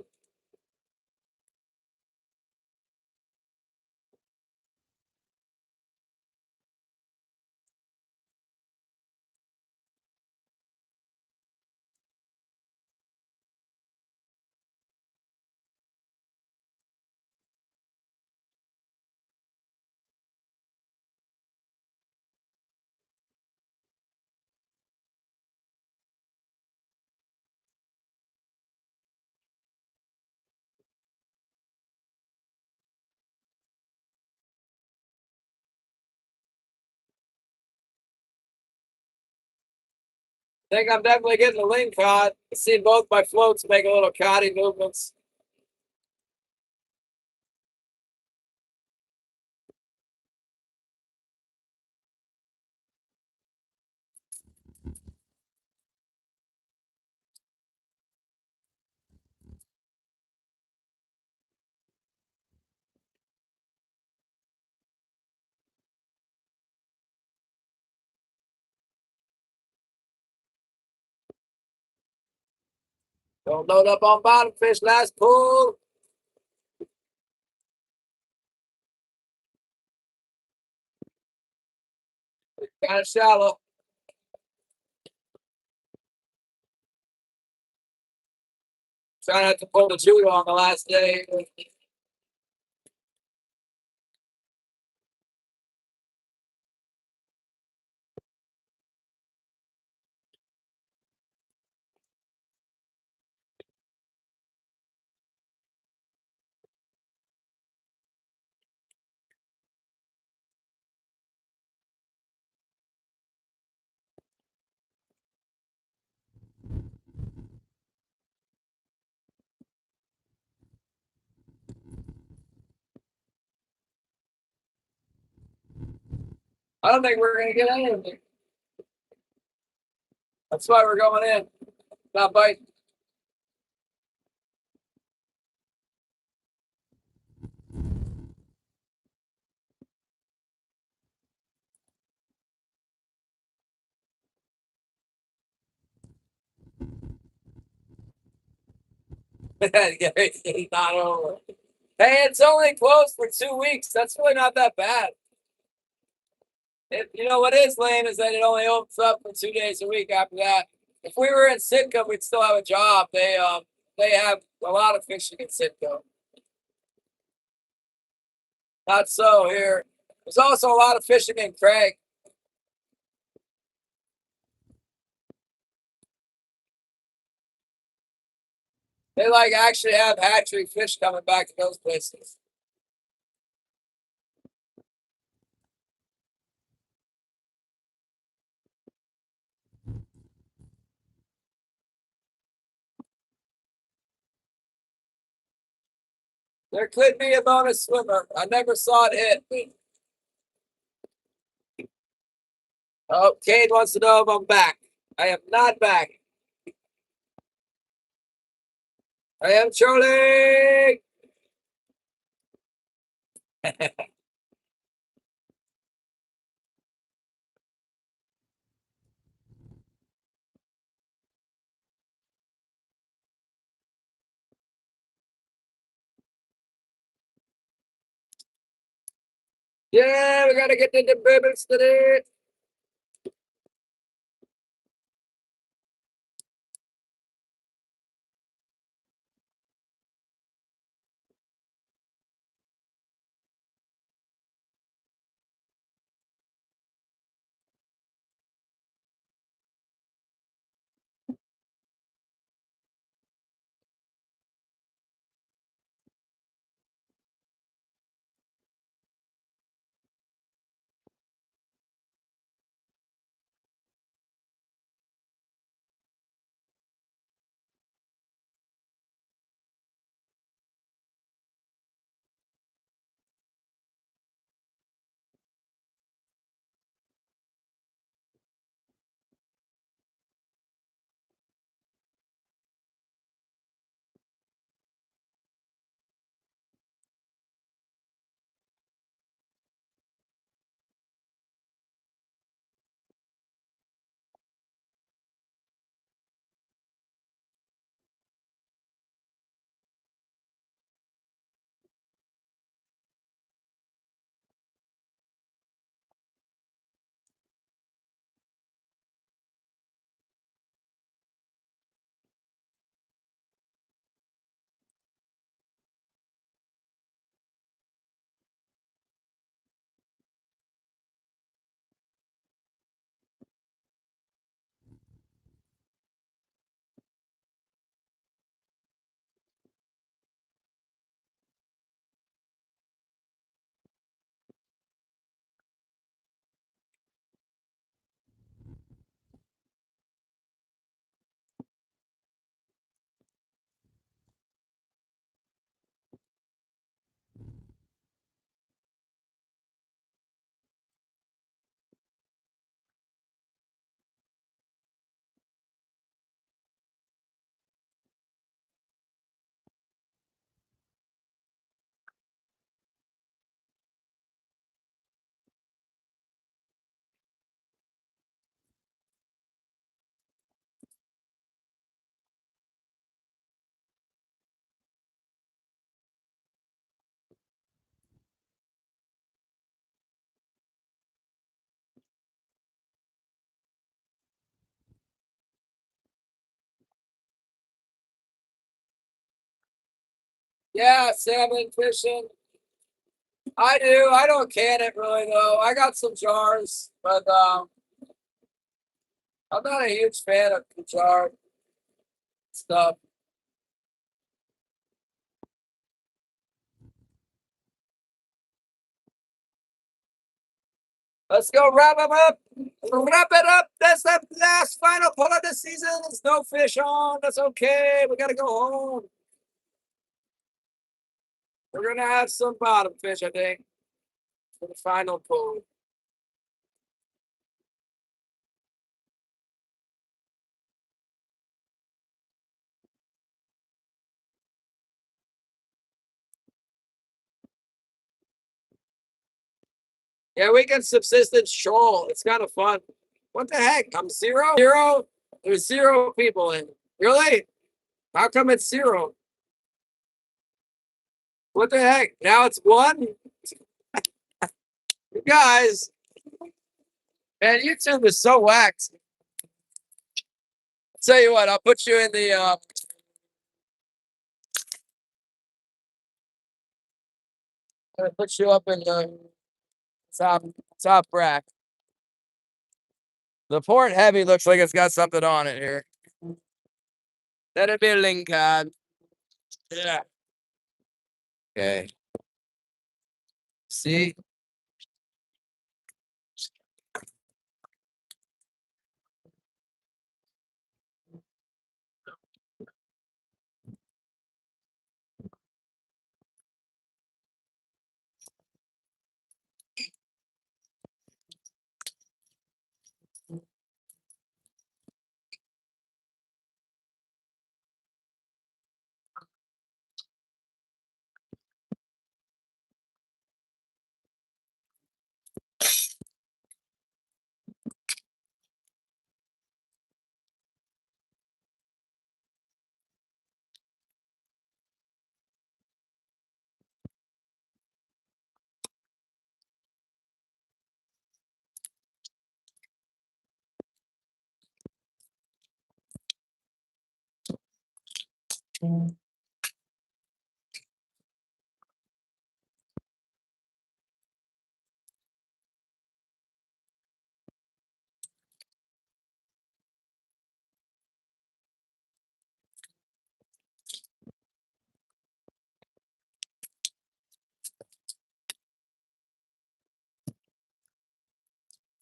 I think I'm definitely getting the ling caught. I've seen both my floats make a little caughty movements. Don't load up on bottom fish. Last pull. Kind of shallow. Trying not to pull the judo on the last day. I don't think we're going to get anything. That's why we're going in. Not biting. He's not over. Hey, it's only closed for 2 weeks. That's really not that bad. You know what is lame is that it only opens up for 2 days a week after that. If we were in Sitka, we'd still have a job. They have a lot of fishing in Sitka. Not so here. There's also a lot of fishing in Craig. They like actually have hatchery fish coming back to those places. There could be a bonus swimmer. I never saw it hit. Oh, Cade wants to know if I'm back. I am not back. I am Charlie. Yeah, we gotta get the babies today. Yeah, salmon fishing. I do. I don't can it really though. I got some jars, but I'm not a huge fan of the jar stuff. Let's go wrap them up. Wrap it up. That's the last final pull of the season. There's no fish on. That's okay. We gotta go home. We're gonna have some bottom fish, I think, for the final pull. Yeah, we can subsistence shoal. It's kind of fun. What the heck? I'm zero? Zero? There's zero people in. Really? How come it's zero? What the heck? Now it's one? You guys, man, YouTube is so whacked. I'll tell you what, I'll put you in the I'm gonna put you up in the top top rack. The port heavy looks like it's got something on it here. That'd be a link card. Yeah. Okay. See?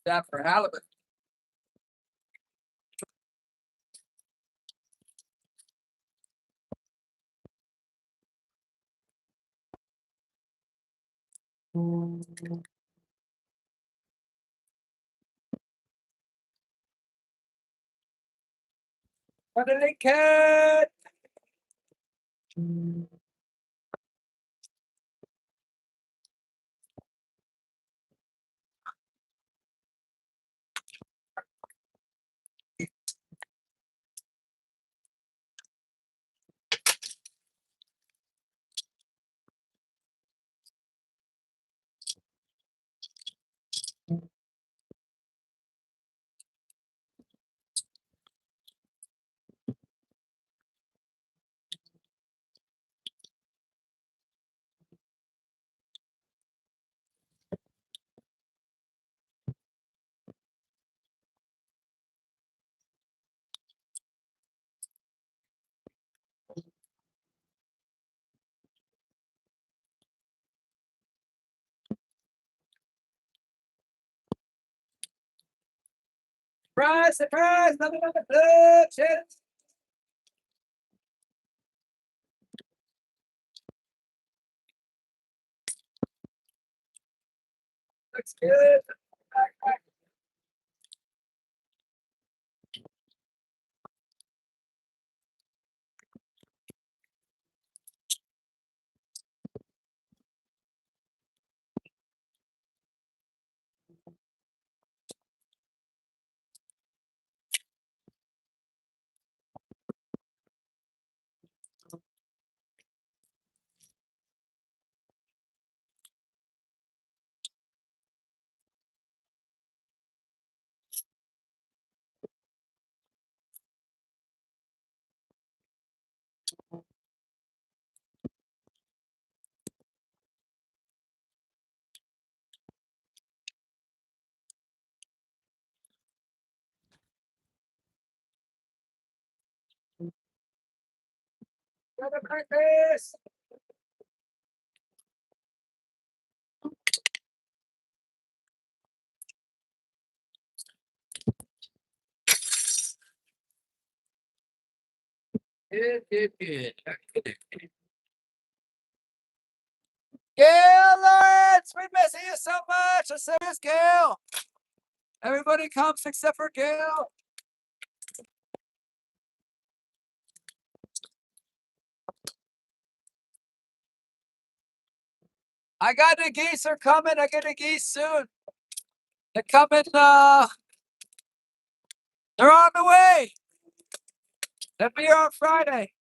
That for halibut. What did they catch? Surprise, surprise, nothing on the blood, shit. Looks good. Good, good, good. Gail Lawrence, we miss you so much. I say this, Gail. Everybody comes except for Gail. I got the geese are coming. I get the geese soon. They're coming. They're on the way. They'll be here on Friday.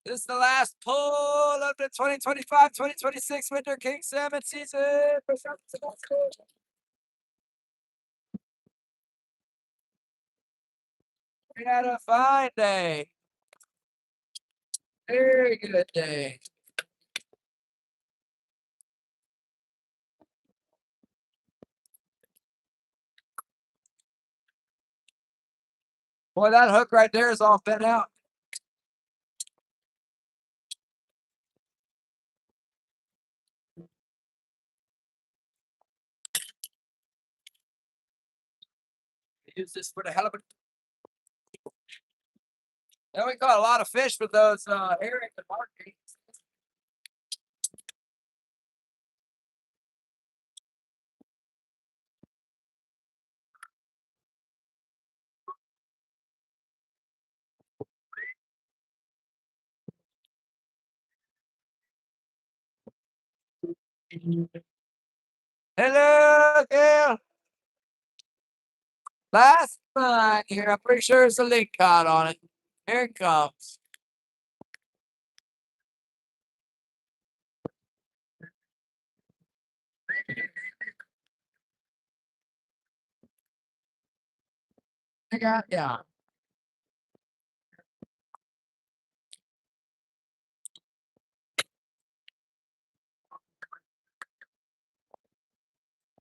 This is the last pull of the 2025-2026 Winter King Salmon season. We had a fine day. Very good day. Boy, that hook right there is all bent out. Use this for the halibut. And we caught a lot of fish with those herring and markings. Hello, Gail. Last line here. I'm pretty sure there's a link card on it. Here it comes. I got yeah.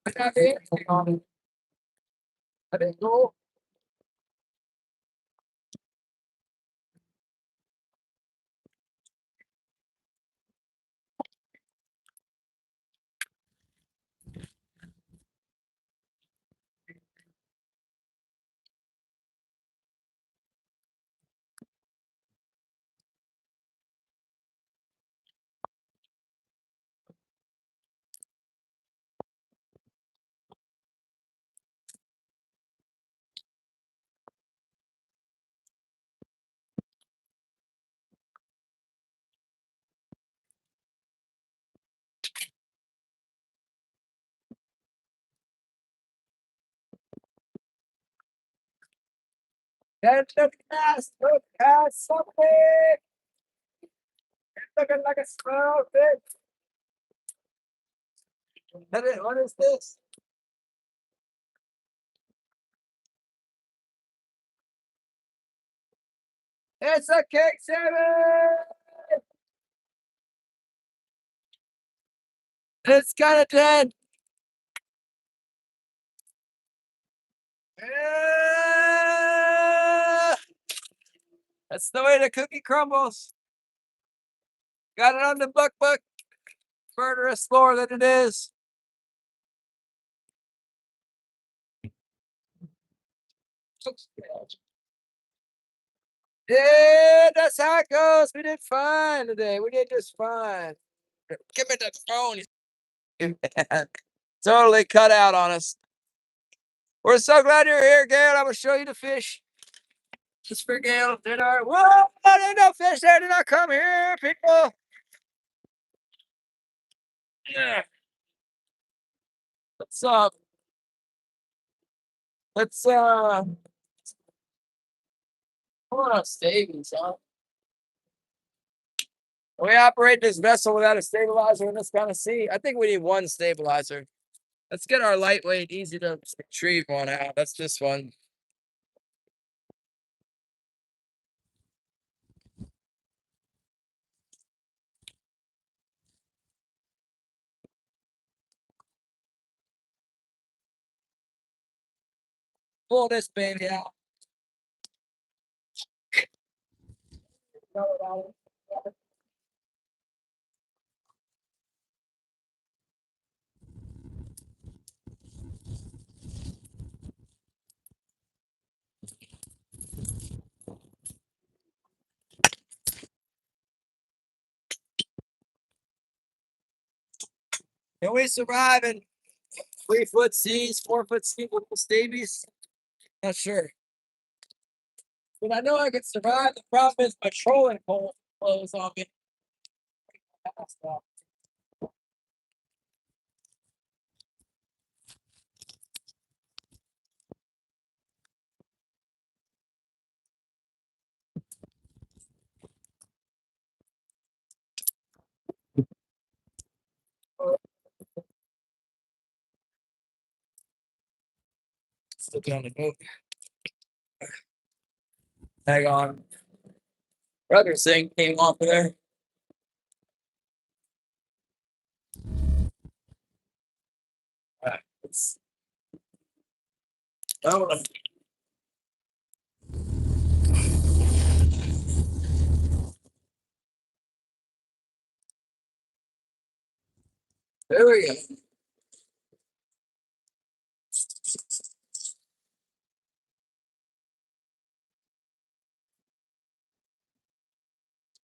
I got it. I didn't go. Get the cast. Look at something. Looking like a small fish. What is this? It's a king salmon. It's kind of dead. Yeah. That's the way the cookie crumbles. Got it on the buck. Murderous lore that it is. Yeah, that's how it goes. We did fine today. We did just fine. Give me the phone. Totally cut out on us. We're so glad you're here, Gail. I'm gonna show you the fish. Just for Gail. Whoa, there's no fish there. Did not come here, people. Yeah. Let's hold on, stabilizer, huh? We operate this vessel without a stabilizer in this kind of sea. I think we need one stabilizer. Let's get our lightweight, easy to retrieve one out. That's this one. pull this baby out. Can we survive in 3-foot seas, 4-foot seas with the stabies? Not sure. But I know I can survive. The problem is my trolling pole close on me. Still on the boat. Hang on. Rudder thing came off of there. Alright, oh, there we go.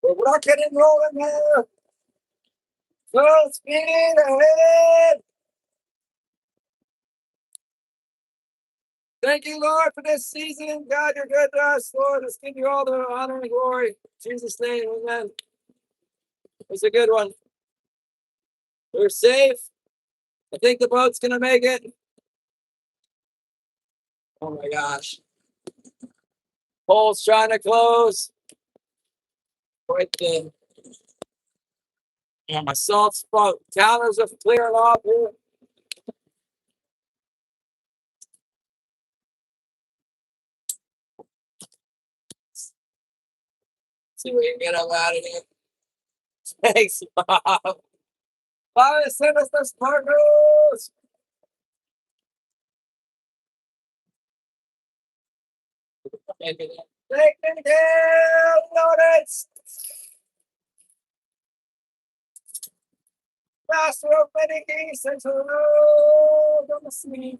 We're rocking and rolling now. Full speed ahead. Thank you, Lord, for this season. God, you're good to us, Lord. Let's give you all the honor and glory. In Jesus' name, amen. It's a good one. We're safe. I think the boat's going to make it. Oh my gosh. Pole's trying to close. Right there. Yeah, my salt spot counters are clearing off here. See if we can get him out of here. Thanks, Bob. Bob, send us the sparkles. Take me down, notice. Master of many geese and to road on the sea.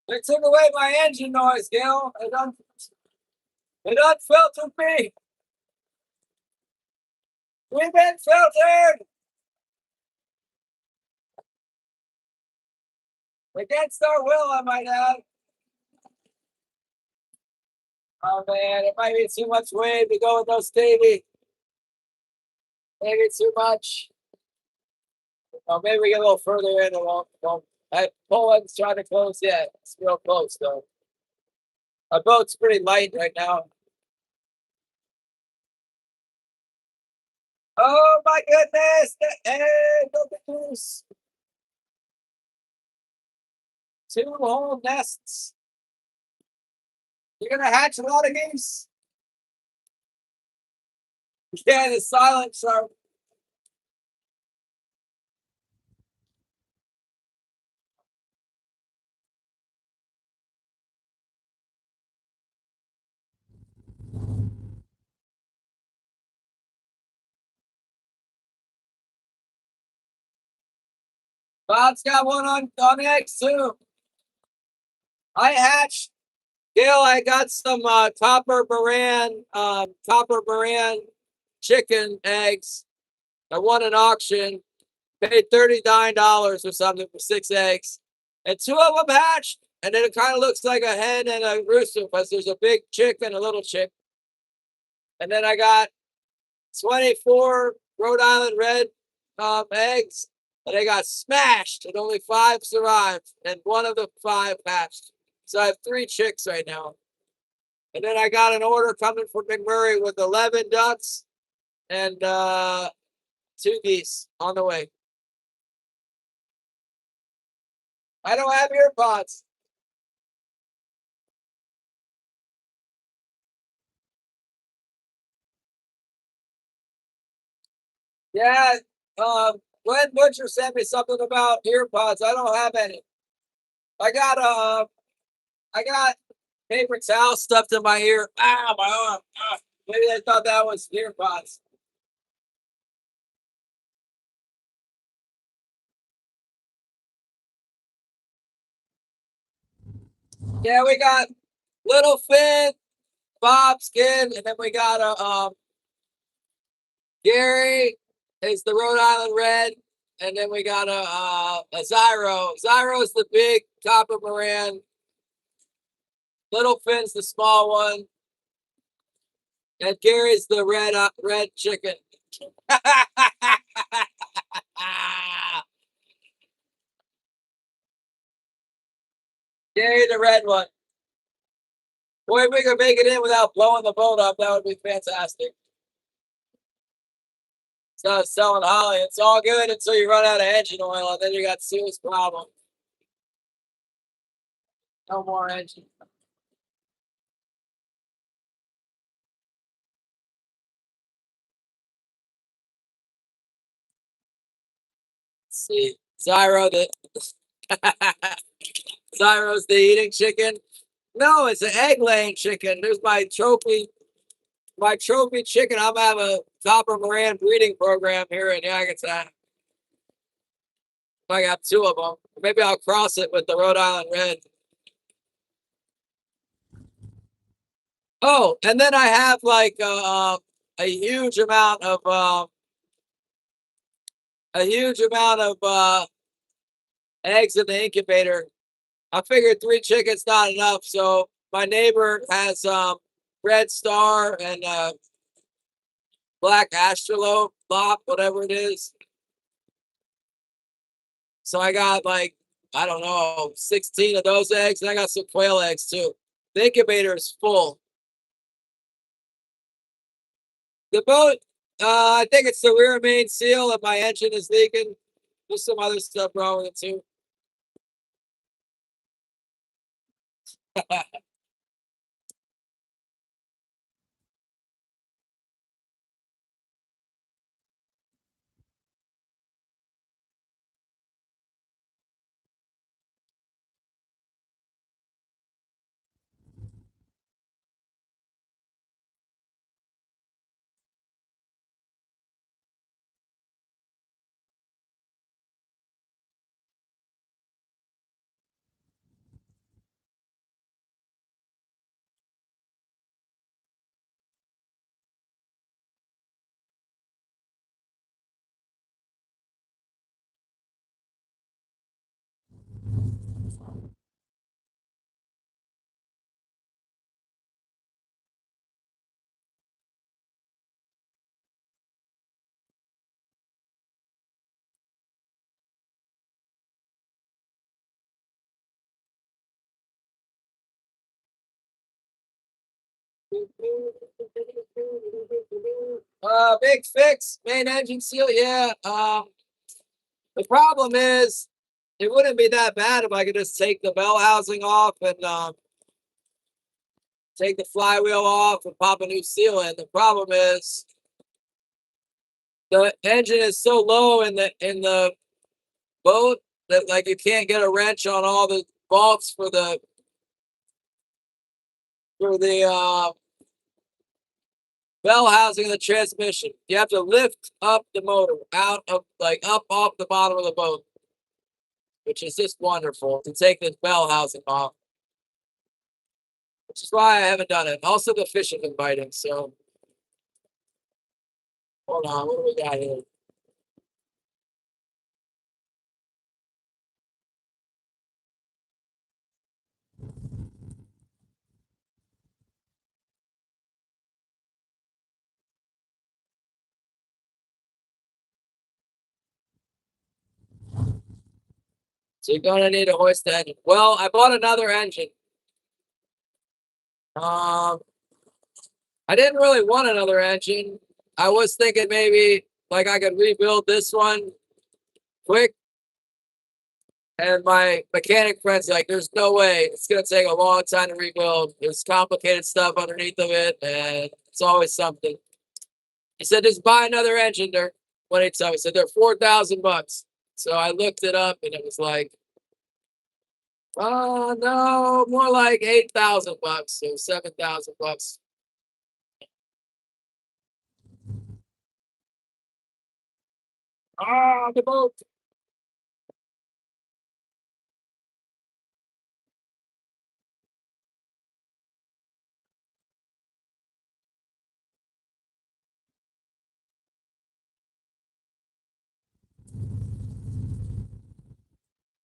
They took away my engine noise, Gil. It unfiltered me. We've been filtered. Against our will, I might add. Oh man, it might be too much wave to go with those Stevie. Maybe too much. Oh, maybe we get a little further in. Poland's trying to close yet. It's real close though. Our boat's pretty light right now. Oh my goodness! Hey, look at this. 2 whole nests. You're gonna hatch a lot of geese. Yeah, the silent shark. Bob's got one on eggs too. I hatched. Gail, I got some copper Baran chicken eggs. I won an auction, paid $39 or something for 6 eggs, and 2 of them hatched. And then it kind of looks like a hen and a rooster because there's a big chick and a little chick. And then I got 24 Rhode Island red eggs, and they got smashed, and only 5 survived, and 1 of the 5 hatched. So I have 3 chicks right now. And then I got an order coming from McMurray with 11 ducks and 2 geese on the way. I don't have ear pods. Yeah, Glenn Butcher sent me something about ear pods. I don't have any. I got paper towel stuffed in my ear. Ah, my arm. Ah, maybe they thought that was ear pods. Yeah, we got little fin, Bob skin, and then we got Gary is the Rhode Island Red, and then we got a Zyro. Zyro is the big copper Moran. Little Fin's the small one, and Gary's the red chicken. Gary the red one. Boy, if we could make it in without blowing the boat up, that would be fantastic. It's not selling Holly. It's all good until you run out of engine oil, and then you got serious problems. No more engine. Let's see, Zyro the Zyro's the eating chicken. No, it's an egg laying chicken. There's my trophy chicken. I'm gonna have a copper Moran breeding program here in Yakutat. I got two of them. Maybe I'll cross it with the Rhode Island Red. Oh, and then I have like a huge amount of eggs in the incubator. I figured 3 chickens not enough, so my neighbor has red star and black astrolope, lop, whatever it is. So I got like, I don't know, 16 of those eggs, and I got some quail eggs too. The incubator is full. The boat, I think it's the rear main seal, and my engine is leaking. There's some other stuff wrong with it too. Big fix, main engine seal. Yeah. The problem is, it wouldn't be that bad if I could just take the bell housing off and take the flywheel off and pop a new seal in. The problem is, the engine is so low in the boat that like you can't get a wrench on all the bolts for the bell housing of the transmission. You have to lift up the motor out of up off the bottom of the boat, which is just wonderful to take the bell housing off. Which is why I haven't done it. Also, the fish have been biting. So, hold on. What do we got here? So you're gonna need a hoist engine. Well, I bought another engine. Um, I didn't really want another engine. I was thinking maybe like I could rebuild this one quick. And my mechanic friend's like, "There's no way. It's gonna take a long time to rebuild. There's complicated stuff underneath of it, and it's always something." He said, "Just buy another engine." There, what he told me, he said they're $4,000. So I looked it up, and it was like No, more like $8,000 or $7,000. Ah, the boat.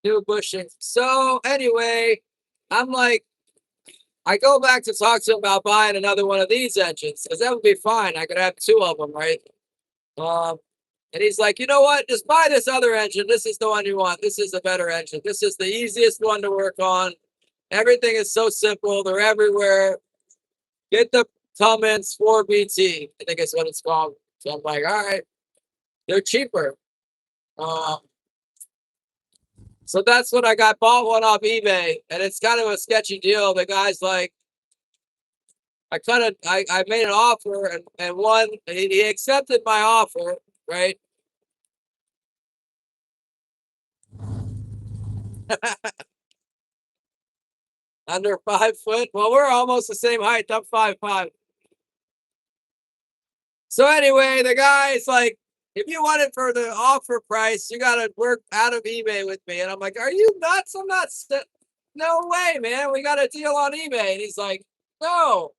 New bushing. So anyway, I'm like, I go back to talk to him about buying another one of these engines because that would be fine. I could have two of them, right? Um, and he's like, you know what? Just buy this other engine. This is the one you want. This is a better engine. This is the easiest one to work on. Everything is so simple. They're everywhere. Get the Cummins 4BT. I think it's what it's called. So I'm like, all right, they're cheaper. Um, so that's what I got. Bought one off eBay, and it's kind of a sketchy deal. The guy's like, I made an offer, and one he accepted my offer, right? Under 5 foot. Well, we're almost the same height. I'm 5'5". So anyway, the guy's like, if you want it for the offer price, you got to work out of eBay with me. And I'm like, are you nuts? I'm not. No way, man. We got a deal on eBay. And he's like, no.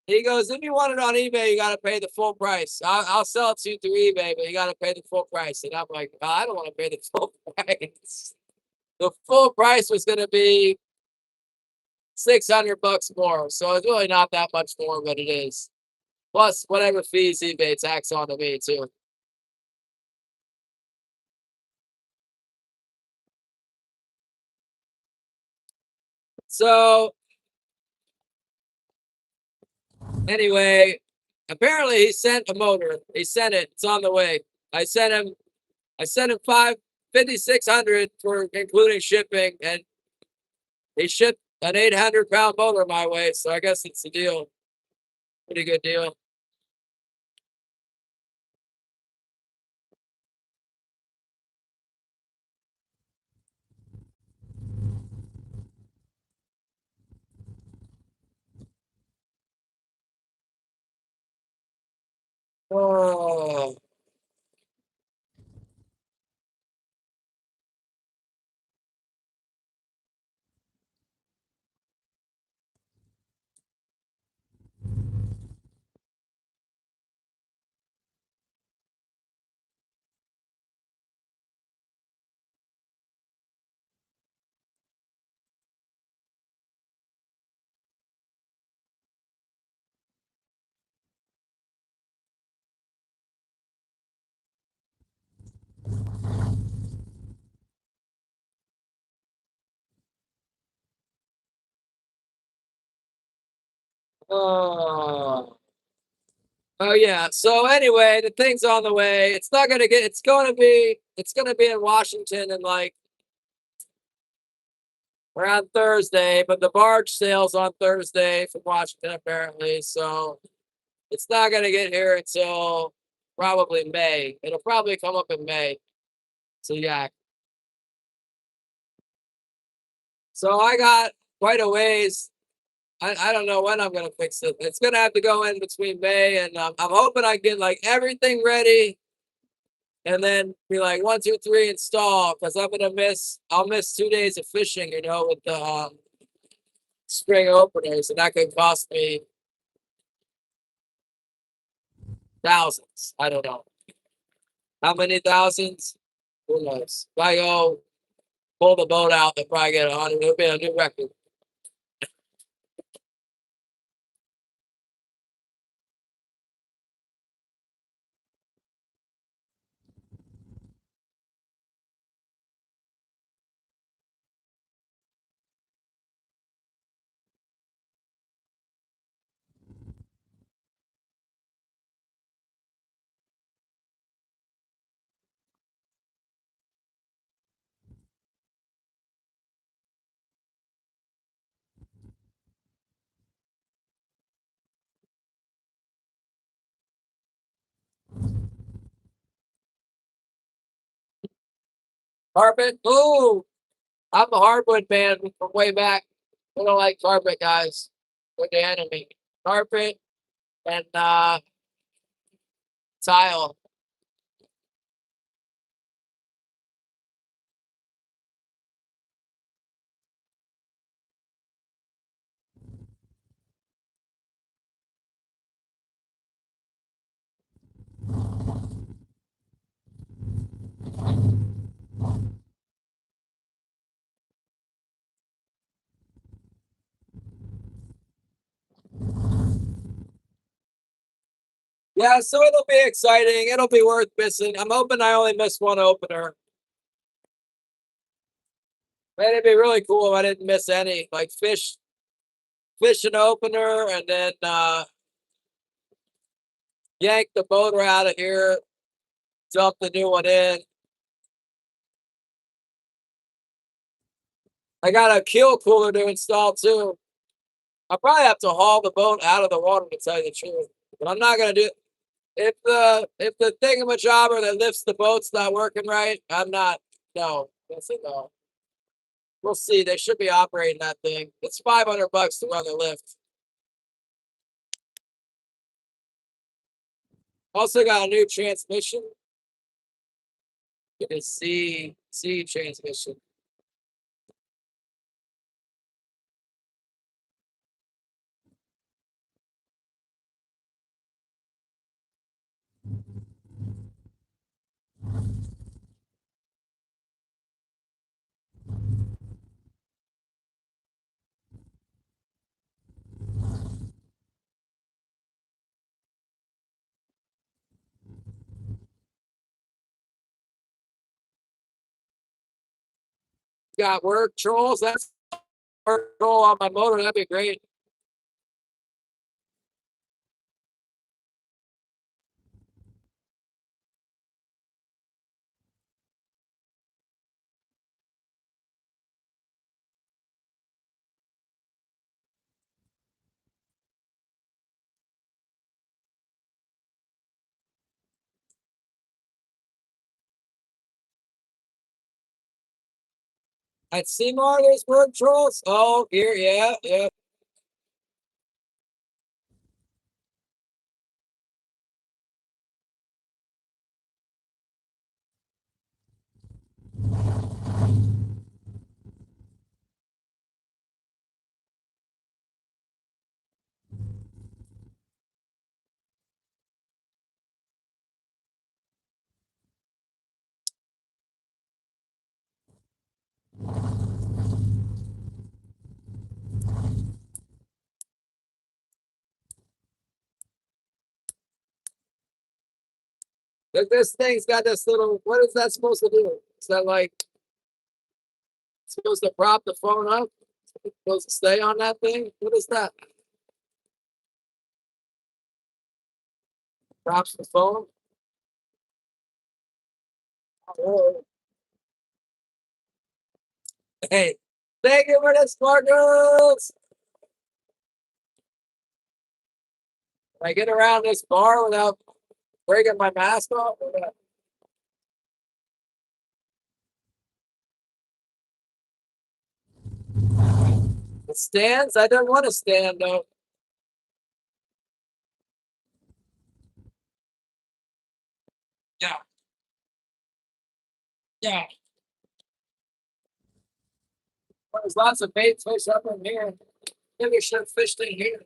He goes, if you want it on eBay, you got to pay the full price. I'll sell it to you through eBay, but you got to pay the full price. And I'm like, oh, I don't want to pay the full price. The full price was going to be $600 more. So it's really not that much more, but it is. Plus whatever fees eBay tax on to me too. So anyway, apparently he sent a motor. He sent it. It's on the way. I sent him. I sent him 5,600 for including shipping, and he shipped an 800-pound motor my way. So I guess it's a deal. Pretty good deal. Oh, oh. Oh yeah. So anyway, the thing's on the way. It's not gonna get. It's gonna be in Washington in like around Thursday, but the barge sails on Thursday from Washington apparently. So it's not gonna get here until probably May. It'll probably come up in May. So yeah. So I got quite a ways. I don't know when I'm gonna fix it. It's gonna have to go in between May and I'm hoping I get like everything ready and then be like 1, 2, 3 install because I'll miss 2 days of fishing, with the spring openers, and that could cost me thousands. I don't know how many thousands. Who knows? If I go pull the boat out, they'll probably get 100. It'll be a new record. Carpet. Ooh, I'm a hardwood man from way back. We don't like carpet guys. We're the enemy. Carpet and tile. Yeah, so it'll be exciting. It'll be worth missing. I'm hoping I only miss one opener. Man, it'd be really cool if I didn't miss any. Like fish an opener and then yank the motor out of here, dump the new one in. I got a keel cooler to install too. I'll probably have to haul the boat out of the water to tell you the truth. But I'm not gonna do it. If the thingamajobber that lifts the boat's not working right, I'm not. No, that's a no. We'll see. They should be operating that thing. It's $500 to run the lift. Also got a new transmission. It is C transmission. Got work trolls. That's work troll on my motor. That'd be great. At Seymour, there's work trolls. Oh, here, yeah, yeah. Look, this thing's got this little. What is that supposed to do? Is that like supposed to prop the phone up? Supposed to stay on that thing? What is that? Props the phone? Oh, hey, thank you for the sparkles. Can I get around this bar without breaking my mask off? It stands? I don't want to stand though. Yeah, yeah. Well, there's lots of bait fish up in here. Maybe we should have fished in here.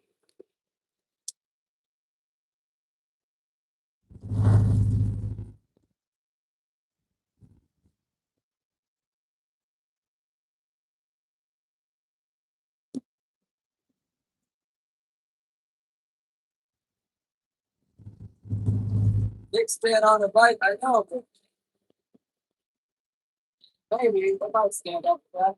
Big stand on the bike, I know, but maybe I might stand up for that.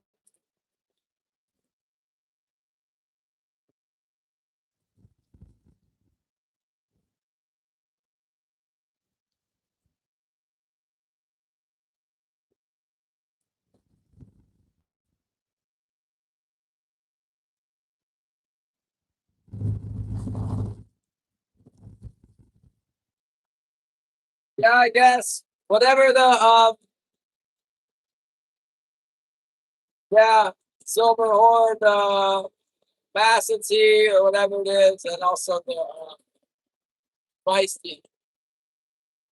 Yeah, I guess. Whatever the Yeah, silver horn, Bassett or whatever it is, and also the feisty.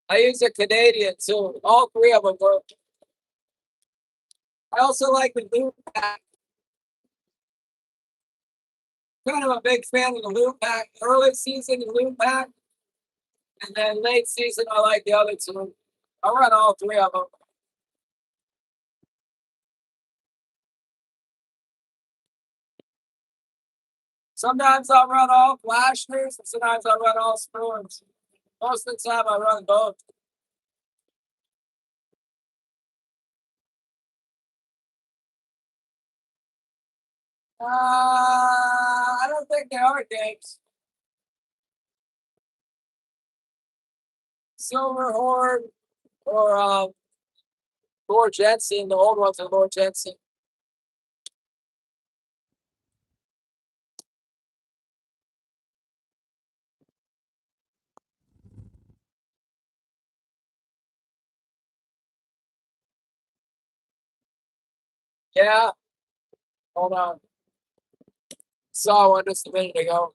I use a Canadian too. All three of them work. I also like the loop pack. Kind of a big fan of the loop pack. Early season, the loop pack, and then late season, I like the other two. I run all three of them. Sometimes I run all flashers, and sometimes I run all spoons. Most of the time, I run both. I don't think they are games. Silverhorn or Lord Jensen. The old ones are Lord Jensen. Yeah, hold on. Saw one just a minute ago.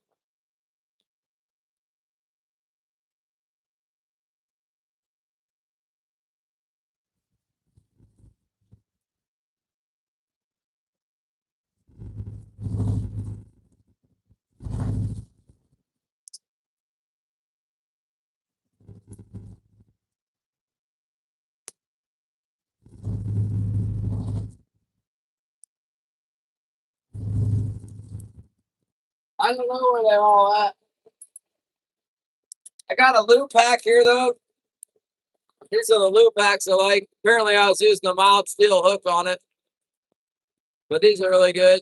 I don't know where they're all at. I got a loop pack here though. These are the loop packs I like. Apparently, I was using a mild steel hook on it, but these are really good.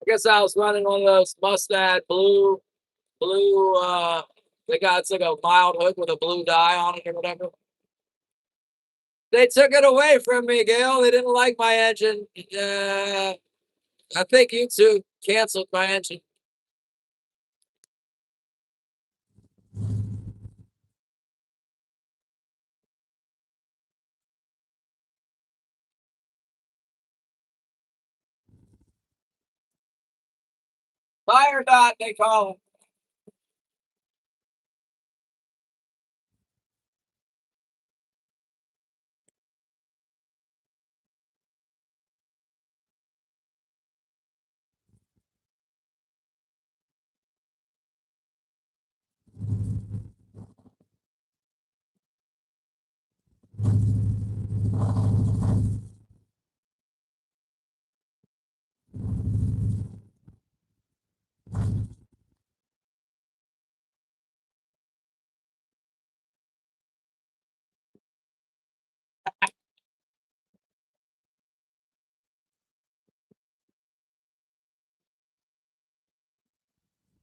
I guess I was running one of those Mustad blue. They got it's like a mild hook with a blue dye on it or whatever. They took it away from me, Gail. They didn't like my engine. I think YouTube canceled my engine. Fire dot, they call it.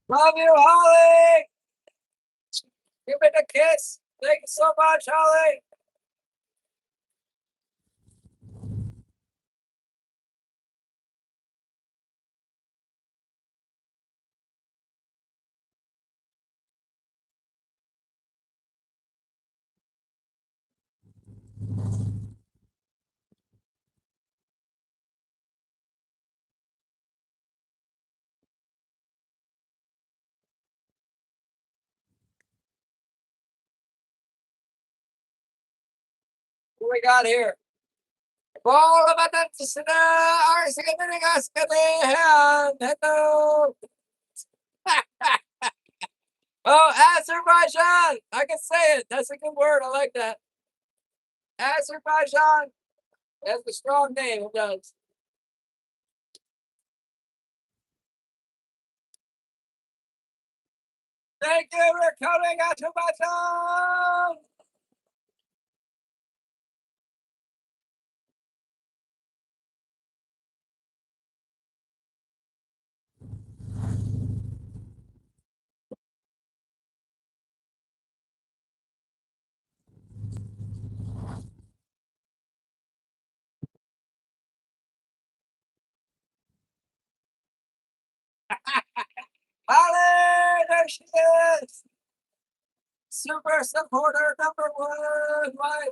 Love you, Holly. Give me the kiss. Thank you so much, Holly. What we got here? Oh, Azerbaijan. I can say it. That's a good word. I like that. Azerbaijan. That's a strong name. It does. Thank you for coming, Azerbaijan. Holly, there she is. Super supporter number one. Right.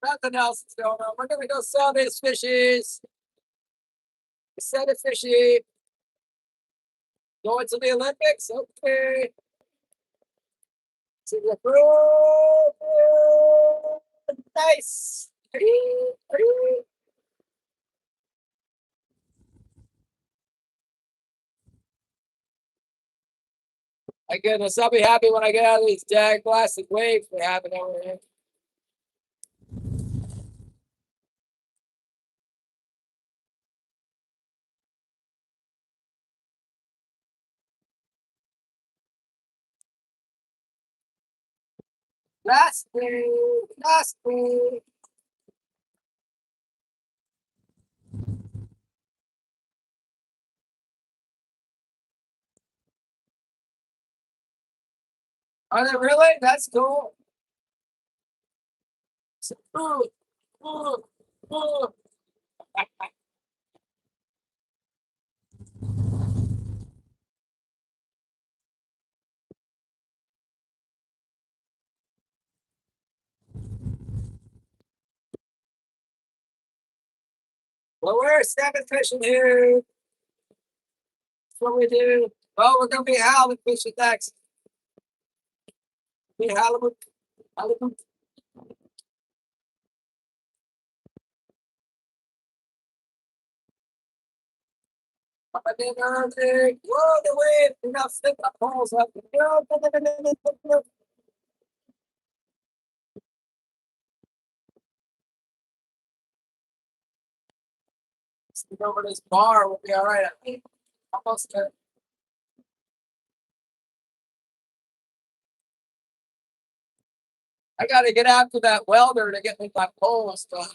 Nothing else is going on. We're gonna go sell these fishies. Sell the fishy. Going to the Olympics? Okay. To the pro. Nice. My goodness, I'll be happy when I get out of these jag plastic waves we're having over here. Last week, last week. Are they really? That's cool. Ooh, ooh, ooh. Well, we're salmon fishing here. That's what we do. Oh, we're gonna be halibut fishing next. Be halibut, halibut. Up in there. Whoa, the wave. We're gonna stick the poles up. Stick over this bar. We'll be all right. I think almost there. I gotta get after that welder to get me my poles done.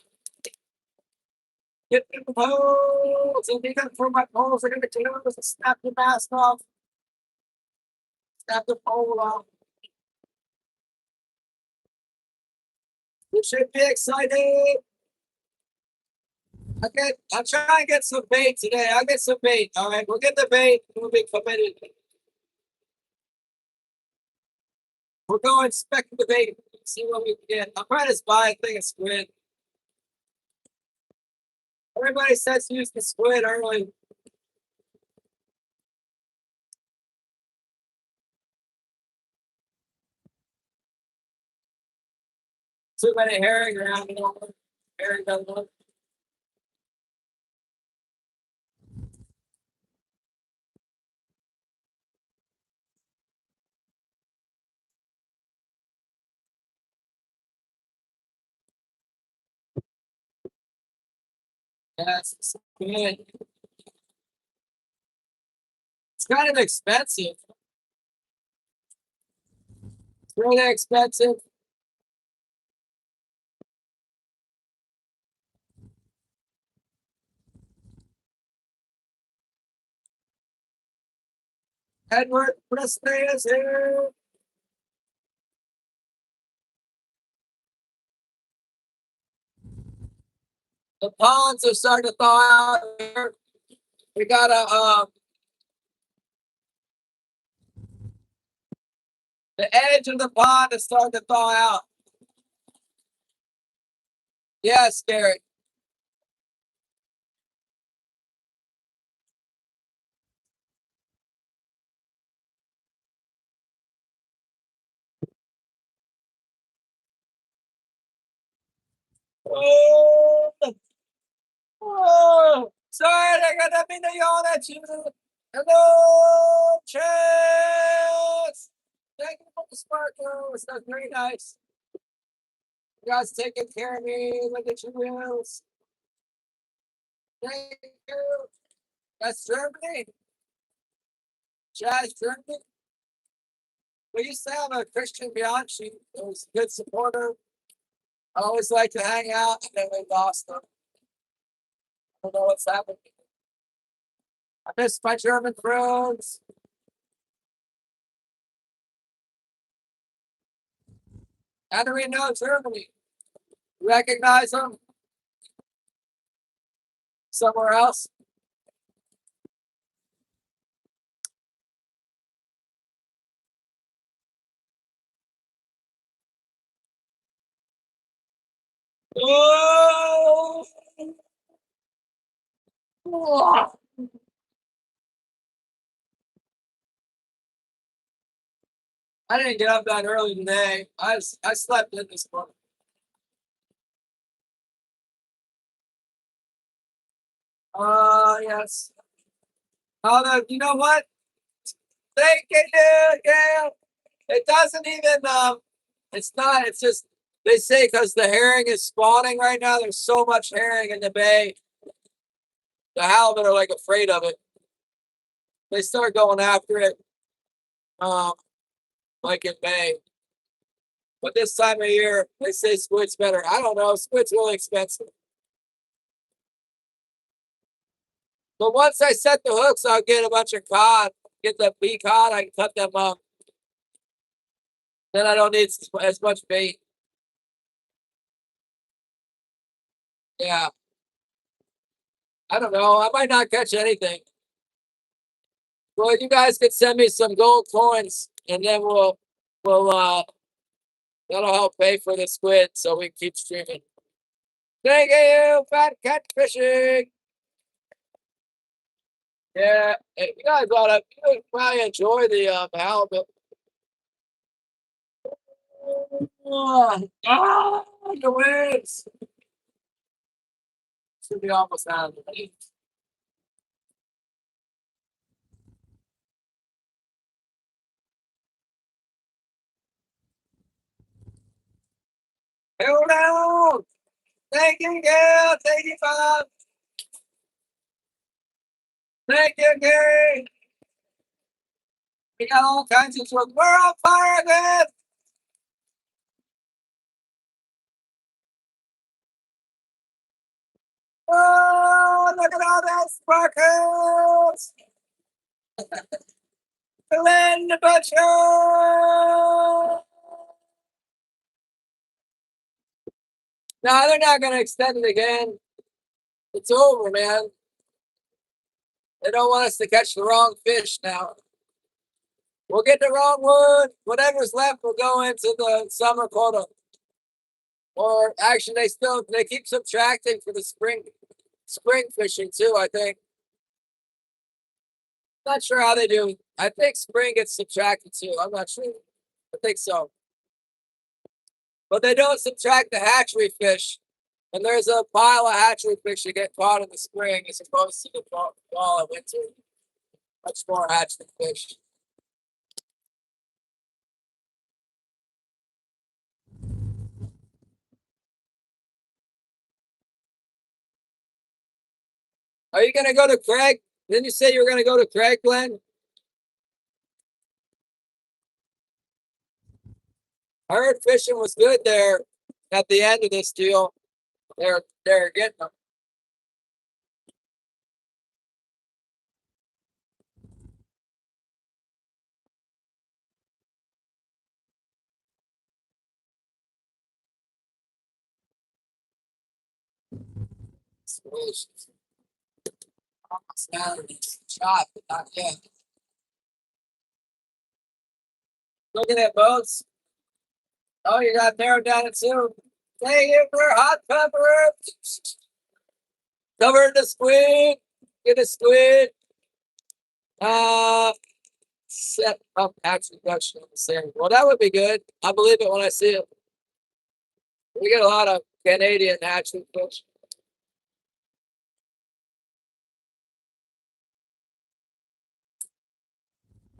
Get me the poles. And you got for my poles. I gotta get them to snap the mask off. Snap the pole off. You should be excited. Okay, I'll try and get some bait today. I'll get some bait. All right, we'll get the bait. We'll be committed. We'll go inspect the bait. See what we can get. I'll try to buy a thing of squid. Everybody says use the squid early. Too many herring around. You know, herring doesn't look. Yes, it's good. It's kind of expensive. It's really expensive. Edward Presley is here. The ponds are starting to thaw out here. We got the edge of the pond is starting to thaw out. Yes, Gary. Oh, oh, sorry, I got mean to yawn at you. Hello, Chance. Thank you for the sparkles. That's very nice. You guys taking care of me. Look at you, Wills. Thank you. That's Germany. Jazz Germany. We used to have a Christian beyond. She was a good supporter. I always like to hang out, and then we lost them. I don't know what's happening. I miss my German friends. How do we know Germany? Recognize them somewhere else? Oh! I didn't get up that early today. I slept in this morning. Yes. Although, you know what? Thank you, yeah. It doesn't even it's not, it's just they say because the herring is spawning right now, there's so much herring in the bay. The halibut are like afraid of it. They start going after it, um, like in May. But this time of year, they say squid's better. I don't know. Squid's really expensive. But once I set the hooks, I'll get a bunch of cod. Get the bee cod. I can cut them up. Then I don't need as much bait. Yeah. I don't know. I might not catch anything. Well, you guys could send me some gold coins, and then we'll that'll help pay for the squid, so we can keep streaming. Thank you, Fat Cat Fishing. Yeah, hey, you guys you probably enjoy the halibut. The winds. Should be almost out of the lake. Hold on. Thank you, girl. Thank you, Bob. Thank you, Gary. We got all kinds of stuff. We're on fire again. Oh, look at all that sparkles. Glenn the Butcher. No, they're not going to extend it again. It's over, man. They don't want us to catch the wrong fish now. We'll get the wrong one. Whatever's left will go into the summer quota. Or actually, they keep subtracting for the spring fishing too. I think. Not sure how they do. I think spring gets subtracted too. I'm not sure. I think so. But they don't subtract the hatchery fish. And there's a pile of hatchery fish that get caught in the spring as opposed to the fall and winter. Much more hatchery fish. Are you going to go to Craig? Didn't you say you were going to go to Craig, Glenn? I heard fishing was good there at the end of this deal. They're getting them. Almost Saturday. Shot, but not yet. Looking at boats. Oh, you got narrowed down at two. Dang it, we're hot pepper. Cover the squid. Get a squid. Set up action production on the same. Well, that would be good. I believe it when I see it. We get a lot of Canadian hatching fish.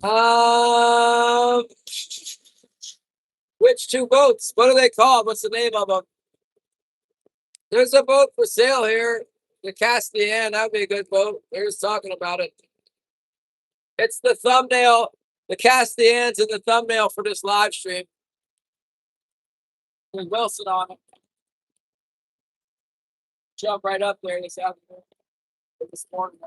Um, which two boats? What are they called? What's the name of them? There's a boat for sale here. The Castian. That would be a good boat. They're just talking about it. It's the thumbnail. The Castian's in the thumbnail for this live stream. With Wilson on it. Jump right up there this afternoon. This morning.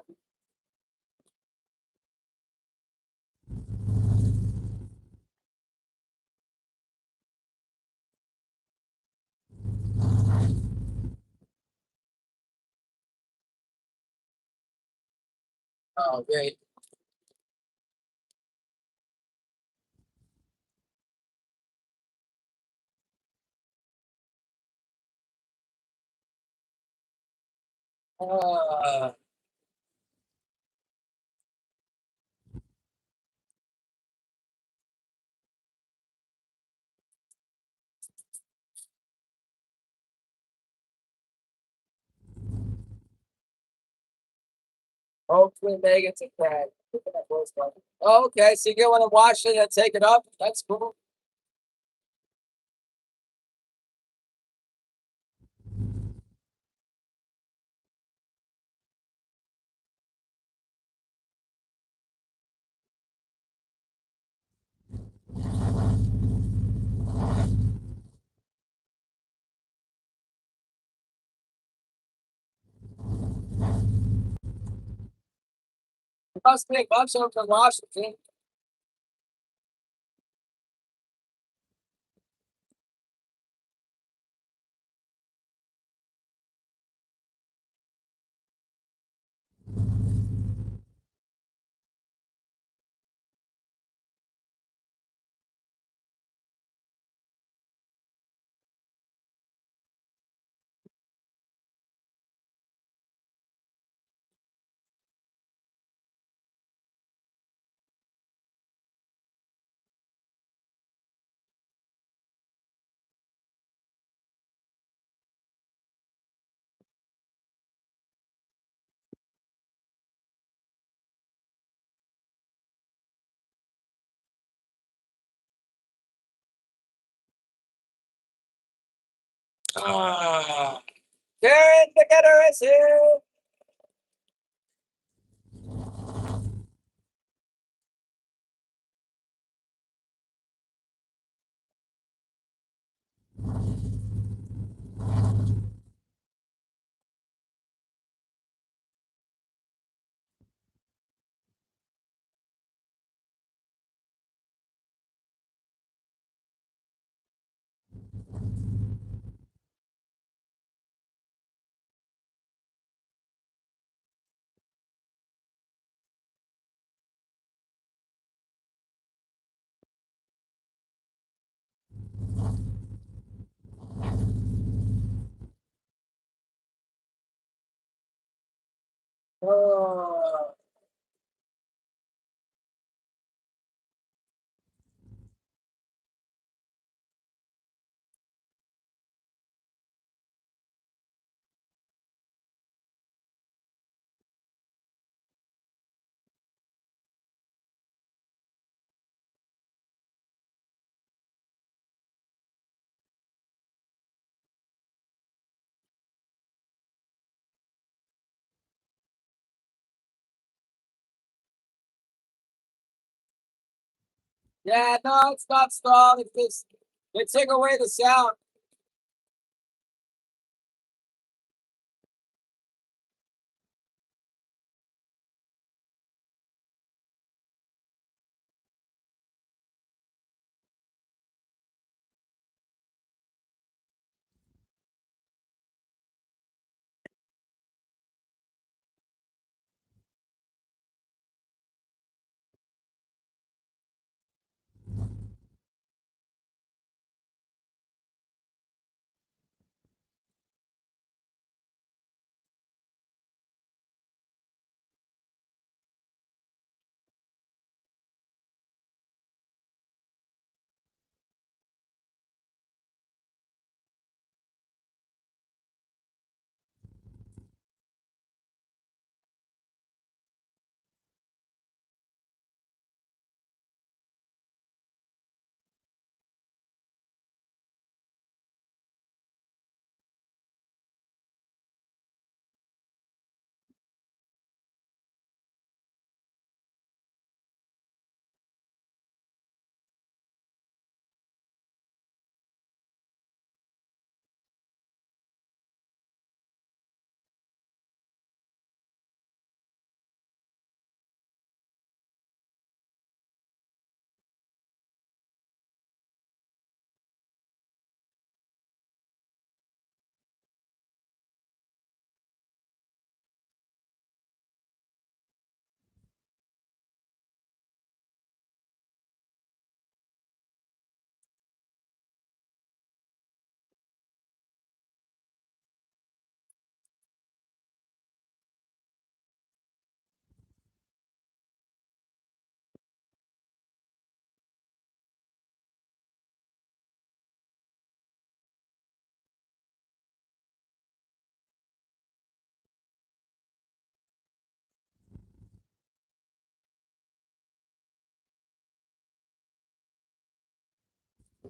Oh, great. Uh, Hopefully Megan's a cat. Okay, so you want to wash it and take it up? That's cool. It must be a bunch of them from Washington. Ah, Karen, the getter is here. Oh, yeah, no, it's not stalled. It's just, they take away the sound.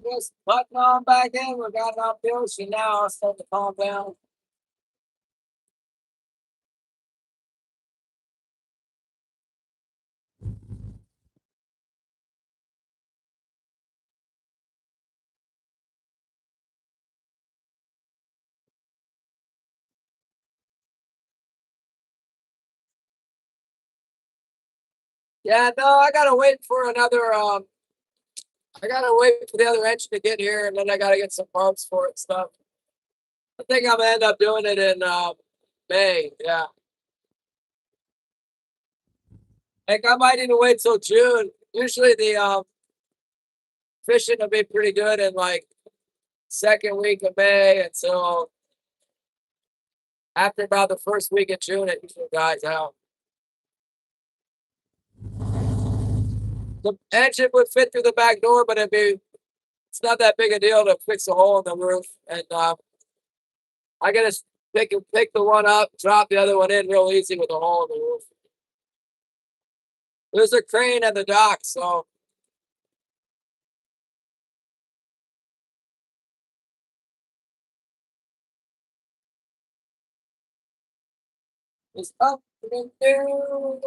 Just putting on back in. We got off the ocean now. I'll start to calm down. Yeah, no, I gotta wait for another. I gotta wait for the other engine to get here, and then I gotta get some parts for it and stuff. I think I'm gonna end up doing it in May. Yeah, like I might even wait till June. Usually the fishing will be pretty good in like second week of May until after about the first week of June. It usually dies out. The engine would fit through the back door, but it's not that big a deal to fix a hole in the roof. And I gotta pick the one up, drop the other one in real easy with a hole in the roof. There's a crane at the dock, so it's up and down.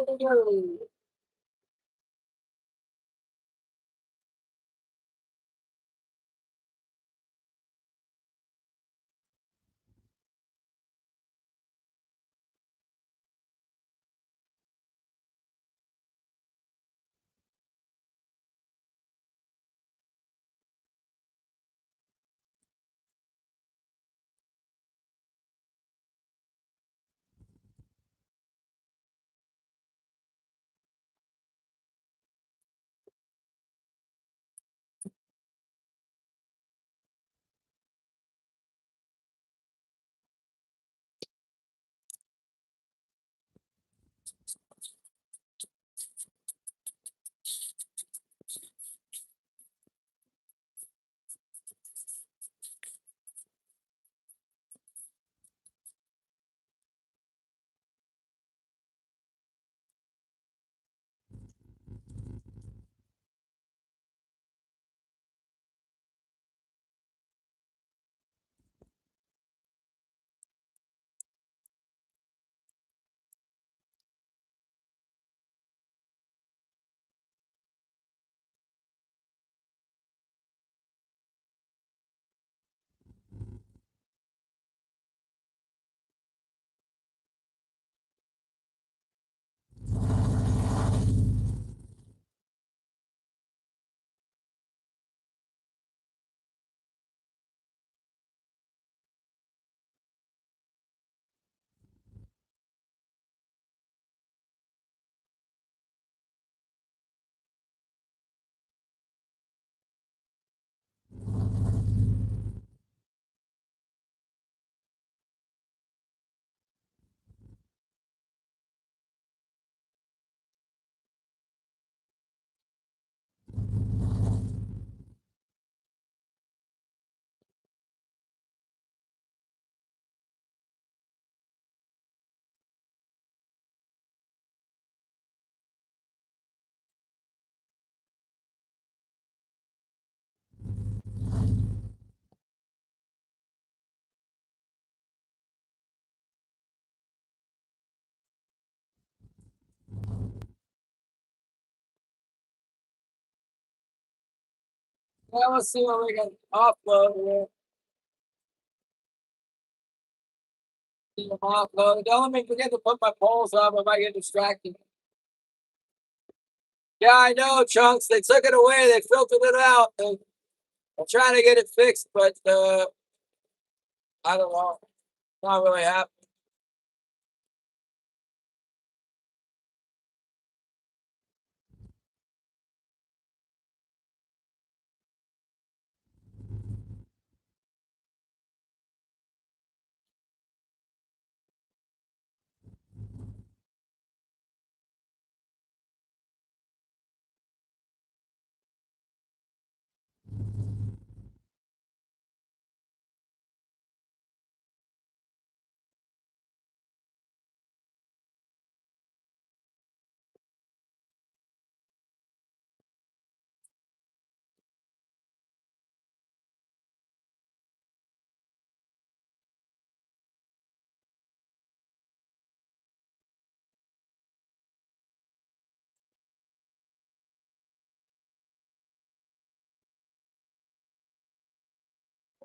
Well, let's see what we can offload here. See them offload. Don't let me forget to put my poles up. I might get distracted. Yeah, I know, Chunks. They took it away. They filtered it out. I'm trying to get it fixed, but I don't know. Not really happening.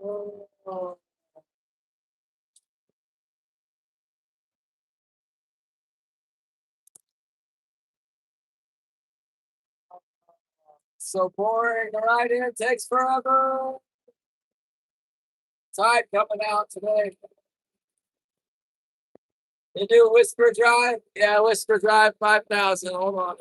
Oh. So boring. The ride in takes forever. Tide coming out today. You do Whisper Drive? Yeah, Whisper Drive 5,000. Hold on.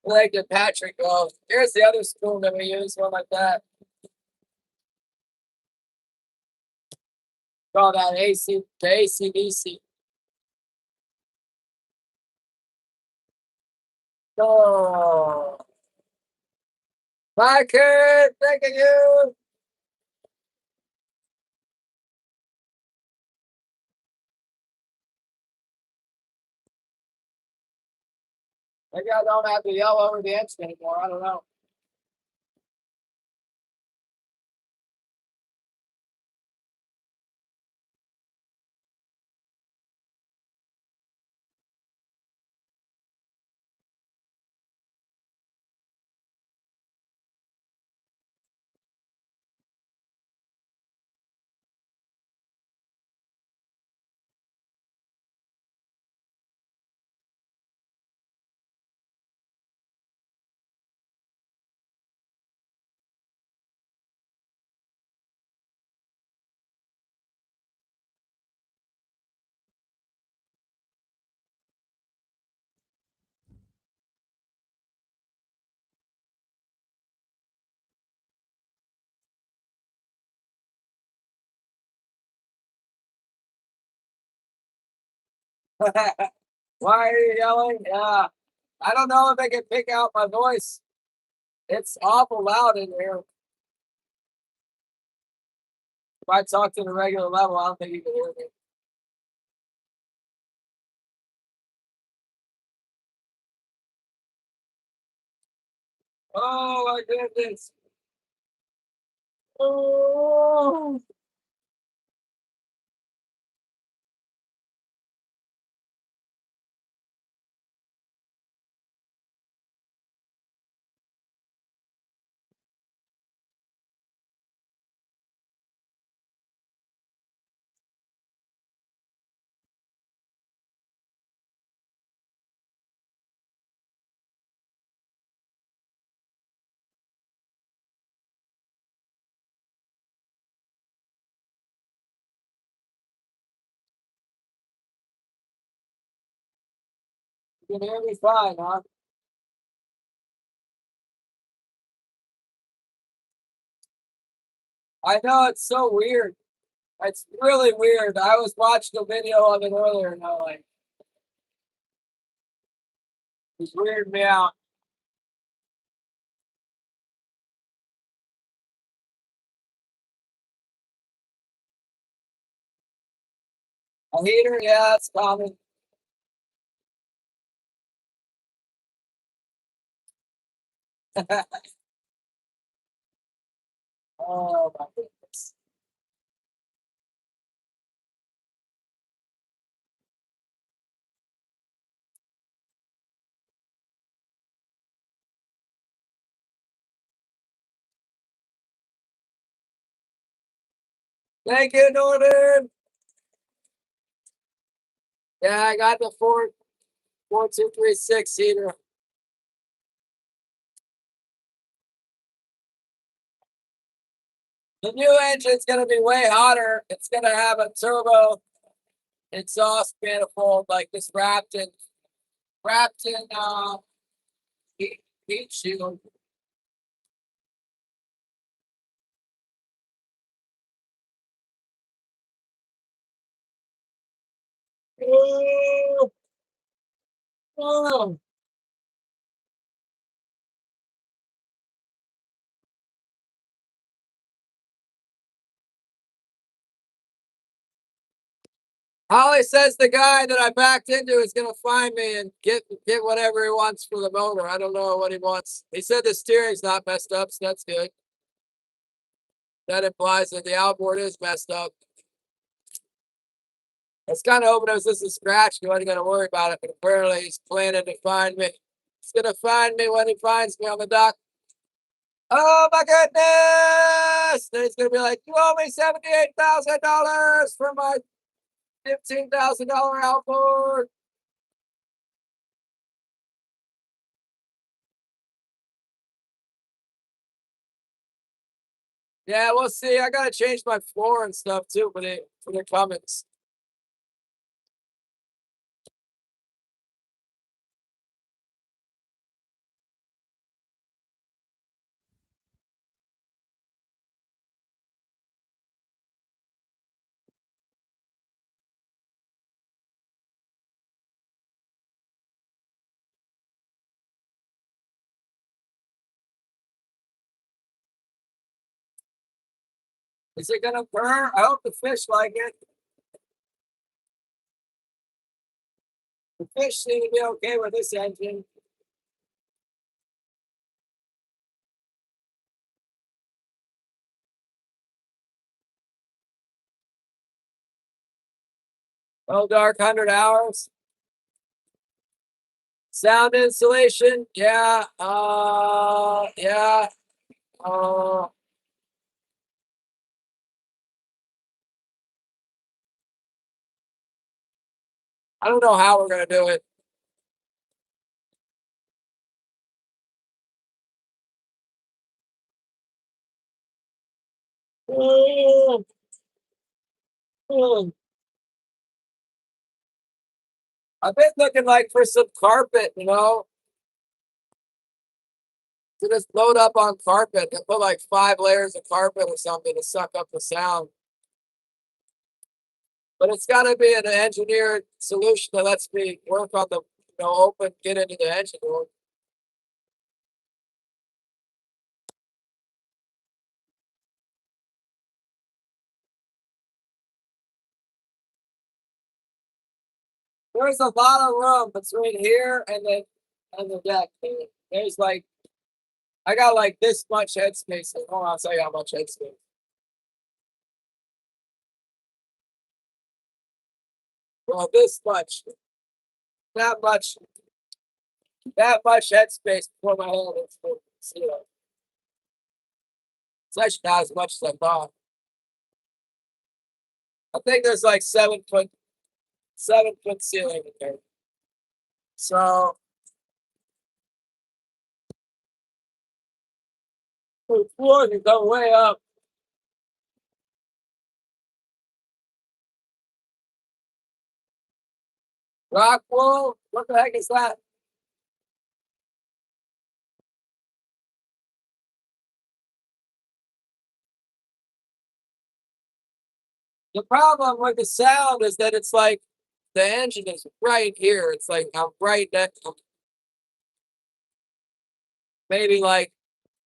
Like the Patrick goes. Here's the other spoon that we use, one like that. Call that the ACDC. Oh, my kid, thank you. Maybe I don't have to yell over the engine anymore. I don't know. Why are you yelling? Yeah, I don't know if I can pick out my voice. It's awful loud in here. If I talk to the regular level, I don't think you can hear me. Oh my goodness. Oh. You can hear me fine, huh? I know it's so weird. It's really weird. I was watching a video of it earlier and I like it's weirding me out. A heater, yeah, it's common. Oh my goodness. Thank you, Norton. Yeah, I got the 4236 heater. The new engine's gonna be way hotter. It's gonna have a turbo exhaust manifold like this wrapped in heat shield. Oh, oh. Holly says the guy that I backed into is going to find me and get whatever he wants for the motor. I don't know what he wants. He said the steering's not messed up, so that's good. That implies that the outboard is messed up. It's kind of hoping it was just a scratch. You wasn't going to worry about it, but apparently he's planning to find me. He's going to find me when he finds me on the dock. Oh my goodness! Then he's going to be like, you owe me $78,000 for my $15,000 outboard. Yeah, we'll see. I gotta change my floor and stuff too for the Cummins. Is it gonna burn? I hope the fish like it. The fish seem to be okay with this engine. Oh, dark 100 hours. Sound insulation, yeah. Yeah. Uh, I don't know how we're gonna do it. Oh, oh. I've been looking like for some carpet, to just load up on carpet and put like 5 layers of carpet or something to suck up the sound. But it's got to be an engineered solution that lets me work on the, open, get into the engine room. There's a lot of room between here and the deck. There's like, I got like this much headspace. Hold on, I'll tell you how much headspace. Well, this much, that much, that much headspace before my head is full. It's actually not as much as I thought. I think there's like 7 foot ceiling in there. So the floor can go way up. Rock wool? What the heck is that? The problem with the sound is that it's like the engine is right here. It's like I'm right next, maybe like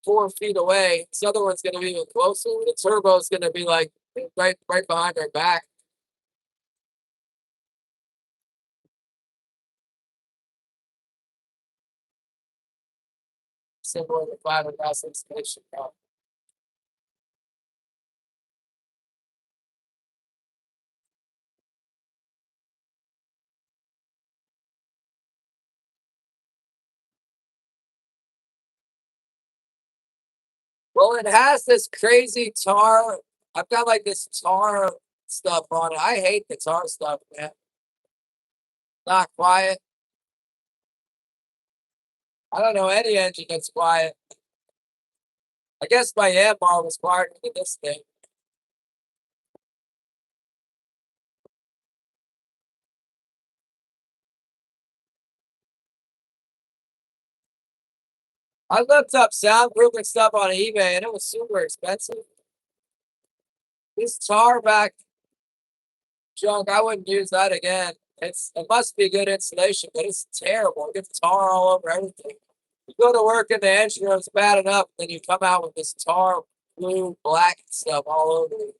4 feet away. This other one's gonna be even closer. The turbo is gonna be like right behind our back. Similar to 5,000 station. Well, it has this crazy tar. I've got like this tar stuff on it. I hate the tar stuff, man. Not quiet. I don't know any engine that's quiet. I guess my Yanmar was quieter than this thing. I looked up soundproofing stuff on eBay and it was super expensive. This tar back junk, I wouldn't use that again. it must be good insulation, but it's terrible. It gets tar all over everything. You go to work in the engine room, it's bad enough, then you come out with this tar, blue, black stuff all over you.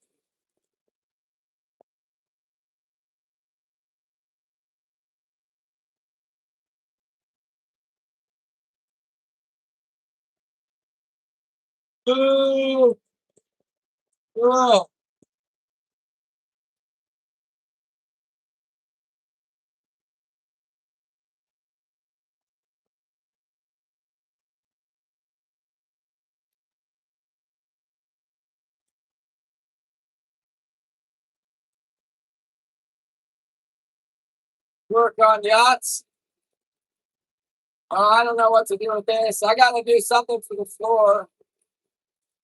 Ooh, ugh. Work on yachts. I don't know what to do with this. I got to do something for the floor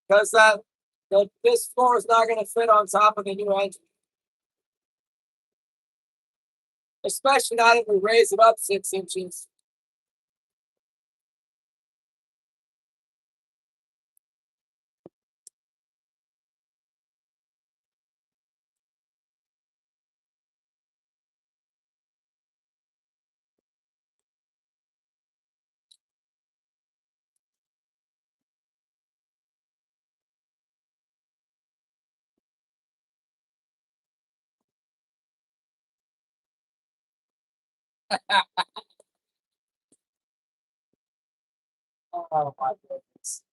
because this floor is not going to fit on top of the new engine, especially not if we raise it up 6 inches. Oh my goodness.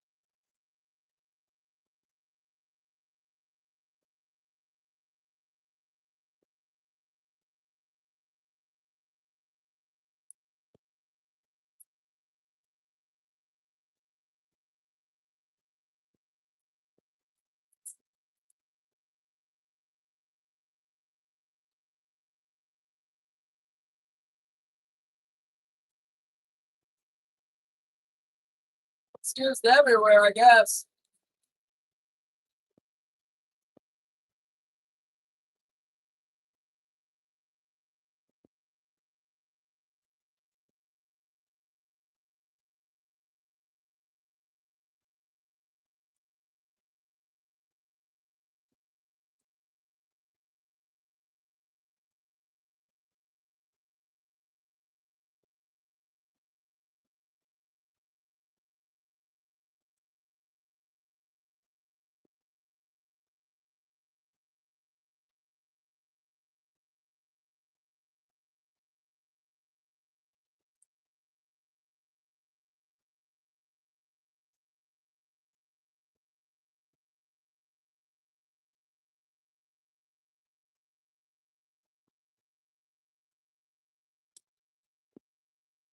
It's used everywhere, I guess.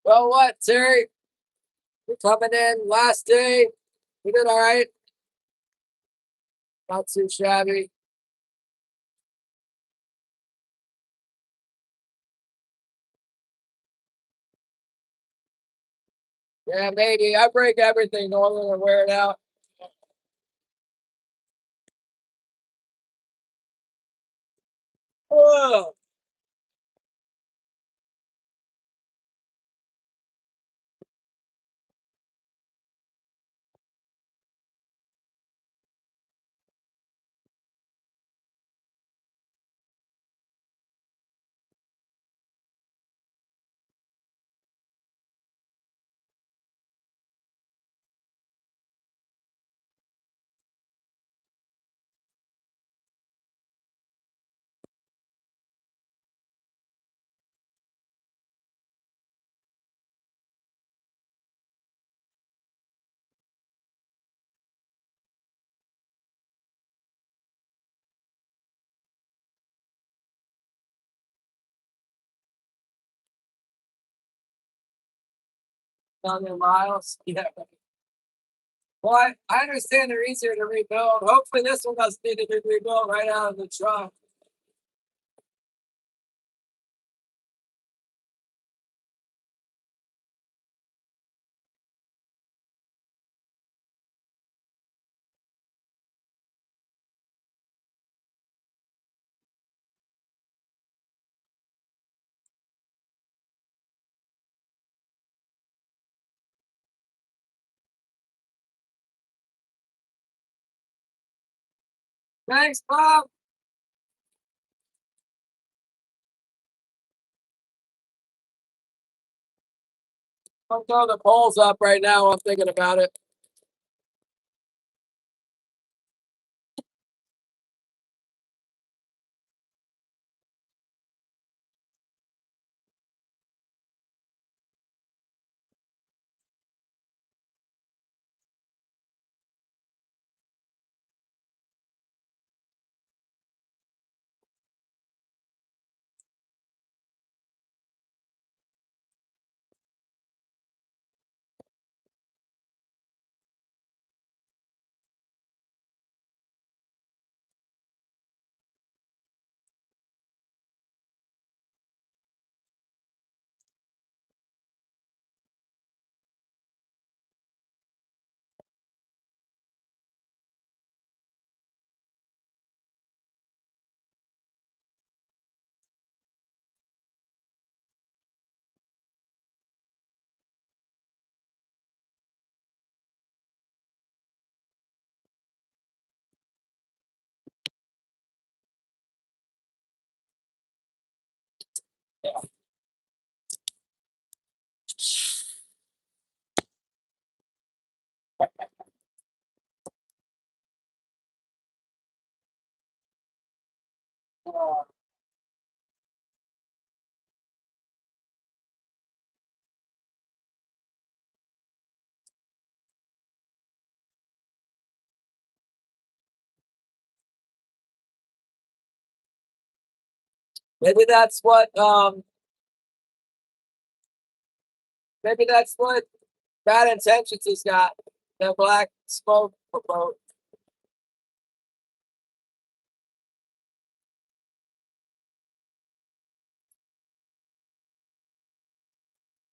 Well, what, Terry? We're coming in last day. We did all right. Not too shabby. Yeah, maybe. I break everything normally and wear it out. Oh, million miles. Yeah. Well, I understand they're easier to rebuild. Hopefully, this one doesn't need to be rebuilt right out of the truck. Thanks, Bob. I'm throwing the poles up right now. I'm thinking about it. Yeah. Maybe that's what maybe that's what Bad Intentions has got. The black smoke boat.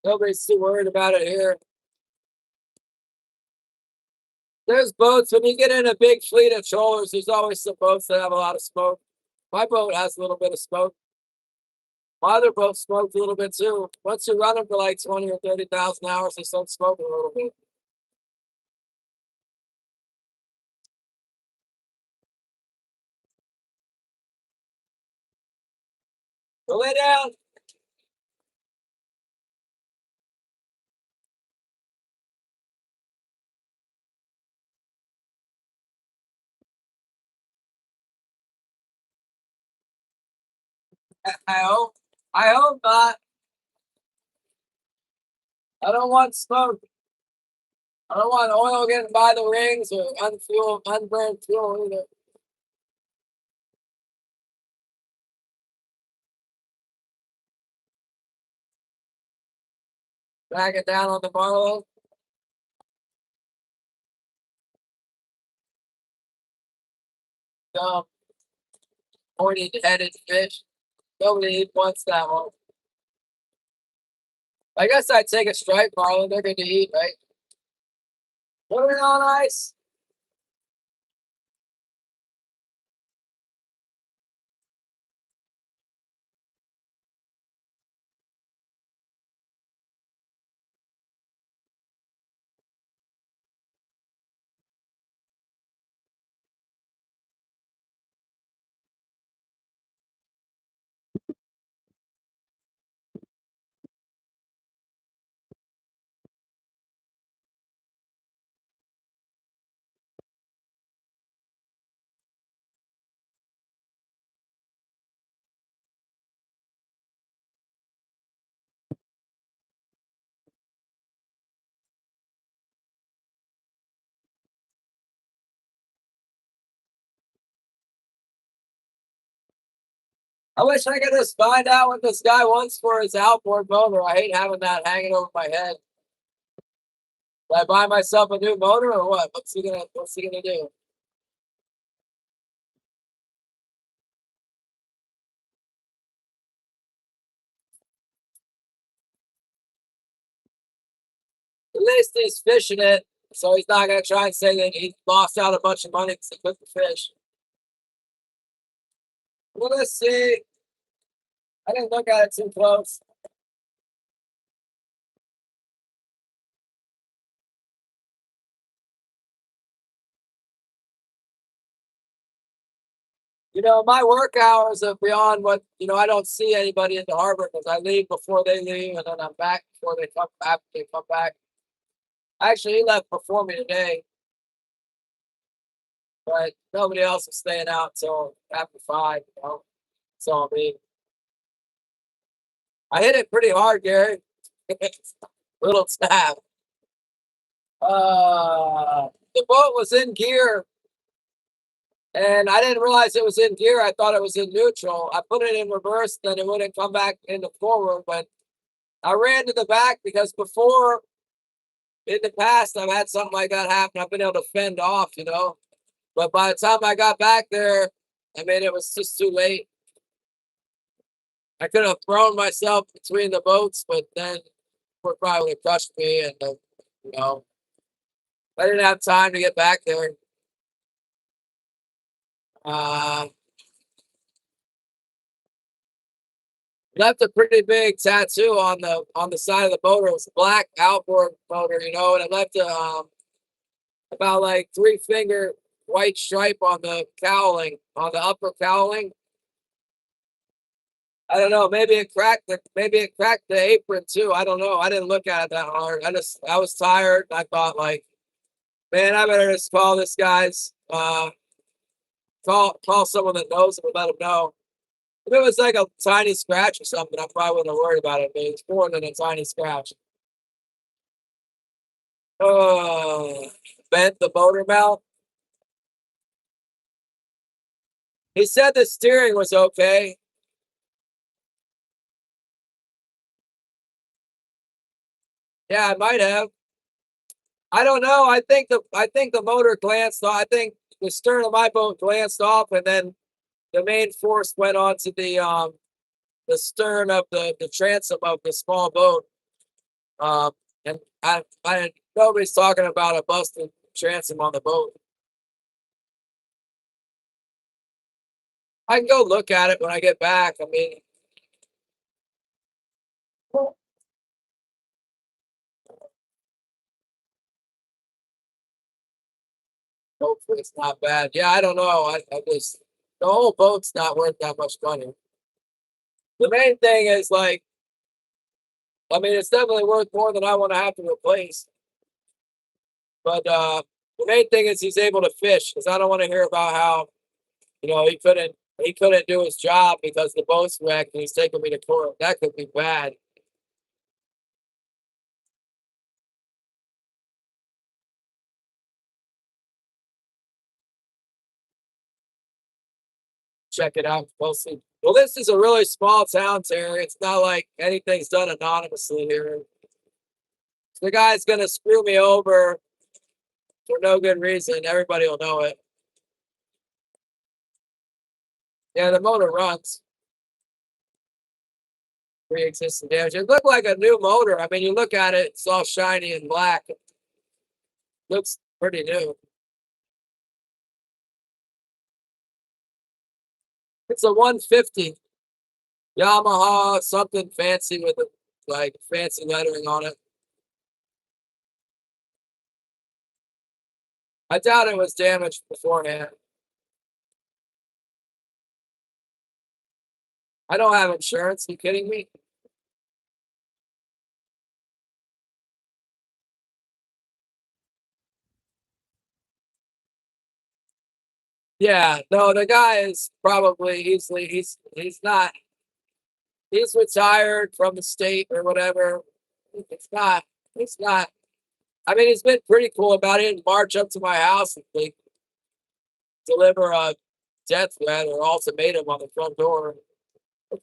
Nobody's too worried about it here. There's boats, when you get in a big fleet of trawlers, there's always some boats that have a lot of smoke. My boat has a little bit of smoke. My other boat smoked a little bit too. Once you run them for like 20 or 30,000 hours, they start smoking a little bit. Go lay down. I hope. I hope not. I don't want smoke. I don't want oil getting by the rings or unburned fuel either. Back it down on the Marlow. Dumb, pointy-headed fish. Nobody wants that one. I guess I'd take a striped marlin. They're good to eat, right? Put it on ice. I wish I could just find out what this guy wants for his outboard motor. I hate having that hanging over my head. Did I buy myself a new motor or what? What's he gonna do? At least he's fishing it, so he's not gonna try and say that he lost out a bunch of money because he cooked the fish. Well, let's see. I didn't look at it too close. You know, my work hours are beyond what, I don't see anybody in the harbor because I leave before they leave and then I'm back before they come back. They come back. Actually, he left before me today, but nobody else is staying out until after 5. It's all me. I hit it pretty hard, Gary. Little tap. The boat was in gear, and I didn't realize it was in gear. I thought it was in neutral. I put it in reverse, then it wouldn't come back into forward. But I ran to the back because before, in the past, I've had something like that happen. I've been able to fend off, But by the time I got back there, I mean, it was just too late. I could have thrown myself between the boats, but then it probably would have crushed me. And, you know, I didn't have time to get back there. Uh, Left a pretty big tattoo on the side of the motor. It was a black outboard motor, and it left about like 3-finger white stripe on the cowling, on the upper cowling. I don't know. Maybe it cracked the apron too. I don't know. I didn't look at it that hard. I was tired. I thought like, man, I better just call this guy's call someone that knows him and let him know. If it was like a tiny scratch or something, I probably wouldn't have worried about it. But it's more than a tiny scratch. Oh, bent the motor mount. He said the steering was okay. Yeah, I might have. I don't know. I think the motor glanced off. I think the stern of my boat glanced off, and then the main force went onto the stern of the transom of the small boat. Um, and I nobody's talking about a busted transom on the boat. I can go look at it when I get back. I mean, hopefully it's not bad. Yeah, I don't know. I just the whole boat's not worth that much money. The main thing is like, I mean, it's definitely worth more than I want to have to replace. But the main thing is he's able to fish because I don't want to hear about how he couldn't do his job because the boat's wrecked and he's taking me to court. That could be bad. Check it out. We'll see. Well, this is a really small town, Terry. It's not like anything's done anonymously here. The guy's gonna screw me over for no good reason. Everybody will know it. Yeah, the motor runs. Pre-existing damage. It looked like a new motor. I mean, you look at it, it's all shiny and black. It looks pretty new. It's a 150 Yamaha, something fancy with like fancy lettering on it. I doubt it was damaged beforehand. I don't have insurance. Are you kidding me? Yeah, no, the guy is probably he's not he's retired from the state or whatever. It's not it's not. I mean, he's been pretty cool about it. And march up to my house and like deliver a death threat or ultimatum on the front door.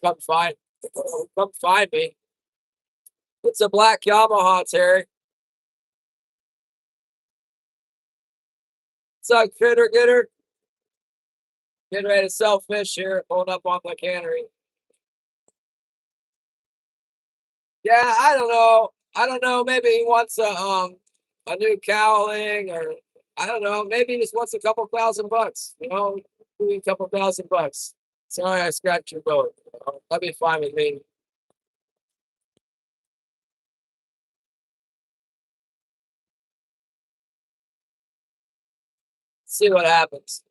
Come find, come find me. It's a black Yamaha, Terry. What's up, critter getter? Getting ready to sell fish here, pulling up on the cannery. Yeah, I don't know. I don't know. Maybe he wants a new cowling, or I don't know. Maybe he just wants a couple $1,000. Maybe a couple $1,000. Sorry, I scratched your boat. That'd be fine with me. See what happens.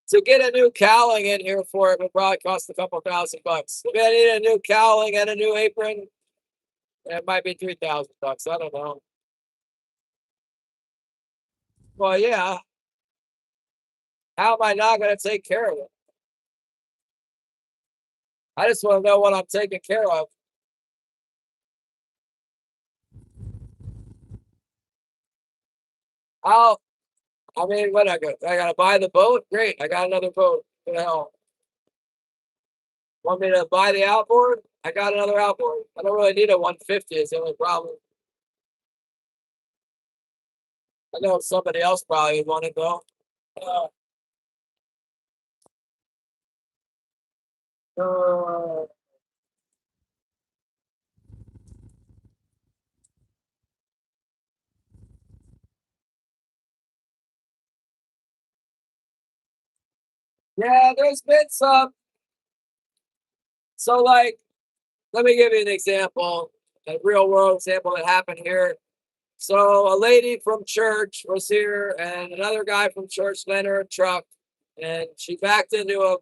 To get a new cowling in here for it would probably cost a couple $1,000. If I need a new cowling and a new apron, it might be $3,000. I don't know. Well, yeah. How am I not going to take care of it? I just want to know what I'm taking care of. I'll, I mean, what I got to buy the boat? Great. I got another boat. What the hell? Want me to buy the outboard? I got another outboard. I don't really need a 150 is the only problem. I know somebody else probably would want it though. Uh, uh, yeah, there's been some. So, like, let me give you an example, a real world example that happened here. So, a lady from church was here, and another guy from church lent her a truck, and she backed into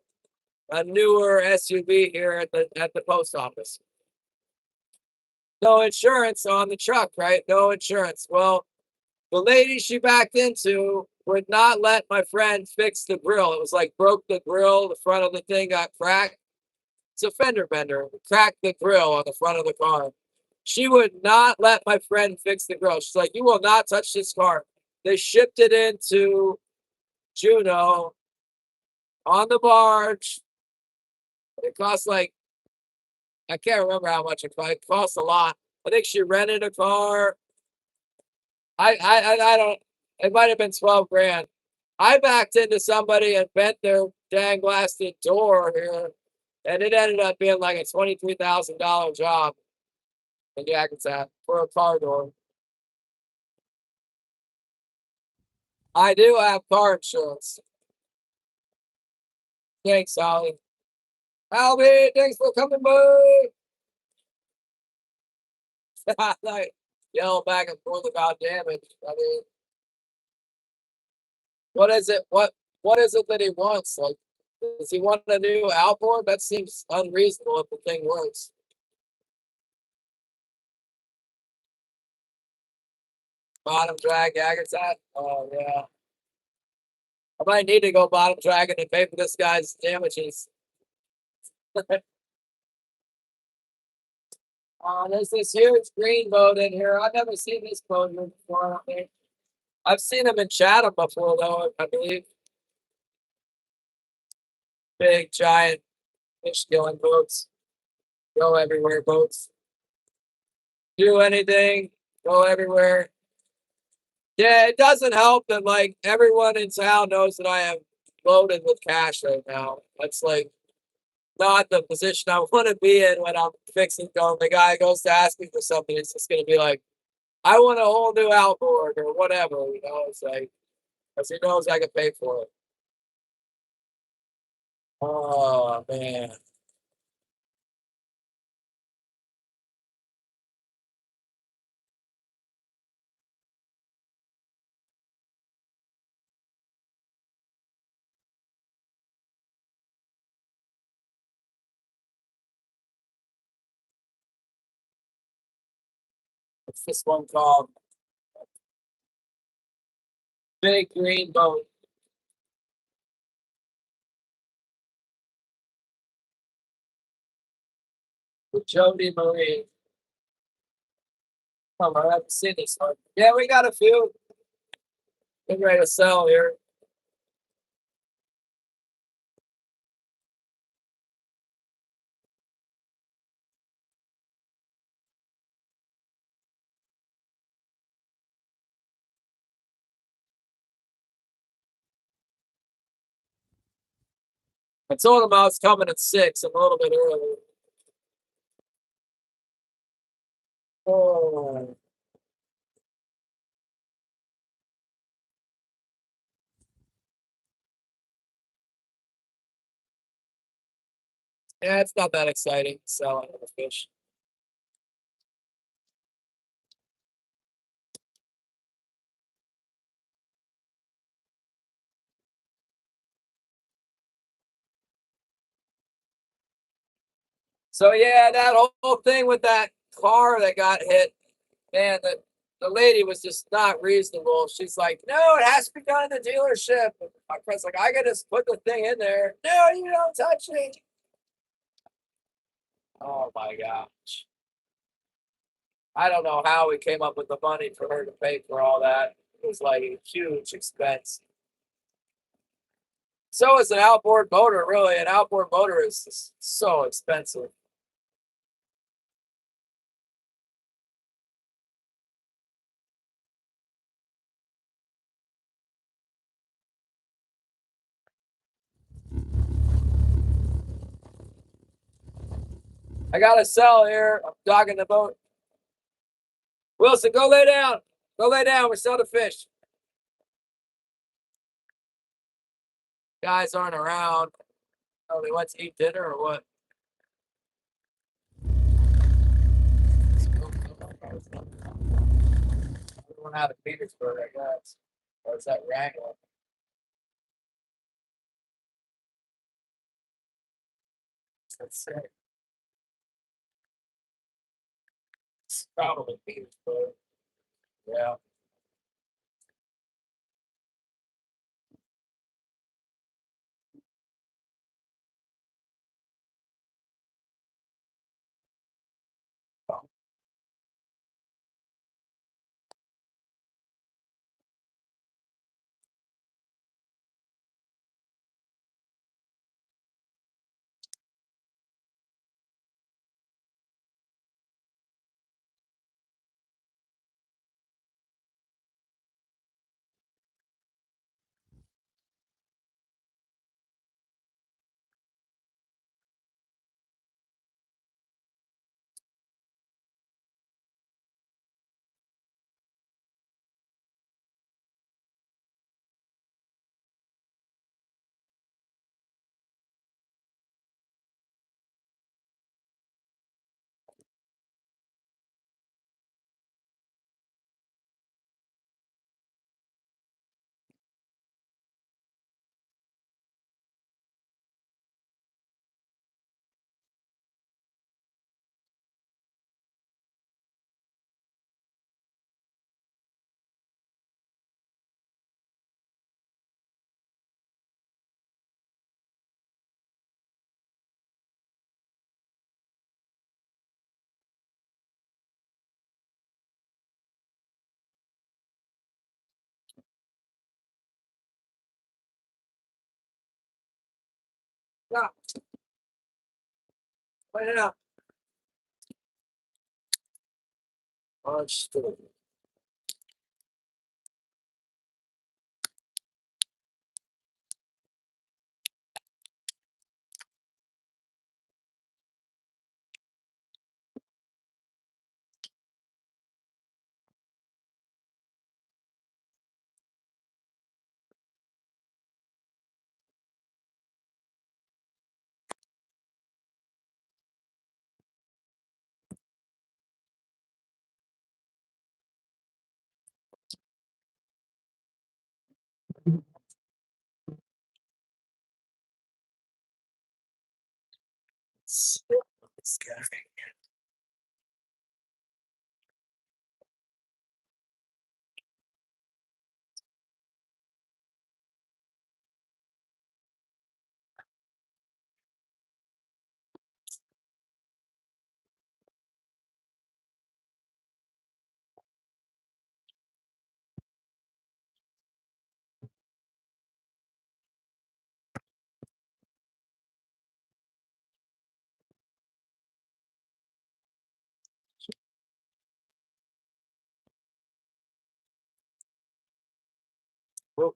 a newer SUV here at the post office. No insurance on the truck, right? No insurance. Well, the lady she backed into would not let my friend fix the grill. It was like broke the grill, the front of the thing got cracked. It's a fender bender, cracked the grill on the front of the car. She would not let my friend fix the grill. She's like, "You will not touch this car." They shipped it into Juneau on the barge. It cost like, I can't remember how much it cost. It cost a lot. I think she rented a car. I don't. It might have been 12 grand. I backed into somebody and bent their dang blasted door here, and it ended up being like a $23,000 job in Yakutsk for a car door. I do have car insurance. Thanks, Ollie. Albie, thanks for coming by. Like yell back and forth about damage. I mean, what is it? What is it that he wants? Like, does he want a new outboard? That seems unreasonable if the thing works. Bottom drag Agatsat. Oh yeah. I might need to go bottom dragging and pay for this guy's damages. There's this huge green boat in here. I've never seen this boat here before. I mean, I've seen them in Chatham before, though, I believe. Big, giant fish killing boats. Go everywhere boats. Do anything, go everywhere. Yeah, it doesn't help that like everyone in town knows that I am loaded with cash right now. That's like not the position I want to be in when I'm fixing going. The guy goes to ask me for something, it's just gonna be like, I want a whole new outboard or whatever, you know. It's like, because he knows I can pay for it. Oh man. What's this one called? Big green boat. With Jody Marie. Oh, I haven't seen this one. Yeah, we got a few. Getting ready to sell here. I told him I was coming at 6. I'm a little bit early. Oh, yeah, it's not that exciting selling the fish. So yeah, that whole thing with that car that got hit, man, the lady was just not reasonable. She's like, no, it has to be done in the dealership. And my friend's like, I gotta just put the thing in there. No, you don't touch it. Oh my gosh. I don't know how we came up with the money for her to pay for all that. It was like a huge expense. So is an outboard motor, really. An outboard motor is so expensive. I got to sell here. I'm dogging the boat. Wilson, go lay down. Go lay down. We sell the fish. Guys aren't around. Oh, they went to eat dinner or what? We went out of Petersburg, I guess. Or is that Wrangler? Let's say. It's probably Petersburg. Yeah. Yeah. Wait it up. Oh, stupid. It's scary. Whoop.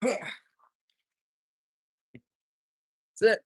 That's it.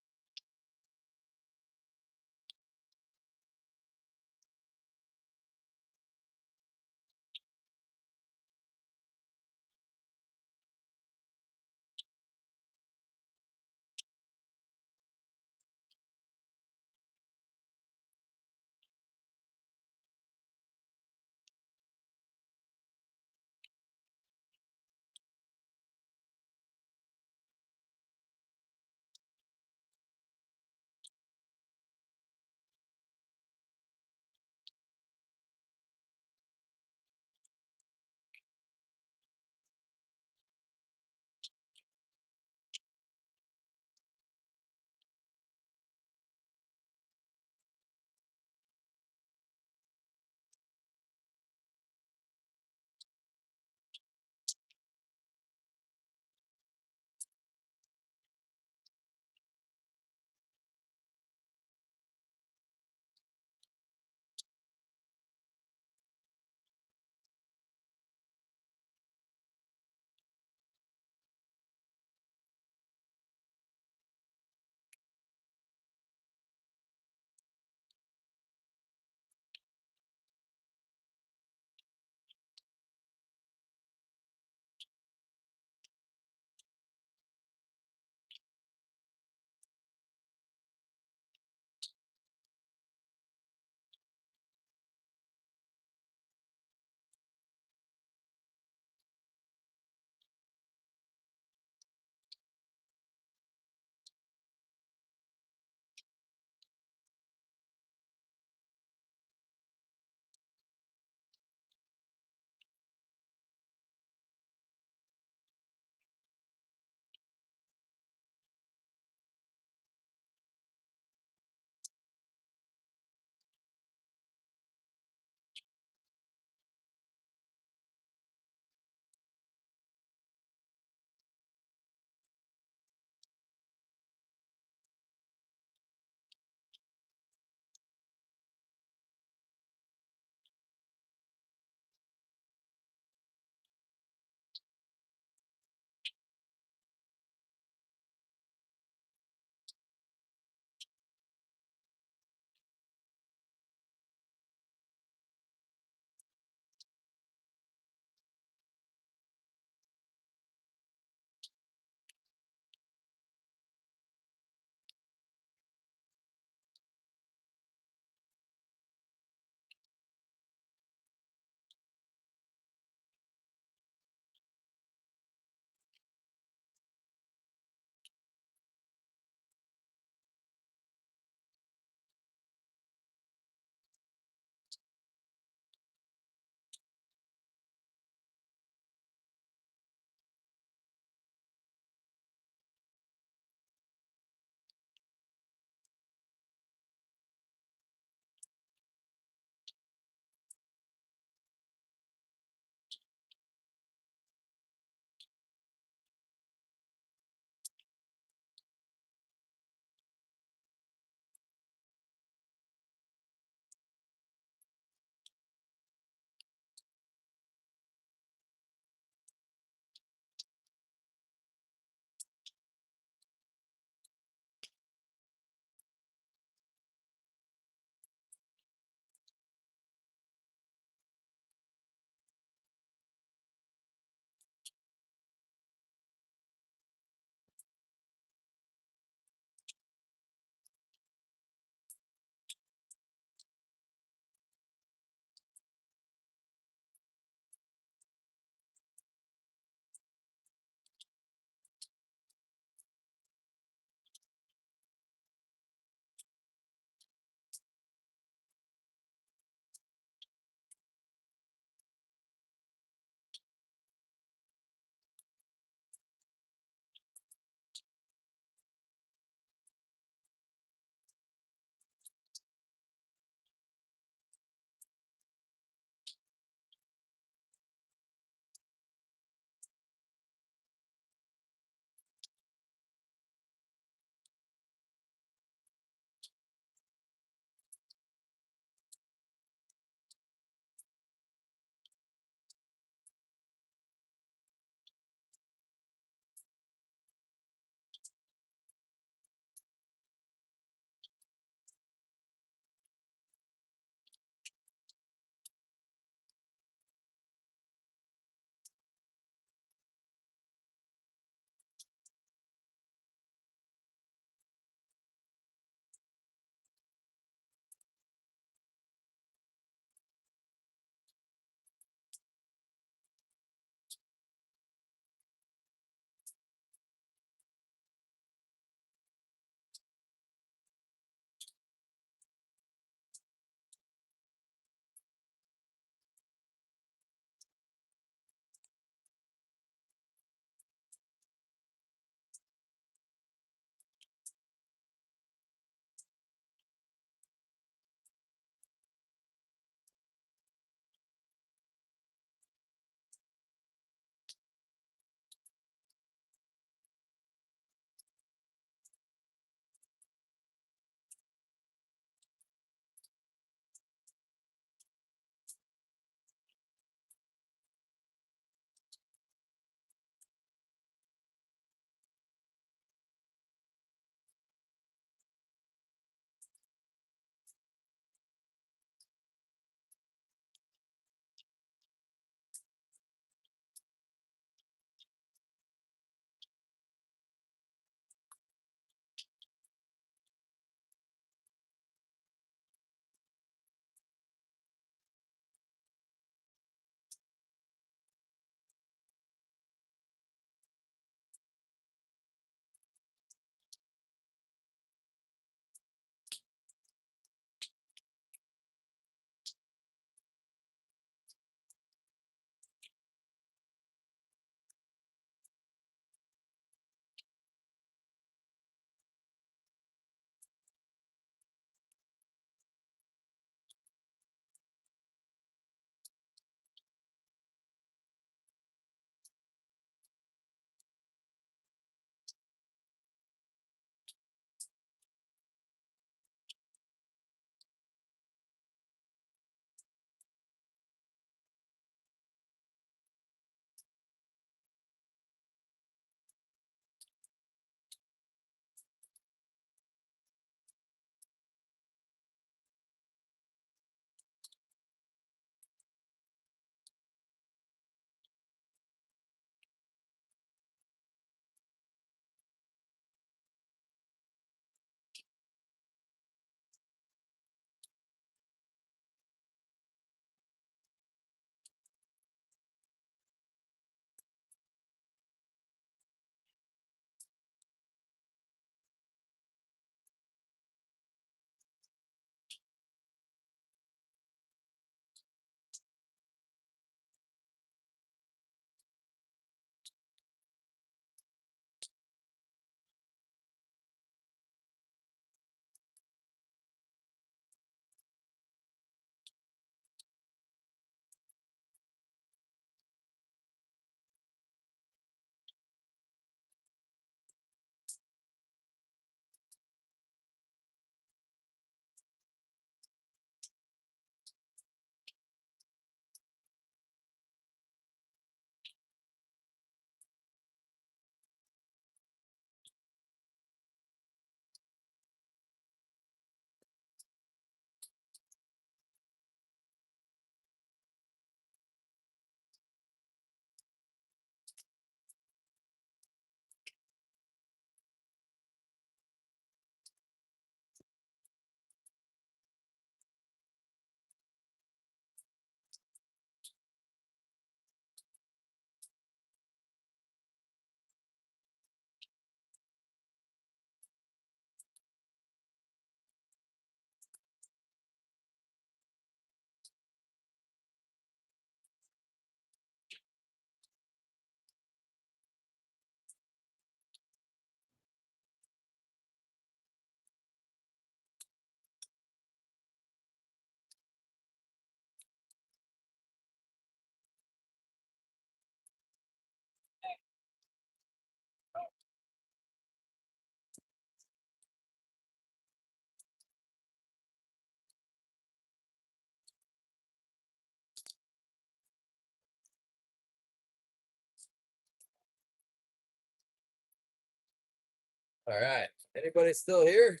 All right. Anybody still here?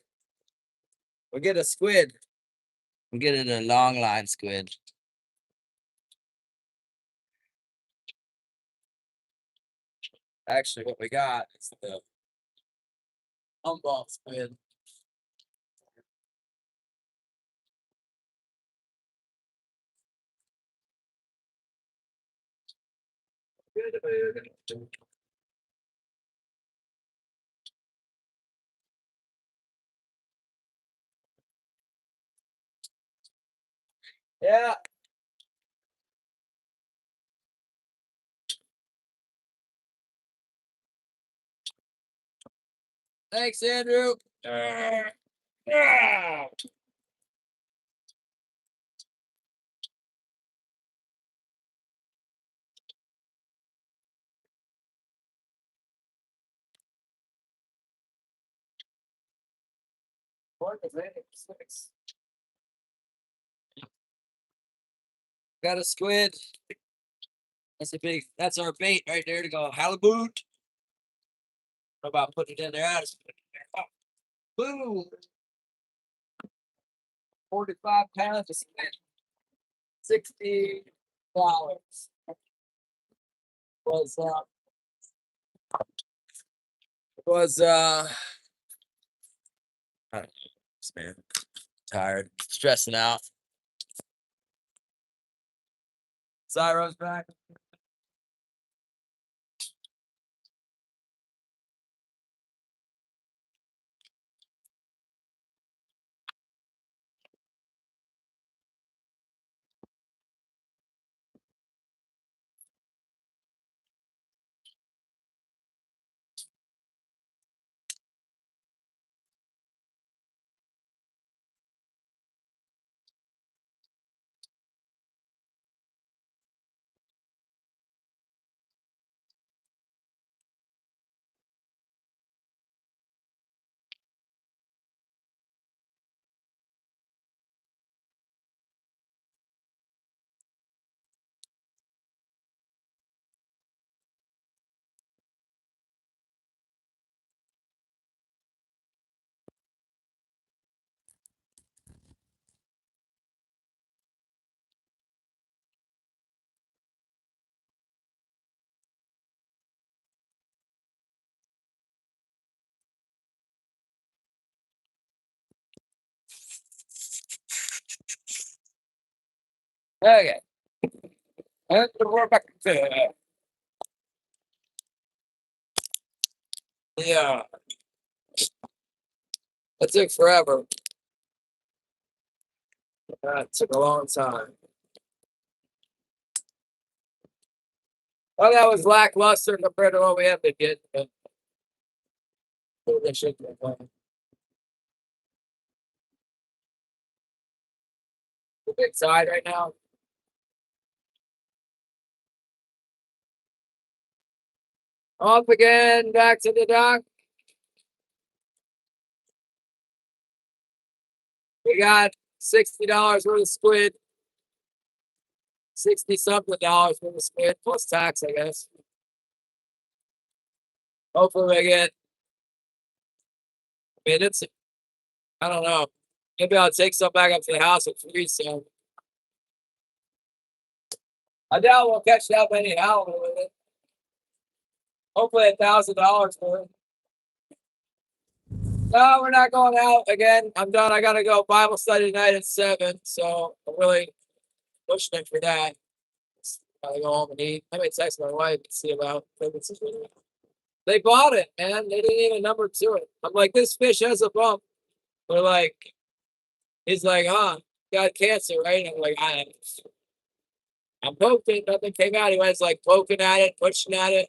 We'll get a squid. We'll get it a long line squid. Actually, what we got is the Humboldt squid. Yeah. Thanks, Andrew. Got a squid. That's our bait right there to go halibut. What about putting it in there? Oh, boom. 45 pounds of squid. $60 was I don't know, man. Tired, stressing out. Cyro's back. Okay. And we're back to yeah. It took forever. That took a long time. Well, that was lackluster compared to what we have been getting. But they should be playing. The big side right now. Off again, back to the dock. We got $60 worth of squid. 60 something dollars worth of squid, plus tax, I guess. Hopefully we get, I mean, I don't know. Maybe I'll take some back up to the house and freeze some. I doubt we'll catch that many halibut with it. Hopefully $1,000 for it. No, we're not going out again. I'm done. I gotta go Bible study tonight at 7, so I'm really pushing it for that. Gotta go home and eat. I may text my wife and see about it. They bought it, man. They didn't even number to it. I'm like, this fish has a bump. We're like, he's like, huh, got cancer, right? I'm like, I'm poking, nothing came out. He was like poking at it, pushing at it.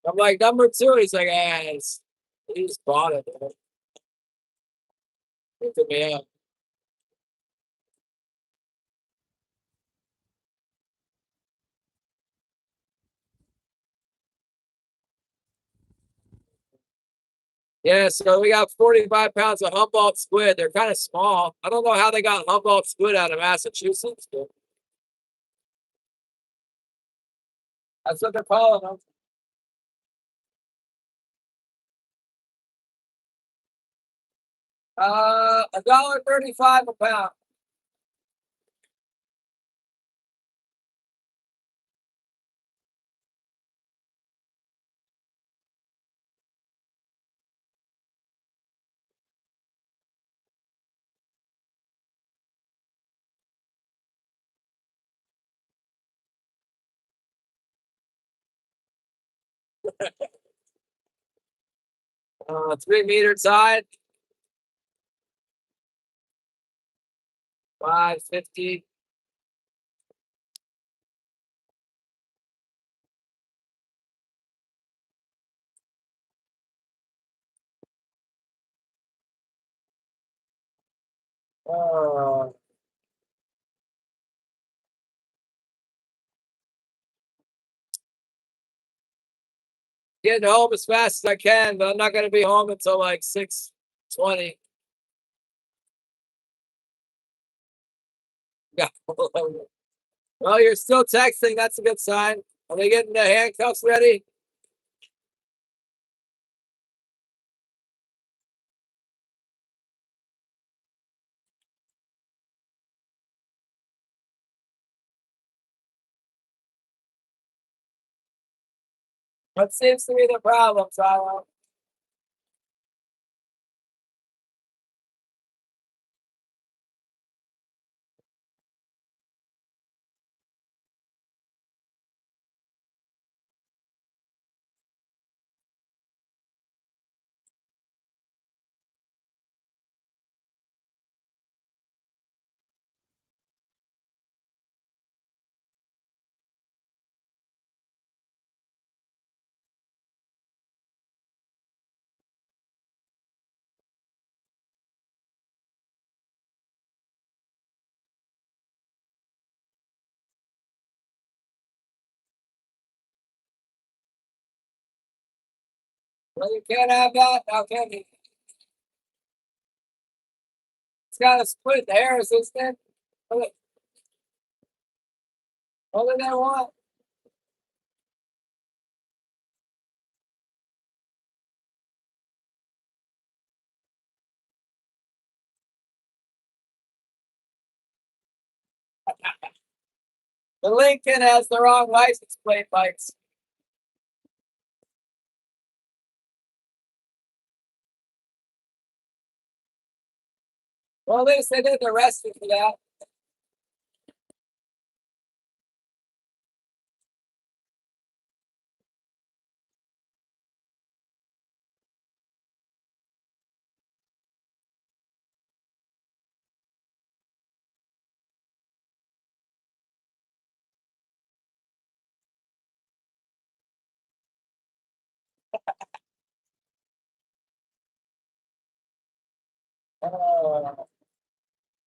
I'm like, number two. He's like, he just bought it. Man. Look at me up. Yeah, so we got 45 pounds of Humboldt squid. They're kind of small. I don't know how they got Humboldt squid out of Massachusetts. But that's what they're calling them. $1.35 a pound. $3 meter tide. 550. Uh, Getting home as fast as I can, but I'm not going to be home until like 6:20. Yeah. Well, you're still texting. That's a good sign. Are they getting the handcuffs ready? What seems to be the problem, Tyler? Well, you can't have that. How can you? It's got to split hairs, isn't it? What do they want? The Lincoln has the wrong license plate, Mikes. Well, at least they didn't arrest you for that. Uh,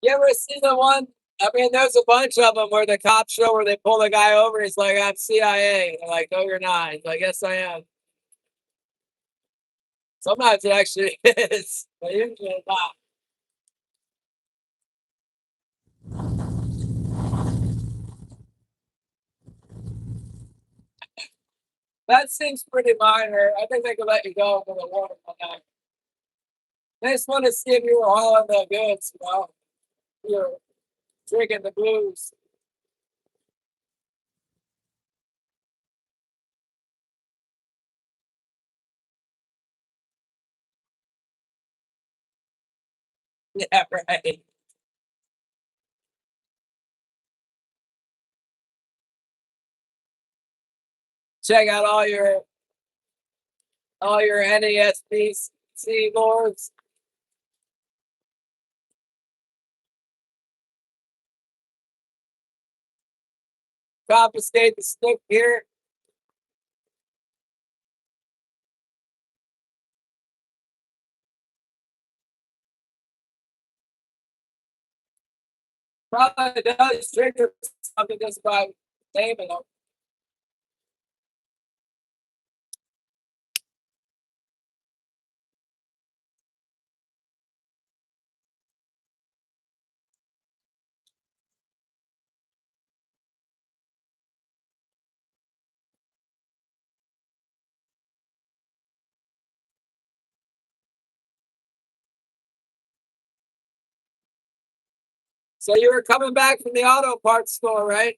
you ever see the one? I mean, there's a bunch of them where the cops show where they pull the guy over. He's like, "I'm CIA." They're like, "No, you're not." He's like, "Yes, I am." Sometimes it actually is, but usually not. That seems pretty minor. I think they could let you go for the warning on that. They just want to see if you were hauling the goods, you know, you're drinking the booze. Yeah, right. Check out all your NESPC lords. Confiscate the stick here. Probably does trigger something just by naming them. So you were coming back from the auto parts store, right?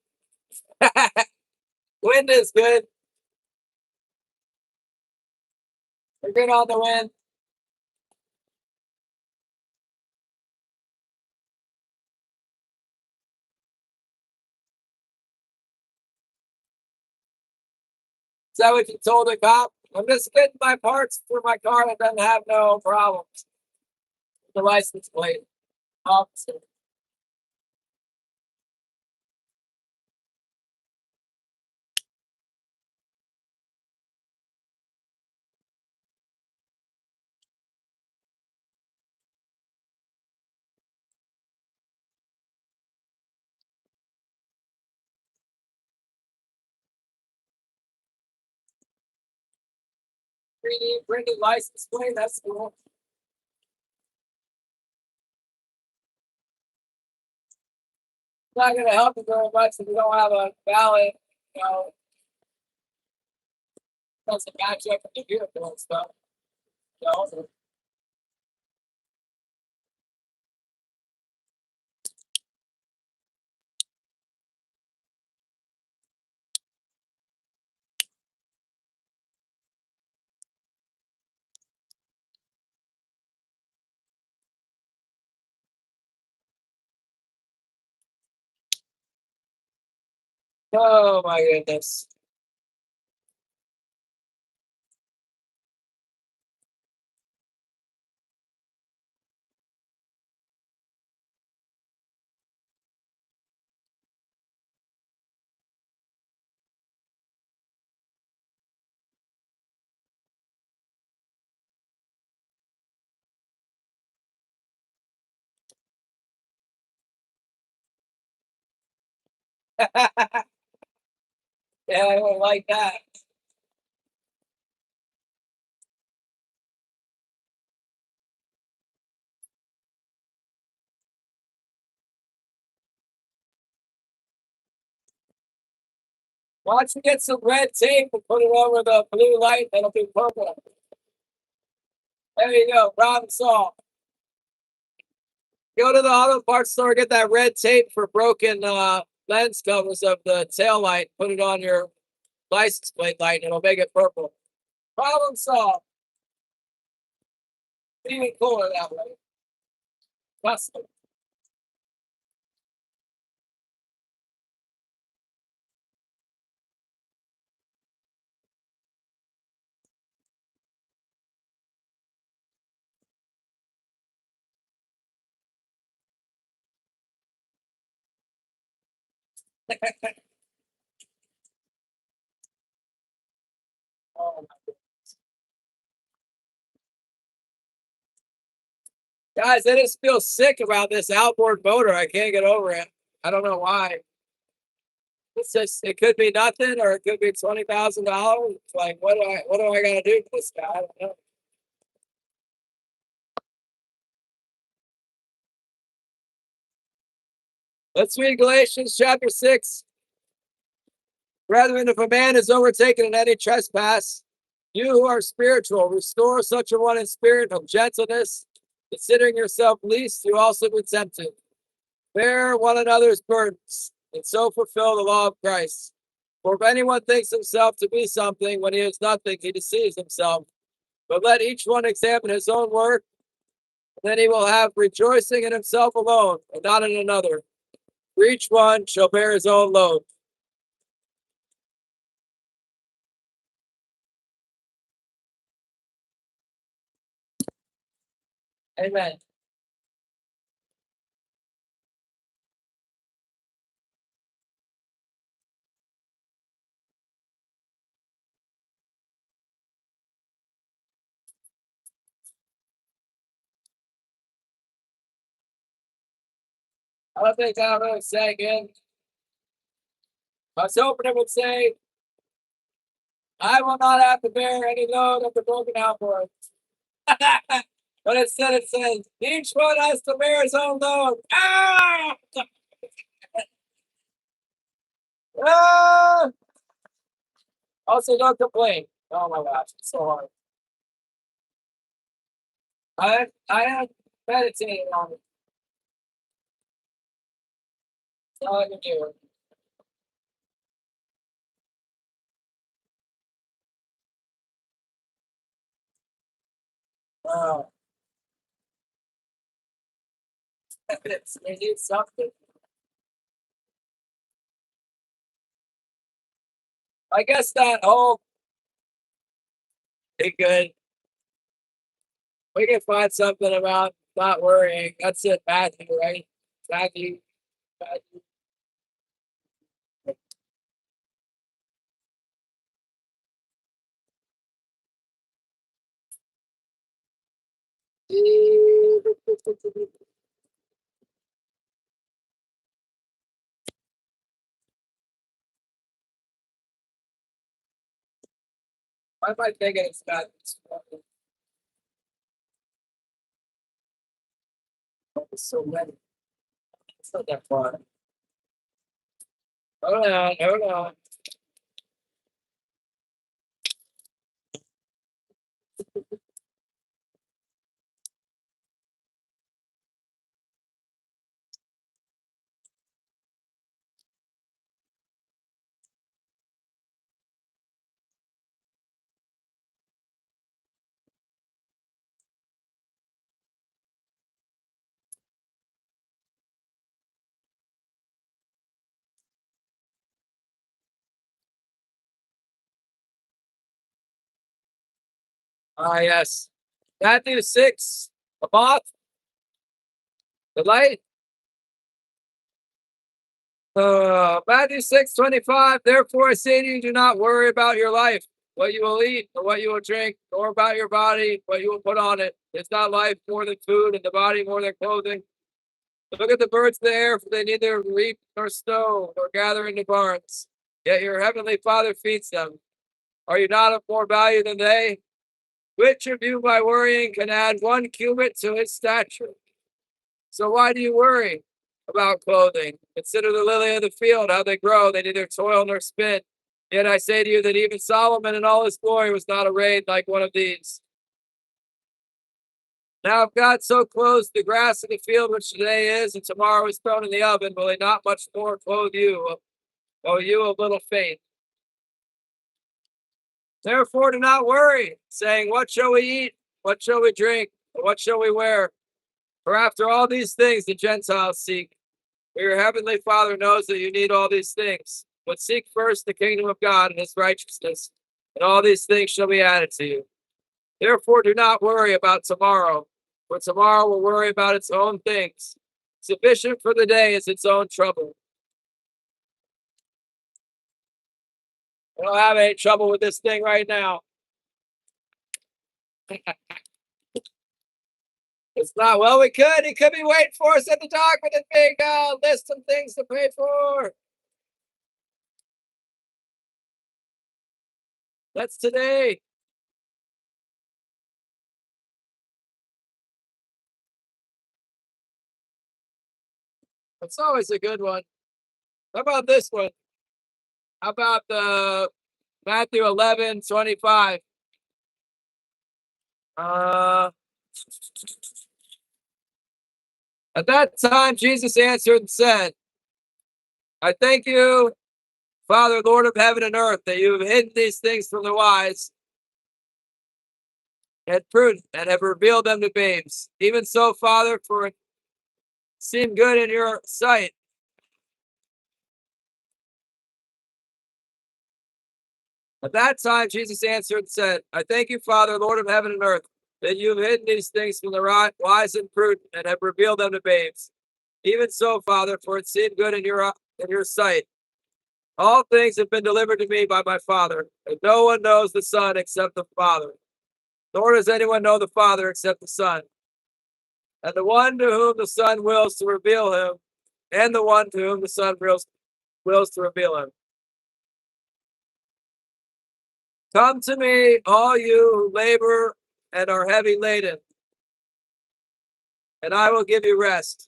Wind is good. We're good on the wind. Is that what you told the cop? I'm just getting my parts for my car that doesn't have no problems. The license plate. Officer. Printed license plate. That's cool. It's not going to help you very much if you don't have a valid, you know, doesn't match up with the vehicle and stuff. You know? Oh my goodness. Yeah, I don't like that. Why don't you get some red tape and put it over the blue light? That'll be purple. There you go. Problem solved. Go to the auto parts store, get that red tape for broken lens covers of the tail light. Put it on your license plate light, and it'll make it purple. Problem solved. Even cooler that way. Custom. Oh, guys, I just feel sick about this outboard motor. I can't get over it. I don't know why. It's just it could be nothing or it could be $20,000. Like what do I gotta do for this guy? I don't know. Let's read Galatians chapter 6. Brethren, if a man is overtaken in any trespass, you who are spiritual, restore such a one in spirit of gentleness, considering yourself least, you also be tempted. Bear one another's burdens, and so fulfill the law of Christ. For if anyone thinks himself to be something when he is nothing, he deceives himself. But let each one examine his own work, and then he will have rejoicing in himself alone, and not in another. For each one shall bear his own load. Amen. I don't think that really sang in. I was hoping it would say, I will not have to bear any load of the broken outboard. But instead it says, each one has to bear his own load. Ah! Ah! Also, don't complain. Oh my gosh, it's so hard. I have meditated on it. Telling you. Uh, they need something. I guess that whole be good. We can find something about not worrying. That's it, Matthew, right? Matthew. Matthew. Why am I thinking it's Matthew? It's so many. It's not that far. Hold on, hold on. Ah, yes. Matthew 6, a moth, the light. Matthew 6:25. Therefore, I say to you, do not worry about your life, what you will eat or what you will drink, nor about your body, what you will put on it. It's not life more than food, and the body more than clothing. Look at the birds of the air, for they neither reap nor sow nor gather into barns. Yet your heavenly Father feeds them. Are you not of more value than they? Which of you, by worrying, can add 1 cubit to his stature? So why do you worry about clothing? Consider the lily of the field, how they grow. They neither toil nor spin. Yet I say to you that even Solomon in all his glory was not arrayed like one of these. Now, if God so clothes the grass of the field, which today is and tomorrow is thrown in the oven, will he not much more clothe you, O you of little faith? Therefore, do not worry, saying, what shall we eat? What shall we drink? Or what shall we wear? For after all these things the Gentiles seek. For your heavenly Father knows that you need all these things. But seek first the kingdom of God and his righteousness, and all these things shall be added to you. Therefore, do not worry about tomorrow, for tomorrow will worry about its own things. Sufficient for the day is its own trouble. I don't have any trouble with this thing right now. It's not, well, we could. He could be waiting for us at the dock with a big list of things to pay for. That's today. That's always a good one. How about this one? How about the Matthew 11:25? Uh, at that time, Jesus answered and said, I thank you, Father, Lord of heaven and earth, that you have hidden these things from the wise and prudent and have revealed them to babes. Even so, Father, for it seemed good in your sight. At that time, Jesus answered and said, I thank you, Father, Lord of heaven and earth, that you have hidden these things from the wise and prudent and have revealed them to babes. Even so, Father, for it seemed good in your sight. All things have been delivered to me by my Father, and no one knows the Son except the Father, nor does anyone know the Father except the Son, and the one to whom the Son wills to reveal him, and the one to whom the Son wills to reveal him. Come to me, all you who labor and are heavy laden, and I will give you rest.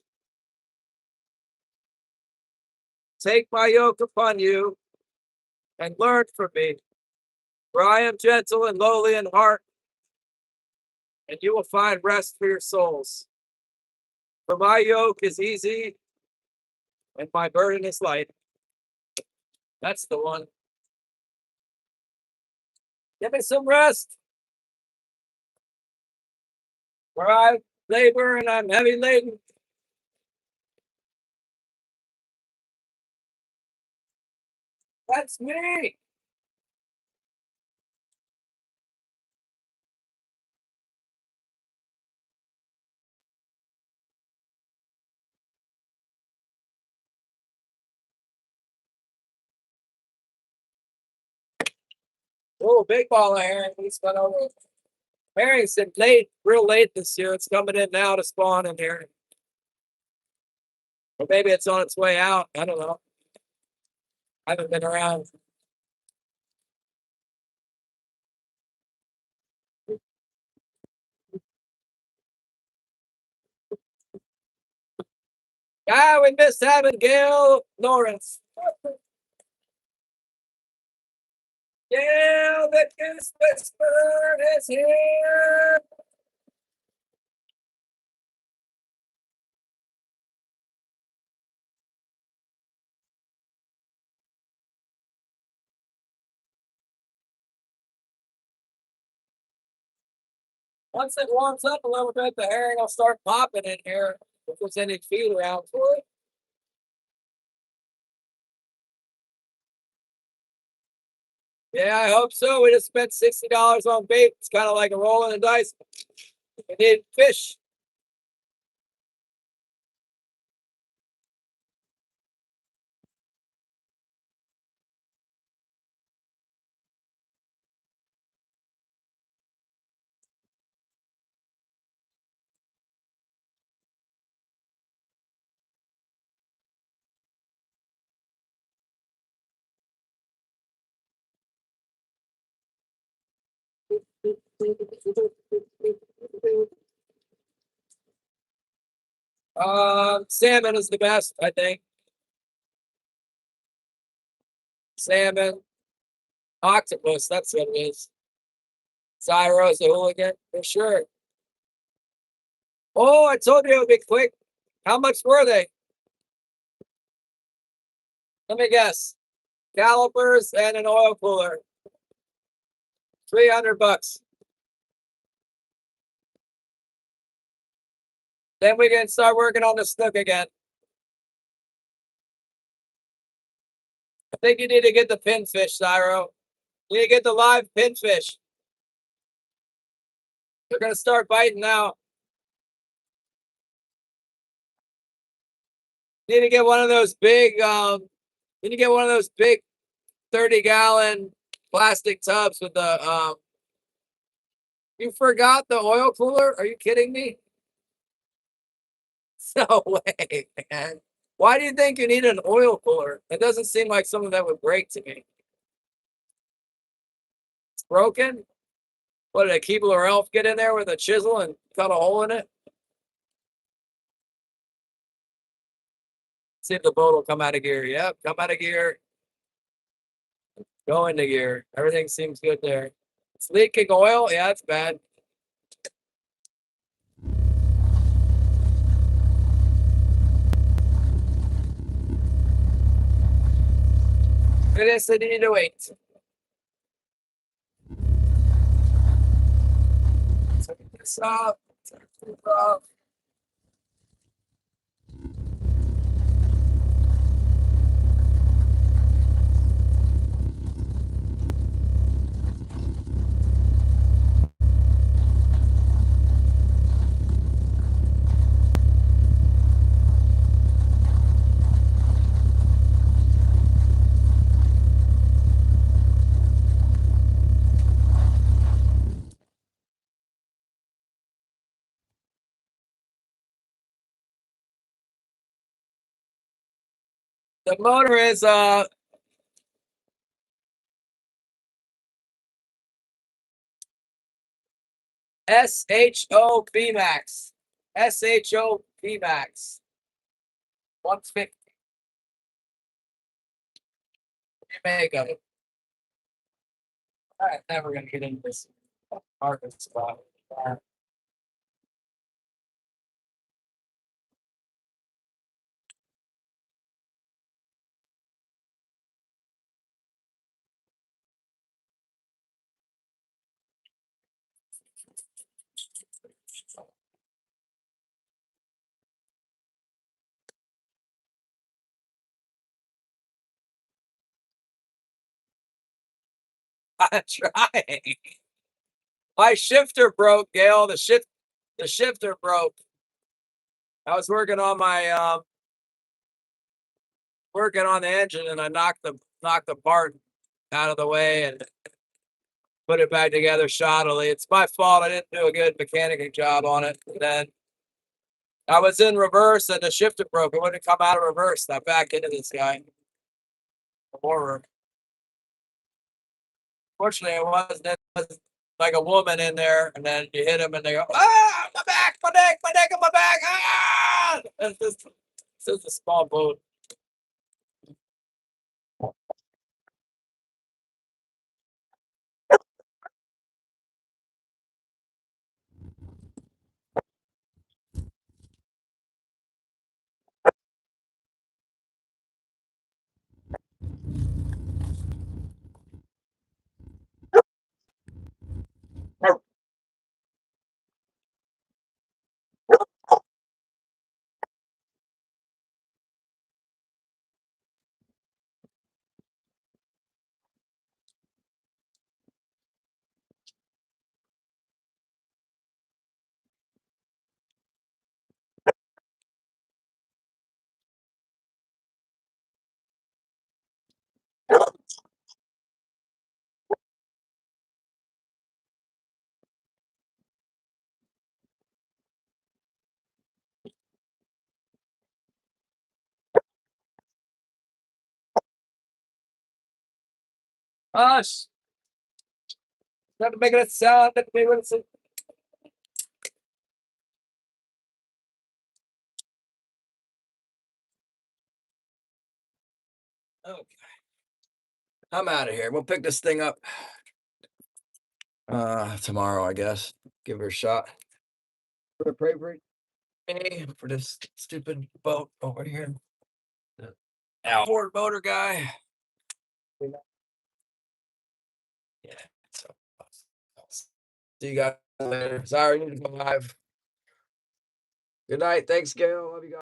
Take my yoke upon you and learn from me, for I am gentle and lowly in heart, and you will find rest for your souls. For my yoke is easy And my burden is light. That's the one. Give me some rest. For I labor and I'm heavy laden. That's me. Oh, big ball of herring. He's went over. Herring's been late, real late this year. It's coming in now to spawn in here. Or maybe it's on its way out. I don't know. I haven't been around. Ah, we missed having Gail Lawrence. Gail, the Goose Whisperer is here. Once it warms up a little bit, the herring will start popping in here if there's any feed around for it. Yeah, I hope so. We just spent $60 on bait. It's kind of like a roll in the dice. We need fish. Salmon is the best, I think. Salmon, octopus, that's what it is. Zyro's a hooligan, for sure. Oh, I told you it would be quick. How much were they? Let me guess. Calipers and an oil cooler. $300. Then we can start working on the snook again. I think you need to get the pinfish, Zyro. You need to get the live pinfish. They're gonna start biting now. You need to get one of those big, you need to get one of those big 30-gallon plastic tubs with the you forgot the oil cooler? Are you kidding me? No way, man. Why do you think you need an oil cooler? It doesn't seem like something that would break to me. It's broken? What did a Keebler elf get in there with a chisel and cut a hole in it? See if the boat will come out of gear. Yep, come out of gear. Go into gear. Everything seems good there. It's leaking oil. Yeah, it's bad. It is a need to wait. Turn this off. Turn this off. The motor is SHO Max. SHO Max. 150. Make of it. All right, now we're gonna get into this market spot. I'm trying. My shifter broke, Gail. The shifter broke. I was working on the engine, and I knocked the part out of the way and put it back together shoddily. It's my fault. I didn't do a good mechanicing job on it. And then I was in reverse, and the shifter broke. It wouldn't come out of reverse. I backed into this guy. Horror. Fortunately, it was like a woman in there, and then you hit him, and they go, "Ah, my back, my neck, and my back!" Ah! It's just a small boat. Gosh, not making it sound. Let me listen. Okay, I'm out of here. We'll pick this thing up tomorrow, I guess. Give her a shot. Pray for me for this stupid boat over here. The Ford motor guy. Yeah. So I'll see you guys later. Sorry, I need to go live. Good night. Thanks, Gail. Love you guys.